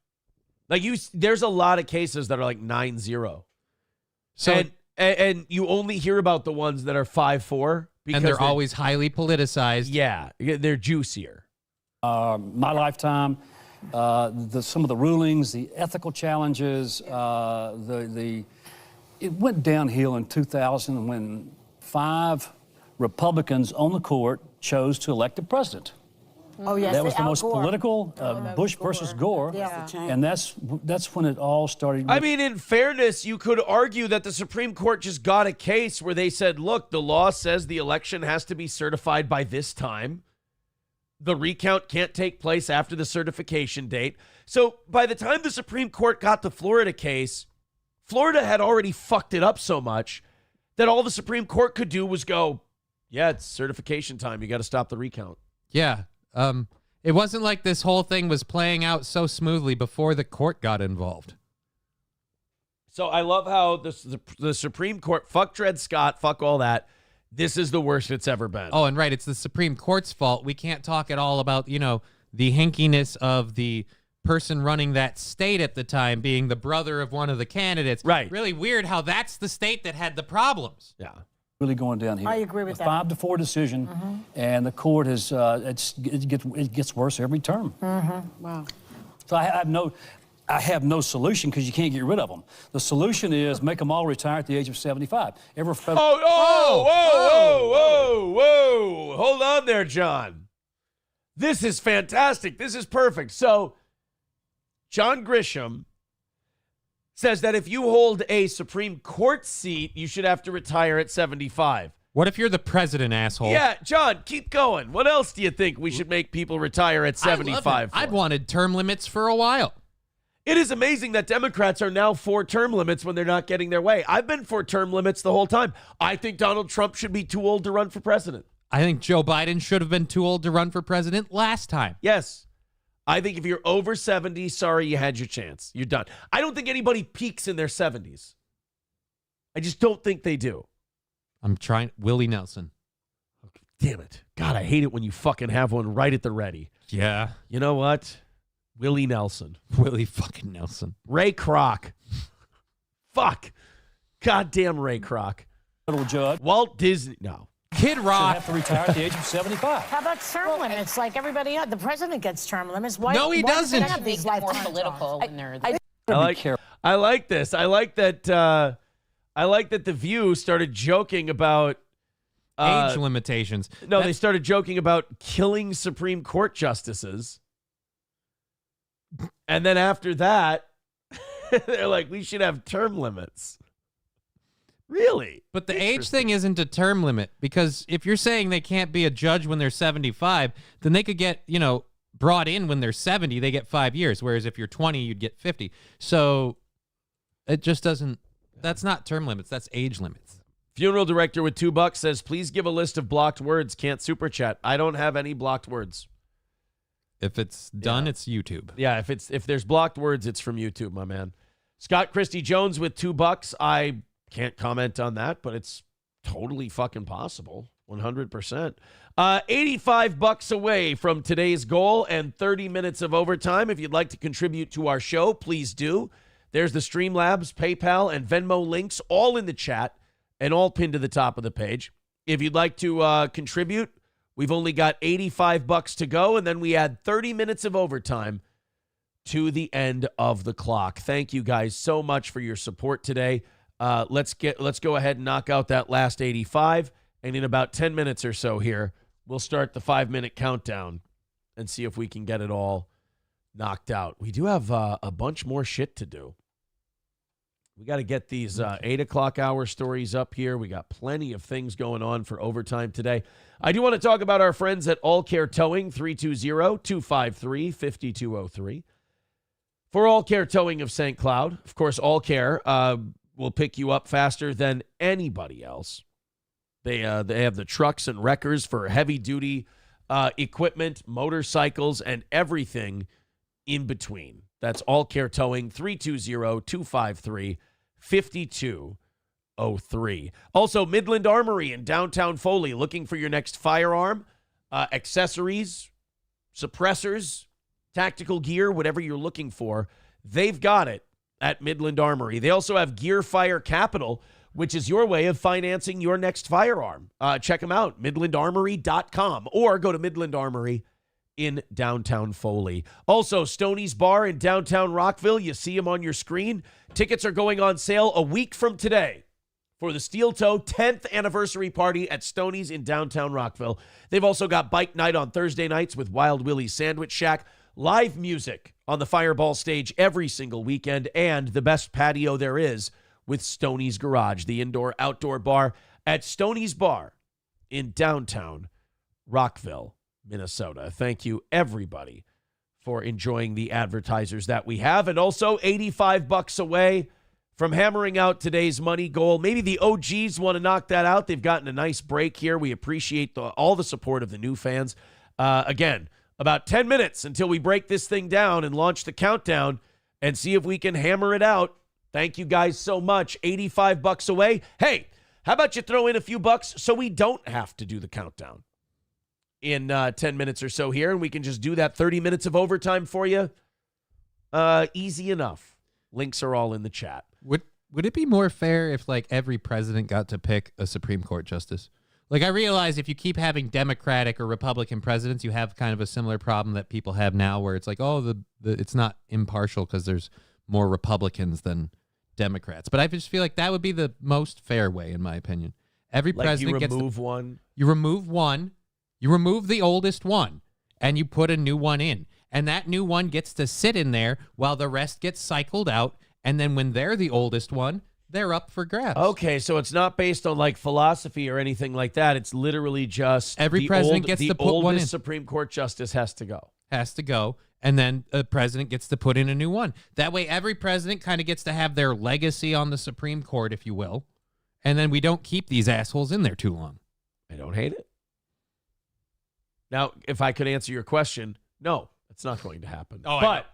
Like there's a lot of cases that are like 9-0. So and you only hear about the ones that are 5-4 because and they're always highly politicized. Yeah, they're juicier. My lifetime, some of the rulings, the ethical challenges, it went downhill in 2000 when 5 Republicans on the court chose to elect a president. Oh, yes. That was the most Gore. political, Bush versus Gore. Yeah. And that's when it all started. I mean, in fairness, you could argue that the Supreme Court just got a case where they said, look, the law says the election has to be certified by this time. The recount can't take place after the certification date. So by the time the Supreme Court got the Florida case, Florida had already fucked it up so much that all the Supreme Court could do was go, yeah, it's certification time. You got to stop the recount. Yeah. It wasn't like this whole thing was playing out so smoothly before the court got involved. So I love how the Supreme Court, fuck Dred Scott, fuck all that. This is the worst it's ever been. Oh, and right, it's the Supreme Court's fault. We can't talk at all about, the hinkiness of the person running that state at the time being the brother of one of the candidates. Right. Really weird how that's the state that had the problems. Yeah. Really going downhill. I agree with that. 5-4 decision, and the court has it gets worse every term. Wow. So I have no solution because you can't get rid of them. The solution is make them all retire at the age of 75. Whoa. Hold on there, John. This is fantastic. This is perfect. So John Grisham says that if you hold a Supreme Court seat, you should have to retire at 75. What if you're the president, asshole? Yeah, John, keep going. What else do you think we should make people retire at 75 for? I'd wanted term limits for a while. It is amazing that Democrats are now for term limits when they're not getting their way. I've been for term limits the whole time. I think Donald Trump should be too old to run for president. I think Joe Biden should have been too old to run for president last time. Yes. I think if you're over 70, sorry, you had your chance. You're done. I don't think anybody peaks in their 70s. I just don't think they do. I'm trying. Willie Nelson. Damn it. God, I hate it when you fucking have one right at the ready. Yeah. You know what? Willie Nelson. Willie fucking Nelson. Ray Kroc. Fuck. Goddamn Ray Kroc. Little judge. Walt Disney. No. Kid Rock. Have to retire at the age of 75. How about term limits like everybody else? The president gets term limits. Why? No, he doesn't. Have these lifetime political when they're I like this. I like that the View started joking about age limitations. No, they started joking about killing Supreme Court justices. And then after that, they're like, we should have term limits. Really? But the age thing isn't a term limit, because if you're saying they can't be a judge when they're 75, then they could get, brought in when they're 70, they get 5 years. Whereas if you're 20, you'd get 50. So it just doesn't, that's not term limits. That's age limits. Funeral director with $2 says, please give a list of blocked words. Can't super chat. I don't have any blocked words. If it's done, it's YouTube. Yeah, if there's blocked words, it's from YouTube, my man. Scott Christie Jones with $2. I can't comment on that, but it's totally fucking possible. 100%. $85 away from today's goal and 30 minutes of overtime. If you'd like to contribute to our show, please do. There's the Streamlabs, PayPal, and Venmo links all in the chat and all pinned to the top of the page. If you'd like to contribute, we've only got $85 to go, and then we add 30 minutes of overtime to the end of the clock. Thank you guys so much for your support today. Let's go ahead and knock out that last 85, and in about 10 minutes or so here, we'll start the 5-minute countdown and see if we can get it all knocked out. We do have a bunch more shit to do. We got to get these 8 o'clock hour stories up here. We got plenty of things going on for overtime today. I do want to talk about our friends at All Care Towing, 320-253-5203. For All Care Towing of St. Cloud, of course, All Care will pick you up faster than anybody else. They have the trucks and wreckers for heavy-duty equipment, motorcycles, and everything in between. That's All Care Towing, 320-253-5203. Also, Midland Armory in downtown Foley, looking for your next firearm, accessories, suppressors, tactical gear, whatever you're looking for. They've got it at Midland Armory. They also have Gear Fire Capital, which is your way of financing your next firearm. Check them out, midlandarmory.com, or go to Midland Armory in downtown Foley. Also, Stoney's Bar in downtown Rockville. You see them on your screen. Tickets are going on sale a week from today for the Steel Toe 10th anniversary party at Stoney's in downtown Rockville. They've also got bike night on Thursday nights with Wild Willie's Sandwich Shack, live music on the Fireball stage every single weekend, and the best patio there is with Stoney's Garage, the indoor-outdoor bar at Stoney's Bar in downtown Rockville, Minnesota. Thank you, everybody, for enjoying the advertisers that we have. And also, $85 away from hammering out today's money goal. Maybe the OGs want to knock that out. They've gotten a nice break here. We appreciate all the support of the new fans. Again, about 10 minutes until we break this thing down and launch the countdown and see if we can hammer it out. Thank you guys so much. $85 away. Hey, how about you throw in a few bucks so we don't have to do the countdown in 10 minutes or so here, and we can just do that 30 minutes of overtime for you? Easy enough. Links are all in the chat. Would it be more fair if, like, every president got to pick a Supreme Court justice? Like, I realize if you keep having Democratic or Republican presidents, you have kind of a similar problem that people have now, where it's like, oh, it's not impartial because there's more Republicans than Democrats. But I just feel like that would be the most fair way, in my opinion. Every president gets one. You remove one. You remove the oldest one, and you put a new one in. And that new one gets to sit in there while the rest gets cycled out. And then when they're the oldest one, they're up for grabs. Okay, so it's not based on, like, philosophy or anything like that. It's literally just every president gets to put one in. The oldest Supreme Court justice has to go. Has to go. And then a president gets to put in a new one. That way, every president kind of gets to have their legacy on the Supreme Court, if you will. And then we don't keep these assholes in there too long. I don't hate it. Now, if I could answer your question, no, it's not going to happen. But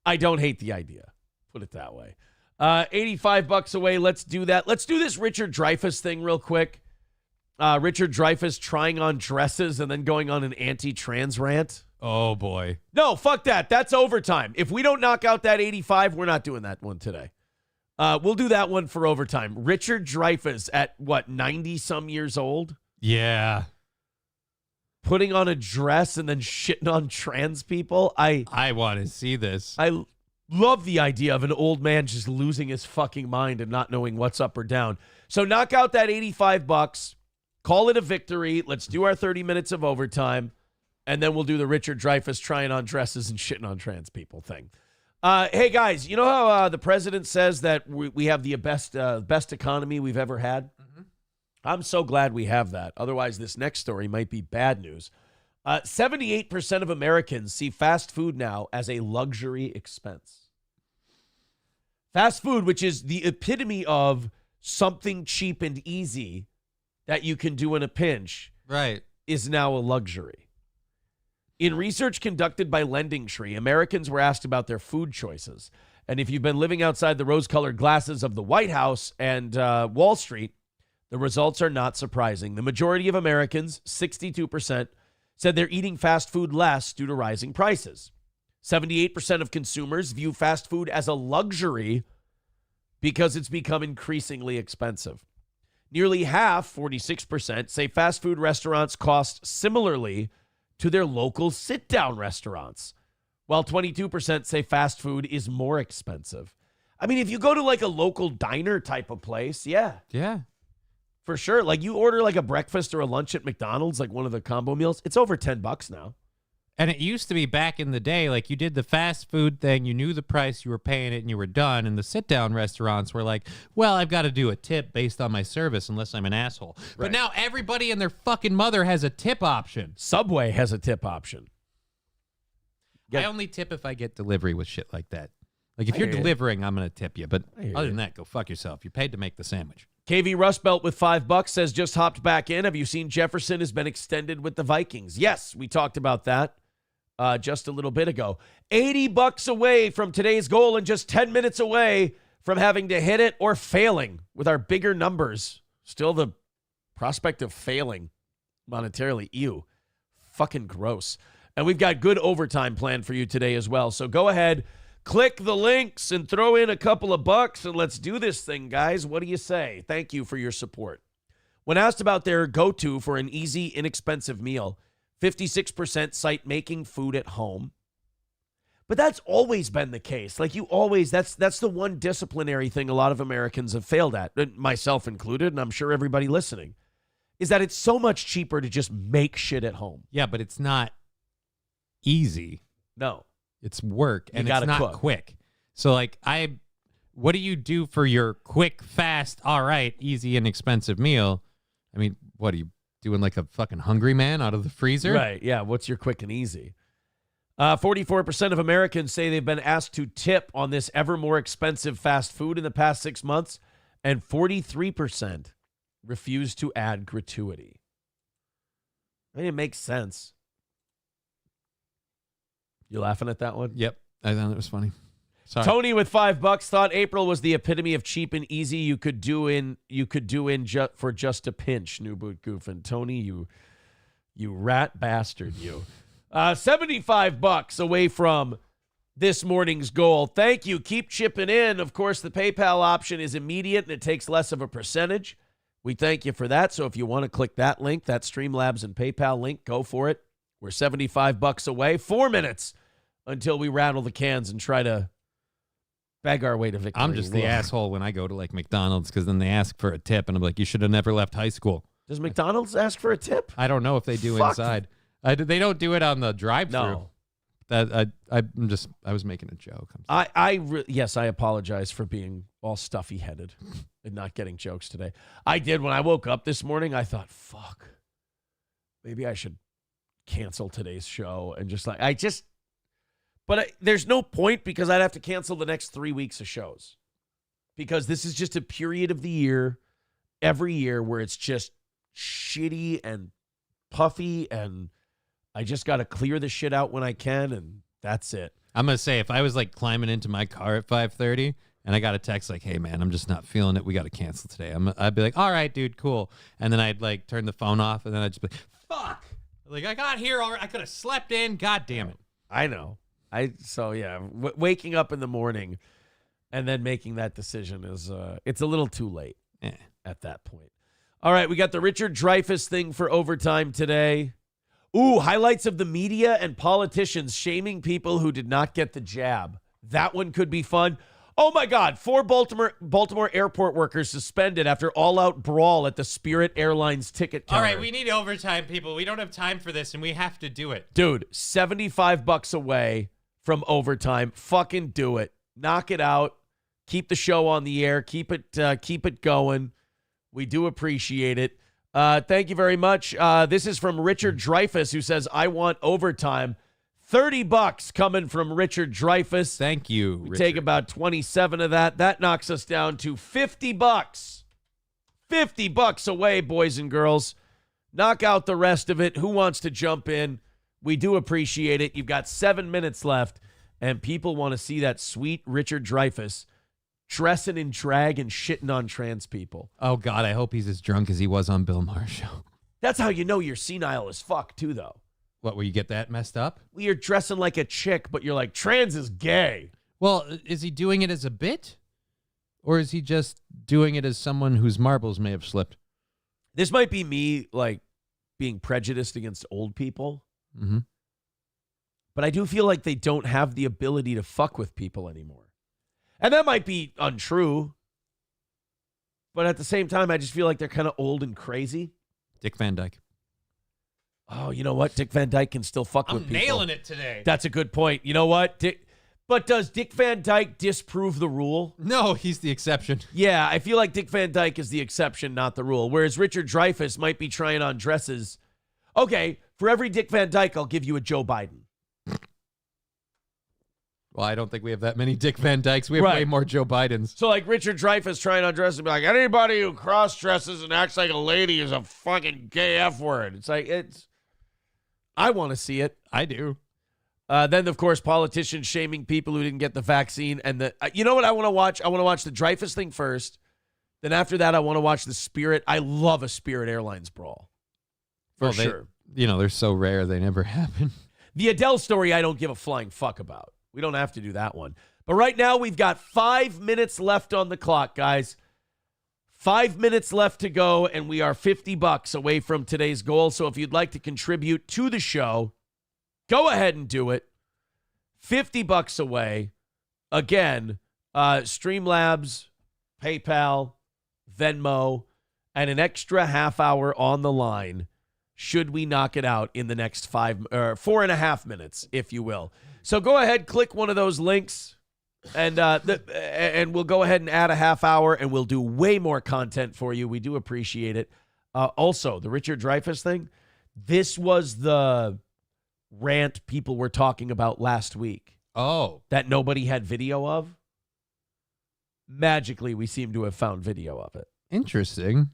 I don't hate the idea. Put it that way. $85 away. Let's do that. Let's do this Richard Dreyfuss thing real quick. Richard Dreyfuss trying on dresses and then going on an anti-trans rant. Oh, boy. No, fuck that. That's overtime. If we don't knock out that 85, we're not doing that one today. We'll do that one for overtime. Richard Dreyfuss at, 90-some years old? Yeah. Putting on a dress and then shitting on trans people? I want to see this. I love the idea of an old man just losing his fucking mind and not knowing what's up or down. So knock out that $85. Call it a victory. Let's do our 30 minutes of overtime. And then we'll do the Richard Dreyfuss trying on dresses and shitting on trans people thing. Hey, guys, you know how the president says that we have the best economy we've ever had? Mm-hmm. I'm so glad we have that. Otherwise, this next story might be bad news. 78% of Americans see fast food now as a luxury expense. Fast food, which is the epitome of something cheap and easy that you can do in a pinch is now a luxury. In research conducted by LendingTree, Americans were asked about their food choices. And if you've been living outside the rose-colored glasses of the White House and Wall Street, the results are not surprising. The majority of Americans, 62%, said they're eating fast food less due to rising prices. 78% of consumers view fast food as a luxury because it's become increasingly expensive. Nearly half, 46%, say fast food restaurants cost similarly to their local sit-down restaurants, while 22% say fast food is more expensive. I mean, if you go to like a local diner type of place, yeah. For sure. Like you order like a breakfast or a lunch at McDonald's, like one of the combo meals, it's over $10 now. And it used to be back in the day, like you did the fast food thing, you knew the price, you were paying it, and you were done. And the sit-down restaurants were like, well, I've got to do a tip based on my service unless I'm an asshole. Right. But now everybody and their fucking mother has a tip option. Subway has a tip option. I only tip if I get delivery with shit like that. Like if you're delivering, I'm going to tip you. But other than that, go fuck yourself. You paid to make the sandwich. KV Rust Belt with $5 says, just hopped back in. Have you seen Jefferson has been extended with the Vikings? Yes, we talked about that just a little bit ago. $80 away from today's goal and just 10 minutes away from having to hit it or failing with our bigger numbers. Still the prospect of failing monetarily. Ew. Fucking gross. And we've got good overtime planned for you today as well. So go ahead, click the links and throw in a couple of bucks and let's do this thing, guys. What do you say? Thank you for your support. When asked about their go-to for an easy, inexpensive meal, 56% cite making food at home. But that's always been the case. Like you always, that's the one disciplinary thing a lot of Americans have failed at, myself included, and I'm sure everybody listening, is that it's so much cheaper to just make shit at home. Yeah, but it's not easy. No. It's work, and it's not quick. So, like, what do you do for your quick, fast, all right, easy, inexpensive meal? I mean, what are you doing, like a fucking Hungry Man out of the freezer? Right, yeah. What's your quick and easy? 44% of Americans say they've been asked to tip on this ever more expensive fast food in the past 6 months, and 43% refuse to add gratuity. I mean, it makes sense. You laughing at that one? Yep. I thought it was funny. Sorry. Tony with $5 thought April was the epitome of cheap and easy you could do in for just a pinch. New boot goofing. Tony, you rat bastard, you. $75 away from this morning's goal. Thank you. Keep chipping in. Of course, the PayPal option is immediate and it takes less of a percentage. We thank you for that. So if you want to click that link, that Streamlabs and PayPal link, go for it. We're $75 away. 4 minutes until we rattle the cans and try to beg our way to victory. I'm just the asshole when I go to like McDonald's because then they ask for a tip and I'm like, you should have never left high school. Does McDonald's ask for a tip? I don't know if they do inside. They don't do it on the drive-thru. No. I was making a joke. Yes, I apologize for being all stuffy-headed and not getting jokes today. I did when I woke up this morning. I thought, fuck, maybe I should cancel today's show and there's no point because I'd have to cancel the next 3 weeks of shows because this is just a period of the year, every year where it's just shitty and puffy and I just got to clear the shit out when I can, and that's it. I'm going to say, if I was like climbing into my car at 5:30 and I got a text like, hey, man, I'm just not feeling it. We got to cancel today. I'd be like, all right, dude, cool. And then I'd like turn the phone off, and then I'd just be like, fuck. Like, I got here already. I could have slept in. God damn it. I know. Waking up in the morning and then making that decision is, it's a little too late at that point. All right, we got the Richard Dreyfuss thing for overtime today. Ooh, highlights of the media and politicians shaming people who did not get the jab. That one could be fun. Oh, my God. 4 Baltimore airport workers suspended after all-out brawl at the Spirit Airlines ticket counter. All right, we need overtime, people. We don't have time for this, and we have to do it. Dude, $75 away from overtime. Fucking do it. Knock it out. Keep the show on the air. Keep it going. We do appreciate it. Thank you very much. This is from Richard Dreyfuss, who says, I want overtime. $30 coming from Richard Dreyfuss. Thank you, We take about 27 of that. That knocks us down to $50 $50 away, boys and girls. Knock out the rest of it. Who wants to jump in? We do appreciate it. You've got 7 minutes left, and people want to see that sweet Richard Dreyfuss dressing in drag and shitting on trans people. Oh, God, I hope he's as drunk as he was on Bill Maher's show. That's how you know you're senile as fuck, too, though. What, where you get that messed up? Well, you're dressing like a chick, but you're like, trans is gay. Well, is he doing it as a bit? Or is he just doing it as someone whose marbles may have slipped? This might be me, like, being prejudiced against old people. Mm-hmm. But I do feel like they don't have the ability to fuck with people anymore. And that might be untrue. But at the same time, I just feel like they're kind of old and crazy. Dick Van Dyke. Oh, you know what? Dick Van Dyke can still fuck with people. I'm nailing it today. That's a good point. You know what? But does Dick Van Dyke disprove the rule? No, he's the exception. Yeah, I feel like Dick Van Dyke is the exception, not the rule. Whereas Richard Dreyfuss might be trying on dresses. Okay, for every Dick Van Dyke, I'll give you a Joe Biden. Well, I don't think we have that many Dick Van Dykes. We have way more Joe Bidens. So, like, Richard Dreyfuss trying on dresses and be like, anybody who cross-dresses and acts like a lady is a fucking gay F word. It's like, I want to see it. I do. Then, of course, politicians shaming people who didn't get the vaccine. And you know what I want to watch? I want to watch the Dreyfuss thing first. Then after that, I want to watch the Spirit. I love a Spirit Airlines brawl. For sure. They're so rare, they never happen. The Adele story, I don't give a flying fuck about. We don't have to do that one. But right now, we've got 5 minutes left on the clock, guys. 5 minutes left to go, and we are $50 away from today's goal. So if you'd like to contribute to the show, go ahead and do it. $50 away. Again, Streamlabs, PayPal, Venmo, and an extra half hour on the line should we knock it out in the next 4.5 minutes, if you will. So go ahead, click one of those links, and we'll go ahead and add a half hour, and we'll do way more content for you. We do appreciate it. Also, the Richard Dreyfuss thing, this was the rant people were talking about last week. Oh. That nobody had video of. Magically, we seem to have found video of it. Interesting.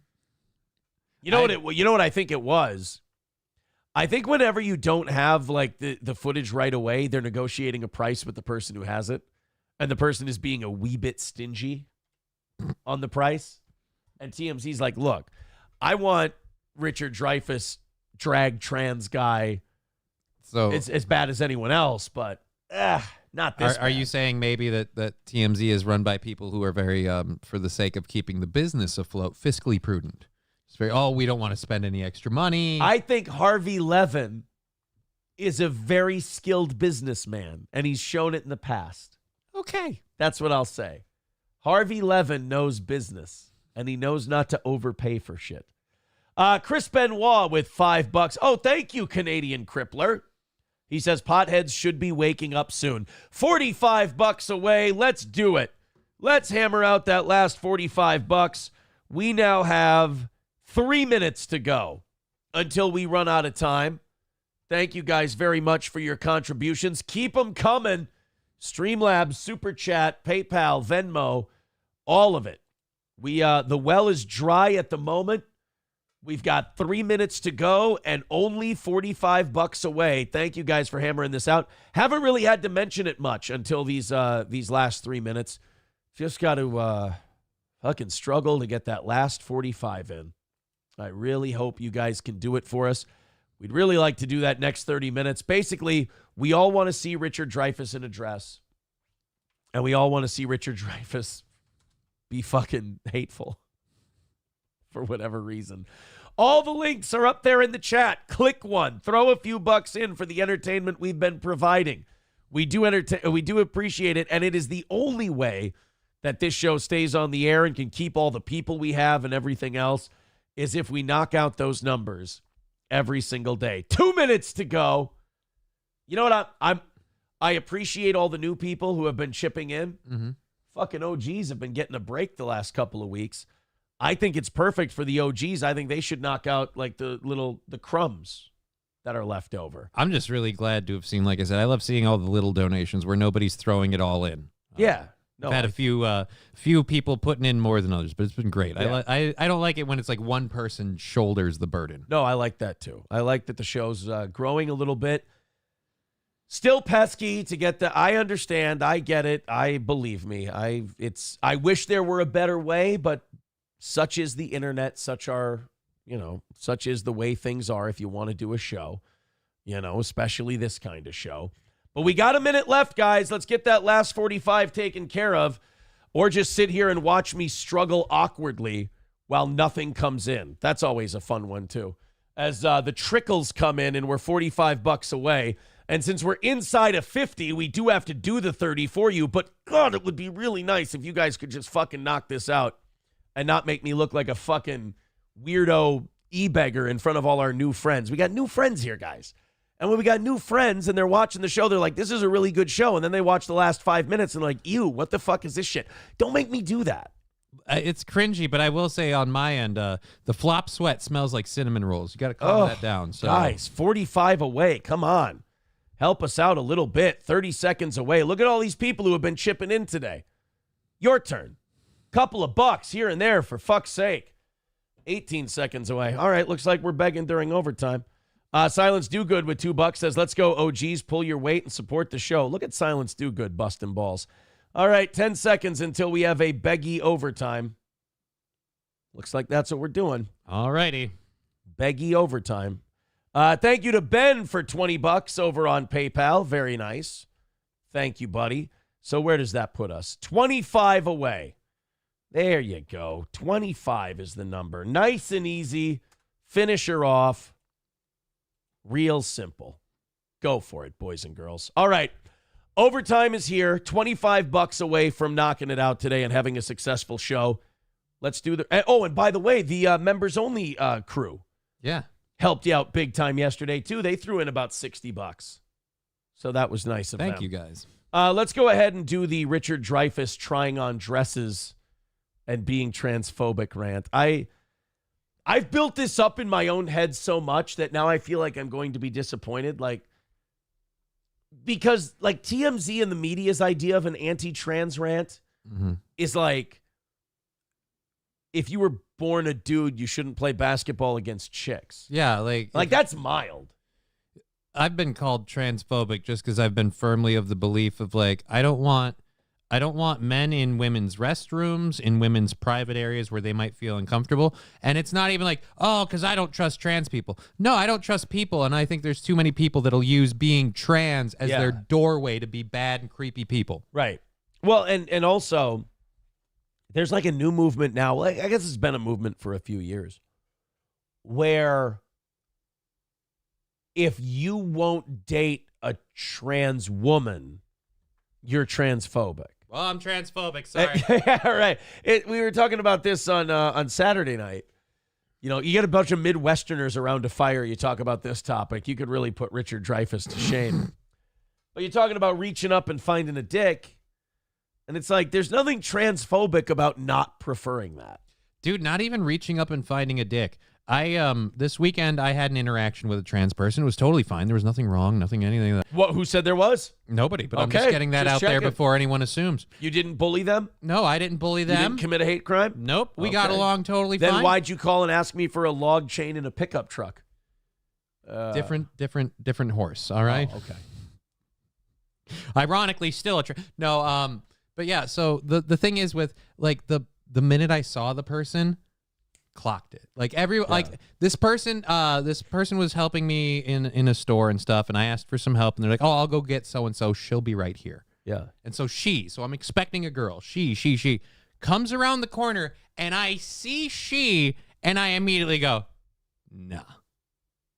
You know what I think it was? I think whenever you don't have like the footage right away, they're negotiating a price with the person who has it, and the person is being a wee bit stingy on the price. And TMZ's like, look, I want Richard Dreyfuss drag trans guy. So it's as bad as anyone else, but not this. Are you saying maybe that TMZ is run by people who are very, for the sake of keeping the business afloat, fiscally prudent? It's very, we don't want to spend any extra money. I think Harvey Levin is a very skilled businessman, and he's shown it in the past. Okay. That's what I'll say. Harvey Levin knows business, and he knows not to overpay for shit. Chris Benoit with $5. Oh, thank you, Canadian Crippler. He says potheads should be waking up soon. $45 away. Let's do it. Let's hammer out that last $45. We now have 3 minutes to go until we run out of time. Thank you guys very much for your contributions. Keep them coming. Streamlabs, Super Chat, PayPal, Venmo, all of it. The well is dry at the moment. We've got 3 minutes to go and only $45 away. Thank you guys for hammering this out. Haven't really had to mention it much until these last 3 minutes. Just got to fucking struggle to get that last 45 in. I really hope you guys can do it for us. We'd really like to do that next 30 minutes. Basically, we all want to see Richard Dreyfuss in a dress. And we all want to see Richard Dreyfuss be fucking hateful for whatever reason. All the links are up there in the chat. Click one. Throw a few bucks in for the entertainment we've been providing. We do appreciate it, and it is the only way that this show stays on the air and can keep all the people we have and everything else is if we knock out those numbers every single day. 2 minutes to go. You know what? I appreciate all the new people who have been chipping in. Mm-hmm. Fucking OGs have been getting a break the last couple of weeks. I think it's perfect for the OGs. I think they should knock out like the crumbs that are left over. I'm just really glad to have seen, like I said, I love seeing all the little donations where nobody's throwing it all in. Yeah. No, I've had a few people putting in more than others, but it's been great. Yeah. I don't like it when it's like one person shoulders the burden. No, I like that too. I like that the show's growing a little bit. Still pesky to get the. I understand. I get it. I believe me. I wish there were a better way, but such is the internet. Such is the way things are. If you want to do a show, especially this kind of show. But we got a minute left, guys. Let's get that last 45 taken care of, or just sit here and watch me struggle awkwardly while nothing comes in. That's always a fun one too. As the trickles come in and we're $45 away. And since we're inside of 50, we do have to do the 30 for you. But God, it would be really nice if you guys could just fucking knock this out and not make me look like a fucking weirdo e-beggar in front of all our new friends. We got new friends here, guys. And when we got new friends and they're watching the show, they're like, this is a really good show. And then they watch the last 5 minutes and like, ew, what the fuck is this shit? Don't make me do that. It's cringy, but I will say on my end, the flop sweat smells like cinnamon rolls. You got to calm that down. So. Guys, 45 away. Come on. Help us out a little bit. 30 seconds away. Look at all these people who have been chipping in today. Your turn. Couple of bucks here and there, for fuck's sake. 18 seconds away. All right, looks like we're begging during overtime. Silence Do Good with $2 says, let's go, OGs. Pull your weight and support the show. Look at Silence Do Good busting balls. All right, 10 seconds until we have a beggy overtime. Looks like that's what we're doing. All righty. Beggy overtime. Thank you to Ben for $20 over on PayPal. Very nice. Thank you, buddy. So where does that put us? 25 away. There you go. 25 is the number. Nice and easy. Finish her off. Real simple. Go for it, boys and girls. All right. Overtime is here. $25 away from knocking it out today and having a successful show. Let's do the... Oh, and by the way, the members-only crew. Yeah. Helped you out big time yesterday, too. They threw in about $60. So that was nice of them. Thank you, guys. Let's go ahead and do the Richard Dreyfuss trying on dresses and being transphobic rant. I've built this up in my own head so much that now I feel like I'm going to be disappointed. Because TMZ and the media's idea of an anti-trans rant is like, if you were born a dude, you shouldn't play basketball against chicks. Yeah, like that's mild. I've been called transphobic just because I've been firmly of the belief of I don't want men in women's restrooms, in women's private areas where they might feel uncomfortable. And it's not even because I don't trust trans people. No, I don't trust people, and I think there's too many people that'll use being trans as their doorway to be bad and creepy people. Right. Well, and also, there's a new movement now. I guess it's been a movement for a few years where if you won't date a trans woman, you're transphobic. Well, I'm transphobic. Sorry. Yeah, right. We were talking about this on Saturday night. You get a bunch of Midwesterners around a fire. You talk about this topic. You could really put Richard Dreyfuss to shame. But you're talking about reaching up and finding a dick. And it's there's nothing transphobic about not preferring that. Dude, not even reaching up and finding a dick. This weekend I had an interaction with a trans person. It was totally fine. There was nothing wrong, anything. What? Who said there was? Nobody. But I'm just getting that out there before anyone assumes. You didn't bully them? No, I didn't bully them. You didn't commit a hate crime? Nope. We got along totally fine. Then why'd you call and ask me for a log chain in a pickup truck? Different horse. All right. Oh, okay. Ironically, still no. But yeah. So the thing is with the minute I saw the person, clocked it. This person was helping me in a store and stuff, and I asked for some help, and they're like, oh, I'll go get so and so, she'll be right here. Yeah. And so I'm expecting a girl. She comes around the corner, and I see she, and I immediately go, nah.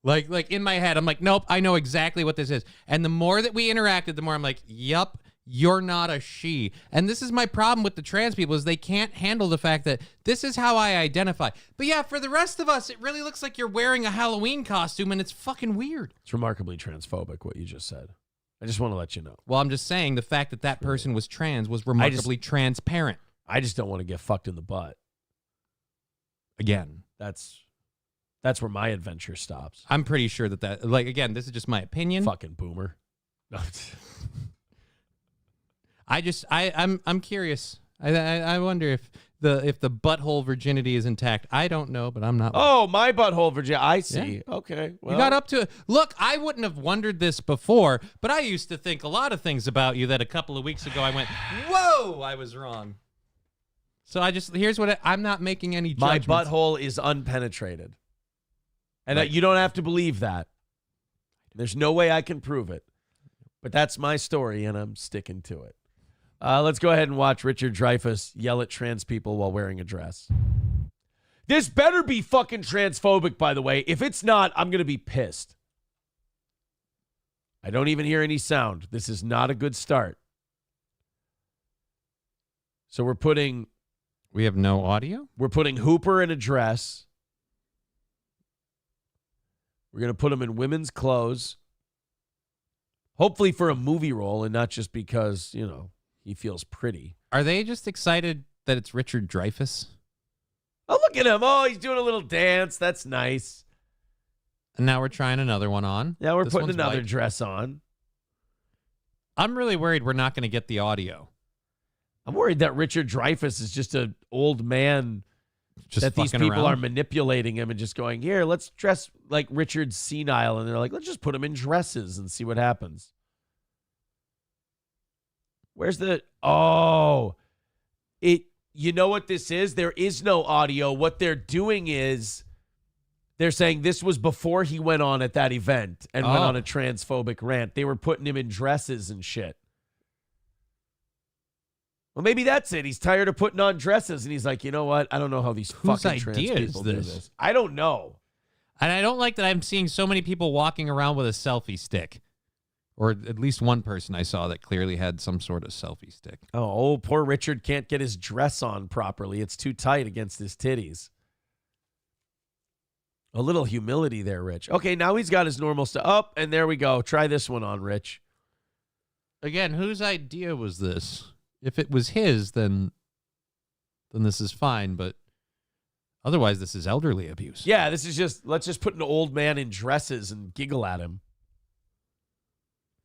Like in my head, I'm like, nope, I know exactly what this is. And the more that we interacted, the more I'm like, yup, you're not a she. And this is my problem with the trans people, is they can't handle the fact that this is how I identify. But yeah, for the rest of us, it really looks like you're wearing a Halloween costume, and it's fucking weird. It's remarkably transphobic, what you just said. I just want to let you know. Well, I'm just saying the fact that person was trans was remarkably transparent. I just don't want to get fucked in the butt. Again. That's where my adventure stops. I'm pretty sure that again, this is just my opinion. Fucking boomer. I'm curious. I wonder if the butthole virginity is intact. I don't know, but I'm not. Oh, my butthole virginity. I see. Yeah. Okay. Well. You got up to it. Look, I wouldn't have wondered this before, but I used to think a lot of things about you that a couple of weeks ago I went, whoa, I was wrong. So here's what I'm not making any judgments. My butthole is unpenetrated. And you don't have to believe that. There's no way I can prove it. But that's my story, and I'm sticking to it. Let's go ahead and watch Richard Dreyfuss yell at trans people while wearing a dress. This better be fucking transphobic, by the way. If it's not, I'm going to be pissed. I don't even hear any sound. This is not a good start. So we have no audio? We're putting Hooper in a dress. We're going to put him in women's clothes. Hopefully for a movie role and not just because, he feels pretty. Are they just excited that it's Richard Dreyfuss? Oh, look at him. Oh, he's doing a little dance. That's nice. And now we're trying another one on. Now we're putting another dress on. I'm really worried we're not going to get the audio. I'm worried that Richard Dreyfuss is just an old man that these people are manipulating him and just going, here, let's dress like Richard's senile. And they're like, let's just put him in dresses and see what happens. Where's you know what this is? There is no audio. What they're doing is they're saying this was before he went on at that event and went on a transphobic rant. They were putting him in dresses and shit. Well, maybe that's it. He's tired of putting on dresses, and he's like, you know what? I don't know how these fucking trans people do this. I don't know. And I don't like that I'm seeing so many people walking around with a selfie stick. Or at least one person I saw that clearly had some sort of selfie stick. Oh, poor Richard can't get his dress on properly. It's too tight against his titties. A little humility there, Rich. Okay, now he's got his normal stuff. Oh, and there we go. Try this one on, Rich. Again, whose idea was this? If it was his, then this is fine, but otherwise this is elderly abuse. Yeah, this is let's just put an old man in dresses and giggle at him.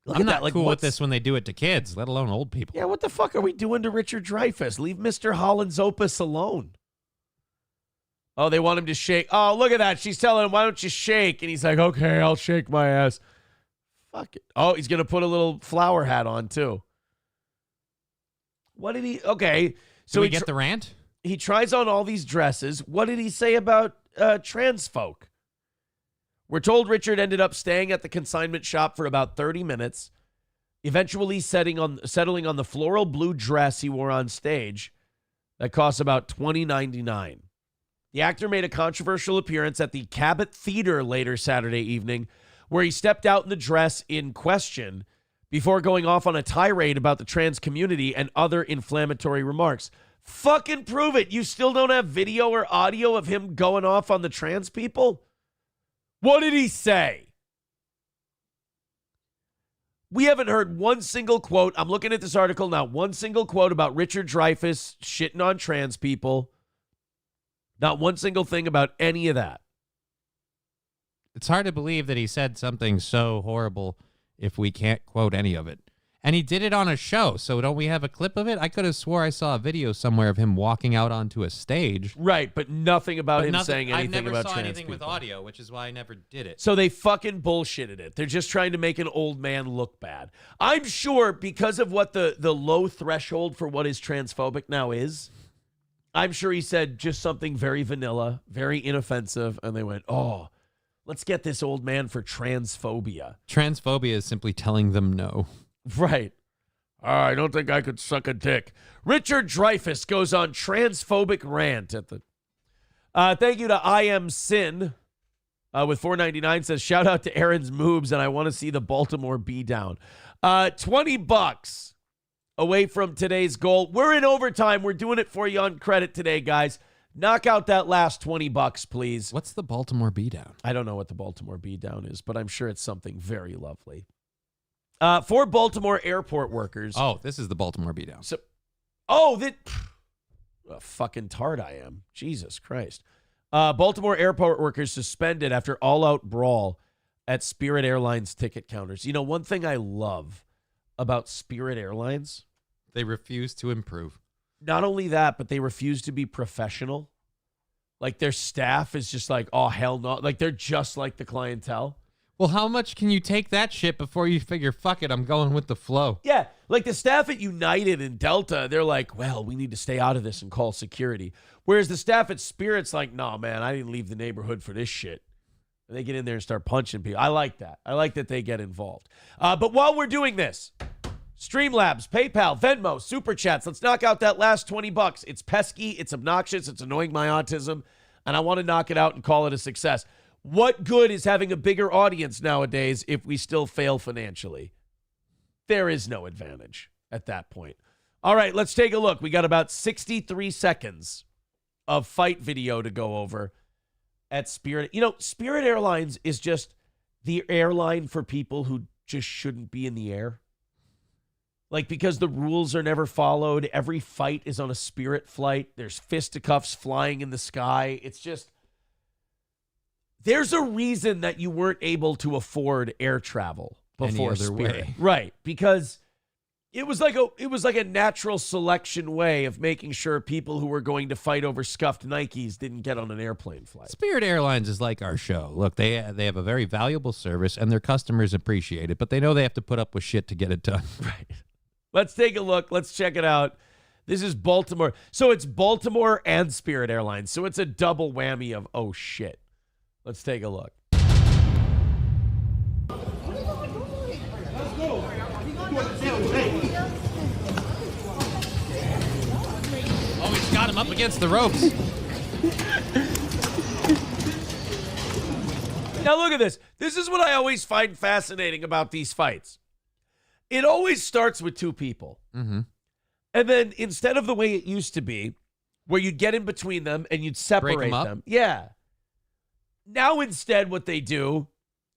I'm not cool with this when they do it to kids, let alone old people. Yeah, what the fuck are we doing to Richard Dreyfuss? Leave Mr. Holland's opus alone. Oh, they want him to shake. Oh, look at that. She's telling him, why don't you shake? And he's like, okay, I'll shake my ass. Fuck it. Oh, he's going to put a little flower hat on, too. What did he... Okay. So we get the rant? He tries on all these dresses. What did he say about trans folk? We're told Richard ended up staying at the consignment shop for about 30 minutes, eventually settling on the floral blue dress he wore on stage that costs about $20.99. The actor made a controversial appearance at the Cabot Theater later Saturday evening, where he stepped out in the dress in question before going off on a tirade about the trans community and other inflammatory remarks. Fucking prove it. You still don't have video or audio of him going off on the trans people? What did he say? We haven't heard one single quote. I'm looking at this article now. One single quote about Richard Dreyfuss shitting on trans people. Not one single thing about any of that. It's hard to believe that he said something so horrible if we can't quote any of it. And he did it on a show, so don't we have a clip of it? I could have swore I saw a video somewhere of him walking out onto a stage. Right, but nothing about him saying anything about trans people. I never saw anything with audio, which is why I never did it. So they fucking bullshitted it. They're just trying to make an old man look bad. I'm sure because of what the low threshold for what is transphobic now is, I'm sure he said just something very vanilla, very inoffensive, and they went, oh, let's get this old man for transphobia. Transphobia is simply telling them no. Right. I don't think I could suck a dick. Richard Dreyfuss goes on transphobic rant at the... thank you to I Am Sin with $4.99 says, shout out to Aaron's moves, and I want to see the Baltimore be down. $20 away from today's goal. We're in overtime. We're doing it for you on credit today, guys. Knock out that last $20, please. What's the Baltimore be down? I don't know what the Baltimore be down is, but I'm sure it's something very lovely. For Baltimore airport workers. Oh, this is the Baltimore beatdown. So, a fucking tart I am. Jesus Christ. Baltimore airport workers suspended after all-out brawl at Spirit Airlines ticket counters. You know, one thing I love about Spirit Airlines. They refuse to improve. Not only that, but they refuse to be professional. Like their staff is just like, oh, hell no. Like they're just like the clientele. Well, how much can you take that shit before you figure, fuck it, I'm going with the flow? Yeah, like the staff at United and Delta, they're like, well, we need to stay out of this and call security. Whereas the staff at Spirit's like, no, man, I didn't leave the neighborhood for this shit. And they get in there and start punching people. I like that. I like that they get involved. But while we're doing this, Streamlabs, PayPal, Venmo, Super Chats, let's knock out that last $20. It's pesky, it's obnoxious, it's annoying my autism, and I want to knock it out and call it a success. What good is having a bigger audience nowadays if we still fail financially? There is no advantage at that point. All right, let's take a look. We got about 63 seconds of fight video to go over at Spirit. You know, Spirit Airlines is just the airline for people who just shouldn't be in the air. Like, because the rules are never followed. Every fight is on a Spirit flight. There's fisticuffs flying in the sky. It's just... There's a reason that you weren't able to afford air travel before Spirit. Right, because it was like a natural selection way of making sure people who were going to fight over scuffed Nikes didn't get on an airplane flight. Spirit Airlines is like our show. Look, they have a very valuable service and their customers appreciate it, but they know they have to put up with shit to get it done. Right. Let's take a look. Let's check it out. This is Baltimore. So it's Baltimore and Spirit Airlines. So it's a double whammy of, oh, shit. Let's take a look. Oh, he's got him up against the ropes. Now look at this. This is what I always find fascinating about these fights. It always starts with two people. Mm-hmm. And then instead of the way it used to be, where you'd get in between them and you'd separate them. Yeah. Now instead what they do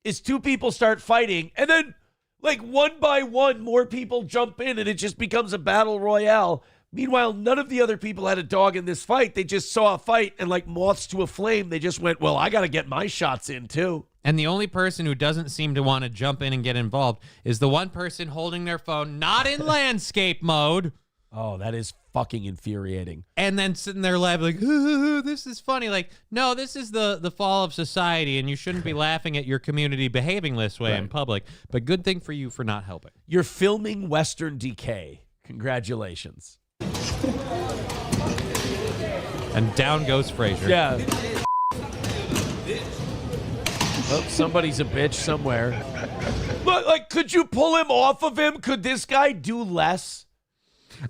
is two people start fighting and then like one by one more people jump in and it just becomes a battle royale. Meanwhile, none of the other people had a dog in this fight. They just saw a fight and like moths to a flame, they just went, well, I got to get my shots in too. And the only person who doesn't seem to want to jump in and get involved is the one person holding their phone, not in landscape mode. Oh, that is fucking infuriating. And then sitting there laughing like, ooh, this is funny. Like, no, this is the fall of society, and you shouldn't be laughing at your community behaving this way in public. But good thing for you for not helping. You're filming Western Decay. Congratulations. And down goes Frazier. Yeah. Oh, somebody's a bitch somewhere. Look, like, could you pull him off of him? Could this guy do less?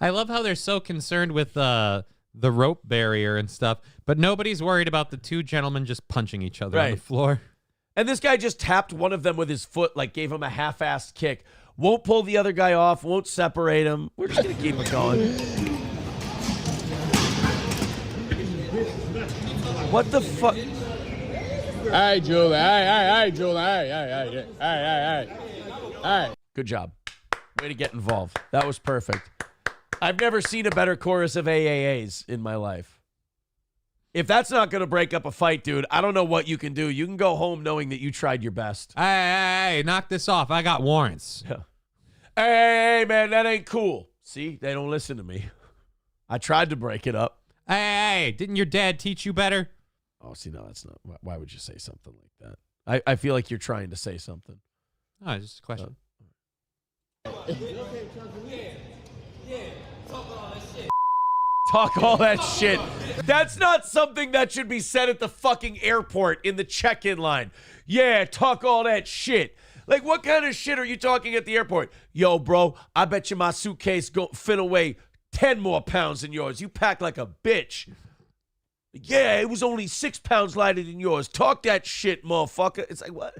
I love how they're so concerned with the rope barrier and stuff, but nobody's worried about the two gentlemen just punching each other on the floor. And this guy just tapped one of them with his foot, like gave him a half-assed kick. Won't pull the other guy off, won't separate him. We're just going to keep it going. What the fuck? Hey, Julie. Hey, Julie. Hey. Good job. Way to get involved. That was perfect. I've never seen a better chorus of AAAs in my life. If that's not going to break up a fight, dude, I don't know what you can do. You can go home knowing that you tried your best. Hey, knock this off. I got warrants. Yeah. Hey, man, that ain't cool. See, they don't listen to me. I tried to break it up. Hey, didn't your dad teach you better? Oh, see, no, that's not. Why would you say something like that? I feel like you're trying to say something. Oh, it's just a question. Talk all that shit. That's not something that should be said at the fucking airport in the check-in line. Yeah, talk all that shit. Like, what kind of shit are you talking at the airport? Yo, bro, I bet you my suitcase fit away 10 more pounds than yours. You pack like a bitch. Yeah, it was only 6 pounds lighter than yours. Talk that shit, motherfucker. It's like, what?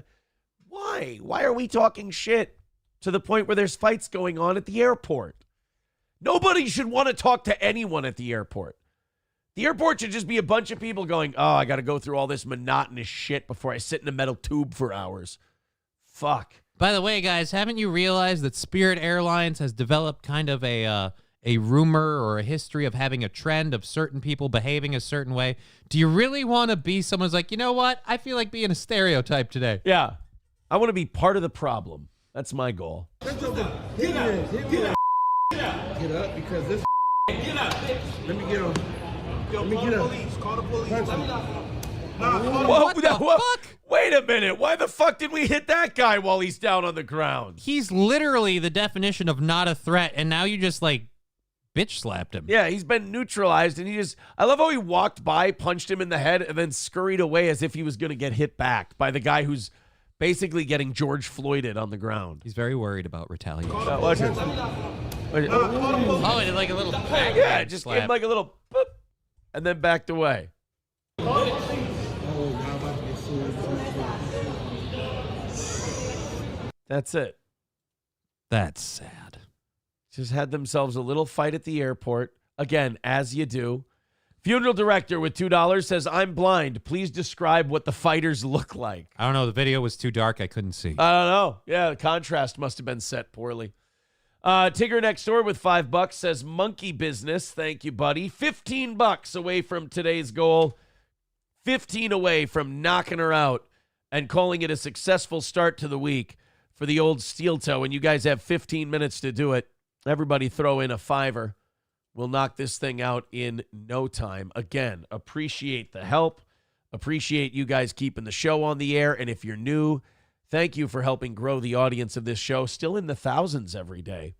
Why? Why are we talking shit to the point where there's fights going on at the airport? Nobody should want to talk to anyone at the airport. The airport should just be a bunch of people going, oh, I got to go through all this monotonous shit before I sit in a metal tube for hours. Fuck. By the way, guys, haven't you realized that Spirit Airlines has developed kind of a rumor or a history of having a trend of certain people behaving a certain way? Do you really want to be someone's like, you know what? I feel like being a stereotype today. Yeah. I want to be part of the problem. That's my goal. Get up because this. Get up. Let me get him. Let me get up. Call the police. What the fuck? Wait a minute. Why the fuck did we hit that guy while he's down on the ground? He's literally the definition of not a threat, and now you just like bitch slapped him. Yeah, he's been neutralized, and I love how he walked by, punched him in the head, and then scurried away as if he was going to get hit back by the guy who's basically getting George Floyded on the ground. He's very worried about retaliation. Watch it. Oh, and like a little yeah, just gave him like a little boop, and then backed away. That's it. That's sad. Just had themselves a little fight at the airport. Again, as you do. Funeral director with $2 says, I'm blind. Please describe what the fighters look like. I don't know. The video was too dark. I couldn't see. I don't know. Yeah, the contrast must have been set poorly. Tigger next door with $5 says, monkey business. Thank you, buddy. $15 away from today's goal. 15 away from knocking her out and calling it a successful start to the week for the old steel toe. And you guys have 15 minutes to do it. Everybody throw in a $5. We'll knock this thing out in no time. Again, appreciate the help. Appreciate you guys keeping the show on the air. And if you're new, thank you for helping grow the audience of this show. Still in the thousands every day.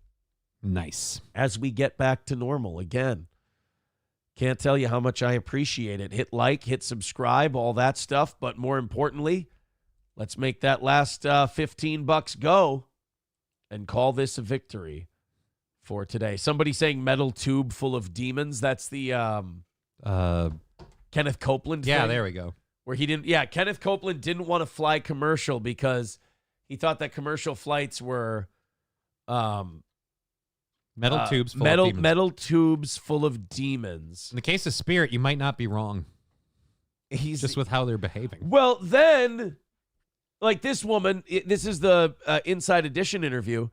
Nice. As we get back to normal again. Can't tell you how much I appreciate it. Hit like, hit subscribe, all that stuff. But more importantly, let's make that last $15 go and call this a victory for today. Somebody saying metal tube full of demons. That's the Kenneth Copeland thing. Yeah, there we go. Where he didn't, Kenneth Copeland didn't want to fly commercial because he thought that commercial flights were metal tubes full of demons. Metal tubes full of demons. In the case of Spirit, you might not be wrong. He's just with how they're behaving. Well, then, like this woman, this is the Inside Edition interview.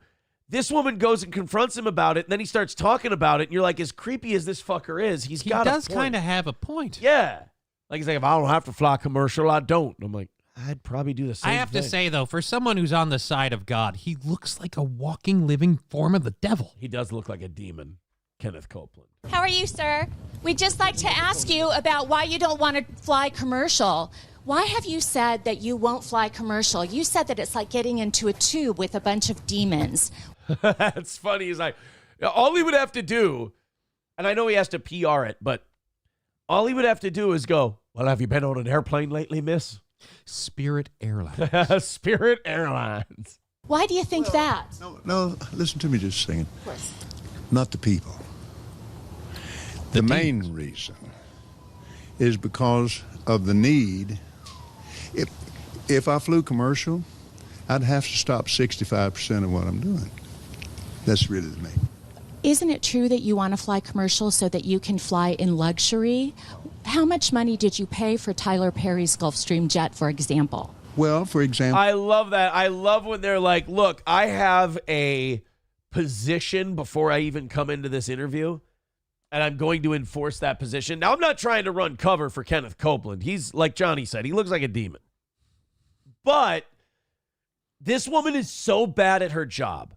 This woman goes and confronts him about it, and then he starts talking about it, and you're like, as creepy as this fucker is, he does kind of have a point. Yeah. Like he's like, if I don't have to fly commercial, I don't. And I'm like, I'd probably do the same I have thing. to say, though, for someone who's on the side of God, he looks like a walking, living form of the devil. He does look like a demon, Kenneth Copeland. How are you, sir? We'd just like to ask you about why you don't want to fly commercial. Why have you said that you won't fly commercial? You said that it's like getting into a tube with a bunch of demons. That's funny. He's like, all he would have to do, and I know he has to PR it, but all he would have to do is go, well, have you been on an airplane lately, miss? Spirit Airlines. Spirit Airlines. Why do you think that? No, listen to me just a second. Of course. Not the people. The main reason is because of the need. If I flew commercial, I'd have to stop 65% of what I'm doing. That's really the main. Isn't it true that you want to fly commercial so that you can fly in luxury? How much money did you pay for Tyler Perry's Gulfstream jet, for example? Well, for example, I love that. I love when they're like, look, I have a position before I even come into this interview, and I'm going to enforce that position. Now, I'm not trying to run cover for Kenneth Copeland. He's, like Johnny said, he looks like a demon. But this woman is so bad at her job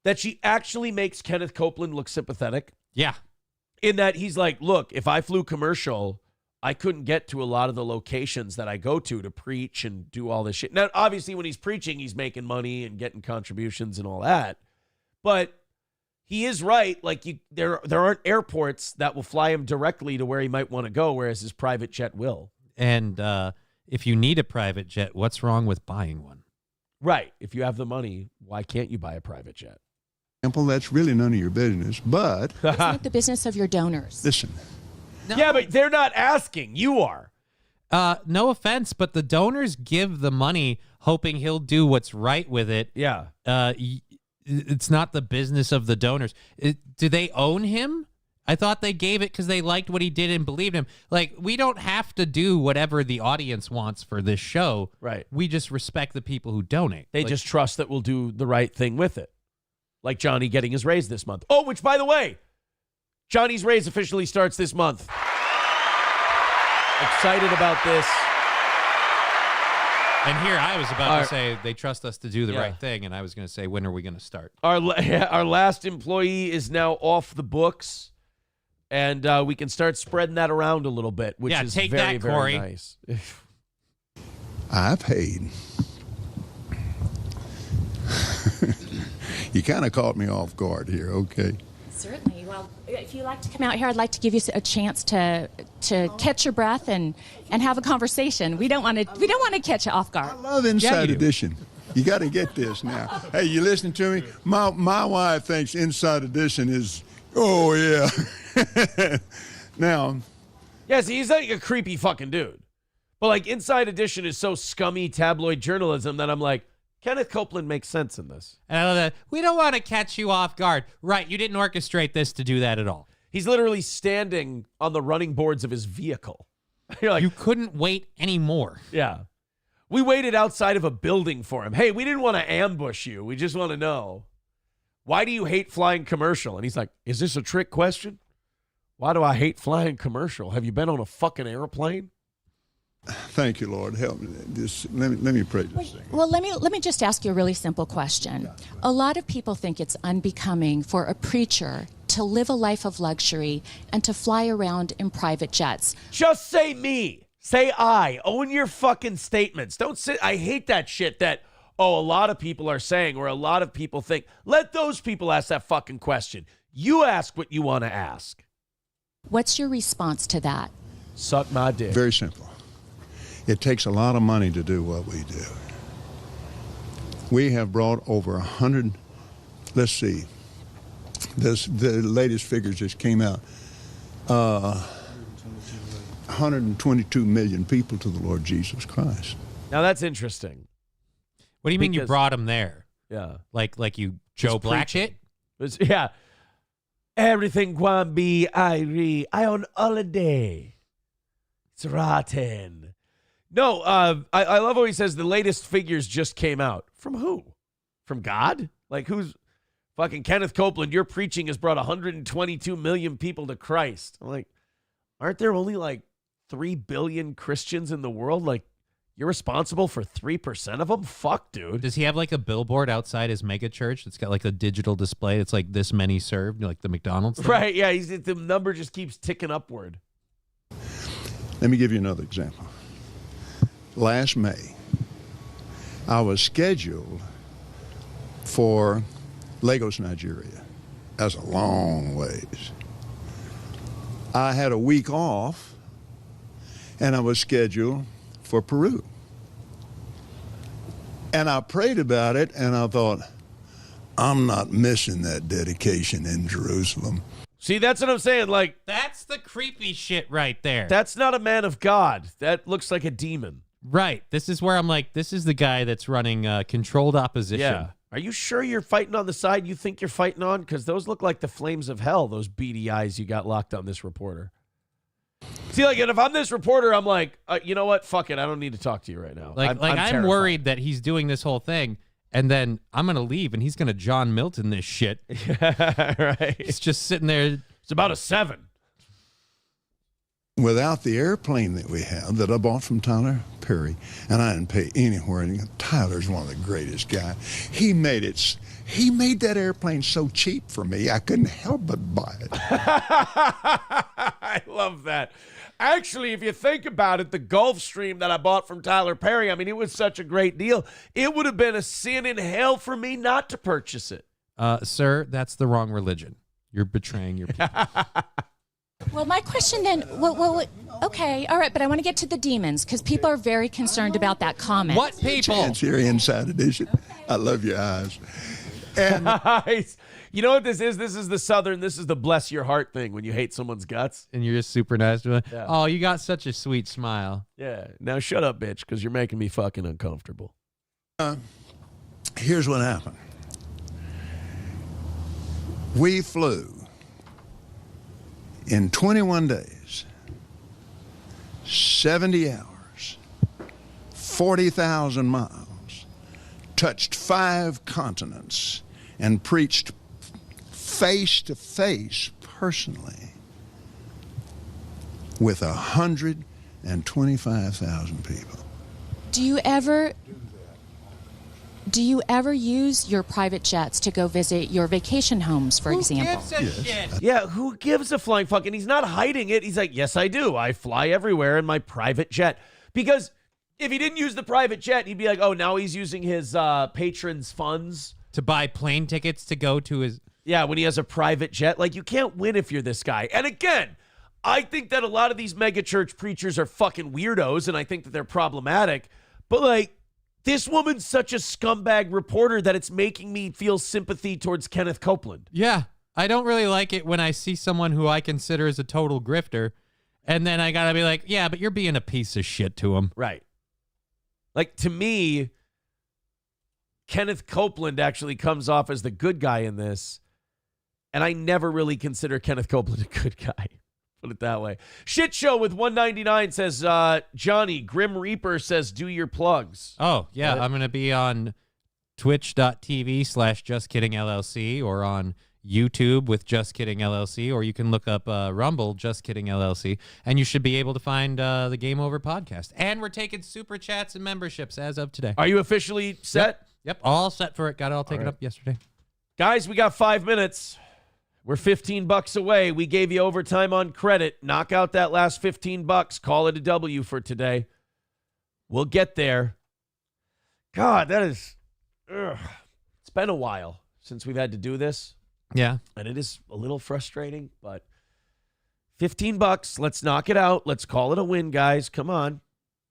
that she actually makes Kenneth Copeland look sympathetic. Yeah. In that he's like, look, if I flew commercial, I couldn't get to a lot of the locations that I go to preach and do all this shit. Now, obviously, when he's preaching, he's making money and getting contributions and all that. But he is right. Like, there aren't airports that will fly him directly to where he might want to go, whereas his private jet will. And if you need a private jet, what's wrong with buying one? Right. If you have the money, why can't you buy a private jet? That's really none of your business, but... It's not the business of your donors. Listen. No. Yeah, but they're not asking. You are. No offense, but the donors give the money hoping he'll do what's right with it. Yeah. It's not the business of the donors. Do they own him? I thought they gave it because they liked what he did and believed him. Like, we don't have to do whatever the audience wants for this show. Right. We just respect the people who donate. They just trust that we'll do the right thing with it. Like Johnny getting his raise this month. Oh, which, by the way, Johnny's raise officially starts this month. Excited about this. And here I was about to say they trust us to do the right thing, and I was going to say, when are we going to start? Our last employee is now off the books, and we can start spreading that around a little bit, which is take very, that, very Corey. nice. I paid. You kind of caught me off guard here, okay? Certainly. Well, if you like to come out here, I'd like to give you a chance to catch your breath and have a conversation. We don't want to catch you off guard. I love Inside Edition. You got to get this now. Hey, you listen to me? My wife thinks Inside Edition is, oh yeah. Now. Yeah, see, he's like a creepy fucking dude. But like Inside Edition is so scummy tabloid journalism that I'm like, Kenneth Copeland makes sense in this. And I love that. We don't want to catch you off guard. Right, you didn't orchestrate this to do that at all. He's literally standing on the running boards of his vehicle. You're like, you couldn't wait anymore. Yeah. We waited outside of a building for him. Hey, we didn't want to ambush you. We just want to know, why do you hate flying commercial? And he's like, is this a trick question? Why do I hate flying commercial? Have you been on a fucking airplane? Thank you, Lord. Help me. Let me pray this thing. Well, let me just ask you a really simple question. A lot of people think it's unbecoming for a preacher to live a life of luxury and to fly around in private jets. Just say me. Say I. Own your fucking statements. Don't say, I hate that shit that, a lot of people are saying, or a lot of people think. Let those people ask that fucking question. You ask what you want to ask. What's your response to that? Suck my dick. Very simple. It takes a lot of money to do what we do. We have brought over 100, let's see, the latest figures just came out, 122 million people to the Lord Jesus Christ. Now that's interesting. What do you mean you brought him there? Yeah. Like you Joe Black it? Yeah. Everything can be I on holiday. It's rotten. No, I love how he says the latest figures just came out. From who? From God? Like, who's fucking Kenneth Copeland? Your preaching has brought 122 million people to Christ. I'm like, aren't there only like 3 billion Christians in the world? Like, you're responsible for 3% of them? Fuck, dude. Does he have like a billboard outside his mega church that's got like a digital display? It's like this many served, like the McDonald's thing? Right, yeah. The number just keeps ticking upward. Let me give you another example. Last May, I was scheduled for Lagos, Nigeria. That's a long ways. I had a week off, and I was scheduled for Peru. And I prayed about it, and I thought, I'm not missing that dedication in Jerusalem. See, that's what I'm saying. Like, that's the creepy shit right there. That's not a man of God. That looks like a demon. Right. This is where I'm like, this is the guy that's running controlled opposition. Yeah. Are you sure you're fighting on the side you think you're fighting on? Because those look like the flames of hell, those beady eyes you got locked on this reporter. See, like, and if I'm this reporter, I'm like, you know what? Fuck it. I don't need to talk to you right now. I'm worried that he's doing this whole thing, and then I'm going to leave, and he's going to John Milton this shit. Yeah, right. He's just sitting there. It's about a 7. Without the airplane that we have that I bought from Tyler Perry, and I didn't pay anywhere. And Tyler's one of the greatest guys. He made that airplane so cheap for me, I couldn't help but buy it. I love that. Actually, if you think about it, the Gulfstream that I bought from Tyler Perry, I mean, it was such a great deal. It would have been a sin in hell for me not to purchase it. Sir, that's the wrong religion. You're betraying your people. Well, my question then, okay, all right, but I want to get to the demons because people are very concerned about that comment. What people? Chance here, Inside Edition. I love your eyes. And nice. You know what this is? This is the Southern, this is the bless your heart thing when you hate someone's guts. And you're just super nice to them. Yeah. Oh, you got such a sweet smile. Yeah. Now shut up, bitch, because you're making me fucking uncomfortable. Here's what happened. We flew in 21 days, 70 hours, 40,000 miles, touched 5 continents, and preached face to face personally with 125,000 people. Do you ever use your private jets to go visit your vacation homes, for example? Yeah, who gives a flying fuck? And he's not hiding it. He's like, yes, I do. I fly everywhere in my private jet. Because if he didn't use the private jet, he'd be like, oh, now he's using his patrons' funds to buy plane tickets to go to his... Yeah, when he has a private jet. Like, you can't win if you're this guy. And again, I think that a lot of these megachurch preachers are fucking weirdos, and I think that they're problematic. But, like, this woman's such a scumbag reporter that it's making me feel sympathy towards Kenneth Copeland. Yeah, I don't really like it when I see someone who I consider as a total grifter, and then I gotta be like, yeah, but you're being a piece of shit to him. Right. Like, to me, Kenneth Copeland actually comes off as the good guy in this, and I never really consider Kenneth Copeland a good guy. Put it that way. Shit Show with 199 says, Johnny, Grim Reaper says, do your plugs. Oh, yeah. I'm going to be on twitch.tv/JustKiddingLLC or on YouTube with Just Kidding LLC, or you can look up Rumble, Just Kidding LLC, and you should be able to find the Game Over podcast. And we're taking super chats and memberships as of today. Are you officially set? Yep. All set for it. Got it all taken up yesterday. Guys, we got 5 minutes. We're $15 away. We gave you overtime on credit. Knock out that last $15. Call it a W for today. We'll get there. God, that is... It's been a while since we've had to do this. Yeah. And it is a little frustrating, but $15. Let's knock it out. Let's call it a win, guys. Come on.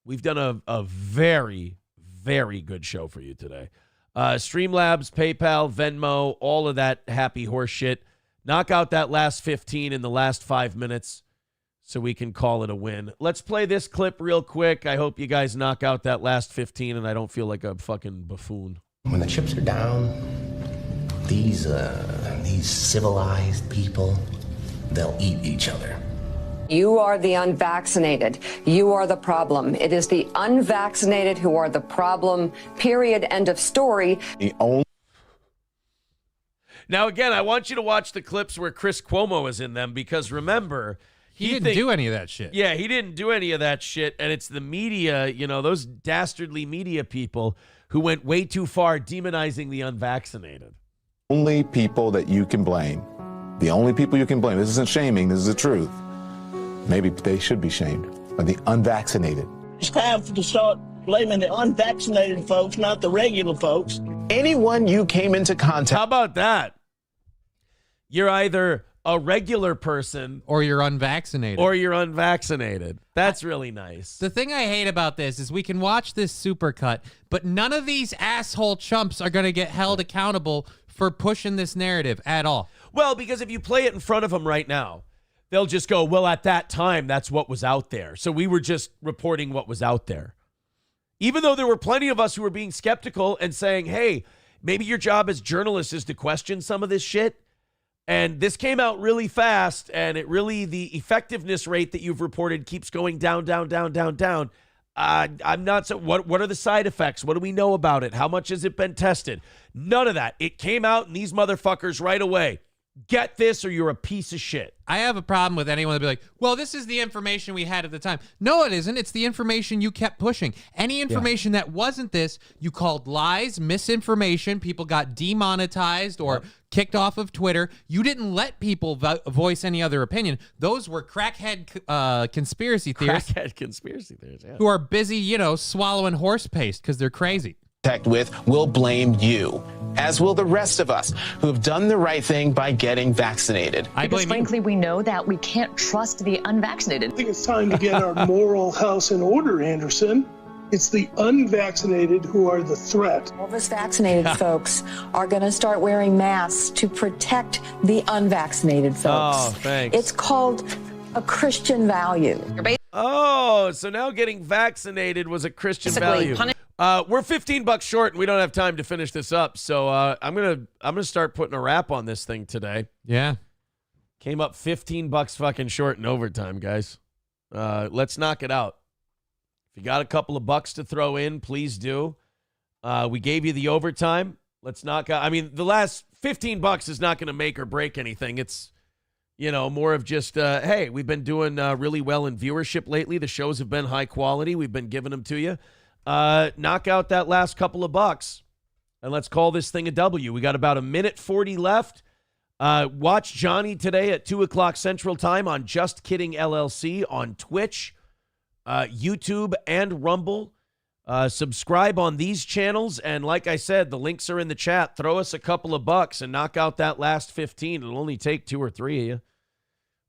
We've done a very, very good show for you today. Streamlabs, PayPal, Venmo, all of that happy horse shit. Knock out that last 15 in the last 5 minutes so we can call it a win. Let's play this clip real quick. I hope you guys knock out that last 15 and I don't feel like a fucking buffoon. When the chips are down, these civilized people, they'll eat each other. You are the unvaccinated. You are the problem. It is the unvaccinated who are the problem. Period. End of story. Now, again, I want you to watch the clips where Chris Cuomo is in them because remember, he didn't do any of that shit. Yeah, he didn't do any of that shit. And it's the media, those dastardly media people who went way too far demonizing the unvaccinated. Only people that you can blame. The only people you can blame. This isn't shaming. This is the truth. Maybe they should be shamed. Are the unvaccinated. It's time to start blaming the unvaccinated folks, not the regular folks. Anyone you came into contact. How about that? You're either a regular person or you're unvaccinated. That's really nice. The thing I hate about this is we can watch this supercut, but none of these asshole chumps are going to get held accountable for pushing this narrative at all. Well, because if you play it in front of them right now, they'll just go, well, at that time, that's what was out there. So we were just reporting what was out there. Even though there were plenty of us who were being skeptical and saying, hey, maybe your job as journalists is to question some of this shit. And this came out really fast, and the effectiveness rate that you've reported keeps going down, down, down, down, down. I'm not so. What are the side effects? What do we know about it? How much has it been tested? None of that. It came out, and these motherfuckers right away. Get this or you're a piece of shit. I have a problem with anyone that be like, well, this is the information we had at the time. No, it isn't. It's the information you kept pushing. Any information that wasn't this, you called lies, misinformation. People got demonetized or kicked off of Twitter. You didn't let people voice any other opinion. Those were crackhead conspiracy theorists. Crackhead conspiracy theorists, yeah. Who are busy, swallowing horse paste because they're crazy. With will blame you, as will the rest of us who have done the right thing by getting vaccinated. Because frankly, we know that we can't trust the unvaccinated. I think it's time to get our moral house in order, Anderson. It's the unvaccinated who are the threat. All of us vaccinated folks are going to start wearing masks to protect the unvaccinated folks. Oh, thanks. It's called a Christian value. Oh, so now getting vaccinated was a Christian value. We're $15 short, and we don't have time to finish this up. So I'm gonna start putting a wrap on this thing today. Yeah, came up $15 fucking short in overtime, guys. Let's knock it out. If you got a couple of bucks to throw in, please do. We gave you the overtime. Let's knock out. I mean, the last $15 is not going to make or break anything. It's more of just hey, we've been doing really well in viewership lately. The shows have been high quality. We've been giving them to you. knock out that last couple of bucks, and let's call this thing a W. We got about a minute 40 left. Watch Johnny today at 2 o'clock Central Time on Just Kidding LLC on Twitch, YouTube, and Rumble. Subscribe on these channels, and like I said, the links are in the chat. Throw us a couple of bucks and knock out that last 15. It'll only take 2 or 3 of you,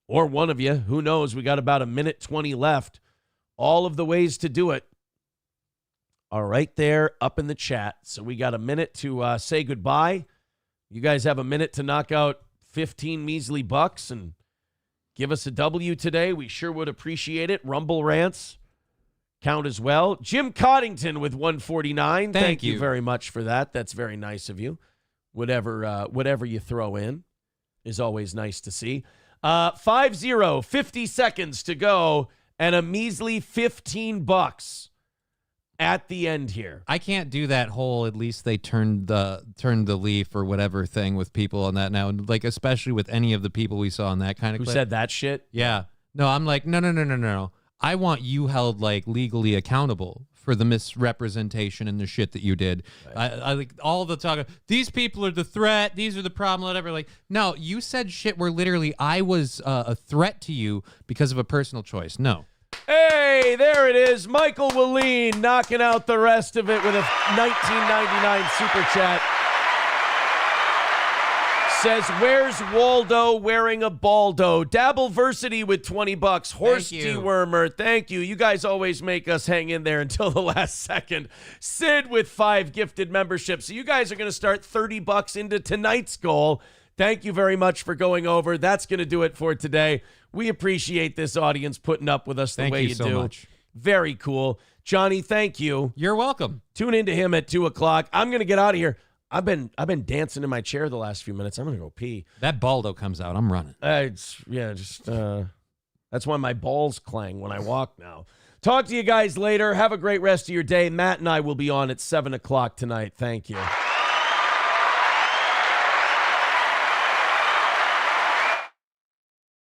or one of you. Who knows? We got about a minute 20 left. All of the ways to do it are right there up in the chat. So we got a minute to say goodbye. You guys have a minute to knock out 15 measly bucks and give us a W today. We sure would appreciate it. Rumble rants count as well. Jim Coddington with 149. Thank you very much for that. That's very nice of you. Whatever you throw in is always nice to see. 5-0, 50 seconds to go, and a measly 15 bucks at the end here. I can't do that whole at least they turned the leaf or whatever thing with people on that now, like especially with any of the people we saw in that kind of Who clip. said that shit? Yeah. No, I'm like, no. I want you held like legally accountable for the misrepresentation and the shit that you did. Right. I like all the talk of, these people are the threat, these are the problem, whatever. Like, no, you said shit where literally I was a threat to you because of a personal choice. No. Hey, there it is. Michael Willeen knocking out the rest of it with a 1999 super chat. Says, where's Waldo wearing a baldo? Dabbleversity with 20 bucks. Horse dewormer, thank you. You guys always make us hang in there until the last second. Sid with 5 gifted memberships. So you guys are going to start 30 bucks into tonight's goal. Thank you very much for going over. That's going to do it for today. We appreciate this audience putting up with us the way you do. Much. Very cool. Johnny, thank you. You're welcome. Tune into him at 2 o'clock. I'm going to get out of here. I've been dancing in my chair the last few minutes. I'm going to go pee. That baldo comes out. I'm running. That's why my balls clang when I walk now. Talk to you guys later. Have a great rest of your day. Matt and I will be on at 7 o'clock tonight. Thank you.